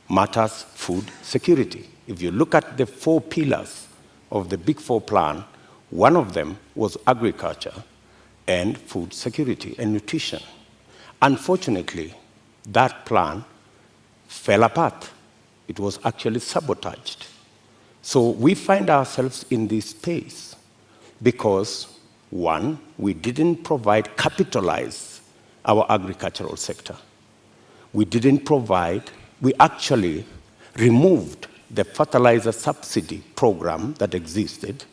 matters food security. If you look at the 4 pillars of the Big Four plan, one of them was agriculture and food security and nutrition. Unfortunately, that plan fell apart. It was actually sabotaged. So we find ourselves in this space because, one, we didn't capitalize our agricultural sector. We actually removed the fertilizer subsidy program that existed,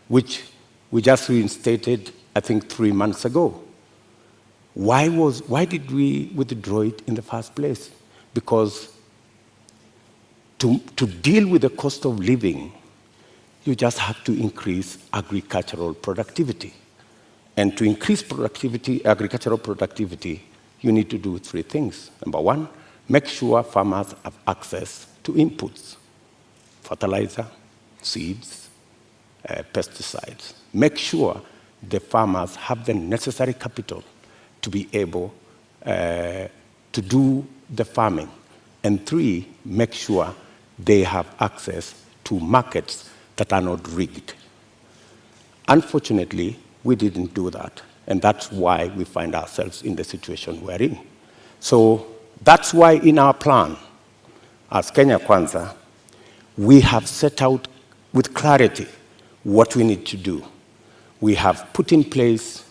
which we just reinstated, I think, 3 months ago. Why did we withdraw it in the first place? Because to deal with the cost of living, you just have to increase agricultural productivity. And to increase agricultural productivity, you need to do 3 things. Number 1, make sure farmers have access to inputs, fertilizer, seeds, pesticides. Make sure the farmers have the necessary capital to be able to do the farming. And 3, make sure they have access to markets that are not rigged. Unfortunately, we didn't do that, and that's why we find ourselves in the situation we're in. So that's why in our plan, as Kenya Kwanza, we have set out with clarity what we need to do. We have put in place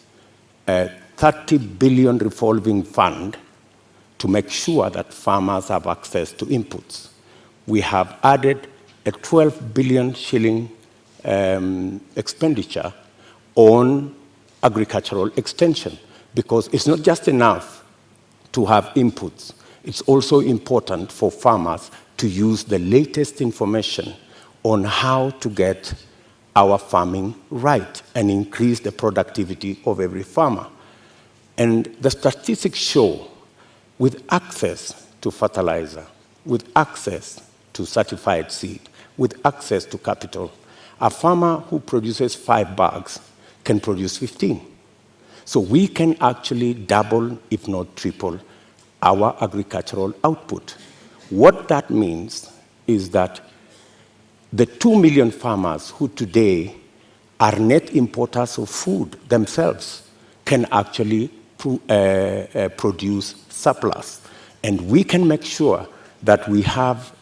a 30 billion revolving fund to make sure that farmers have access to inputs. We have added a 12 billion shilling expenditure on agricultural extension, because it's not just enough to have inputs. It's also important for farmers to use the latest information on how to get our farming right and increase the productivity of every farmer. And the statistics show, with access to fertilizer, with access to certified seed, with access to capital, a farmer who produces 5 bags can produce 15. So we can actually double, if not triple, our agricultural output. What that means is that the 2 million farmers who today are net importers of food themselves can actually produce surplus. And we can make sure that we have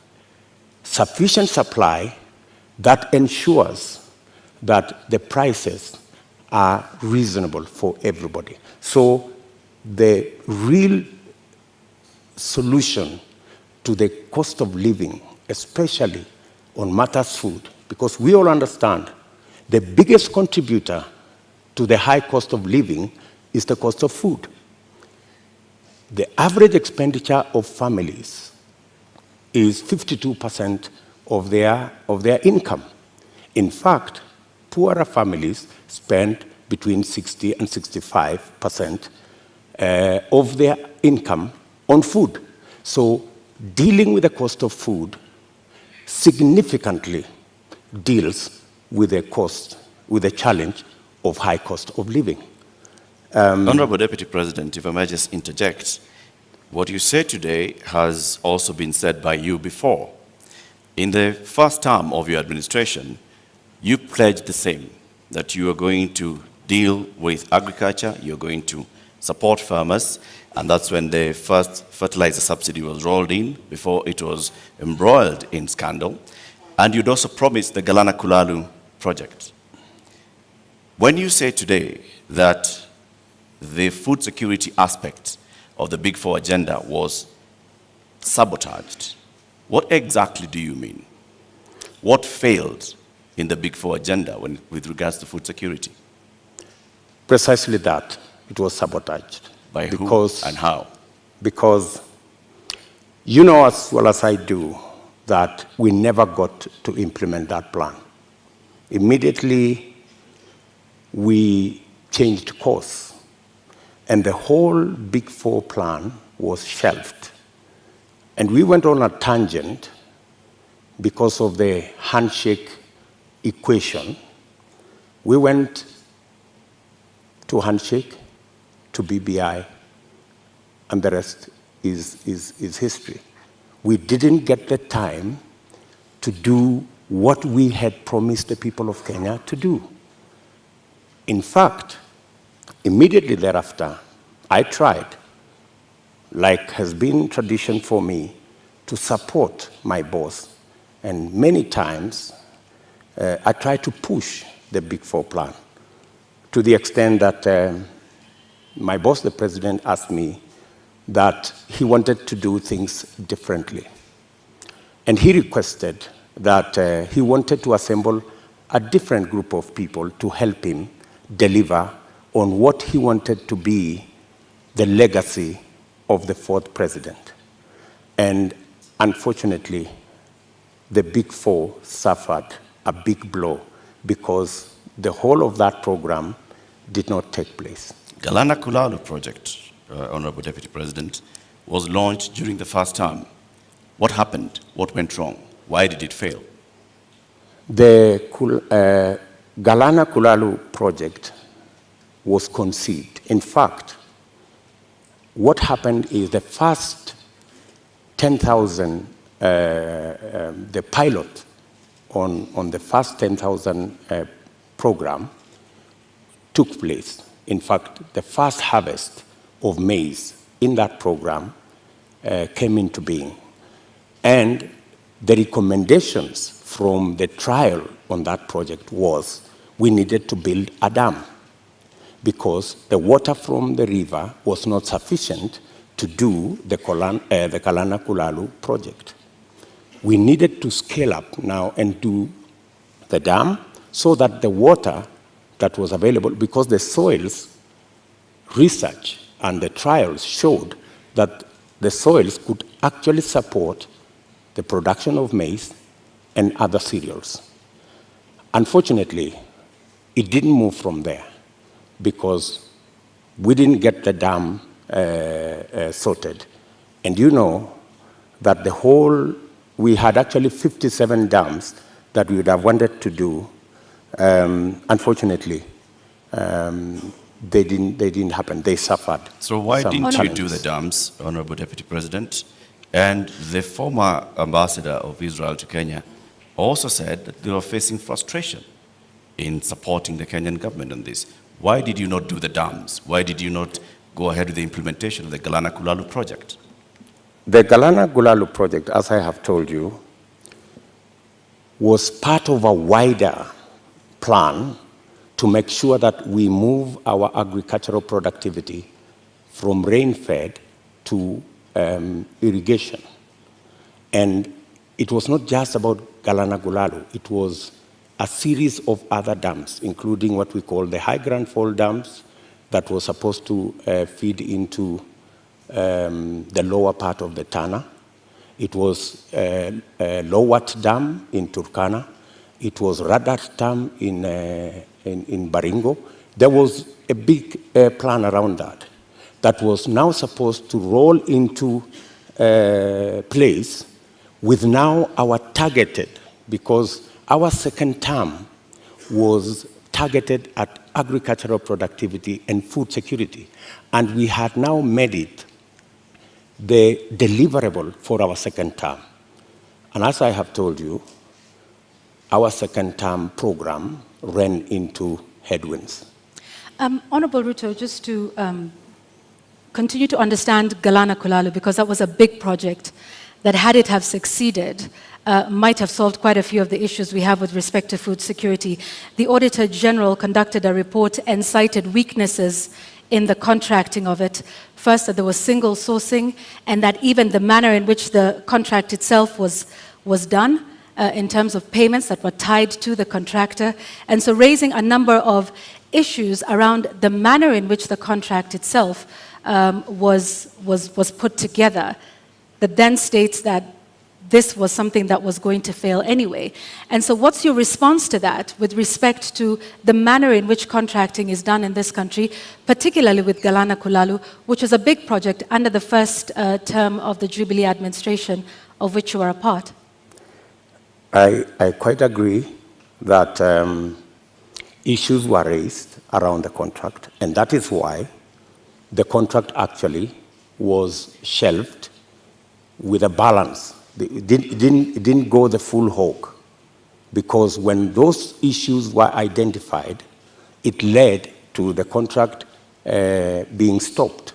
sufficient supply that ensures that the prices are reasonable for everybody. So the real solution to the cost of living, especially on matters food, because we all understand the biggest contributor to the high cost of living is the cost of food. The average expenditure of families is 52% of their income. In fact, poorer families spend between 60 and 65% of their income on food. So dealing with the cost of food significantly deals with the challenge of high cost of living. Honorable Deputy President, if I may just interject, what you said today has also been said by you before. In the first term of your administration, you pledged the same, that you are going to deal with agriculture, you're going to support farmers, and that's when the first fertilizer subsidy was rolled in, before it was embroiled in scandal. And you'd also promised the Galana Kulalu project. When you say today that the food security aspect of the Big Four agenda was sabotaged, what exactly do you mean? What failed in the Big Four agenda with regards to food security? Precisely that. It was sabotaged. By who and how? Because You know as well as I do that we never got to implement that plan. Immediately, we changed course, and the whole Big Four plan was shelved. And we went on a tangent because of the handshake equation. We went to handshake, to BBI, and the rest is history. We didn't get the time to do what we had promised the people of Kenya to do. In fact, immediately thereafter, I tried, like has been tradition for me, to support my boss. And many times, I tried to push the Big Four plan to the extent that my boss, the president, asked me that he wanted to do things differently. And he requested that he wanted to assemble a different group of people to help him deliver on what he wanted to be the legacy of the fourth president. And unfortunately, the Big Four suffered a big blow because the whole of that program did not take place. Galana Kulalu project, Honorable Deputy President, was launched during the first term. What happened? What went wrong? Why did it fail? The Galana Kulalu project was conceived. In fact, what happened is the first 10,000, the pilot on the first 10,000 program took place. In fact, the first harvest of maize in that program came into being. And the recommendations from the trial on that project was we needed to build a dam because the water from the river was not sufficient to do the Galana Kulalu project. We needed to scale up now and do the dam so that the water that was available, because the soils research and the trials showed that the soils could actually support the production of maize and other cereals. Unfortunately, it didn't move from there because we didn't get the dam sorted. And you know that the whole, we had actually 57 dams that we would have wanted to do. Unfortunately, they didn't happen. They suffered. So why didn't you do the dams, Honorable Deputy President? And the former ambassador of Israel to Kenya also said that they were facing frustration in supporting the Kenyan government on this. Why did you not do the dams? Why did you not go ahead with the implementation of the Galana Kulalu project? The Galana Kulalu project, as I have told you, was part of a wider plan to make sure that we move our agricultural productivity from rain-fed to irrigation. And it was not just about Galana Kulalu, it was a series of other dams, including what we call the High Grand Fall dams that was supposed to feed into the lower part of the Tana. It was Lowat Dam in Turkana. It was Radat Dam in Baringo. There was a big plan around that was now supposed to roll into place with now our targeted, because our second term was targeted at agricultural productivity and food security. And we had now made it the deliverable for our second term. And as I have told you, our second term program ran into headwinds. Honorable Ruto, just to continue to understand Galana Kulalu, because that was a big project that, had it have succeeded, might have solved quite a few of the issues we have with respect to food security. The Auditor General conducted a report and cited weaknesses in the contracting of it. First, that there was single sourcing, and that even the manner in which the contract itself was done, in terms of payments that were tied to the contractor. And so raising a number of issues around the manner in which the contract itself was put together. that then states that this was something that was going to fail anyway. And so what's your response to that with respect to the manner in which contracting is done in this country, particularly with Galana Kulalu, which was a big project under the first term of the Jubilee administration, of which you are a part? I quite agree that issues were raised around the contract, and that is why the contract actually was shelved with a balance. It didn't go the full hog, because when those issues were identified, it led to the contract being stopped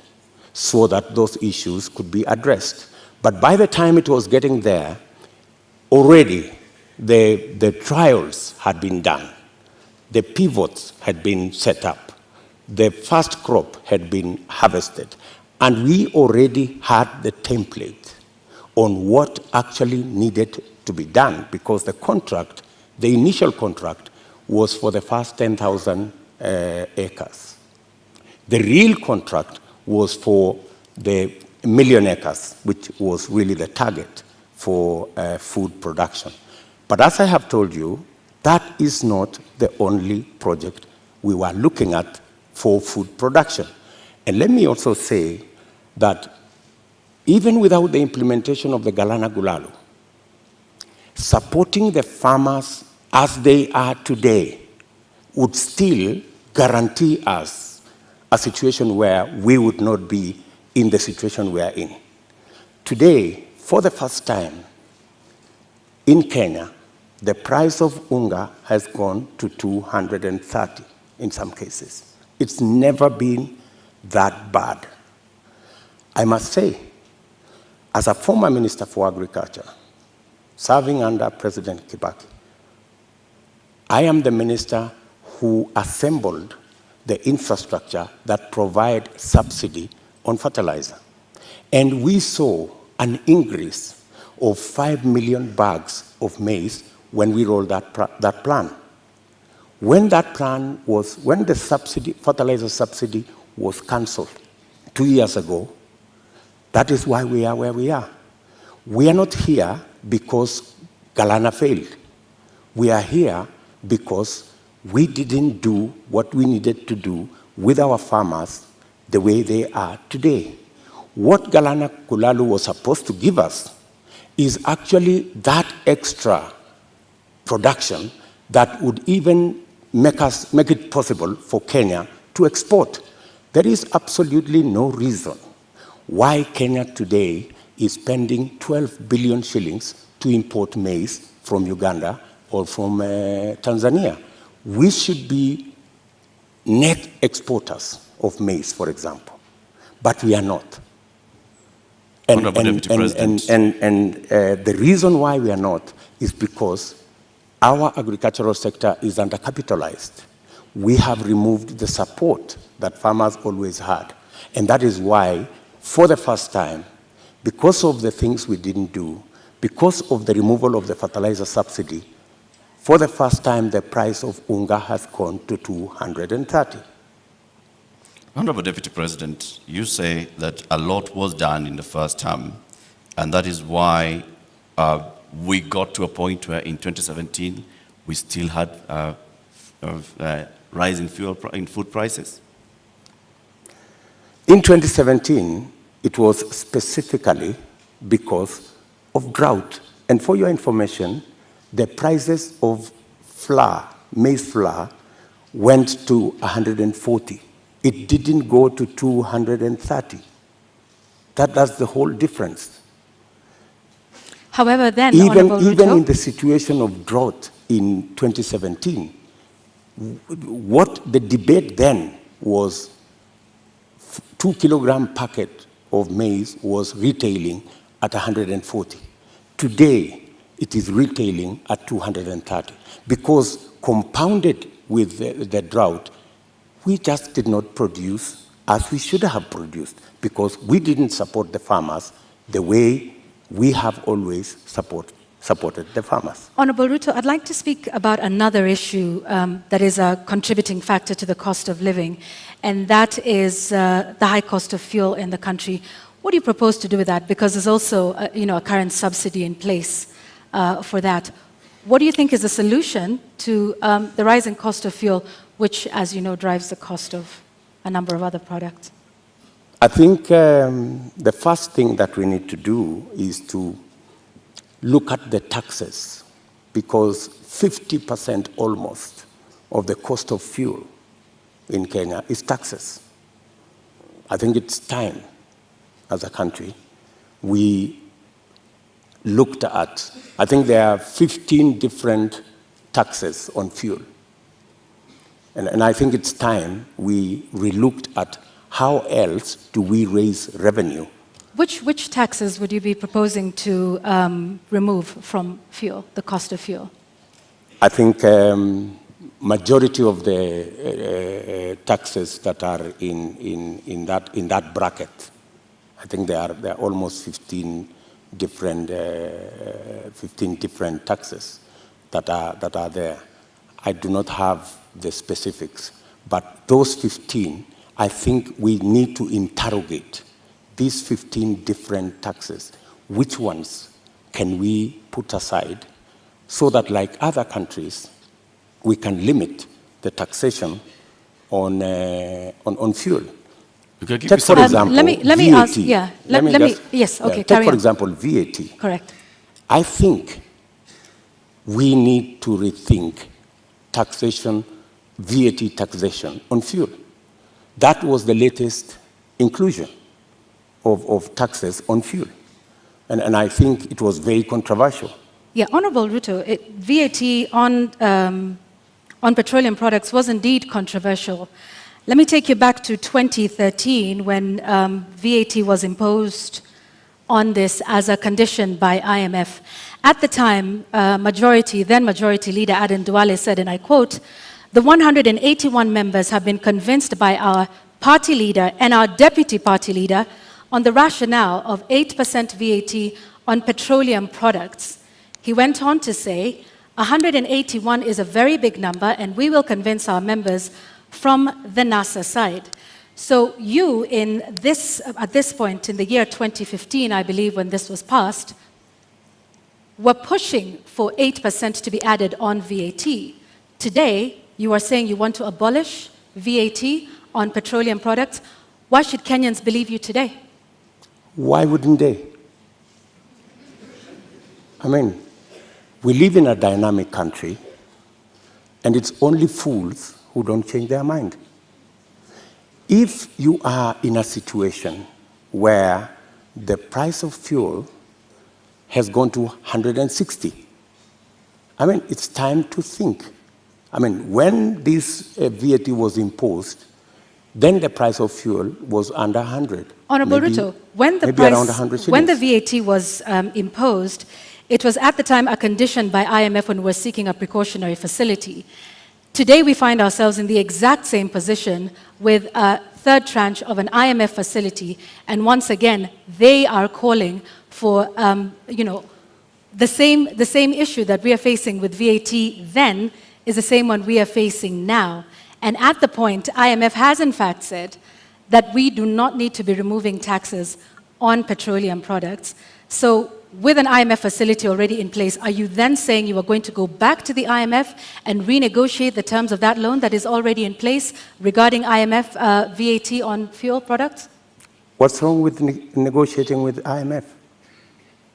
so that those issues could be addressed. But by the time it was getting there, already the trials had been done, the pivots had been set up, the first crop had been harvested, and we already had the template on what actually needed to be done, because the contract, the initial contract, was for the first 10,000 acres. The real contract was for the 1 million acres, which was really the target for food production. But as I have told you, that is not the only project we were looking at for food production. And let me also say that even without the implementation of the Galana Kulalu, supporting the farmers as they are today would still guarantee us a situation where we would not be in the situation we are in. Today, for the first time in Kenya, the price of unga has gone to 230 in some cases. It's never been that bad. I must say, as a former Minister for Agriculture, serving under President Kibaki, I am the minister who assembled the infrastructure that provide subsidy on fertilizer. And we saw an increase of 5 million bags of maize when we rolled that plan. When the fertilizer subsidy was cancelled 2 years ago, that is why we are where we are. We are not here because Galana failed. We are here because we didn't do what we needed to do with our farmers the way they are today. What Galana Kulalu was supposed to give us is actually that extra production that would even make it possible for Kenya to export. There is absolutely no reason why Kenya today is spending 12 billion shillings to import maize from Uganda or from Tanzania. We should be net exporters of maize, for example, but we are not. And the reason why we are not is because our agricultural sector is undercapitalized. We have removed the support that farmers always had. And that is why, for the first time, because of the things we didn't do, because of the removal of the fertilizer subsidy, for the first time, the price of unga has gone to 230. Honorable Deputy President, you say that a lot was done in the first term, and that is why we got to a point where in 2017, we still had a rise in food prices? In 2017, it was specifically because of drought. And for your information, the prices of flour, maize flour, went to 140. It didn't go to 230. That's the whole difference. However, then, even in the situation of drought in 2017, what the debate then was 2 kilogram packet of maize was retailing at 140. Today, it is retailing at 230 because compounded with the drought, we just did not produce as we should have produced because we didn't support the farmers the way we have always supported the farmers. Honorable Ruto, I'd like to speak about another issue that is a contributing factor to the cost of living, and that is the high cost of fuel in the country. What do you propose to do with that? Because there's also a current subsidy in place for that. What do you think is the solution to the rising cost of fuel, which, as you know, drives the cost of a number of other products? I think the first thing that we need to do is to look at the taxes, because 50% almost of the cost of fuel in Kenya is taxes. I think it's time, as a country, we looked at, I think there are 15 different taxes on fuel. And I think it's time we relooked at how else do we raise revenue. Which taxes would you be proposing to remove from fuel, the cost of fuel? I think majority of the taxes that are in that bracket, I think there are almost 15 different taxes that are there. I do not have the specifics, but those 15, I think we need to interrogate these 15 different taxes. Which ones can we put aside so that, like other countries, we can limit the taxation on fuel? Take, for example, let me VAT. ask, yeah, let me yes, okay, take, for example, VAT. Correct. I think we need to rethink taxation, VAT taxation on fuel. That was the latest inclusion of taxes on fuel. And I think it was very controversial. Yeah, Honorable Ruto, VAT on petroleum products was indeed controversial. Let me take you back to 2013 when VAT was imposed on this as a condition by IMF. At the time, then Majority Leader Aden Duale said, and I quote, "The 181 members have been convinced by our party leader and our deputy party leader on the rationale of 8% VAT on petroleum products." He went on to say, 181 is a very big number, and we will convince our members from the NASA side. So you, at this point in the year 2015, I believe, when this was passed, were pushing for 8% to be added on VAT. Today, you are saying you want to abolish VAT on petroleum products. Why should Kenyans believe you today? Why wouldn't they? I mean, we live in a dynamic country, and it's only fools who don't change their mind. If you are in a situation where the price of fuel has gone to 160, I mean, it's time to think. I mean, when this VAT was imposed, then the price of fuel was under 100. Honorable Ruto, when the VAT was imposed, it was at the time a condition by IMF when we were seeking a precautionary facility. Today we find ourselves in the exact same position with a third tranche of an IMF facility, and once again they are calling for the same issue that we are facing with VAT then is the same one we are facing now. And at the point, IMF has in fact said that we do not need to be removing taxes on petroleum products. So with an IMF facility already in place, are you then saying you are going to go back to the IMF and renegotiate the terms of that loan that is already in place regarding IMF VAT on fuel products? What's wrong with negotiating with IMF?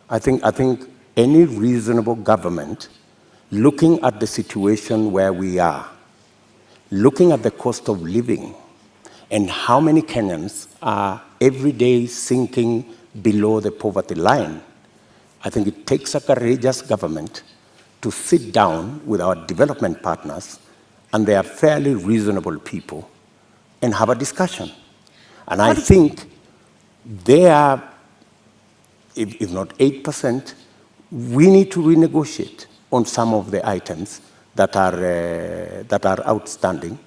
I think any reasonable government, looking at the situation where we are, looking at the cost of living, and how many Kenyans are every day sinking below the poverty line, I think it takes a courageous government to sit down with our development partners, and they are fairly reasonable people, and have a discussion. And I think they are, if not 8%, we need to renegotiate on some of the items that are outstanding.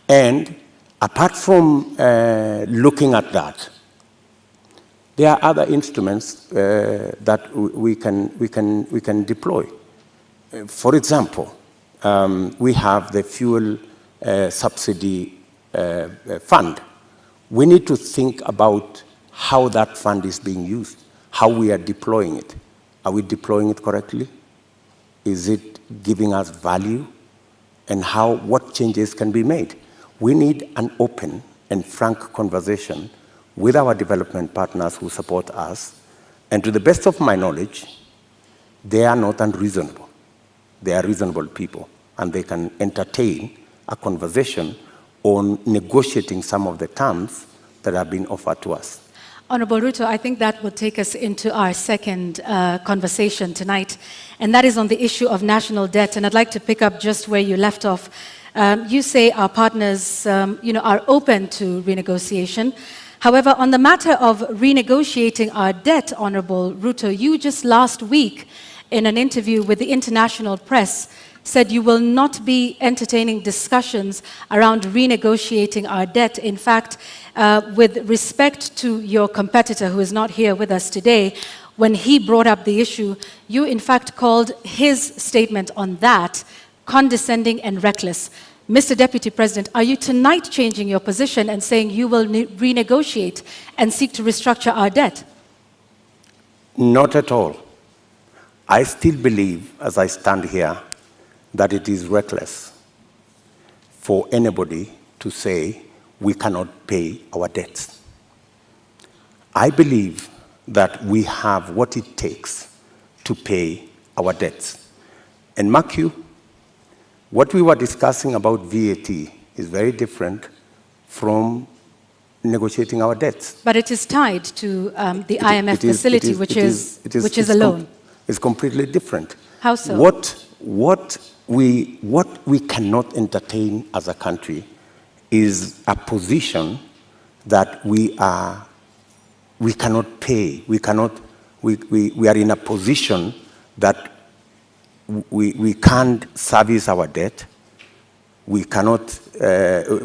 And apart from looking at that, there are other instruments that we can deploy. For example, we have the fuel subsidy fund. We need to think about how that fund is being used, how we are deploying it. Are we deploying it correctly? Is it giving us value? And what changes can be made? We need an open and frank conversation with our development partners who support us. And to the best of my knowledge, they are not unreasonable. They are reasonable people, and they can entertain a conversation on negotiating some of the terms that have been offered to us. Honorable Ruto, I think that will take us into our second conversation tonight, and that is on the issue of national debt. And I'd like to pick up just where you left off. You say our partners, are open to renegotiation. However, on the matter of renegotiating our debt, Honorable Ruto, you just last week in an interview with the international press said you will not be entertaining discussions around renegotiating our debt. In fact, with respect to your competitor who is not here with us today, when he brought up the issue, you in fact called his statement on that condescending and reckless. Mr. Deputy President, are you tonight changing your position and saying you will renegotiate and seek to restructure our debt? Not at all. I still believe, as I stand here, that it is reckless for anybody to say we cannot pay our debts. I believe that we have what it takes to pay our debts. And mark you, what we were discussing about VAT is very different from negotiating our debts. But it is tied to the IMF facility, which is a loan. It's completely different. How so? What we cannot entertain as a country is a position that we cannot pay. We are in a position that we can't service our debt. We cannot.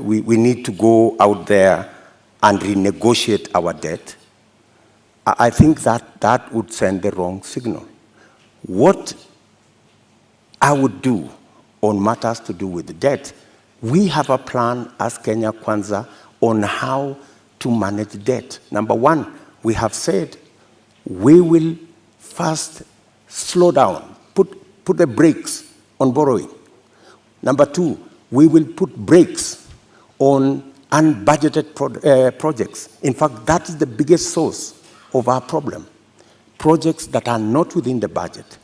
We need to go out there and renegotiate our debt. I think that would send the wrong signal. What I would do on matters to do with the debt, we have a plan as Kenya Kwanza on how to manage debt. Number one, we have said we will first slow down, put the brakes on borrowing. Number two, we will put brakes on unbudgeted projects. In fact, that is the biggest source of our problem. Projects that are not within the budget,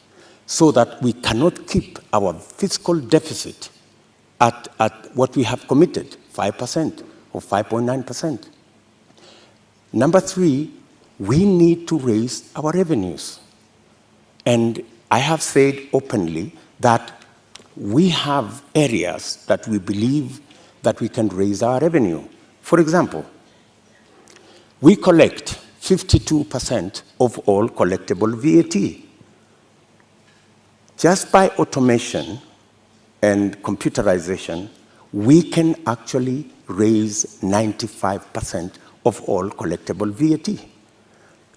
so that we cannot keep our fiscal deficit at what we have committed, 5% or 5.9%. Number three, we need to raise our revenues. And I have said openly that we have areas that we believe that we can raise our revenue. For example, we collect 52% of all collectible VAT. Just by automation and computerization, we can actually raise 95% of all collectible VAT.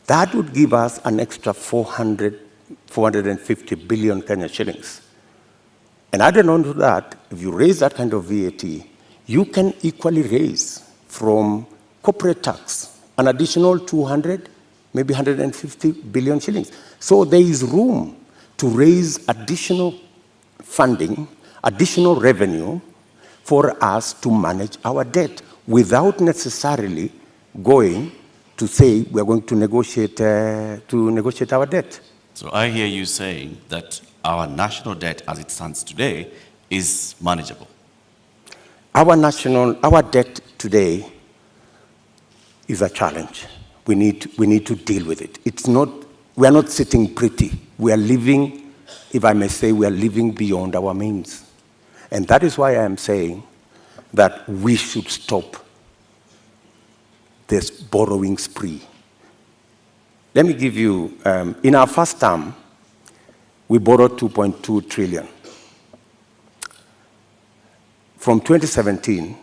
That would give us an extra 450 billion Kenya shillings. And added on to that, if you raise that kind of VAT, you can equally raise from corporate tax an additional 200, maybe 150 billion shillings. So there is room to raise additional funding, additional revenue for us to manage our debt without necessarily going to say we're going to negotiate our debt. So I hear you saying that our national debt as it stands today is manageable. Our debt today is a challenge. We need to deal with it. We are not sitting pretty. We are living, if I may say, we are living beyond our means. And that is why I am saying that we should stop this borrowing spree. Let me give you, in our first term, we borrowed 2.2 trillion. From 2017,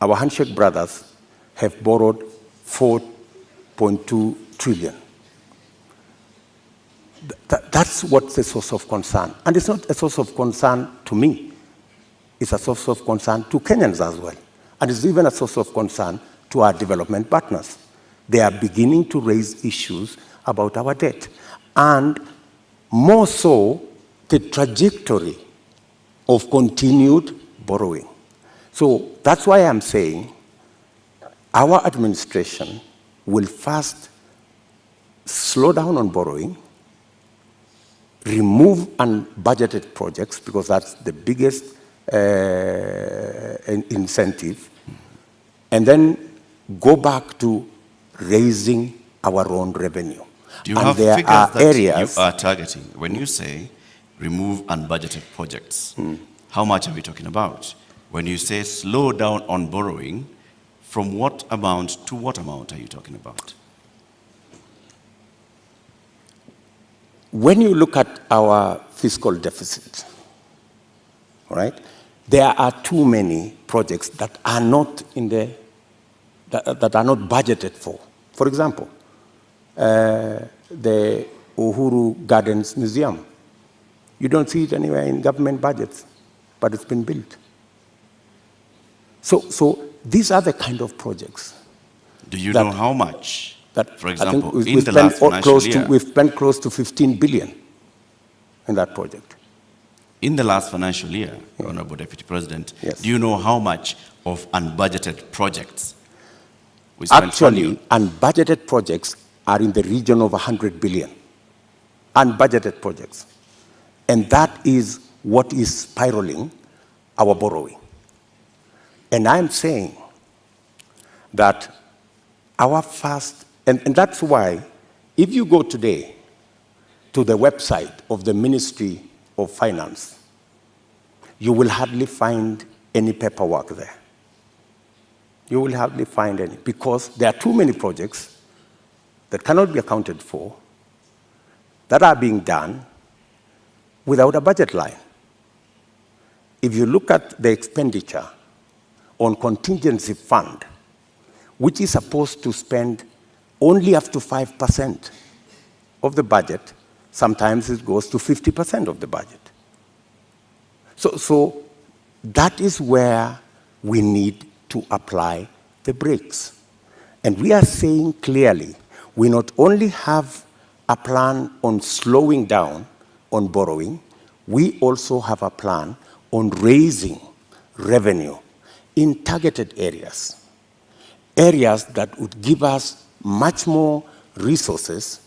our handshake brothers have borrowed 4.2 trillion. That's what's the source of concern. And it's not a source of concern to me. It's a source of concern to Kenyans as well. And it's even a source of concern to our development partners. they are beginning to raise issues about our debt. And more so, the trajectory of continued borrowing. So that's why I'm saying our administration will first slow down on borrowing, remove unbudgeted projects, because that's the biggest incentive, and then go back to raising our own revenue. Do you and have there figures are that areas you are targeting? When you say remove unbudgeted projects, how much are we talking about? When you say slow down on borrowing, from what amount to what amount are you talking about? When you look at our fiscal deficit, right, there are too many projects that are not in the that are not budgeted for. For example, the Uhuru Gardens Museum. You don't see it anywhere in government budgets, but it's been built. So these are the kind of projects. Do you know how much? That, for example, I think in the last financial year, we've spent close to 15 billion in that project. In the last financial year, Honorable Deputy President, Yes. do you know how much of unbudgeted projects we spent Actually, unbudgeted projects are in the region of 100 billion. Unbudgeted projects. And that is what is spiraling our borrowing. And I'm saying that our first, and that's why, if you go today to the website of the Ministry of Finance, you will hardly find any paperwork there. You will hardly find any, because there are too many projects that cannot be accounted for, that are being done without a budget line. If you look at the expenditure on contingency fund, which is supposed to spend only up to 5% of the budget, sometimes it goes to 50% of the budget. So that is where we need to apply the brakes. And we are saying clearly, we not only have a plan on slowing down on borrowing, we also have a plan on raising revenue in targeted areas. Areas that would give us much more resources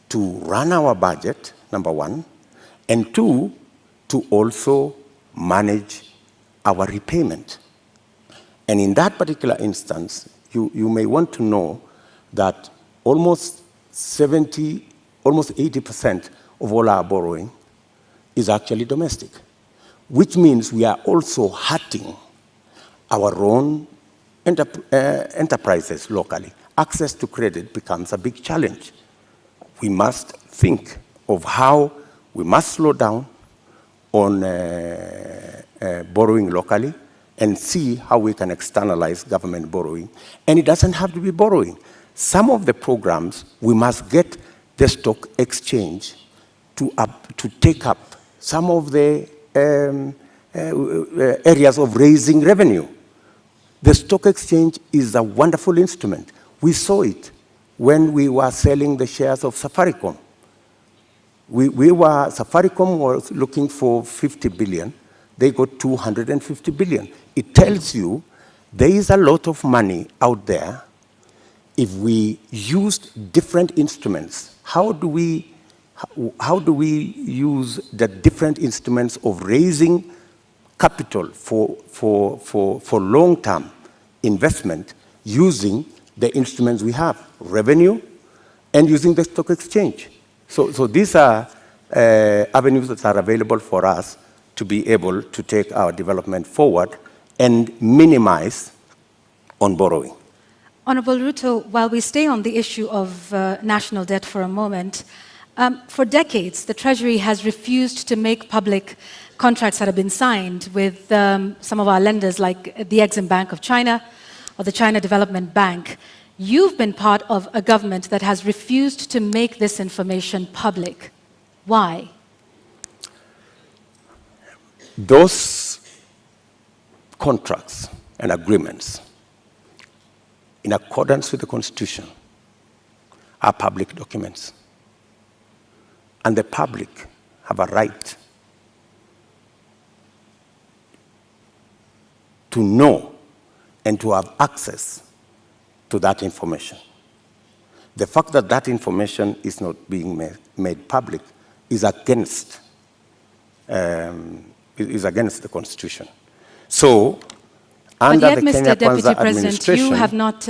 to run our budget, number one, and two, to also manage our repayment. And in that particular instance, you may want to know that almost 80% of all our borrowing is actually domestic, which means we are also hurting our own enterprises locally. Access to credit becomes a big challenge. We must think of how we must slow down on borrowing locally and see how we can externalize government borrowing. And it doesn't have to be borrowing. Some of the programs, we must get the stock exchange to take up some of the areas of raising revenue. The stock exchange is a wonderful instrument. We saw it when we were selling the shares of Safaricom. Safaricom was looking for 50 billion. They got 250 billion. It tells you there is a lot of money out there. If we used different instruments, how do we use the different instruments of raising capital for long-term investment using the instruments we have, revenue, and using the stock exchange? So these are avenues that are available for us to be able to take our development forward and minimize on borrowing. Honorable Ruto, while we stay on the issue of national debt for a moment, for decades, the Treasury has refused to make public contracts that have been signed with some of our lenders like the Exim Bank of China or the China Development Bank. You've been part of a government that has refused to make this information public. Why? Those contracts and agreements, in accordance with the Constitution, are public documents. And the public have a right to know and to have access to that information. The fact that that information is not being made public is against the Constitution. So, under but yet, the Kenya Mr. Deputy Kwanza President, administration, you have not.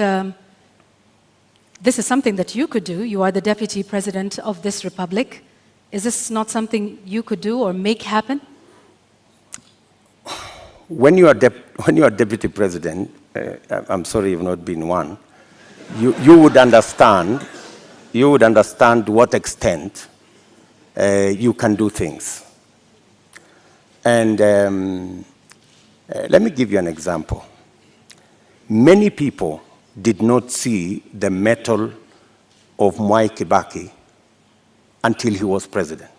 This is something that you could do. You are the Deputy President of this republic. Is this not something you could do or make happen? when you are Deputy President, I'm sorry you've not been one, you would understand to what extent you can do things. And let me give you an example. Many people did not see the mettle of Mwai Kibaki until he was president.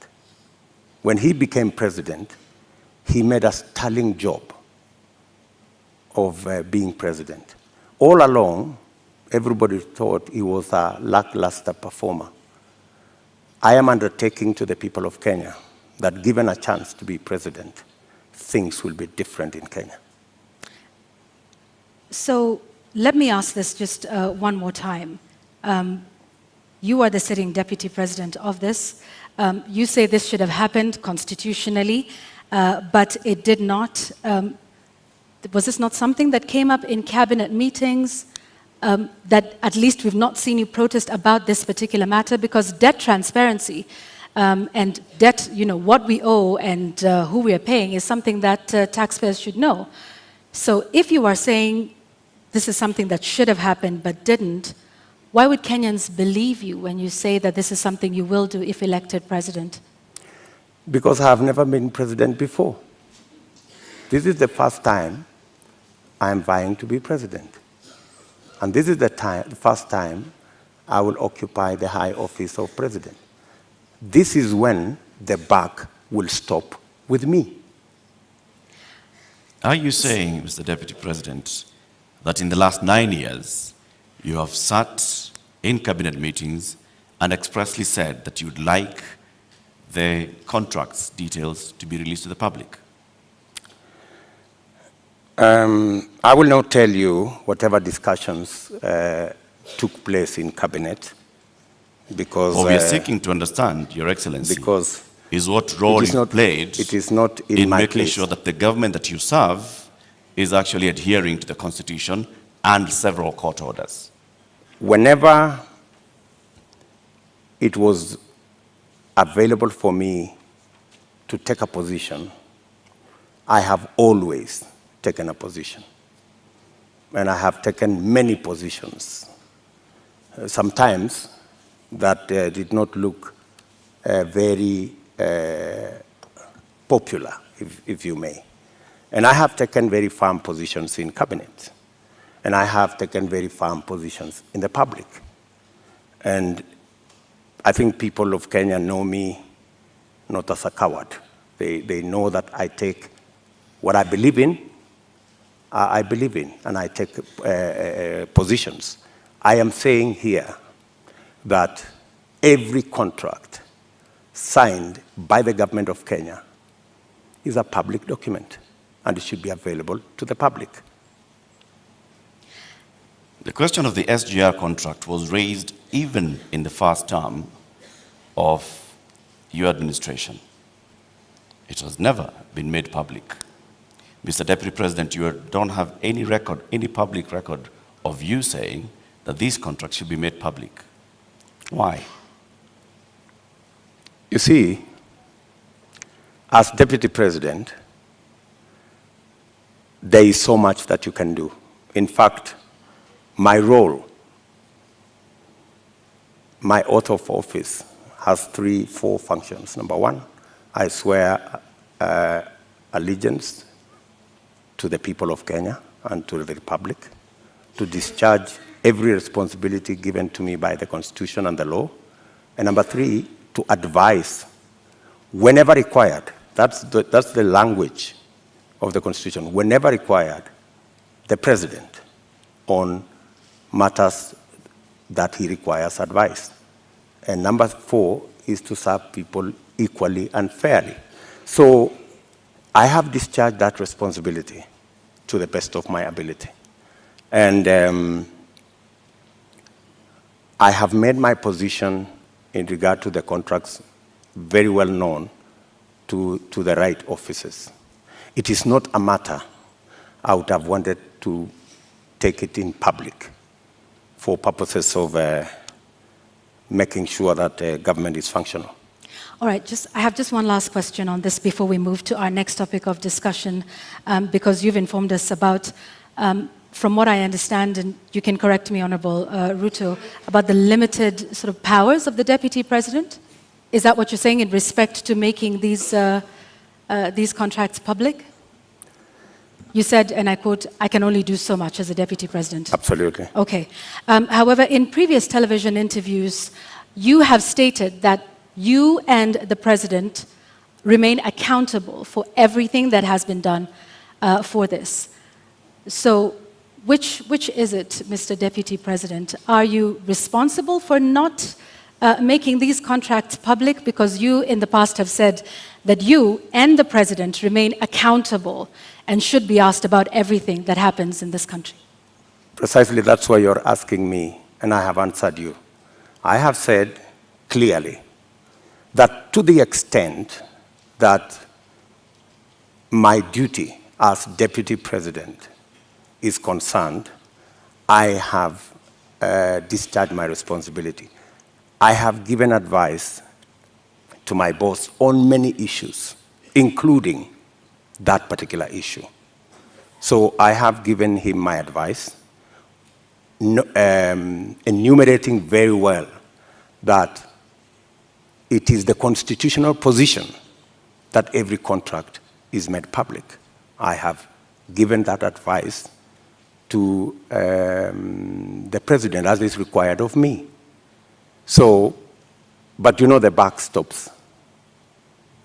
When he became president, he made a sterling job of being president. All along, everybody thought he was a lackluster performer. I am undertaking to the people of Kenya that given a chance to be president, things will be different in Kenya. So let me ask this just one more time. You are the sitting deputy president of this. You say this should have happened constitutionally, but it did not. Was this not something that came up in cabinet meetings? That at least we've not seen you protest about this particular matter, because debt transparency and debt, what we owe and who we are paying is something that taxpayers should know. So if you are saying this is something that should have happened but didn't, why would Kenyans believe you when you say that this is something you will do if elected president? Because I have never been president before. This is the first time I am vying to be president. And this is the first time I will occupy the high office of president. This is when the buck will stop with me. Are you saying, Mr. Deputy President, that in the last 9 years, you have sat in cabinet meetings and expressly said that you would like the contracts details to be released to the public? I will not tell you whatever discussions took place in cabinet, because we are seeking to understand, Your Excellency, because is what role you played it is not in my making place. sure that the government that you serve is actually adhering to the Constitution and several court orders. Whenever it was available for me to take a position, I have always taken a position. And I have taken many positions. Sometimes that did not look very popular, if you may. And I have taken very firm positions in cabinet. And I have taken very firm positions in the public. And I think people of Kenya know me not as a coward. They know that I take what I believe in, and I take positions. I am saying here that every contract signed by the government of Kenya is a public document, and it should be available to the public. The question of the SGR contract was raised even in the first term of your administration. It has never been made public. Mr. Deputy President, you don't have any record, any public record of you saying that these contracts should be made public. Why? You see, as Deputy President, there is so much that you can do. In fact, my role, my oath of office has 4 functions. Number 1, I swear allegiance to the people of Kenya and to the Republic, to discharge every responsibility given to me by the Constitution and the law. And number 3, to advise whenever required. That's the language of the Constitution. Whenever required, the President on matters that he requires advice. And number 4 is to serve people equally and fairly. So I have discharged that responsibility to the best of my ability. And I have made my position in regard to the contracts very well known to the right officers. It is not a matter I would have wanted to take it in public for purposes of making sure that government is functional. All right, I have just one last question on this before we move to our next topic of discussion, because you've informed us about, from what I understand, and you can correct me, Honorable Ruto, about the limited sort of powers of the Deputy President. Is that what you're saying in respect to making these contracts public? You said, and I quote, "I can only do so much as a Deputy President." Absolutely. Okay. However, in previous television interviews, you have stated that you and the President remain accountable for everything that has been done for this. So which is it, Mr. Deputy President? Are you responsible for not making these contracts public? Because you in the past have said that you and the President remain accountable and should be asked about everything that happens in this country. Precisely, that's why you're asking me, and I have answered you. I have said clearly that to the extent that my duty as Deputy President is concerned, I have discharged my responsibility. I have given advice to my boss on many issues, including that particular issue. So I have given him my advice, enumerating very well that it is the constitutional position that every contract is made public. I have given that advice to the President as is required of me. So, but you know the buck stops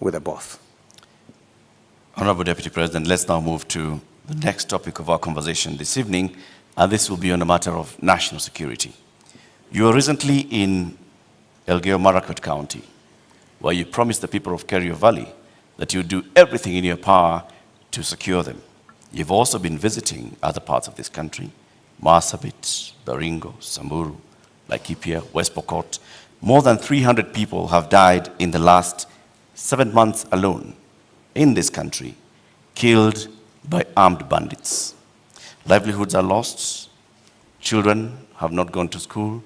with the boss. Honorable Deputy President, let's now move to the next topic of our conversation this evening, and this will be on a matter of national security. You were recently in Elgeyo-Marakwet County, where you promised the people of Kerio Valley that you would do everything in your power to secure them. You've also been visiting other parts of this country, Marsabit, Baringo, Samburu, Laikipia, West Pokot. More than 300 people have died in the last 7 months alone in this country, killed by armed bandits. Livelihoods are lost. Children have not gone to school.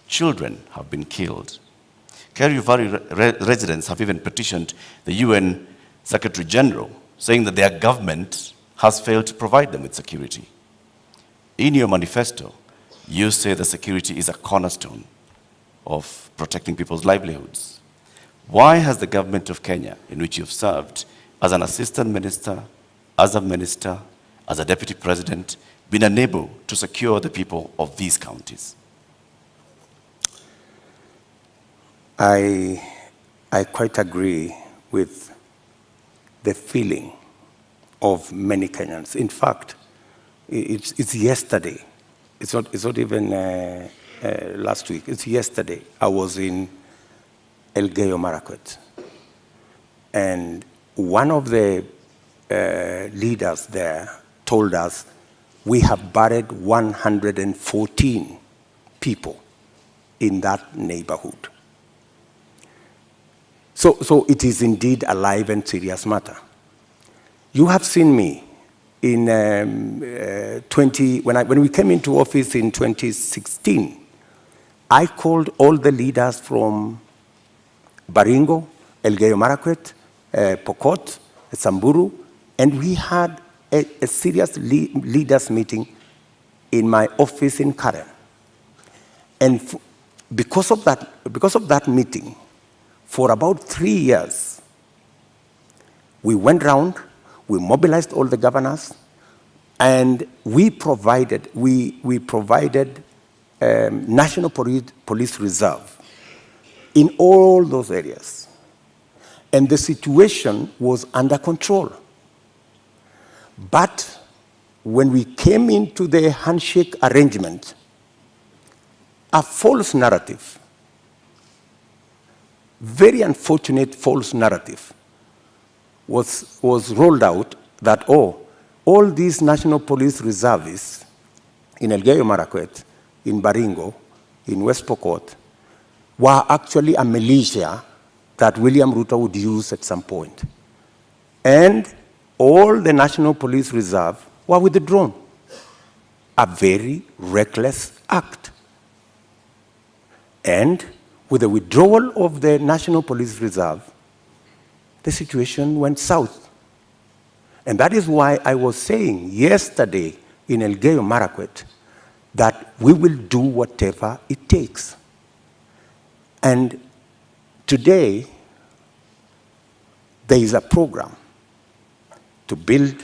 Children have been killed. Kerio Valley residents have even petitioned the UN Secretary General, saying that their government has failed to provide them with security. In your manifesto, you say that security is a cornerstone of protecting people's livelihoods. Why has the government of Kenya, in which you've served as an assistant minister, as a minister, as a deputy president, been unable to secure the people of these counties? I quite agree with the feeling of many Kenyans. In fact, it's yesterday. It's not even last week. It's yesterday. I was in Elgeyo-Marakwet, and one of the leaders there told us we have buried 114 people in that neighborhood. So it is indeed a live and serious matter. You have seen me in when we came into office in 2016. I called all the leaders from Baringo, Elgeyo-Marakwet, Pokot, Samburu, and we had a serious leaders meeting in my office in Karen. And because of that meeting, for about 3 years, we went round, we mobilized all the governors, and we provided National Police Reserve in all those areas. And the situation was under control. But when we came into the handshake arrangement, a false narrative very unfortunate false narrative was rolled out that, oh, all these National Police reservists in Elgeyo Marakwet, in Baringo, in West Pokot, were actually a militia that William Ruto would use at some point. And all the National Police Reserve were withdrawn. A very reckless act. And with the withdrawal of the National Police Reserve, the situation went south. And that is why I was saying yesterday in Elgeyo Marakwet that we will do whatever it takes. And today, there is a program to build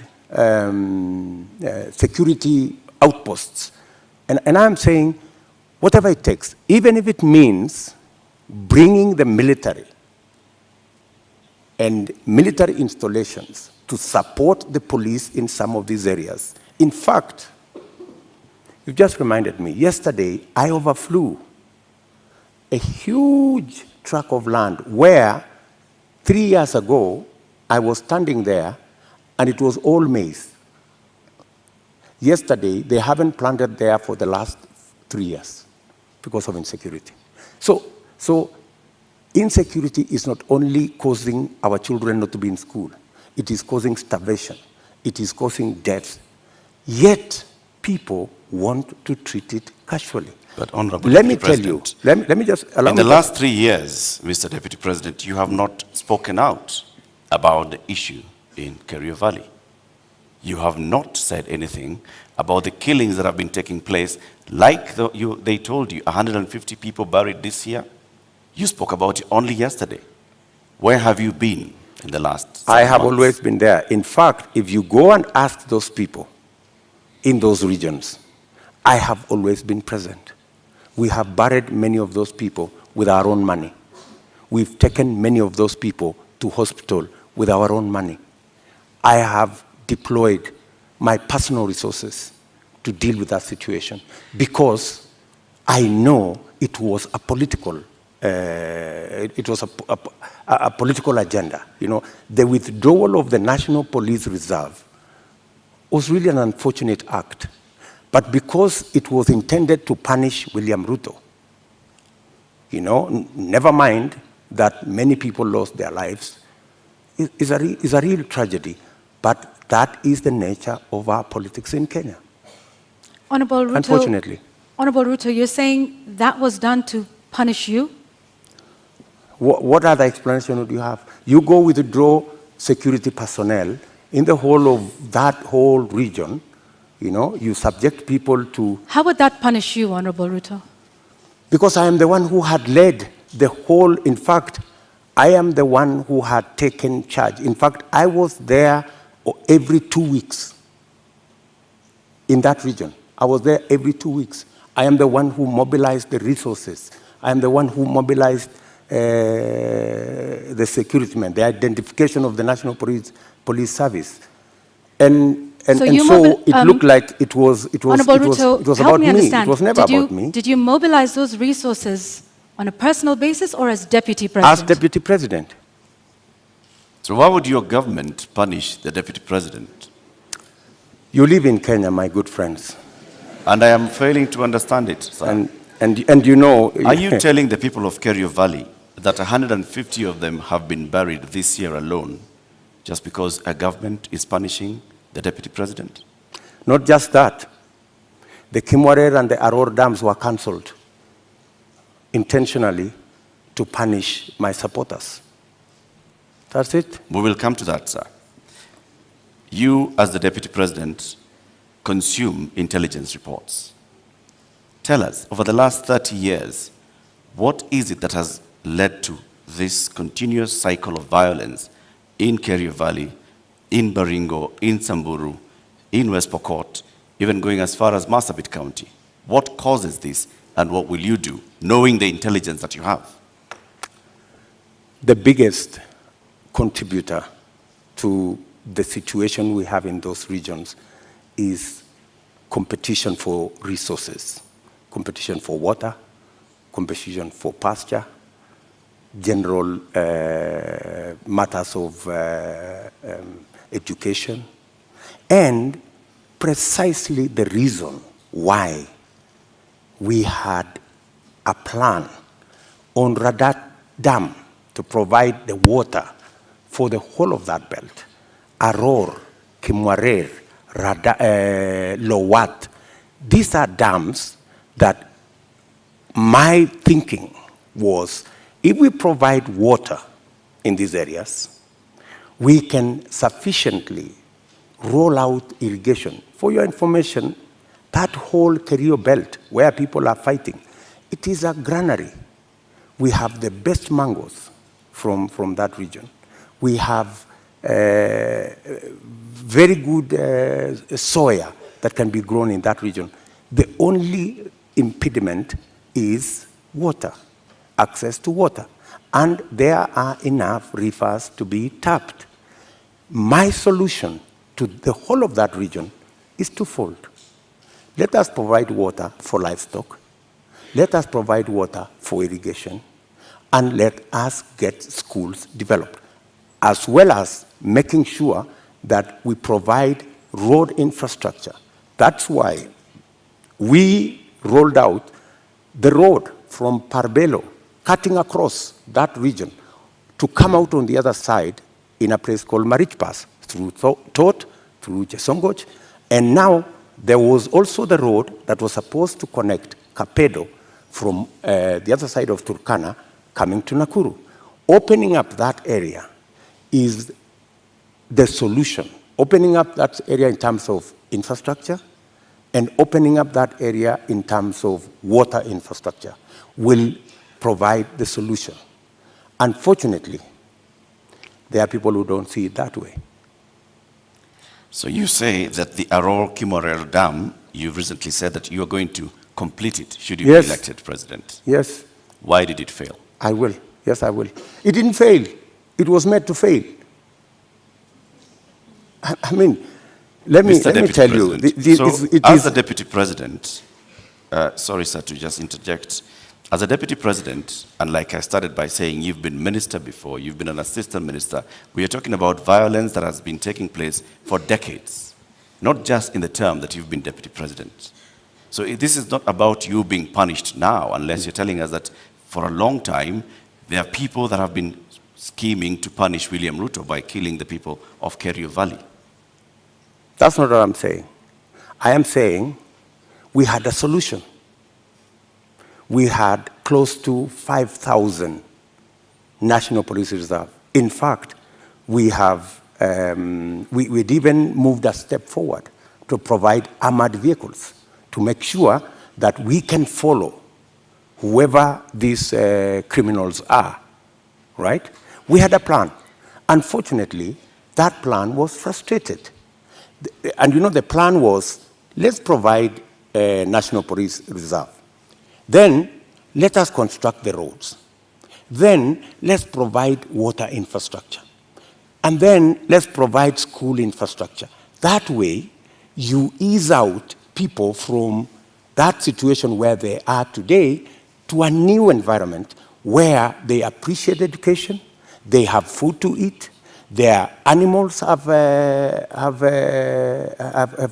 security outposts. And I'm saying, whatever it takes, even if it means bringing the military and military installations to support the police in some of these areas. In fact, you just reminded me, yesterday I overflew a huge tract of land where 3 years ago I was standing there and it was all maize. Yesterday, they haven't planted there for the last 3 years because of insecurity. So insecurity is not only causing our children not to be in school, it is causing starvation, it is causing death. Yet, people want to treat it casually. But Honorable let me Deputy tell you, President, let me just allow in me the to- last 3 years, Mr. Deputy President, you have not spoken out about the issue in Kerio Valley. You have not said anything about the killings that have been taking place, like they told you, 150 people buried this year. You spoke about it only yesterday. Where have you been in the last 7 I have months? always been there. In fact, if you go and ask those people in those regions, I have always been present. We have buried many of those people with our own money. We've taken many of those people to hospital with our own money. I have deployed my personal resources to deal with that situation because I know it was a political a political agenda. You know, the withdrawal of the National Police Reserve was really an unfortunate act. But because it was intended to punish William Ruto, you know, never mind that many people lost their lives, is a real tragedy. But that is the nature of our politics in Kenya. Honorable Ruto, Unfortunately. Honorable Ruto, you're saying that was done to punish you? What other explanation would you have? You go withdraw security personnel in the whole of that whole region, you know, you subject people to... How would that punish you, Honorable Ruto? Because I am the one who had led the whole, in fact, I am the one who had taken charge. In fact, I was there every 2 weeks in that region. I was there every 2 weeks. I am the one who mobilized the resources. I am the one who mobilized the security men, the identification of the National Police Service. And so it looked like it was Honorable Ruto, it was help about me me. understand. It was never about me. Did you mobilize those resources on a personal basis or as Deputy President? As Deputy President. So why would your government punish the Deputy President? You live in Kenya, my good friends. And I am failing to understand it, sir. And you know... Are you telling the people of Kerio Valley that 150 of them have been buried this year alone just because a government is punishing the Deputy President? Not just that. The Kimwarer and the Aror dams were cancelled intentionally to punish my supporters. That's it. We will come to that, sir. You, as the Deputy President, consume intelligence reports. Tell us, over the last 30 years, what is it that has led to this continuous cycle of violence in Kerio Valley, in Baringo, in Samburu, in West Pokot, even going as far as Marsabit County? What causes this, and what will you do, knowing the intelligence that you have? The biggest contributor to the situation we have in those regions is competition for resources, competition for water, competition for pasture, general matters of education, and precisely the reason why we had a plan on Radat Dam to provide the water for the whole of that belt. Aror, Kimwarer, Lowat. These are dams that my thinking was, if we provide water in these areas, we can sufficiently roll out irrigation. For your information, that whole Kerio belt where people are fighting, it is a granary. We have the best mangoes from that region. We have very good soya that can be grown in that region. The only impediment is water, access to water. And there are enough rivers to be tapped. My solution to the whole of that region is twofold. Let us provide water for livestock. Let us provide water for irrigation. And let us get schools developed, as well as making sure that we provide road infrastructure. That's why we rolled out the road from Parbelo, cutting across that region, to come out on the other side in a place called Marich Pass, through Tot, through Chesongoch, and now there was also the road that was supposed to connect Kapedo from the other side of Turkana coming to Nakuru. Opening up that area is the solution. Opening up that area in terms of infrastructure and opening up that area in terms of water infrastructure will provide the solution. Unfortunately, there are people who don't see it that way. So you say that the Aror Kimorel Dam, you've recently said that you are going to complete it should you be elected president. Yes. Why did it fail? I will. Yes, I will. It didn't fail. It was made to fail. I mean, let me tell you. As the deputy president, sorry, sir, to just interject. As a deputy president, and like I started by saying, you've been minister before, you've been an assistant minister, we are talking about violence that has been taking place for decades, not just in the term that you've been deputy president. So this is not about you being punished now, unless you're telling us that for a long time, there are people that have been scheming to punish William Ruto by killing the people of Kerio Valley. That's not what I'm saying. I am saying we had a solution. We had close to 5,000 National Police Reserve. In fact, we'd even moved a step forward to provide armored vehicles to make sure that we can follow whoever these criminals are, right? We had a plan. Unfortunately, that plan was frustrated. And you know, the plan was, let's provide a National Police Reserve. Then, let us construct the roads. Then, let's provide water infrastructure. And then, let's provide school infrastructure. That way, you ease out people from that situation where they are today to a new environment where they appreciate education, they have food to eat, their animals have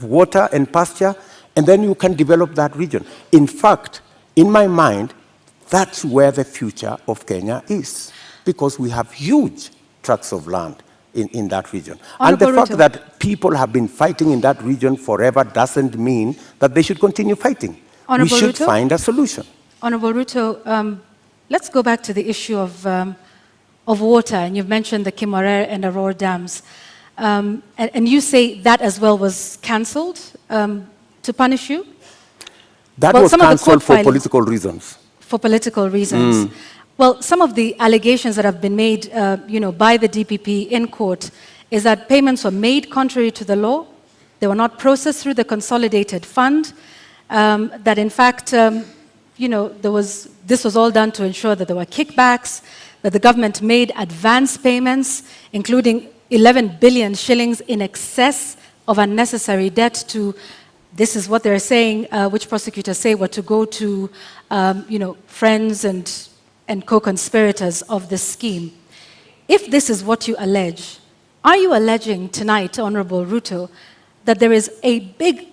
water and pasture, and then you can develop that region. In fact, in my mind, that's where the future of Kenya is, because we have huge tracts of land in that region. And the fact that people have been fighting in that region forever doesn't mean that they should continue fighting. We should find a solution. Honorable Ruto, let's go back to the issue of water, and you've mentioned the Kimorer and Aror dams. And you say that as well was cancelled to punish you? That was cancelled for political reasons. For political reasons. Well, some of the allegations that have been made by the DPP in court is that payments were made contrary to the law, they were not processed through the consolidated fund, that in fact, this was all done to ensure that there were kickbacks, that the government made advance payments, including 11 billion shillings in excess of unnecessary debt to, this is what they're saying, which prosecutors say were to go to, friends and and co-conspirators of this scheme. If this is what you allege, are you alleging tonight, Honorable Ruto, that there is a big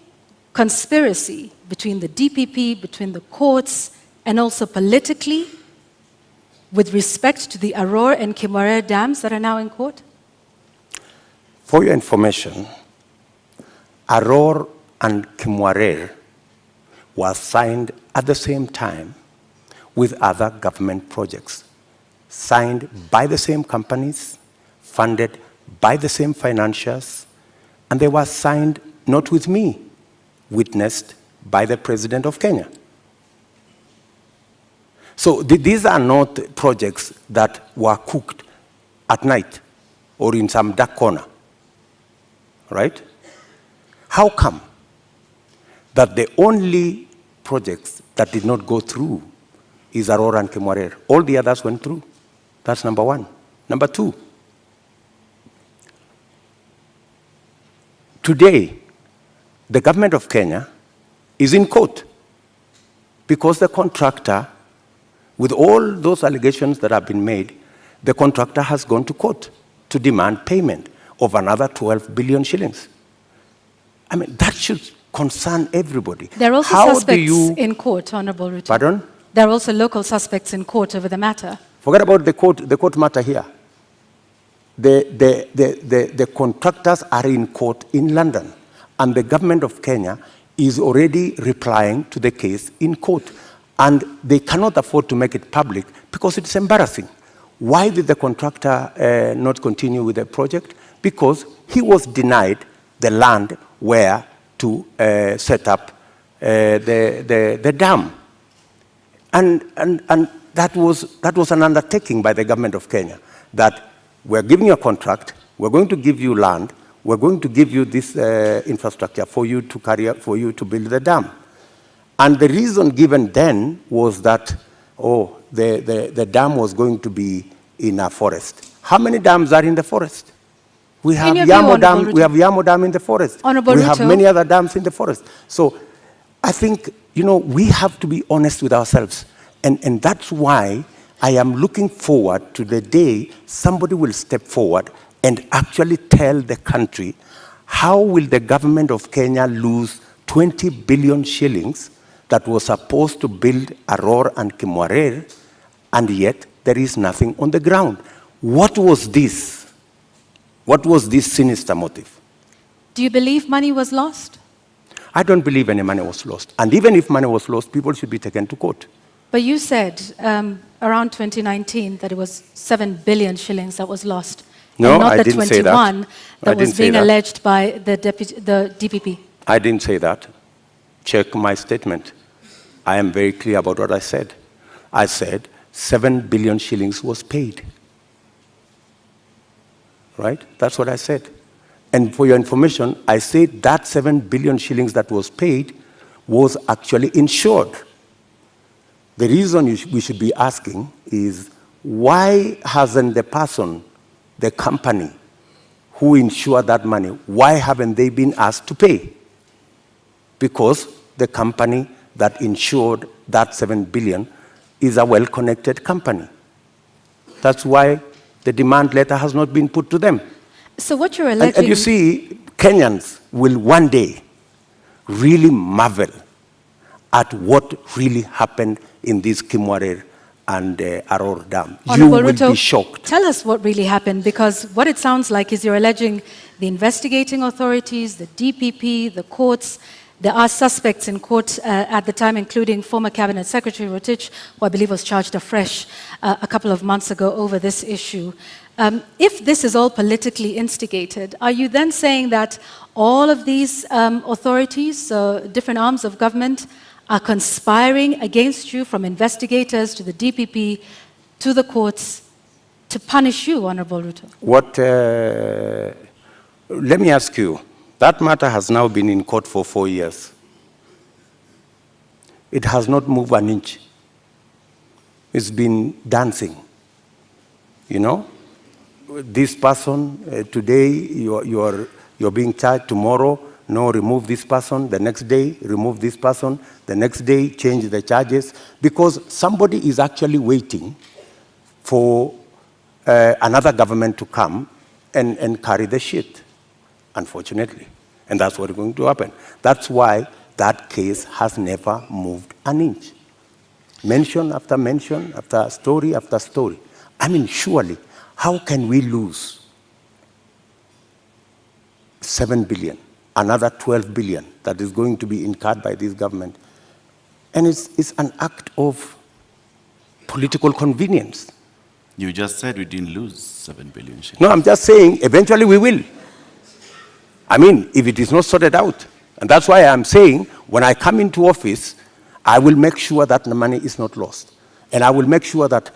conspiracy between the DPP, between the courts, and also politically with respect to the Aror and Kimwarer dams that are now in court? For your information, Aror and Kimwarer was signed at the same time with other government projects, signed by the same companies, funded by the same financiers, and they were signed not with me, witnessed by the President of Kenya. So these are not projects that were cooked at night or in some dark corner, right? How come that the only projects that did not go through is Aror and Kimwarer? All the others went through. That's number one. Number two, today, the government of Kenya is in court because the contractor, with all those allegations that have been made, the contractor has gone to court to demand payment of another 12 billion shillings. I mean, that should concern everybody. There are also suspects in court, Honorable Ruto. Pardon? There are also local suspects in court over the matter. Forget about the court matter here. The contractors are in court in London, and the government of Kenya is already replying to the case in court. And they cannot afford to make it public because it's embarrassing. Why did the contractor not continue with the project? Because he was denied the land where to set up the dam. And that was an undertaking by the government of Kenya, that we're giving you a contract, we're going to give you land, we're going to give you this infrastructure for you to carry out, for you to build the dam. And the reason given then was that, the dam was going to be in a forest. How many dams are in the forest? We have Yamo Dam. We have Yamo Dam in the forest. We have many other dams in the forest. So I think, we have to be honest with ourselves. And that's why I am looking forward to the day somebody will step forward and actually tell the country, how will the government of Kenya lose 20 billion shillings that was supposed to build Aror and Kimwarer, and yet there is nothing on the ground? What was this? What was this sinister motive? Do you believe money was lost? I don't believe any money was lost. And even if money was lost, people should be taken to court. But you said around 2019 that it was 7 billion shillings that was lost. No, and not I the didn't 21 say that. that was being alleged by the DPP. I didn't say that. Check my statement. I am very clear about what I said. I said 7 billion shillings was paid. Right? That's what I said. And for your information, I said that 7 billion shillings that was paid was actually insured. The reason we should be asking is, why hasn't the person, the company who insured that money, why haven't they been asked to pay? Because the company that insured that 7 billion is a well-connected company. That's why the demand letter has not been put to them. So what you're alleging... And you see, Kenyans will one day really marvel at what really happened in this Kimwarer and Aror Dam. You will be shocked. Tell us what really happened, because what it sounds like is you're alleging the investigating authorities, the DPP, the courts. There are suspects in court at the time, including former Cabinet Secretary Rotich, who I believe was charged afresh a couple of months ago over this issue. If this is all politically instigated, are you then saying that all of these authorities, different arms of government, are conspiring against you, from investigators to the DPP to the courts, to punish you, Honorable Ruto? Let me ask you, that matter has now been in court for 4 years. It has not moved an inch. It's been dancing. This person, today you're being charged, tomorrow no, remove this person, the next day, remove this person, the next day, change the charges, because somebody is actually waiting for another government to come and carry the shit, unfortunately. And that's what's going to happen. That's why that case has never moved an inch. Mention after story after story. I mean, surely, how can we lose 7 billion, another 12 billion that is going to be incurred by this government? And it's an act of political convenience. You just said we didn't lose 7 billion. No, I'm just saying eventually we will. I mean, if it is not sorted out. And that's why I'm saying when I come into office, I will make sure that the money is not lost. And I will make sure that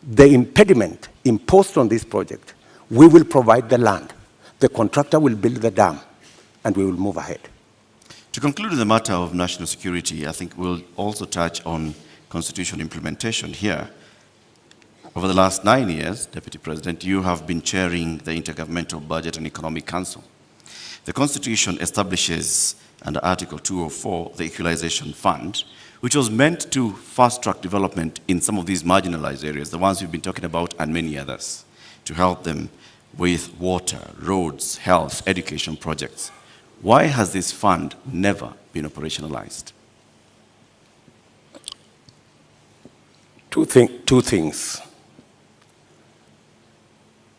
the impediment imposed on this project, we will provide the land. The contractor will build the dam, and we will move ahead. To conclude the matter of national security, I think we'll also touch on constitution implementation here. Over the last 9 years, Deputy President, you have been chairing the Intergovernmental Budget and Economic Council. The Constitution establishes, under Article 204, the Equalization Fund, which was meant to fast-track development in some of these marginalized areas, the ones we've been talking about, and many others, to help them with water, roads, health, education projects. Why has this fund never been operationalized? Two things.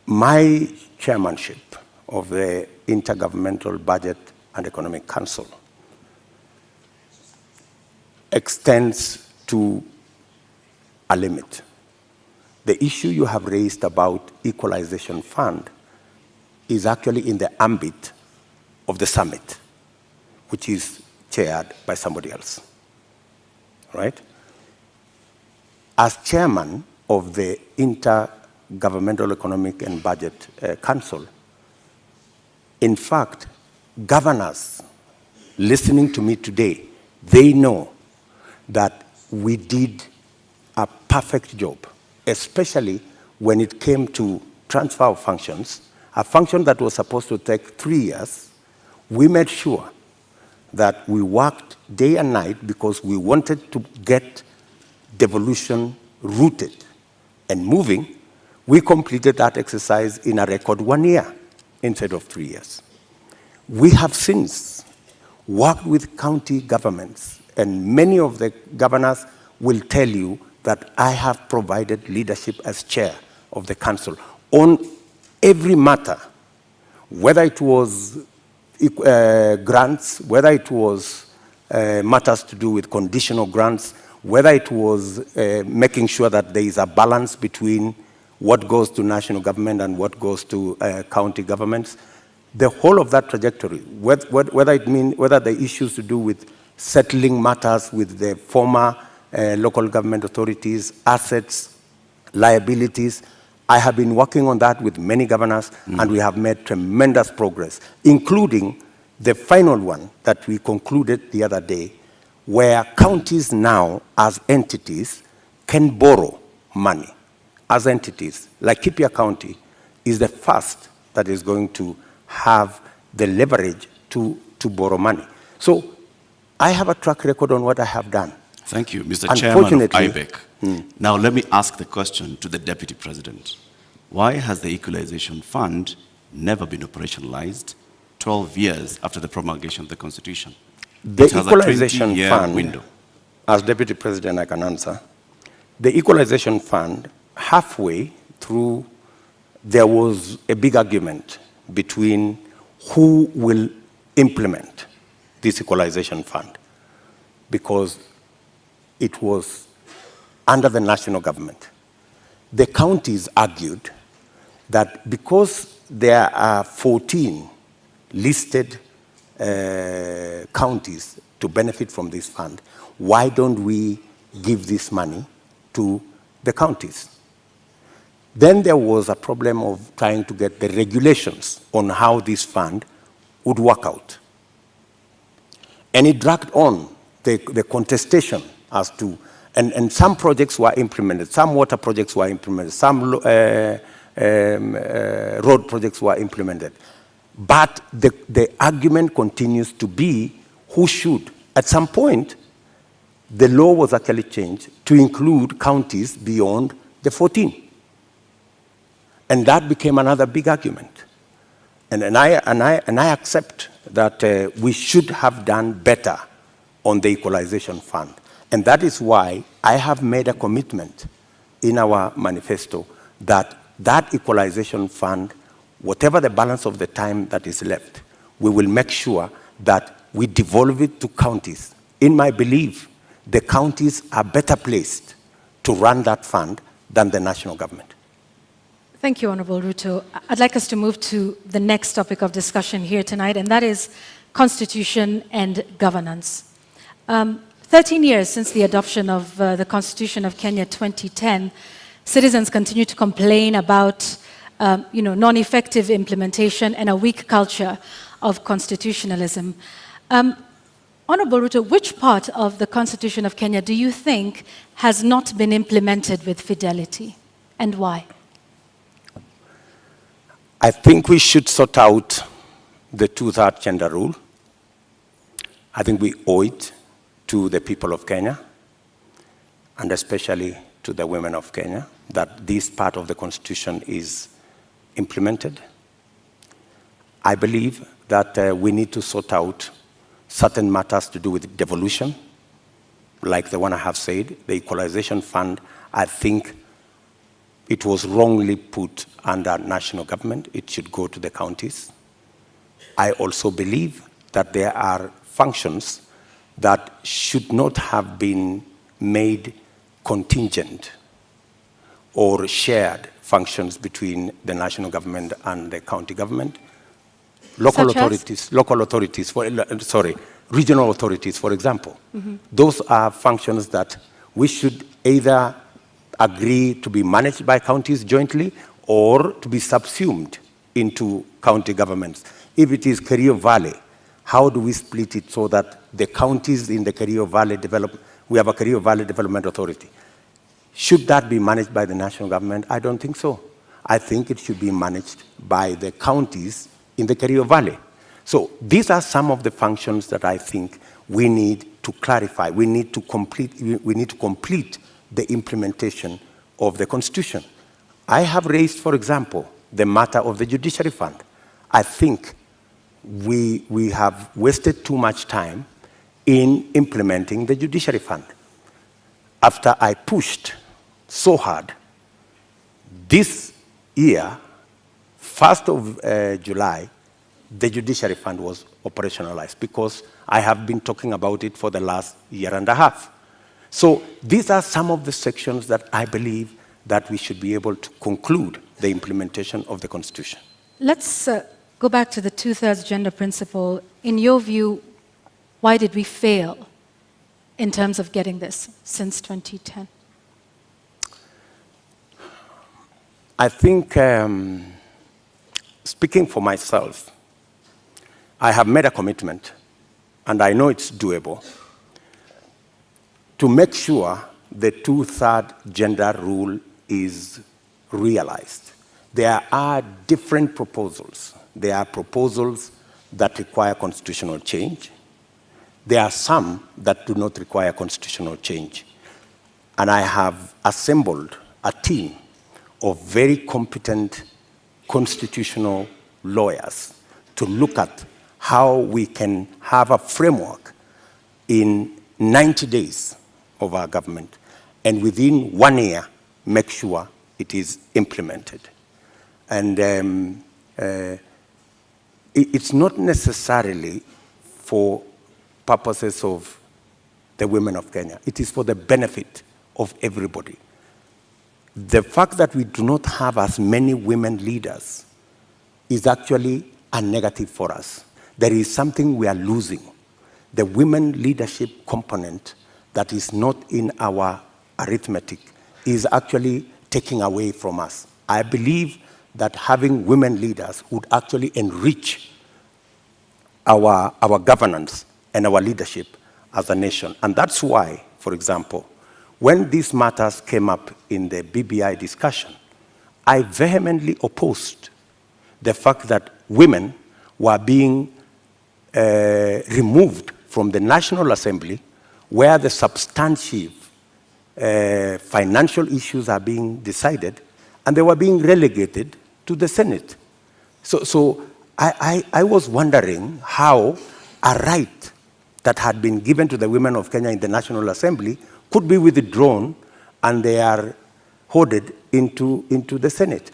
My chairmanship of the Intergovernmental Budget and Economic Council extends to a limit. The issue you have raised about Equalization Fund is actually in the ambit of the summit, which is chaired by somebody else, right? As chairman of the Intergovernmental Economic and Budget Council, in fact, governors listening to me today, they know that we did a perfect job, especially when it came to transfer of functions, a function that was supposed to take 3 years. We made sure that we worked day and night because we wanted to get devolution rooted and moving. We completed that exercise in a record 1 year instead of 3 years. We have since worked with county governments, and many of the governors will tell you that I have provided leadership as chair of the council on every matter, whether it was grants, whether it was matters to do with conditional grants, whether it was making sure that there is a balance between what goes to national government and what goes to county governments. The whole of that trajectory, whether the issues to do with settling matters with the former local government authorities, assets, liabilities, I have been working on that with many governors, and we have made tremendous progress, including the final one that we concluded the other day, where counties now, as entities, can borrow money. As entities, like Laikipia County is the first that is going to have the leverage to borrow money. So I have a track record on what I have done. Thank you, Mr. Chairman of IBEC. Now let me ask the question to the Deputy President. Why has the Equalization Fund never been operationalized 12 years after the promulgation of the Constitution? The Equalization Fund, window. As Deputy President I can answer, the Equalization Fund, halfway through, there was a big argument between who will implement this Equalization Fund, because it was under the national government. The counties argued that because there are 14 listed counties to benefit from this fund, why don't we give this money to the counties? Then there was a problem of trying to get the regulations on how this fund would work out. And it dragged on the contestation as to, and some projects were implemented, some water projects were implemented, some road projects were implemented. But the argument continues to be who should. At some point, the law was actually changed to include counties beyond the 14. And that became another big argument. And I accept that we should have done better on the equalization fund. And that is why I have made a commitment in our manifesto that that equalization fund, whatever the balance of the time that is left, we will make sure that we devolve it to counties. In my belief, the counties are better placed to run that fund than the national government. Thank you, Honorable Ruto. I'd like us to move to the next topic of discussion here tonight, and that is constitution and governance. 13 years since the adoption of the Constitution of Kenya 2010, citizens continue to complain about non-effective implementation and a weak culture of constitutionalism. Honorable Ruto, which part of the Constitution of Kenya do you think has not been implemented with fidelity, and why? I think we should sort out the two-third gender rule. I think we owe it to the people of Kenya, and especially to the women of Kenya, that this part of the Constitution is implemented. I believe that we need to sort out certain matters to do with devolution, like the one I have said, the equalization fund. I think it was wrongly put under national government. It should go to the counties. I also believe that there are functions that should not have been made contingent or shared functions between the national government and the county government. Regional authorities, for example. Mm-hmm. Those are functions that we should either agree to be managed by counties jointly or to be subsumed into county governments. If it is Kerio Valley, how do we split it so that the counties in the Kerio Valley we have a Kerio Valley Development Authority. Should that be managed by the national government? I don't think so. I think it should be managed by the counties in the Kerio Valley. So these are some of the functions that I think we need to clarify. We need to complete the implementation of the Constitution. I have raised, for example, the matter of the Judiciary Fund. I think we have wasted too much time in implementing the Judiciary Fund. After I pushed so hard, this year, 1st of July, the Judiciary Fund was operationalized because I have been talking about it for the last year and a half. So these are some of the sections that I believe that we should be able to conclude the implementation of the Constitution. Let's go back to the two-thirds gender principle. In your view, why did we fail in terms of getting this since 2010? I think, speaking for myself, I have made a commitment, and I know it's doable, to make sure the two-thirds gender rule is realized. There are different proposals. There are proposals that require constitutional change. There are some that do not require constitutional change. And I have assembled a team of very competent constitutional lawyers to look at how we can have a framework in 90 days of our government, and within 1 year, make sure it is implemented. And it's not necessarily for purposes of the women of Kenya. It is for the benefit of everybody. The fact that we do not have as many women leaders is actually a negative for us. There is something we are losing. The women leadership component that is not in our arithmetic is actually taking away from us. I believe that having women leaders would actually enrich our governance and our leadership as a nation. And that's why, for example, when these matters came up in the BBI discussion, I vehemently opposed the fact that women were being removed from the National Assembly, where the substantive financial issues are being decided, and they were being relegated to the Senate. So I was wondering how a right that had been given to the women of Kenya in the National Assembly could be withdrawn, and they are hoarded into the Senate.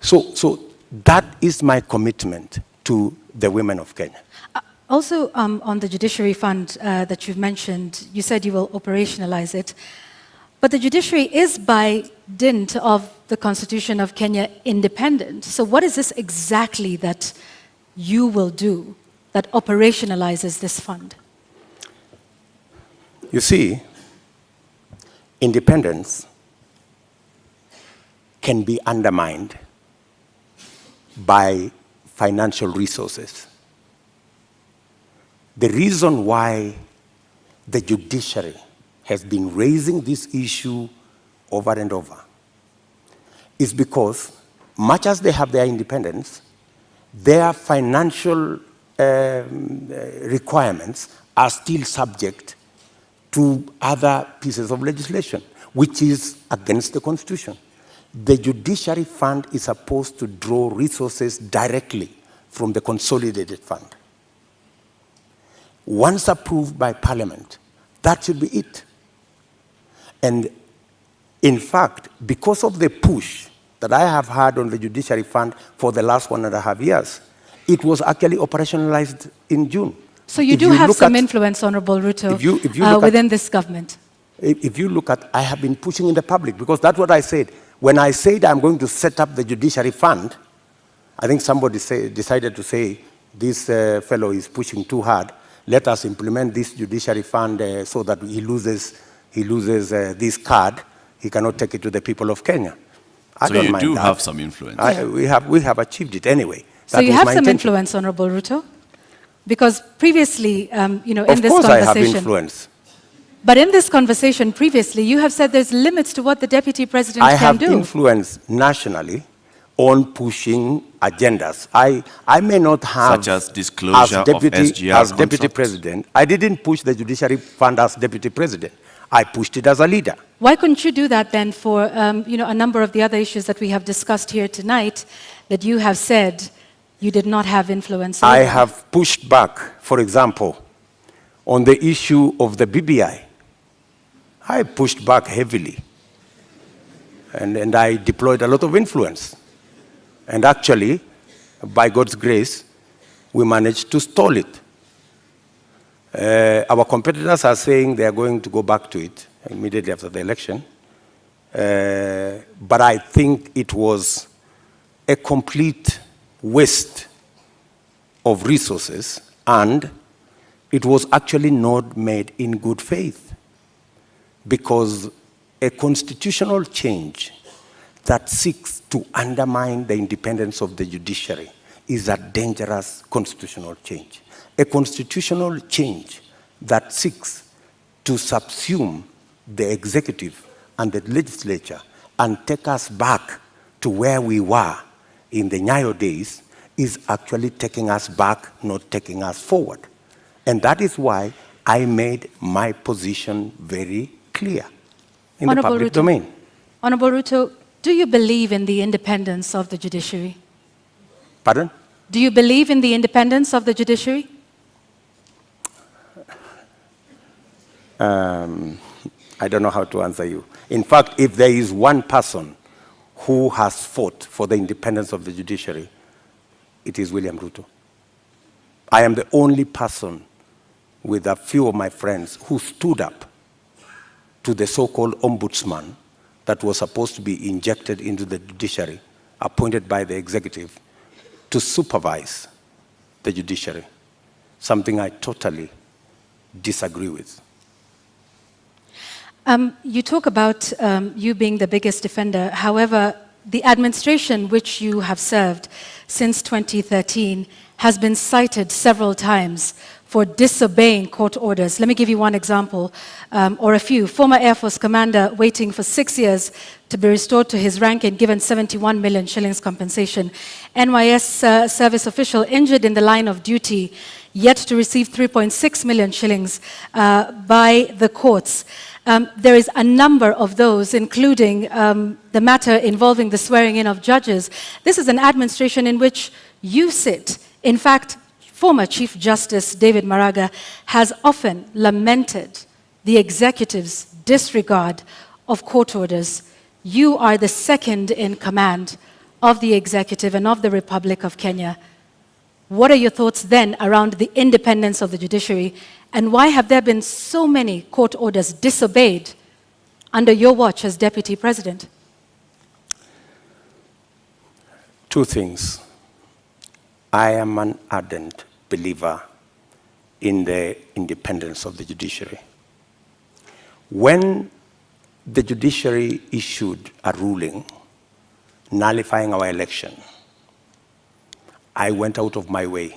So that is my commitment to the women of Kenya. Also, on the Judiciary Fund that you've mentioned, you said you will operationalize it. But the judiciary is, by dint of the Constitution of Kenya, independent. So what is this exactly that you will do that operationalizes this fund? You see, independence can be undermined by financial resources. The reason why the judiciary has been raising this issue over and over is because, much as they have their independence, their financial requirements are still subject to other pieces of legislation, which is against the Constitution. The Judiciary Fund is supposed to draw resources directly from the Consolidated Fund. Once approved by Parliament, that should be it. And in fact, because of the push that I have had on the Judiciary Fund for the last 1.5 years, it was actually operationalized in June. So you do have some influence, Honorable Ruto, within this government. If you look at, I have been pushing in the public, because that's what I said. When I said I'm going to set up the Judiciary Fund, I think somebody decided to say, this fellow is pushing too hard. Let us implement this Judiciary Fund so that he loses this card. He cannot take it to the people of Kenya. I so don't you mind do that. have some influence. We have achieved it anyway. So you have some influence, Honorable Ruto? Because previously, in this conversation... Of course I have influence. But in this conversation previously, you have said there's limits to what the Deputy President can do. I have influence nationally on pushing agendas. I may not have... Such as disclosure of SGR as Deputy President. I didn't push the Judiciary Fund as Deputy President. I pushed it as a leader. Why couldn't you do that then for a number of the other issues that we have discussed here tonight that you have said you did not have influence over? I have pushed back, for example, on the issue of the BBI. I pushed back heavily. And I deployed a lot of influence. And actually, by God's grace, we managed to stall it. Our competitors are saying they are going to go back to it immediately after the election. But I think it was a complete waste of resources, and it was actually not made in good faith, because a constitutional change that seeks to undermine the independence of the judiciary is a dangerous constitutional change. A constitutional change that seeks to subsume the executive and the legislature and take us back to where we were in the Nyayo days is actually taking us back, not taking us forward. And that is why I made my position very clear in the public domain. Honorable Ruto, do you believe in the independence of the judiciary? Pardon? Do you believe in the independence of the judiciary? I don't know how to answer you. In fact, if there is one person who has fought for the independence of the judiciary, it is William Ruto. I am the only person with a few of my friends who stood up to the so-called ombudsman that was supposed to be injected into the judiciary, appointed by the executive to supervise the judiciary, something I totally disagree with. You talk about you being the biggest defender. However, the administration which you have served since 2013 has been cited several times for disobeying court orders. Let me give you one example, or a few. Former Air Force commander waiting for 6 years to be restored to his rank and given 71 million shillings compensation. NYS service official injured in the line of duty, yet to receive 3.6 million shillings by the courts. There is a number of those, including the matter involving the swearing in of judges. This is an administration in which you sit. In fact, former Chief Justice David Maraga has often lamented the executive's disregard of court orders. You are the second in command of the executive and of the Republic of Kenya. What are your thoughts then around the independence of the judiciary, and why have there been so many court orders disobeyed under your watch as Deputy President? Two things. I am an ardent believer in the independence of the judiciary. When the judiciary issued a ruling nullifying our election, I went out of my way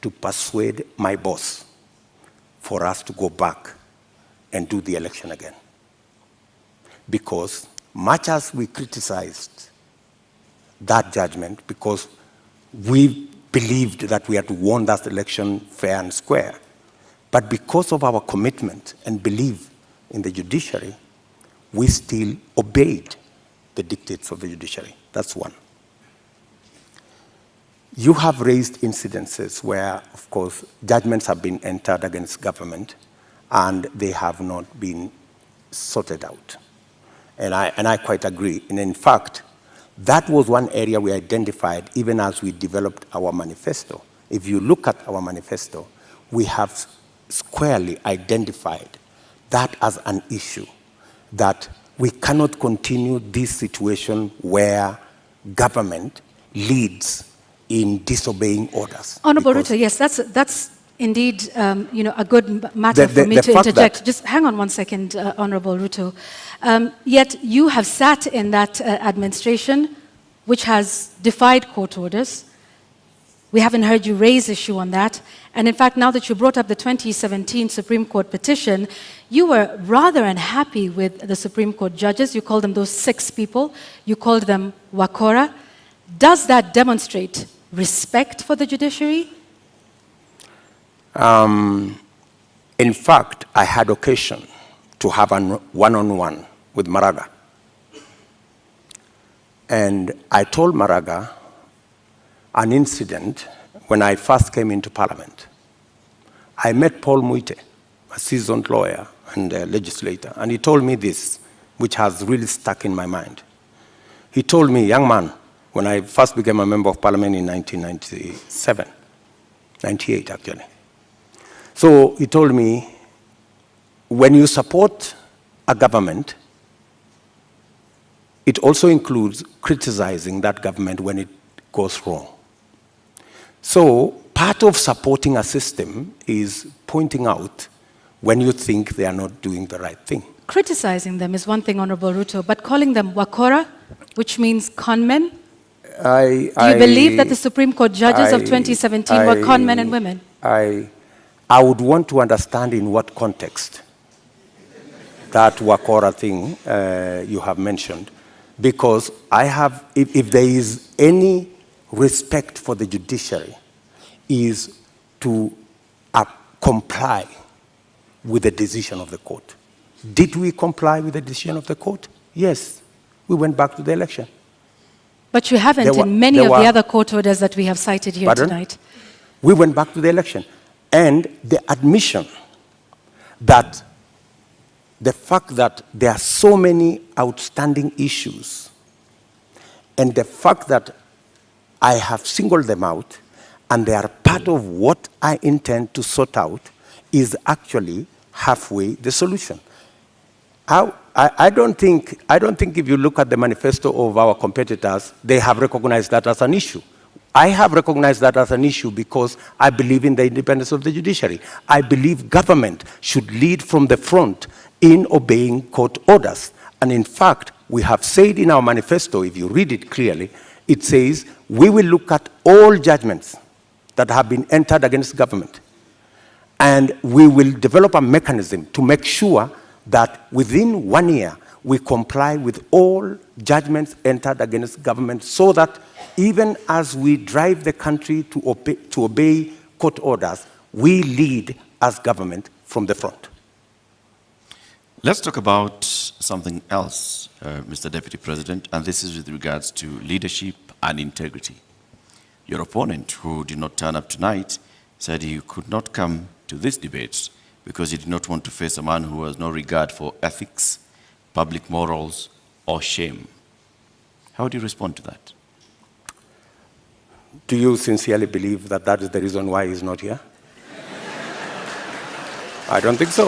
to persuade my boss for us to go back and do the election again. Because much as we criticized that judgment, because we believed that we had won that election fair and square, but because of our commitment and belief in the judiciary, we still obeyed the dictates of the judiciary. That's one. You have raised incidences where, of course, judgments have been entered against government and they have not been sorted out. And I quite agree. And in fact, that was one area we identified even as we developed our manifesto. If you look at our manifesto, we have squarely identified that as an issue, that we cannot continue this situation where government leads in disobeying orders. Honorable Ruto, yes, that's indeed a good matter for me to interject. Just hang on one second, Honorable Ruto. Yet you have sat in that administration which has defied court orders. We haven't heard you raise issue on that. And in fact, now that you brought up the 2017 Supreme Court petition, you were rather unhappy with the Supreme Court judges. You called them those 6 people. You called them wakora. Does that demonstrate respect for the judiciary? In fact, I had occasion to have a one-on-one with Maraga. And I told Maraga an incident when I first came into Parliament. I met Paul Muite, a seasoned lawyer and a legislator, and he told me this, which has really stuck in my mind. He told me, young man, when I first became a member of Parliament in 1997, 98 actually. So he told me, when you support a government, it also includes criticizing that government when it goes wrong. So part of supporting a system is pointing out when you think they are not doing the right thing. Criticizing them is one thing, Honorable Ruto, but calling them wakora, which means conmen? Do you believe that the Supreme Court judges of 2017 were conmen and women? I would want to understand in what context that wakora thing you have mentioned, because I have, if there is any respect for the judiciary, is to comply with the decision of the court. Did we comply with the decision of the court? Yes. We went back to the election. But you haven't in many of the other court orders that we have cited here tonight. We went back to the election. And the admission that the fact that there are so many outstanding issues, and the fact that I have singled them out, and they are part of what I intend to sort out, is actually halfway the solution. I don't think if you look at the manifesto of our competitors, they have recognized that as an issue. I have recognized that as an issue because I believe in the independence of the judiciary. I believe government should lead from the front in obeying court orders. And in fact, we have said in our manifesto, if you read it clearly, it says we will look at all judgments that have been entered against government. And we will develop a mechanism to make sure that within 1 year, we comply with all judgments entered against government, so that even as we drive the country to obey court orders, we lead as government from the front. Let's talk about something else, Mr. Deputy President, and this is with regards to leadership and integrity. Your opponent, who did not turn up tonight, said he could not come to this debate because he did not want to face a man who has no regard for ethics, public morals, or shame. How do you respond to that? Do you sincerely believe that that is the reason why he's not here? I don't think so.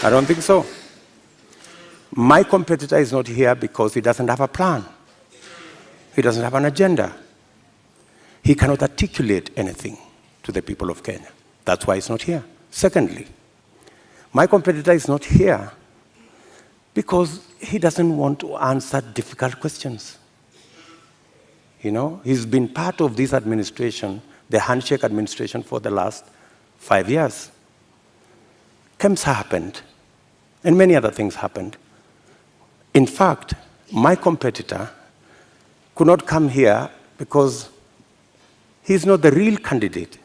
I don't think so. My competitor is not here because he doesn't have a plan. He doesn't have an agenda. He cannot articulate anything to the people of Kenya. That's why he's not here. Secondly, my competitor is not here because he doesn't want to answer difficult questions. You know, he's been part of this administration, the handshake administration, for the last 5 years. KEMSA happened, and many other things happened. In fact, my competitor could not come here because he's not the real candidate.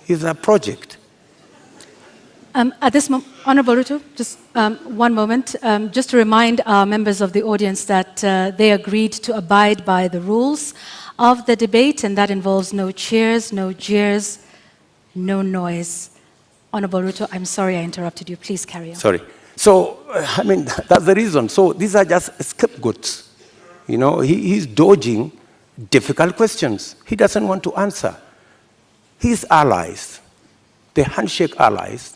He's a project. At this moment, Honorable Ruto, just one moment, just to remind our members of the audience that they agreed to abide by the rules of the debate, and that involves no cheers, no jeers, no noise. Honorable Ruto, I'm sorry I interrupted you. Please carry on. Sorry. So, I mean, that's the reason. So these are just scapegoats. You know, he's dodging difficult questions. He doesn't want to answer. His allies, the handshake allies,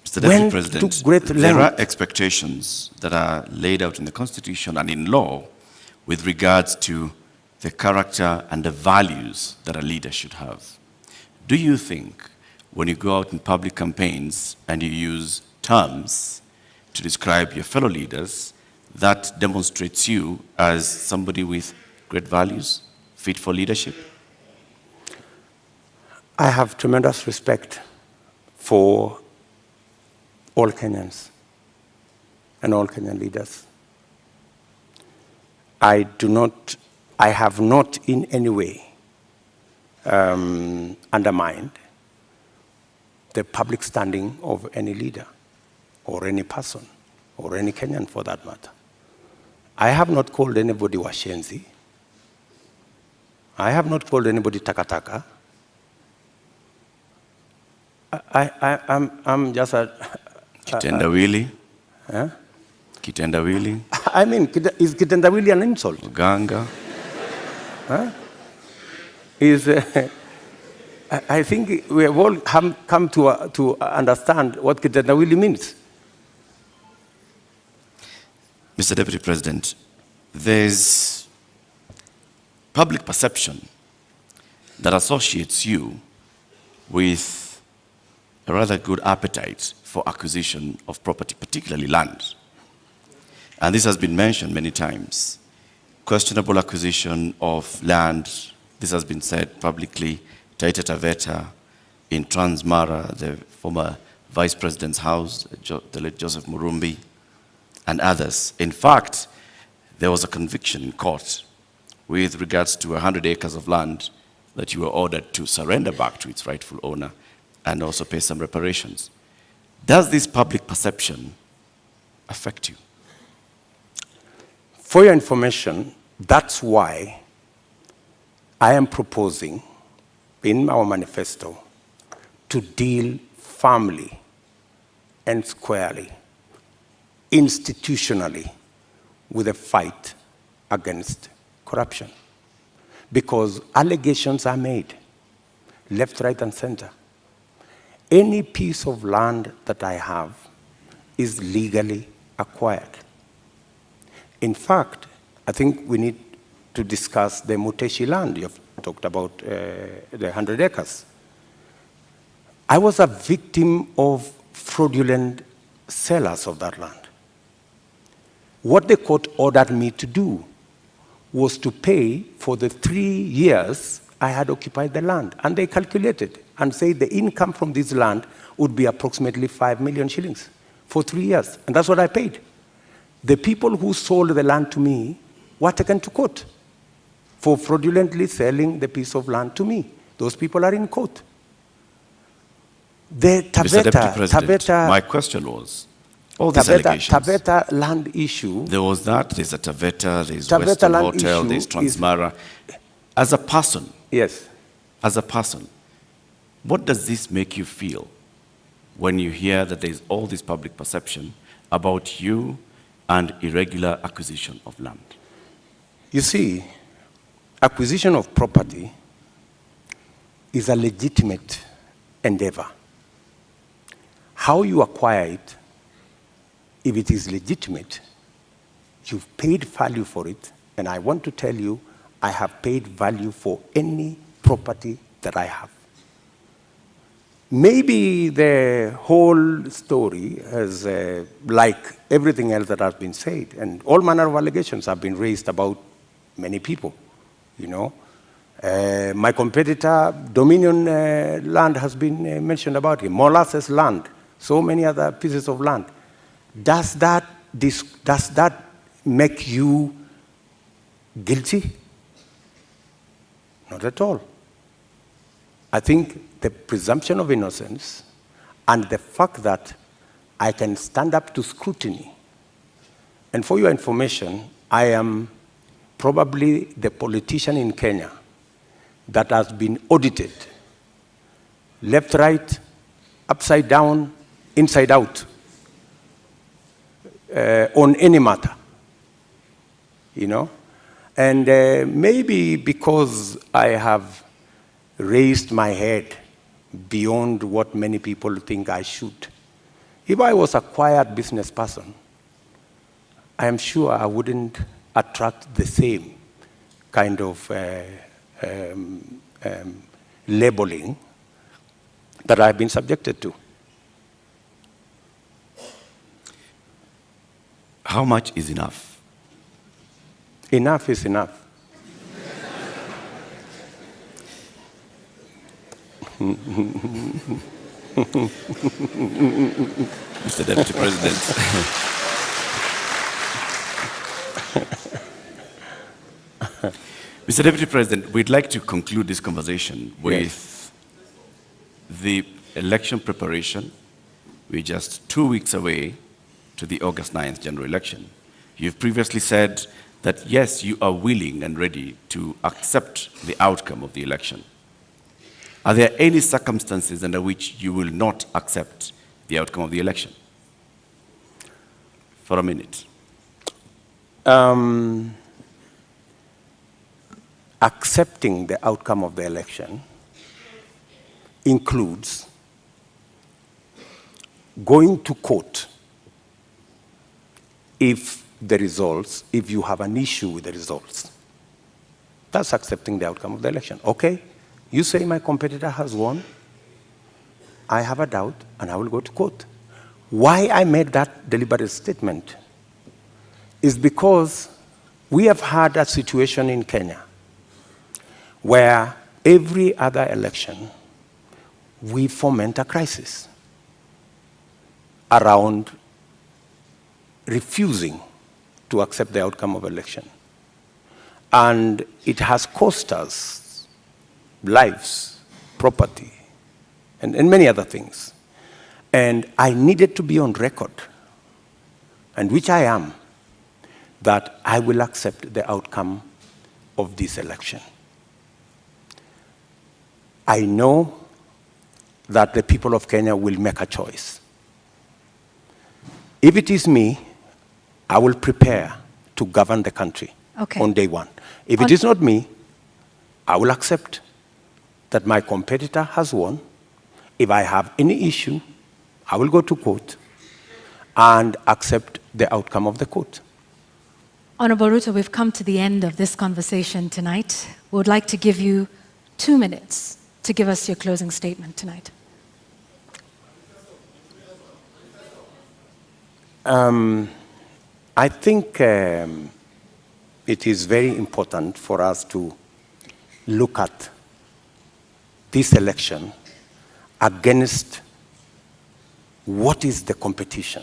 Mr. Deputy President, there are expectations that are laid out in the Constitution and in law with regards to the character and the values that a leader should have. Do you think when you go out in public campaigns and you use terms to describe your fellow leaders, that demonstrates you as somebody with great values, fit for leadership? I have tremendous respect for all Kenyans and all Kenyan leaders. I have not in any way undermined the public standing of any leader or any person or any Kenyan for that matter. I have not called anybody washenzi. I have not called anybody takataka. I'm just a... Kitendawili? Huh? Kitendawili? I mean, is kitendawili an insult? Ganga? Huh? I think we have all come to understand what kitendawili means. Mr. Deputy President, there's public perception that associates you with a rather good appetite for acquisition of property, particularly land. And this has been mentioned many times. Questionable acquisition of land, this has been said publicly, Taita Taveta, in Transmara, the former Vice President's house, the late Joseph Murumbi, and others. In fact, there was a conviction in court with regards to 100 acres of land that you were ordered to surrender back to its rightful owner and also pay some reparations. Does this public perception affect you? For your information, that's why I am proposing in our manifesto to deal firmly and squarely, institutionally, with a fight against corruption. Because allegations are made, left, right, and center. Any piece of land that I have is legally acquired. In fact, I think we need to discuss the Muteshi land. You've talked about the 100 acres. I was a victim of fraudulent sellers of that land. What the court ordered me to do was to pay for the 3 years I had occupied the land. And they calculated and said the income from this land would be approximately 5 million shillings for 3 years. And that's what I paid. The people who sold the land to me were taken to court for fraudulently selling the piece of land to me. Those people are in court. The Mr. Deputy President, my question was, all these allegations. Taveta land issue. There was that, there's a Taveta, there's Western Hotel, there's Transmara. As a person, yes. As a person, what does this make you feel when you hear that there's all this public perception about you and irregular acquisition of land? You see, acquisition of property is a legitimate endeavor. How you acquire it, if it is legitimate, you've paid value for it, and I want to tell you, I have paid value for any property that I have. Maybe the whole story is like everything else that has been said, and all manner of allegations have been raised about many people, you know. My competitor, Dominion land has been mentioned about him, Molasses land, so many other pieces of land. Does that make you guilty? Not at all. I think the presumption of innocence and the fact that I can stand up to scrutiny. And for your information, I am probably the politician in Kenya that has been audited, left, right, upside down, inside out, on any matter, you know? And maybe because I have raised my head beyond what many people think I should. If I was a quiet business person, I am sure I wouldn't attract the same kind of labeling that I've been subjected to. How much is enough? Enough is enough. Mr. Deputy President. Mr. Deputy President, we'd like to conclude this conversation with the election preparation. We're just 2 weeks away to the August 9th general election. You've previously said that, yes, you are willing and ready to accept the outcome of the election. Are there any circumstances under which you will not accept the outcome of the election? For a minute. Accepting the outcome of the election includes going to court if you have an issue with the results. That's accepting the outcome of the election. Okay, you say my competitor has won. I have a doubt, and I will go to court. Why I made that deliberate statement is because we have had a situation in Kenya where every other election we foment a crisis around refusing to accept the outcome of election. And it has cost us lives, property, and many other things. And I needed to be on record, and which I am, that I will accept the outcome of this election. I know that the people of Kenya will make a choice. If it is me, I will prepare to govern the country on day one. If it is not me, I will accept that my competitor has won. If I have any issue, I will go to court and accept the outcome of the court. Honorable Ruto, we've come to the end of this conversation tonight. We would like to give you 2 minutes to give us your closing statement tonight. I think, it is very important for us to look at this election against what is the competition.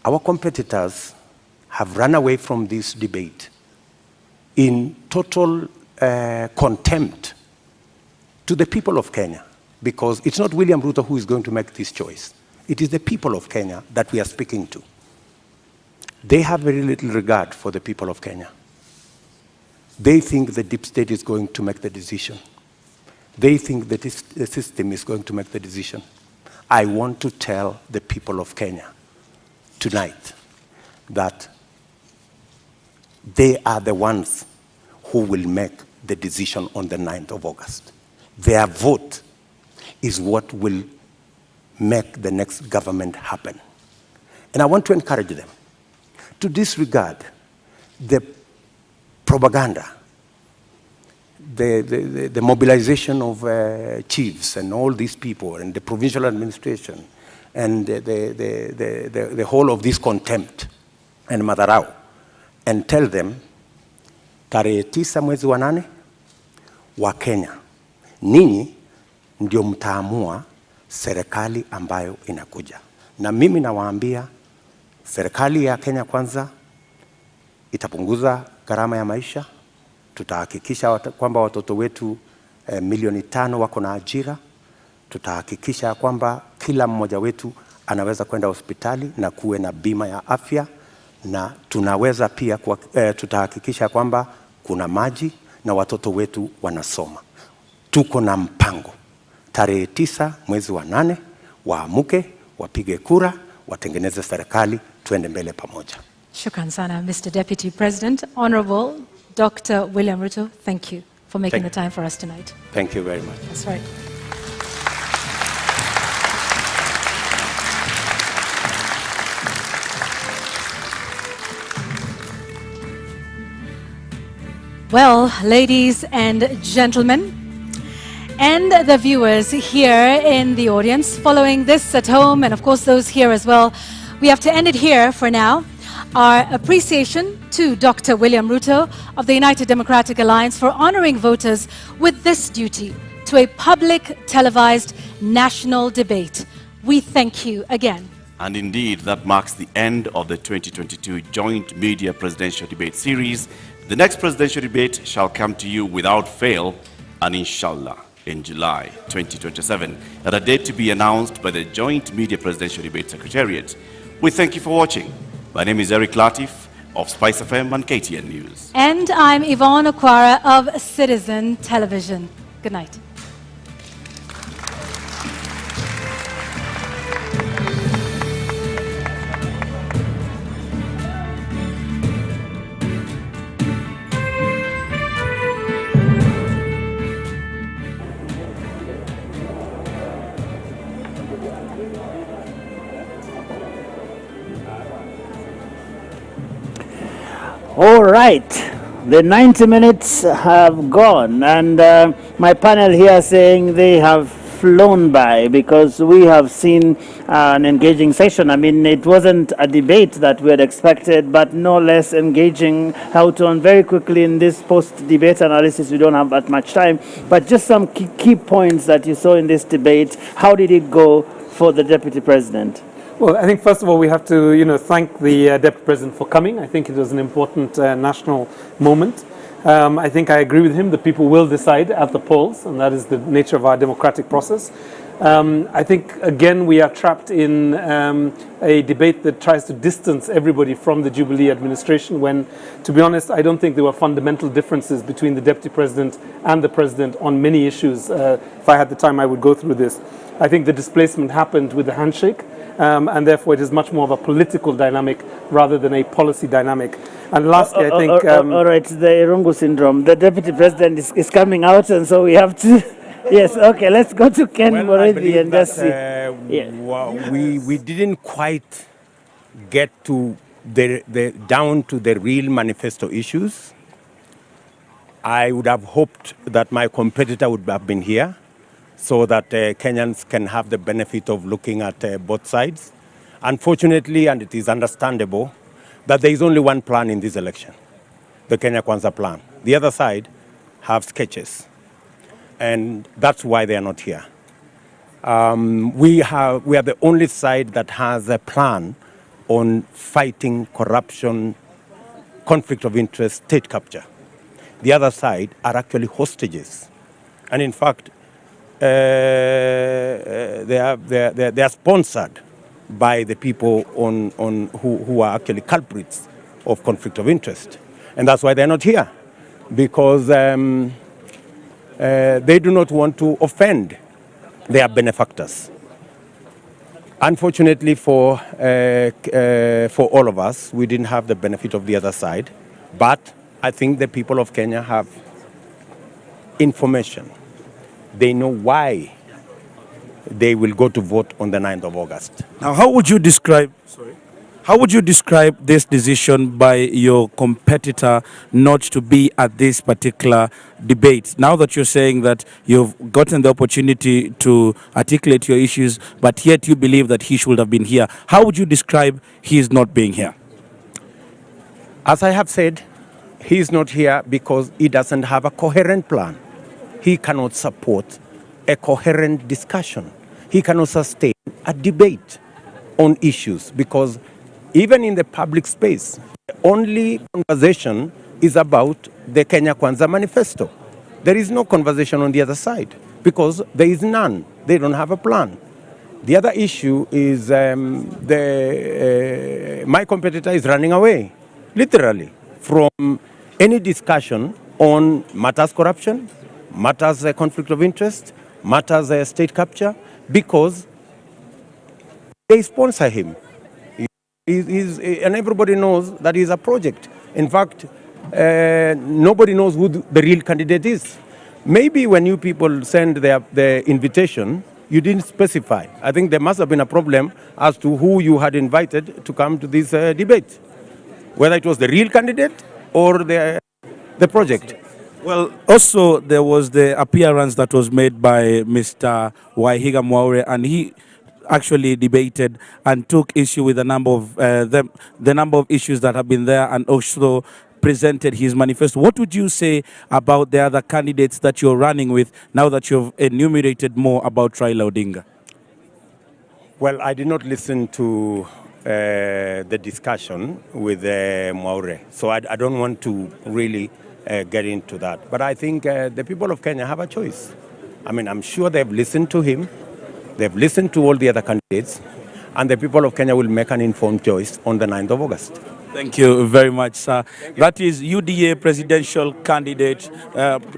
Our competitors have run away from this debate in total contempt to the people of Kenya, because it's not William Ruto who is going to make this choice. It is the people of Kenya that we are speaking to. They have very little regard for the people of Kenya. They think the deep state is going to make the decision. They think that the system is going to make the decision. I want to tell the people of Kenya tonight that they are the ones who will make the decision on the 9th of August. Their vote is what will make the next government happen. And I want to encourage them to disregard the propaganda, the mobilization of chiefs and all these people and the provincial administration and the whole of this contempt and madharau, and tell them, tarehe 9 mwezi wa 8 wa Kenya, ninyi ndio mtaamua serikali ambayo inakuja. Na mimi nawaambia, serikali ya Kenya Kwanza itapunguza gharama ya maisha. Tutahakikisha kwamba watoto wetu milioni 5 wako na ajira. Tutahakikisha kwamba kila mmoja wetu anaweza kwenda hospitali na kuwe na bima ya afya, na tunaweza pia tutahakikisha kwamba kuna maji na watoto wetu wanasoma. Tuko na mpango. Tarehe 9 mwezi wa 8 waamuke, wapige kura, watengeneze serikali, tuende mbele pamoja. Shukran sana, Mr. Deputy President. Honorable Dr. William Ruto, thank you for making the time for us tonight. Thank you very much. That's right. Well, ladies and gentlemen, and the viewers here in the audience, following this at home, and of course those here as well, we have to end it here for now. Our appreciation to Dr. William Ruto of the United Democratic Alliance for honoring voters with this duty to a public televised national debate. We thank you again. And indeed, that marks the end of the 2022 Joint Media Presidential Debate Series. The next presidential debate shall come to you without fail, and inshallah, in July 2027, at a date to be announced by the Joint Media Presidential Debate Secretariat. We thank you for watching. My name is Eric Latif of Spice FM and KTN News. And I'm Yvonne Okwara of Citizen Television. Good night. All right, the 90 minutes have gone, and my panel here saying they have flown by because we have seen an engaging session. I mean, it wasn't a debate that we had expected, but no less engaging. How to on very quickly in this post-debate analysis, we don't have that much time, but just some key points that you saw in this debate. How did it go for the Deputy President? Well, I think first of all we have to, thank the Deputy President for coming. I think it was an important national moment. I think I agree with him. The people will decide at the polls, and that is the nature of our democratic process. I think again we are trapped in a debate that tries to distance everybody from the Jubilee administration. When, to be honest, I don't think there were fundamental differences between the Deputy President and the President on many issues. If I had the time, I would go through this. I think the displacement happened with the handshake. And therefore it is much more of a political dynamic rather than a policy dynamic. And lastly, I think... all right, the Irungu syndrome. The Deputy President is coming out, and so we have to... Yes, okay, let's go to Ken Murithi and just see. We didn't quite get to down to the real manifesto issues. I would have hoped that my competitor would have been here, so that Kenyans can have the benefit of looking at both sides. Unfortunately, and it is understandable, that there is only one plan in this election, the Kenya Kwanza plan. The other side have sketches, and that's why they are not here. We are the only side that has a plan on fighting corruption, conflict of interest, state capture. The other side are actually hostages. And in fact, they are sponsored by the people who are actually culprits of conflict of interest. And that's why they're not here, because they do not want to offend their benefactors. Unfortunately for all of us, we didn't have the benefit of the other side, but I think the people of Kenya have information. They know why they will go to vote on the 9th of August. Now, how would you describe this decision by your competitor not to be at this particular debate? Now that you're saying that you've gotten the opportunity to articulate your issues, but yet you believe that he should have been here, how would you describe his not being here? As I have said, he is not here because he doesn't have a coherent plan. He cannot support a coherent discussion. He cannot sustain a debate on issues because even in the public space, the only conversation is about the Kenya Kwanza manifesto. There is no conversation on the other side because there is none. They don't have a plan. The other issue is my competitor is running away, literally, from any discussion on matters corruption, matters conflict of interest, matters state capture, because they sponsor him. And everybody knows that he's a project. In fact, nobody knows who the real candidate is. Maybe when you people send the invitation, you didn't specify. I think there must have been a problem as to who you had invited to come to this debate, whether it was the real candidate or the project. Well, also there was the appearance that was made by Mr. Wahiga Mwaure, and he actually debated and took issue with a number of the number of issues that have been there, and also presented his manifesto. What would you say about the other candidates that you're running with now that you've enumerated more about Raila Odinga? Well, I did not listen to the discussion with Mwaure, so I don't want to really get into that. But I think the people of Kenya have a choice. I mean, I'm sure they've listened to him. They've listened to all the other candidates, and the people of Kenya will make an informed choice on the 9th of August. Thank you very much, sir. That is UDA presidential candidate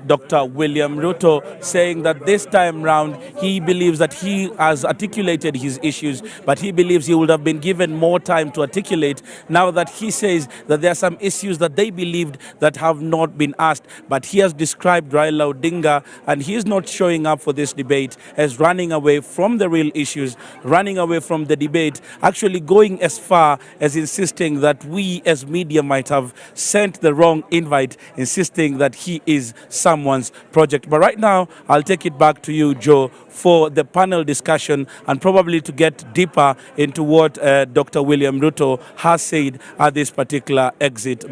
Dr. William Ruto saying that this time round he believes that he has articulated his issues, but he believes he would have been given more time to articulate, now that he says that there are some issues that they believed that have not been asked. But he has described Raila Odinga, and he is not showing up for this debate, as running away from the real issues, running away from the debate, actually going as far as insisting that we as media might have sent the wrong invite, insisting that he is someone's project. But right now, I'll take it back to you, Joe, for the panel discussion and probably to get deeper into what Dr. William Ruto has said at this particular exit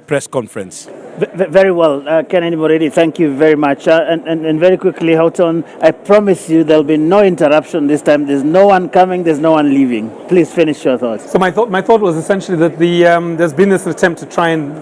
press conference. Very well, Kennedy Moredi, thank you very much. And very quickly, Houghton, I promise you there'll be no interruption this time. There's no one coming, there's no one leaving. Please finish your thoughts. So my thought was essentially that there's been this attempt to try and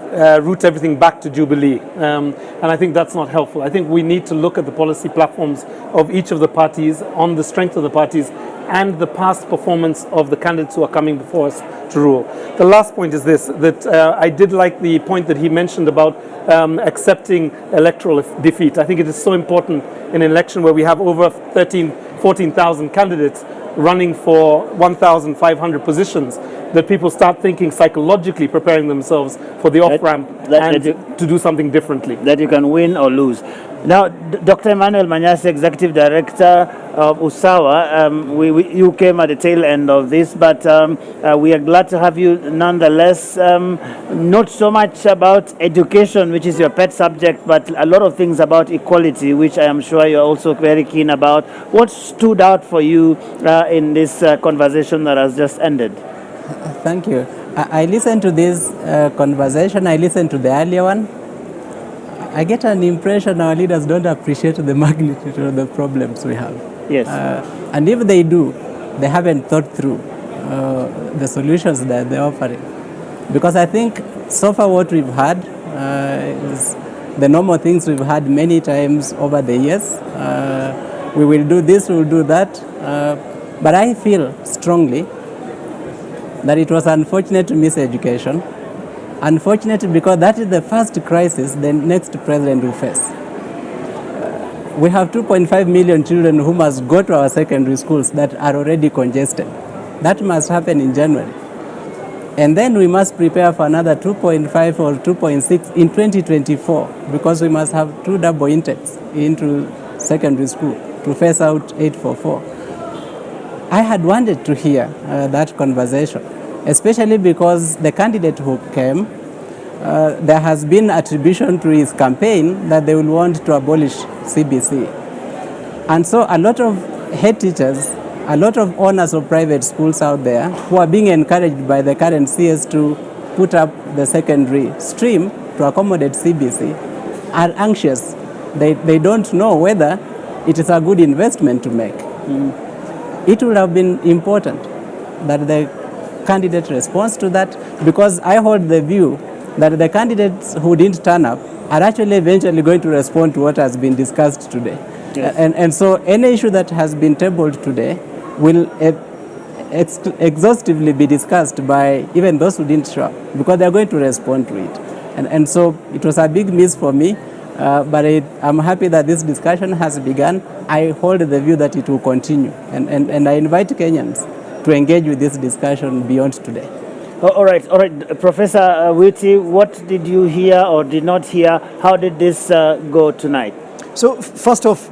route everything back to Jubilee. And I think that's not helpful. I think we need to look at the policy platforms of each of the parties, on the strength of the parties, and the past performance of the candidates who are coming before us to rule. The last point is this, that I did like the point that he mentioned about accepting electoral defeat. I think it is so important in an election where we have over 14,000 candidates running for 1,500 positions, that people start thinking psychologically, preparing themselves for the off-ramp and to do something differently. That you can win or lose. Now, Dr. Emmanuel Manyasi, Executive Director of USAWA, you came at the tail end of this, but we are glad to have you nonetheless. Not so much about education, which is your pet subject, but a lot of things about equality, which I am sure you're also very keen about. What stood out for you in this conversation that has just ended? Thank you. I listened to this conversation, I listened to the earlier one. I get an impression our leaders don't appreciate the magnitude of the problems we have. Yes. And if they do, they haven't thought through the solutions that they're offering. Because I think so far what we've had is the normal things we've had many times over the years. We will do this, we will do that. But I feel strongly that it was unfortunate to miss education. Unfortunate because that is the first crisis the next president will face. We have 2.5 million children who must go to our secondary schools that are already congested. That must happen in January. And then we must prepare for another 2.5 or 2.6 in 2024 because we must have 2 double intakes into secondary school to phase out 844. I had wanted to hear that conversation, especially because the candidate who came, there has been attribution to his campaign that they will want to abolish CBC. And so a lot of head teachers, a lot of owners of private schools out there who are being encouraged by the current CS to put up the secondary stream to accommodate CBC are anxious. They don't know whether it is a good investment to make. It would have been important that the candidate responds to that, because I hold the view that the candidates who didn't turn up are actually eventually going to respond to what has been discussed today. Yes. And so any issue that has been tabled today will exhaustively be discussed by even those who didn't show up, because they're going to respond to it. And so it was a big miss for me, but I'm happy that this discussion has begun. I hold the view that it will continue, and I invite Kenyans to engage with this discussion beyond today. All right. Professor Witi, what did you hear or did not hear? How did this go tonight? So first off,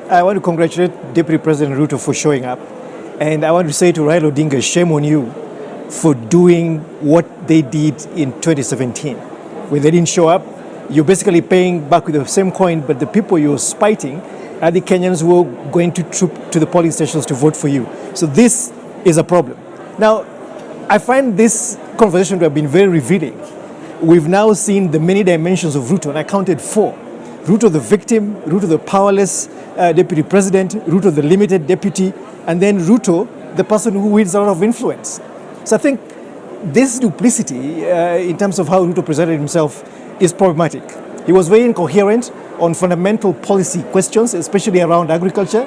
I want to congratulate Deputy President Ruto for showing up. And I want to say to Raila Odinga, shame on you for doing what they did in 2017. When they didn't show up, you're basically paying back with the same coin, but the people you're spiting are the Kenyans who are going to troop to the polling stations to vote for you. So this is a problem. Now, I find this conversation to have been very revealing. We've now seen the many dimensions of Ruto, and I counted 4. Ruto the victim, Ruto the powerless deputy president, Ruto the limited deputy, and then Ruto the person who wields a lot of influence. So I think this duplicity in terms of how Ruto presented himself is problematic. He was very incoherent on fundamental policy questions, especially around agriculture.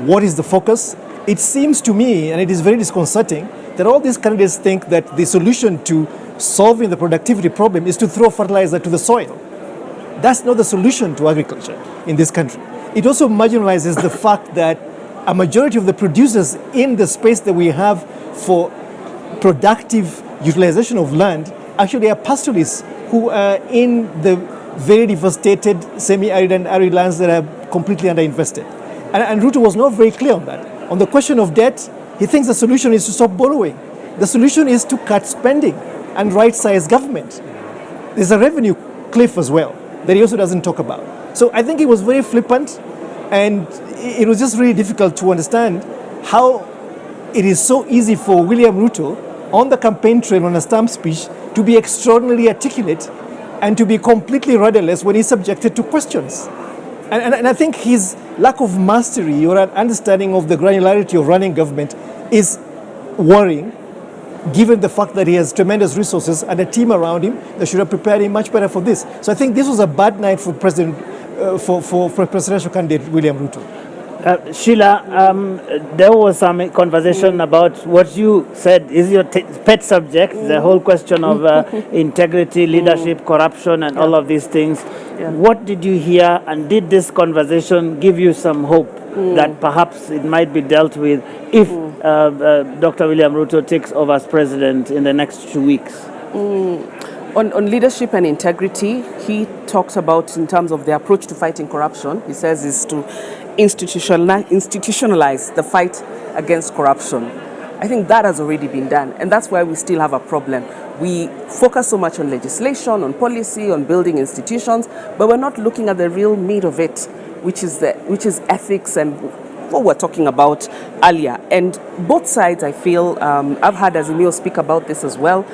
What is the focus? It seems to me, and it is very disconcerting, that all these candidates think that the solution to solving the productivity problem is to throw fertilizer to the soil. That's not the solution to agriculture in this country. It also marginalizes the fact that a majority of the producers in the space that we have for productive utilization of land actually are pastoralists who are in the very devastated semi-arid and arid lands that are completely underinvested. And Ruto was not very clear on that. On the question of debt, he thinks the solution is to stop borrowing. The solution is to cut spending and right-size government. There's a revenue cliff as well that he also doesn't talk about. So I think he was very flippant, and it was just really difficult to understand how it is so easy for William Ruto on the campaign trail on a stamp speech to be extraordinarily articulate and to be completely rudderless when he's subjected to questions. And I think his lack of mastery or an understanding of the granularity of running government is worrying, given the fact that he has tremendous resources and a team around him that should have prepared him much better for this. So I think this was a bad night for for presidential candidate William Ruto. Sheila, there was some conversation about what you said is your pet subject, the whole question of integrity, leadership, corruption, and all of these things. Yeah. What did you hear, and did this conversation give you some hope that perhaps it might be dealt with if Dr. William Ruto takes over as president in the next 2 weeks? On leadership and integrity, he talks about, in terms of the approach to fighting corruption, he says is to institutionalize the fight against corruption. I think that has already been done, and that's why we still have a problem. We focus so much on legislation, on policy, on building institutions, but we're not looking at the real meat of it, which is ethics and what we're talking about earlier. And both sides, I feel, I've heard Azimio speak about this as well.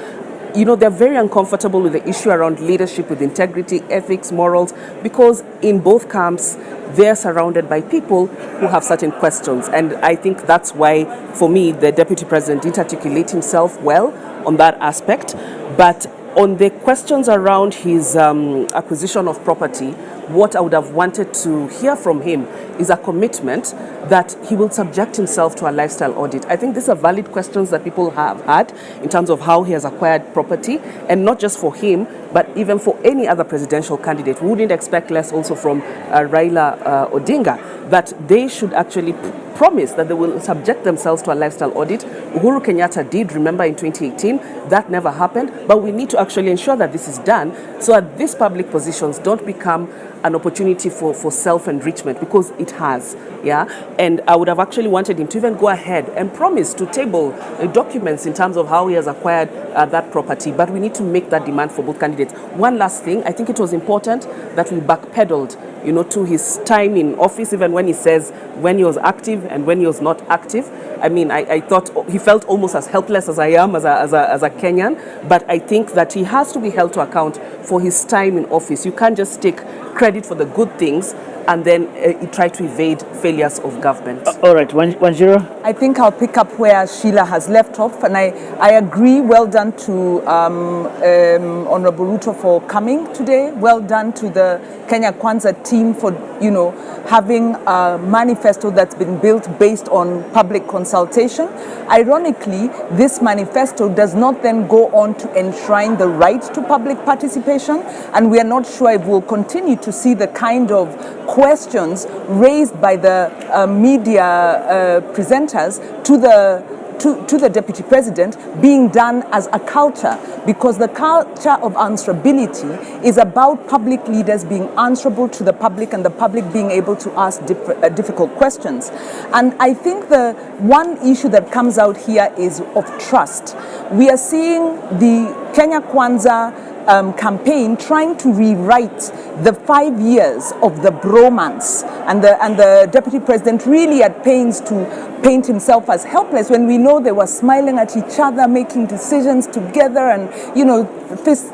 you know, they're very uncomfortable with the issue around leadership with integrity, ethics, morals, because in both camps, they're surrounded by people who have certain questions. And I think that's why, for me, the Deputy President didn't articulate himself well on that aspect. But on the questions around his acquisition of property, what I would have wanted to hear from him is a commitment that he will subject himself to a lifestyle audit. I think these are valid questions that people have had in terms of how he has acquired property, and not just for him, but even for any other presidential candidate. We wouldn't expect less also from Raila Odinga, that they should actually promise that they will subject themselves to a lifestyle audit. Uhuru Kenyatta did, remember, in 2018. That never happened, but we need to actually ensure that this is done so that these public positions don't become an opportunity for self-enrichment, because it has, yeah? And I would have actually wanted him to even go ahead and promise to table documents in terms of how he has acquired that property, but we need to make that demand for both candidates. One last thing, I think it was important that we backpedaled, you know, to his time in office, even when he says when he was active and when he was not active. I mean, I thought he felt almost as helpless as I am as a Kenyan, but I think that he has to be held to account for his time in office. You can't just take credit for the good things and then try to evade failures of government. All right, Wanjiru? I think I'll pick up where Sheila has left off, and I agree. Well done to Honorable Ruto for coming today. Well done to the Kenya Kwanza team for, you know, having a manifesto that's been built based on public consultation. Ironically, this manifesto does not then go on to enshrine the right to public participation, and we are not sure if we'll continue to see the kind of questions raised by the media presenters to the Deputy President being done as a culture, because the culture of answerability is about public leaders being answerable to the public and the public being able to ask difficult questions. And I think the one issue that comes out here is of trust. We are seeing the Kenya Kwanza campaign trying to rewrite the 5 years of the bromance, and the Deputy President really at pains to paint himself as helpless when we know they were smiling at each other, making decisions together, and, you know, fist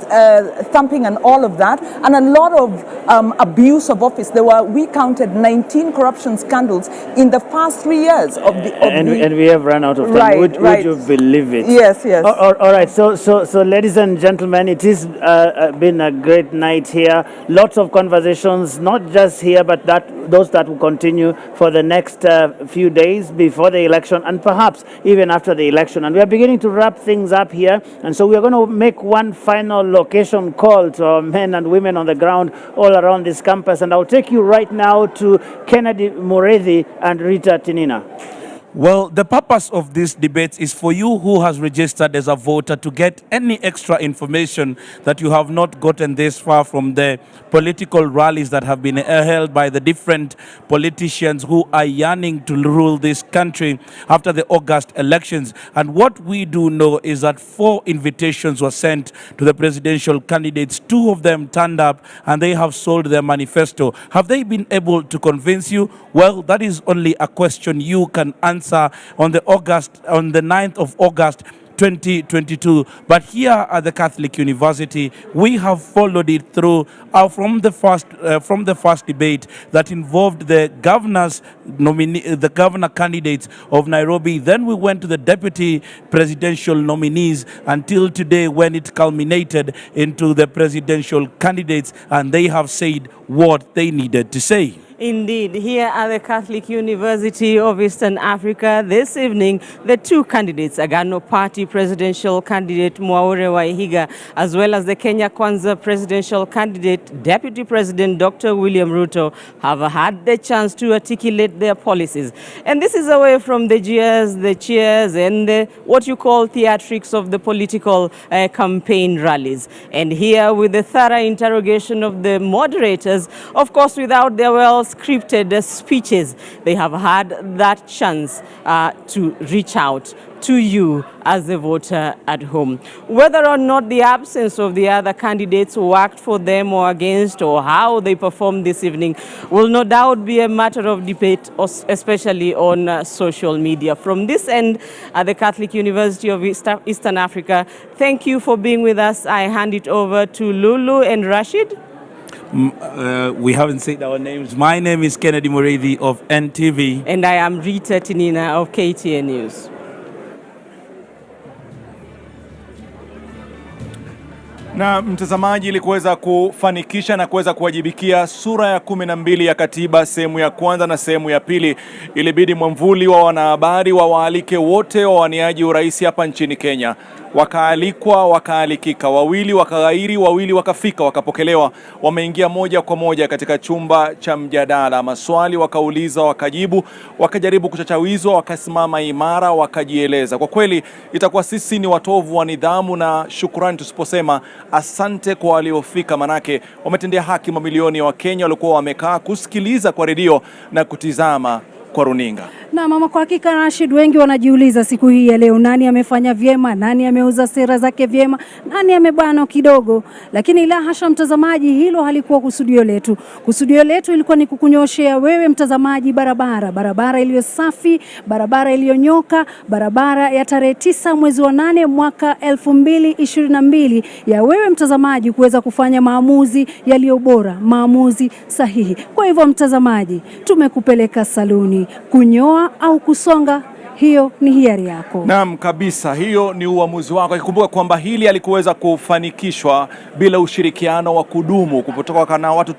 thumping and all of that, and a lot of abuse of office. We counted 19 corruption scandals in the past 3 years of the... And we have run out of time. Right, would you believe it? Yes, yes. All right, so ladies and gentlemen, it has been a great night here. Lots of conversations, not just here, but those that will continue for the next few days before the election, and perhaps even after the election. And we are beginning to wrap things up here, and so we are going to make one final location call to our men and women on the ground all around this campus, and I'll take you right now to Kennedy Mureithi and Rita Tinina. Well, the purpose of this debate is for you who has registered as a voter to get any extra information that you have not gotten this far from the political rallies that have been held by the different politicians who are yearning to rule this country after the August elections. And what we do know is that 4 invitations were sent to the presidential candidates. 2 of them turned up and they have sold their manifesto. Have they been able to convince you? Well, that is only a question you can answer on the 9th of August 2022. But here at the Catholic University, we have followed it through from the first debate that involved the governor candidates of Nairobi. Then we went to the deputy presidential nominees until today, when it culminated into the presidential candidates, and they have said what they needed to say. Indeed, here at the Catholic University of Eastern Africa this evening, the 2 candidates, Agano Party presidential candidate Mwaure Wahiga, as well as the Kenya Kwanza presidential candidate, Deputy President Dr. William Ruto, have had the chance to articulate their policies. And this is away from the jeers, the cheers, and the, what you call theatrics of the political campaign rallies. And here with the thorough interrogation of the moderators, of course without their well scripted speeches. They have had that chance to reach out to you as the voter at home. Whether or not the absence of the other candidates worked for them or against, or how they performed this evening, will no doubt be a matter of debate, especially on social media. From this end, at the Catholic University of Eastern Africa, thank you for being with us. I hand it over to Lulu and Rashid. We haven't said our names. My name is Kennedy Mureithi of NTV. And I am Rita Tinina of KTN News. Na mtazamaji, ili kuweza kufanikisha na kuweza kuwajibikia sura ya 12 ya katiba sehemu ya kwanza na sehemu ya pili, ilibidi mwamvuli wa wanahabari wawaalike wote wawaniaji urais hapa nchini Kenya. Wakaalikwa, wakaalikika, wawili wakaghairi, wawili wakafika, wakapokelewa. Wameingia moja kwa moja katika chumba cha mjadala. Maswali wakauliza, wakajibu, wakajaribu kuchachawizwa, wakasimama imara, wakajieleza. Kwa kweli itakuwa sisi ni watovu wa nidhamu na shukrani tusiposema asante kwa waliofika, manake wametendea haki mamilioni ya Wakenya walikuwa wamekaa kusikiliza kwa redio na kutizama kwa runinga. Na mama, kwa hakika Rashid, wengi wanajiuliza siku hii ya leo, nani amefanya vyema, nani ameuza sera zake vyema, nani amebana kidogo. Lakini la hasha mtazamaji, hilo halikuwa kusudio letu. Kusudio letu ilikuwa ni kukunyoshea wewe mtazamaji barabara iliyo safi, barabara iliyonyoka, barabara ya tarehe 9 mwezi wa 8 mwaka 2022, ya wewe mtazamaji kuweza kufanya maamuzi yaliyo bora, maamuzi sahihi. Kwa hivyo mtazamaji, tumekupeleka saluni kunyoa au kusonga, hiyo ni hiari yako. Naam kabisa, hiyo ni uamuzi wako. Ikumbuka kwamba hili alikuweza kufanikishwa bila ushirikiano wa kudumu kutoka na watu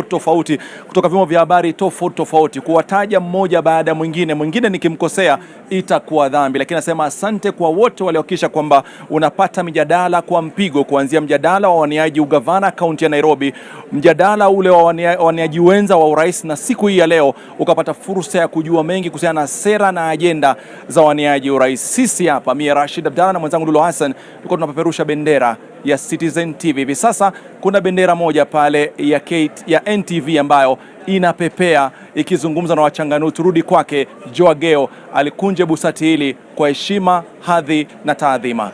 tofauti kutoka vyombo vya habari tofauti. Kuwataja mmoja baada ya mwingine nikimkosea itakuwa dhambi, lakini nasema asante kwa wote waliohakikisha kwamba unapata mjadala kwa mpigo, kuanzia mjadala wa waniaji ugavana kaunti ya Nairobi, mjadala ule wa waniaji wenza wa urais, na siku hii ya leo ukapata fursa ya kujua mengi kuhusiana na sera na ajenda za waniaji urais. Sisi hapa, mimi Rashid Abdalla na mwenzangu Lulu Hassan, tulikuwa tunapeperusha bendera ya Citizen TV. Hivi sasa kuna bendera moja pale ya NTV ambayo inapepea ikizungumza na wachanganuzi. Turudi kwake Joageo, alikunje busati hili kwa heshima, hadhi na taadhima.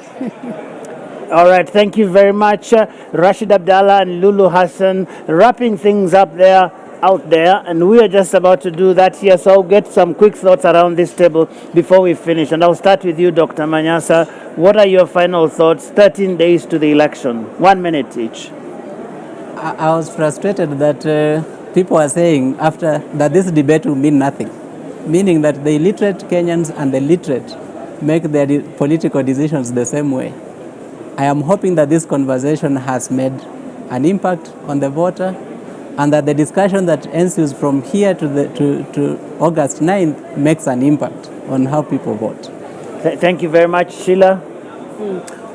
All right, thank you very much, Rashid Abdalla and Lulu Hassan, wrapping things up there. Out there, and we are just about to do that here, so I'll get some quick thoughts around this table before we finish, and I'll start with you, Dr. Manyasa. What are your final thoughts 13 days to the election? 1 minute each. I was frustrated that people are saying after that this debate will mean nothing, meaning that the illiterate Kenyans and the literate make their political decisions the same way. I am hoping that this conversation has made an impact on the voter, and that the discussion that ensues from here to August 9th makes an impact on how people vote. Thank you very much, Sheila.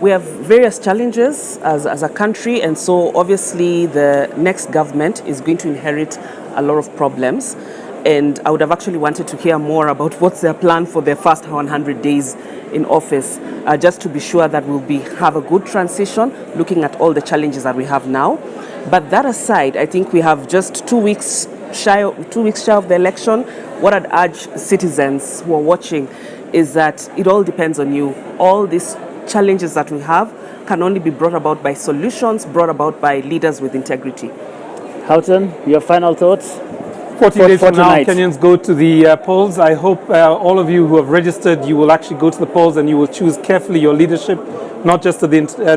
We have various challenges as a country, and so obviously the next government is going to inherit a lot of problems. And I would have actually wanted to hear more about what's their plan for their first 100 days in office, just to be sure that we'll have a good transition, looking at all the challenges that we have now. But that aside, I think we have just 2 weeks shy of the election. What I'd urge citizens who are watching is that it all depends on you. All these challenges that we have can only be brought about by solutions brought about by leaders with integrity. Houghton, your final thoughts? 14 days from now, Kenyans go to the polls. I hope all of you who have registered, you will actually go to the polls and you will choose carefully your leadership, not just at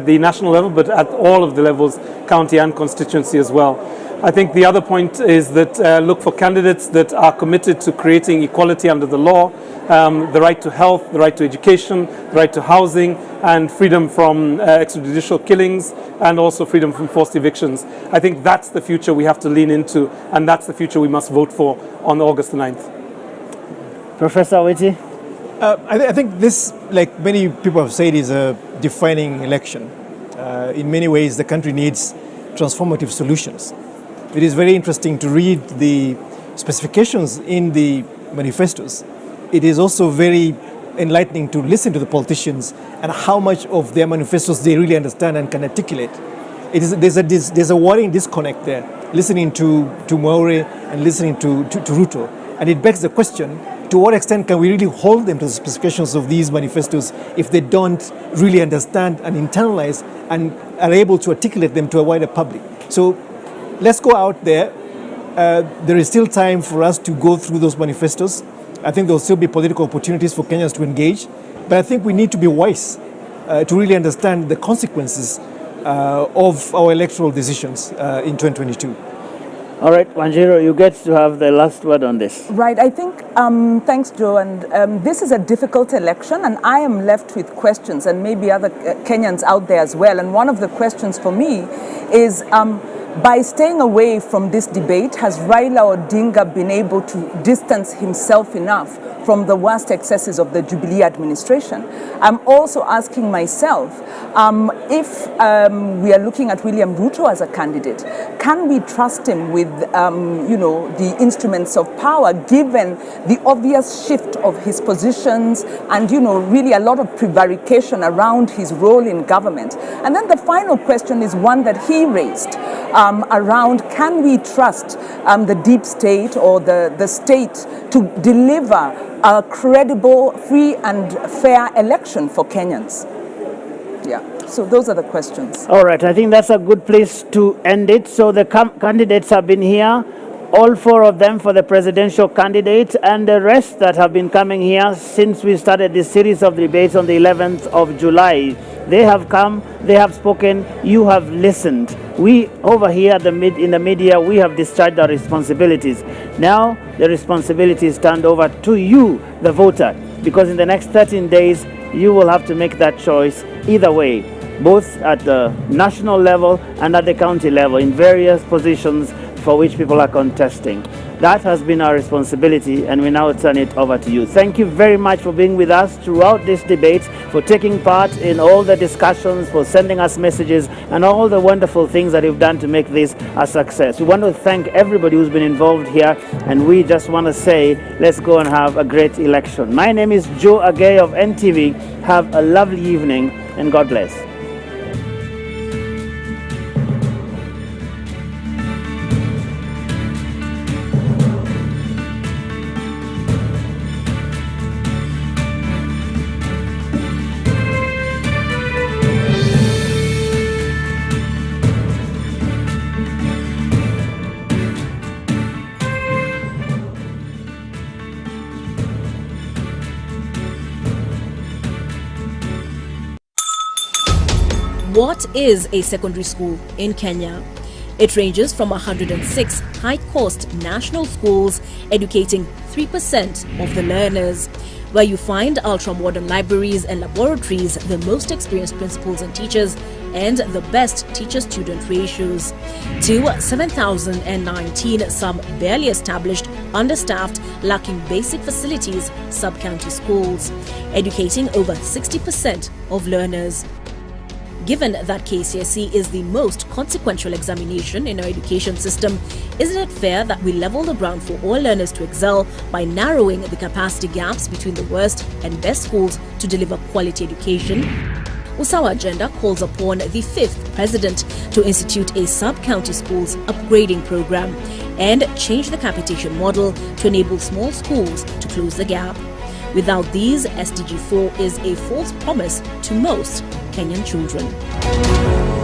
the national level, but at all of the levels, county and constituency as well. I think the other point is that look for candidates that are committed to creating equality under the law, the right to health, the right to education, the right to housing, and freedom from extrajudicial killings, and also freedom from forced evictions. I think that's the future we have to lean into, and that's the future we must vote for on August the 9th. Professor Awiti? I think this, like many people have said, is a defining election. In many ways, the country needs transformative solutions. It is very interesting to read the specifications in the manifestos. It is also very enlightening to listen to the politicians and how much of their manifestos they really understand and can articulate. There's a worrying disconnect there. listening to Mwaure and listening to Ruto. And it begs the question, to what extent can we really hold them to the specifications of these manifestos if they don't really understand and internalize and are able to articulate them to a wider public? So let's go out there. There is still time for us to go through those manifestos. I think there will still be political opportunities for Kenyans to engage. But I think we need to be wise to really understand the consequences of our electoral decisions in 2022. All right, Wanjiru, you get to have the last word on this. Right, I think, thanks Joe, and this is a difficult election and I am left with questions and maybe other Kenyans out there as well. And one of the questions for me is, by staying away from this debate, has Raila Odinga been able to distance himself enough from the worst excesses of the Jubilee administration? I'm also asking myself, if we are looking at William Ruto as a candidate, can we trust him with, the instruments of power, given the obvious shift of his positions and, really a lot of prevarication around his role in government? And then the final question is one that he raised, around, can we trust the deep state or the state to deliver a credible, free and fair election for Kenyans? Yeah, so those are the questions. All right, I think that's a good place to end it. So the candidates have been here, all four of them for the presidential candidate, and the rest that have been coming here since we started this series of debates on the 11th of July. They have come, they have spoken, you have listened. We over here in the media, we have discharged our responsibilities. Now the responsibility is turned over to you, the voter, because in the next 13 days, you will have to make that choice either way, both at the national level and at the county level in various positions for which people are contesting. That has been our responsibility, and we now turn it over to you. Thank you very much for being with us throughout this debate, for taking part in all the discussions, for sending us messages, and all the wonderful things that you've done to make this a success. We want to thank everybody who's been involved here, and we just want to say, let's go and have a great election. My name is Joe Agay of NTV. Have a lovely evening, and God bless. What is a secondary school in Kenya? It ranges from 106 high-cost national schools educating 3% of the learners, where you find ultra-modern libraries and laboratories, the most experienced principals and teachers, and the best teacher-student ratios, to 7,019 some barely established, understaffed, lacking basic facilities sub-county schools, educating over 60% of learners. Given that KCSE is the most consequential examination in our education system, isn't it fair that we level the ground for all learners to excel by narrowing the capacity gaps between the worst and best schools to deliver quality education? Usawa Agenda calls upon the 5th President to institute a sub-county schools upgrading program and change the capitation model to enable small schools to close the gap. Without these, SDG 4 is a false promise to most Kenyan children.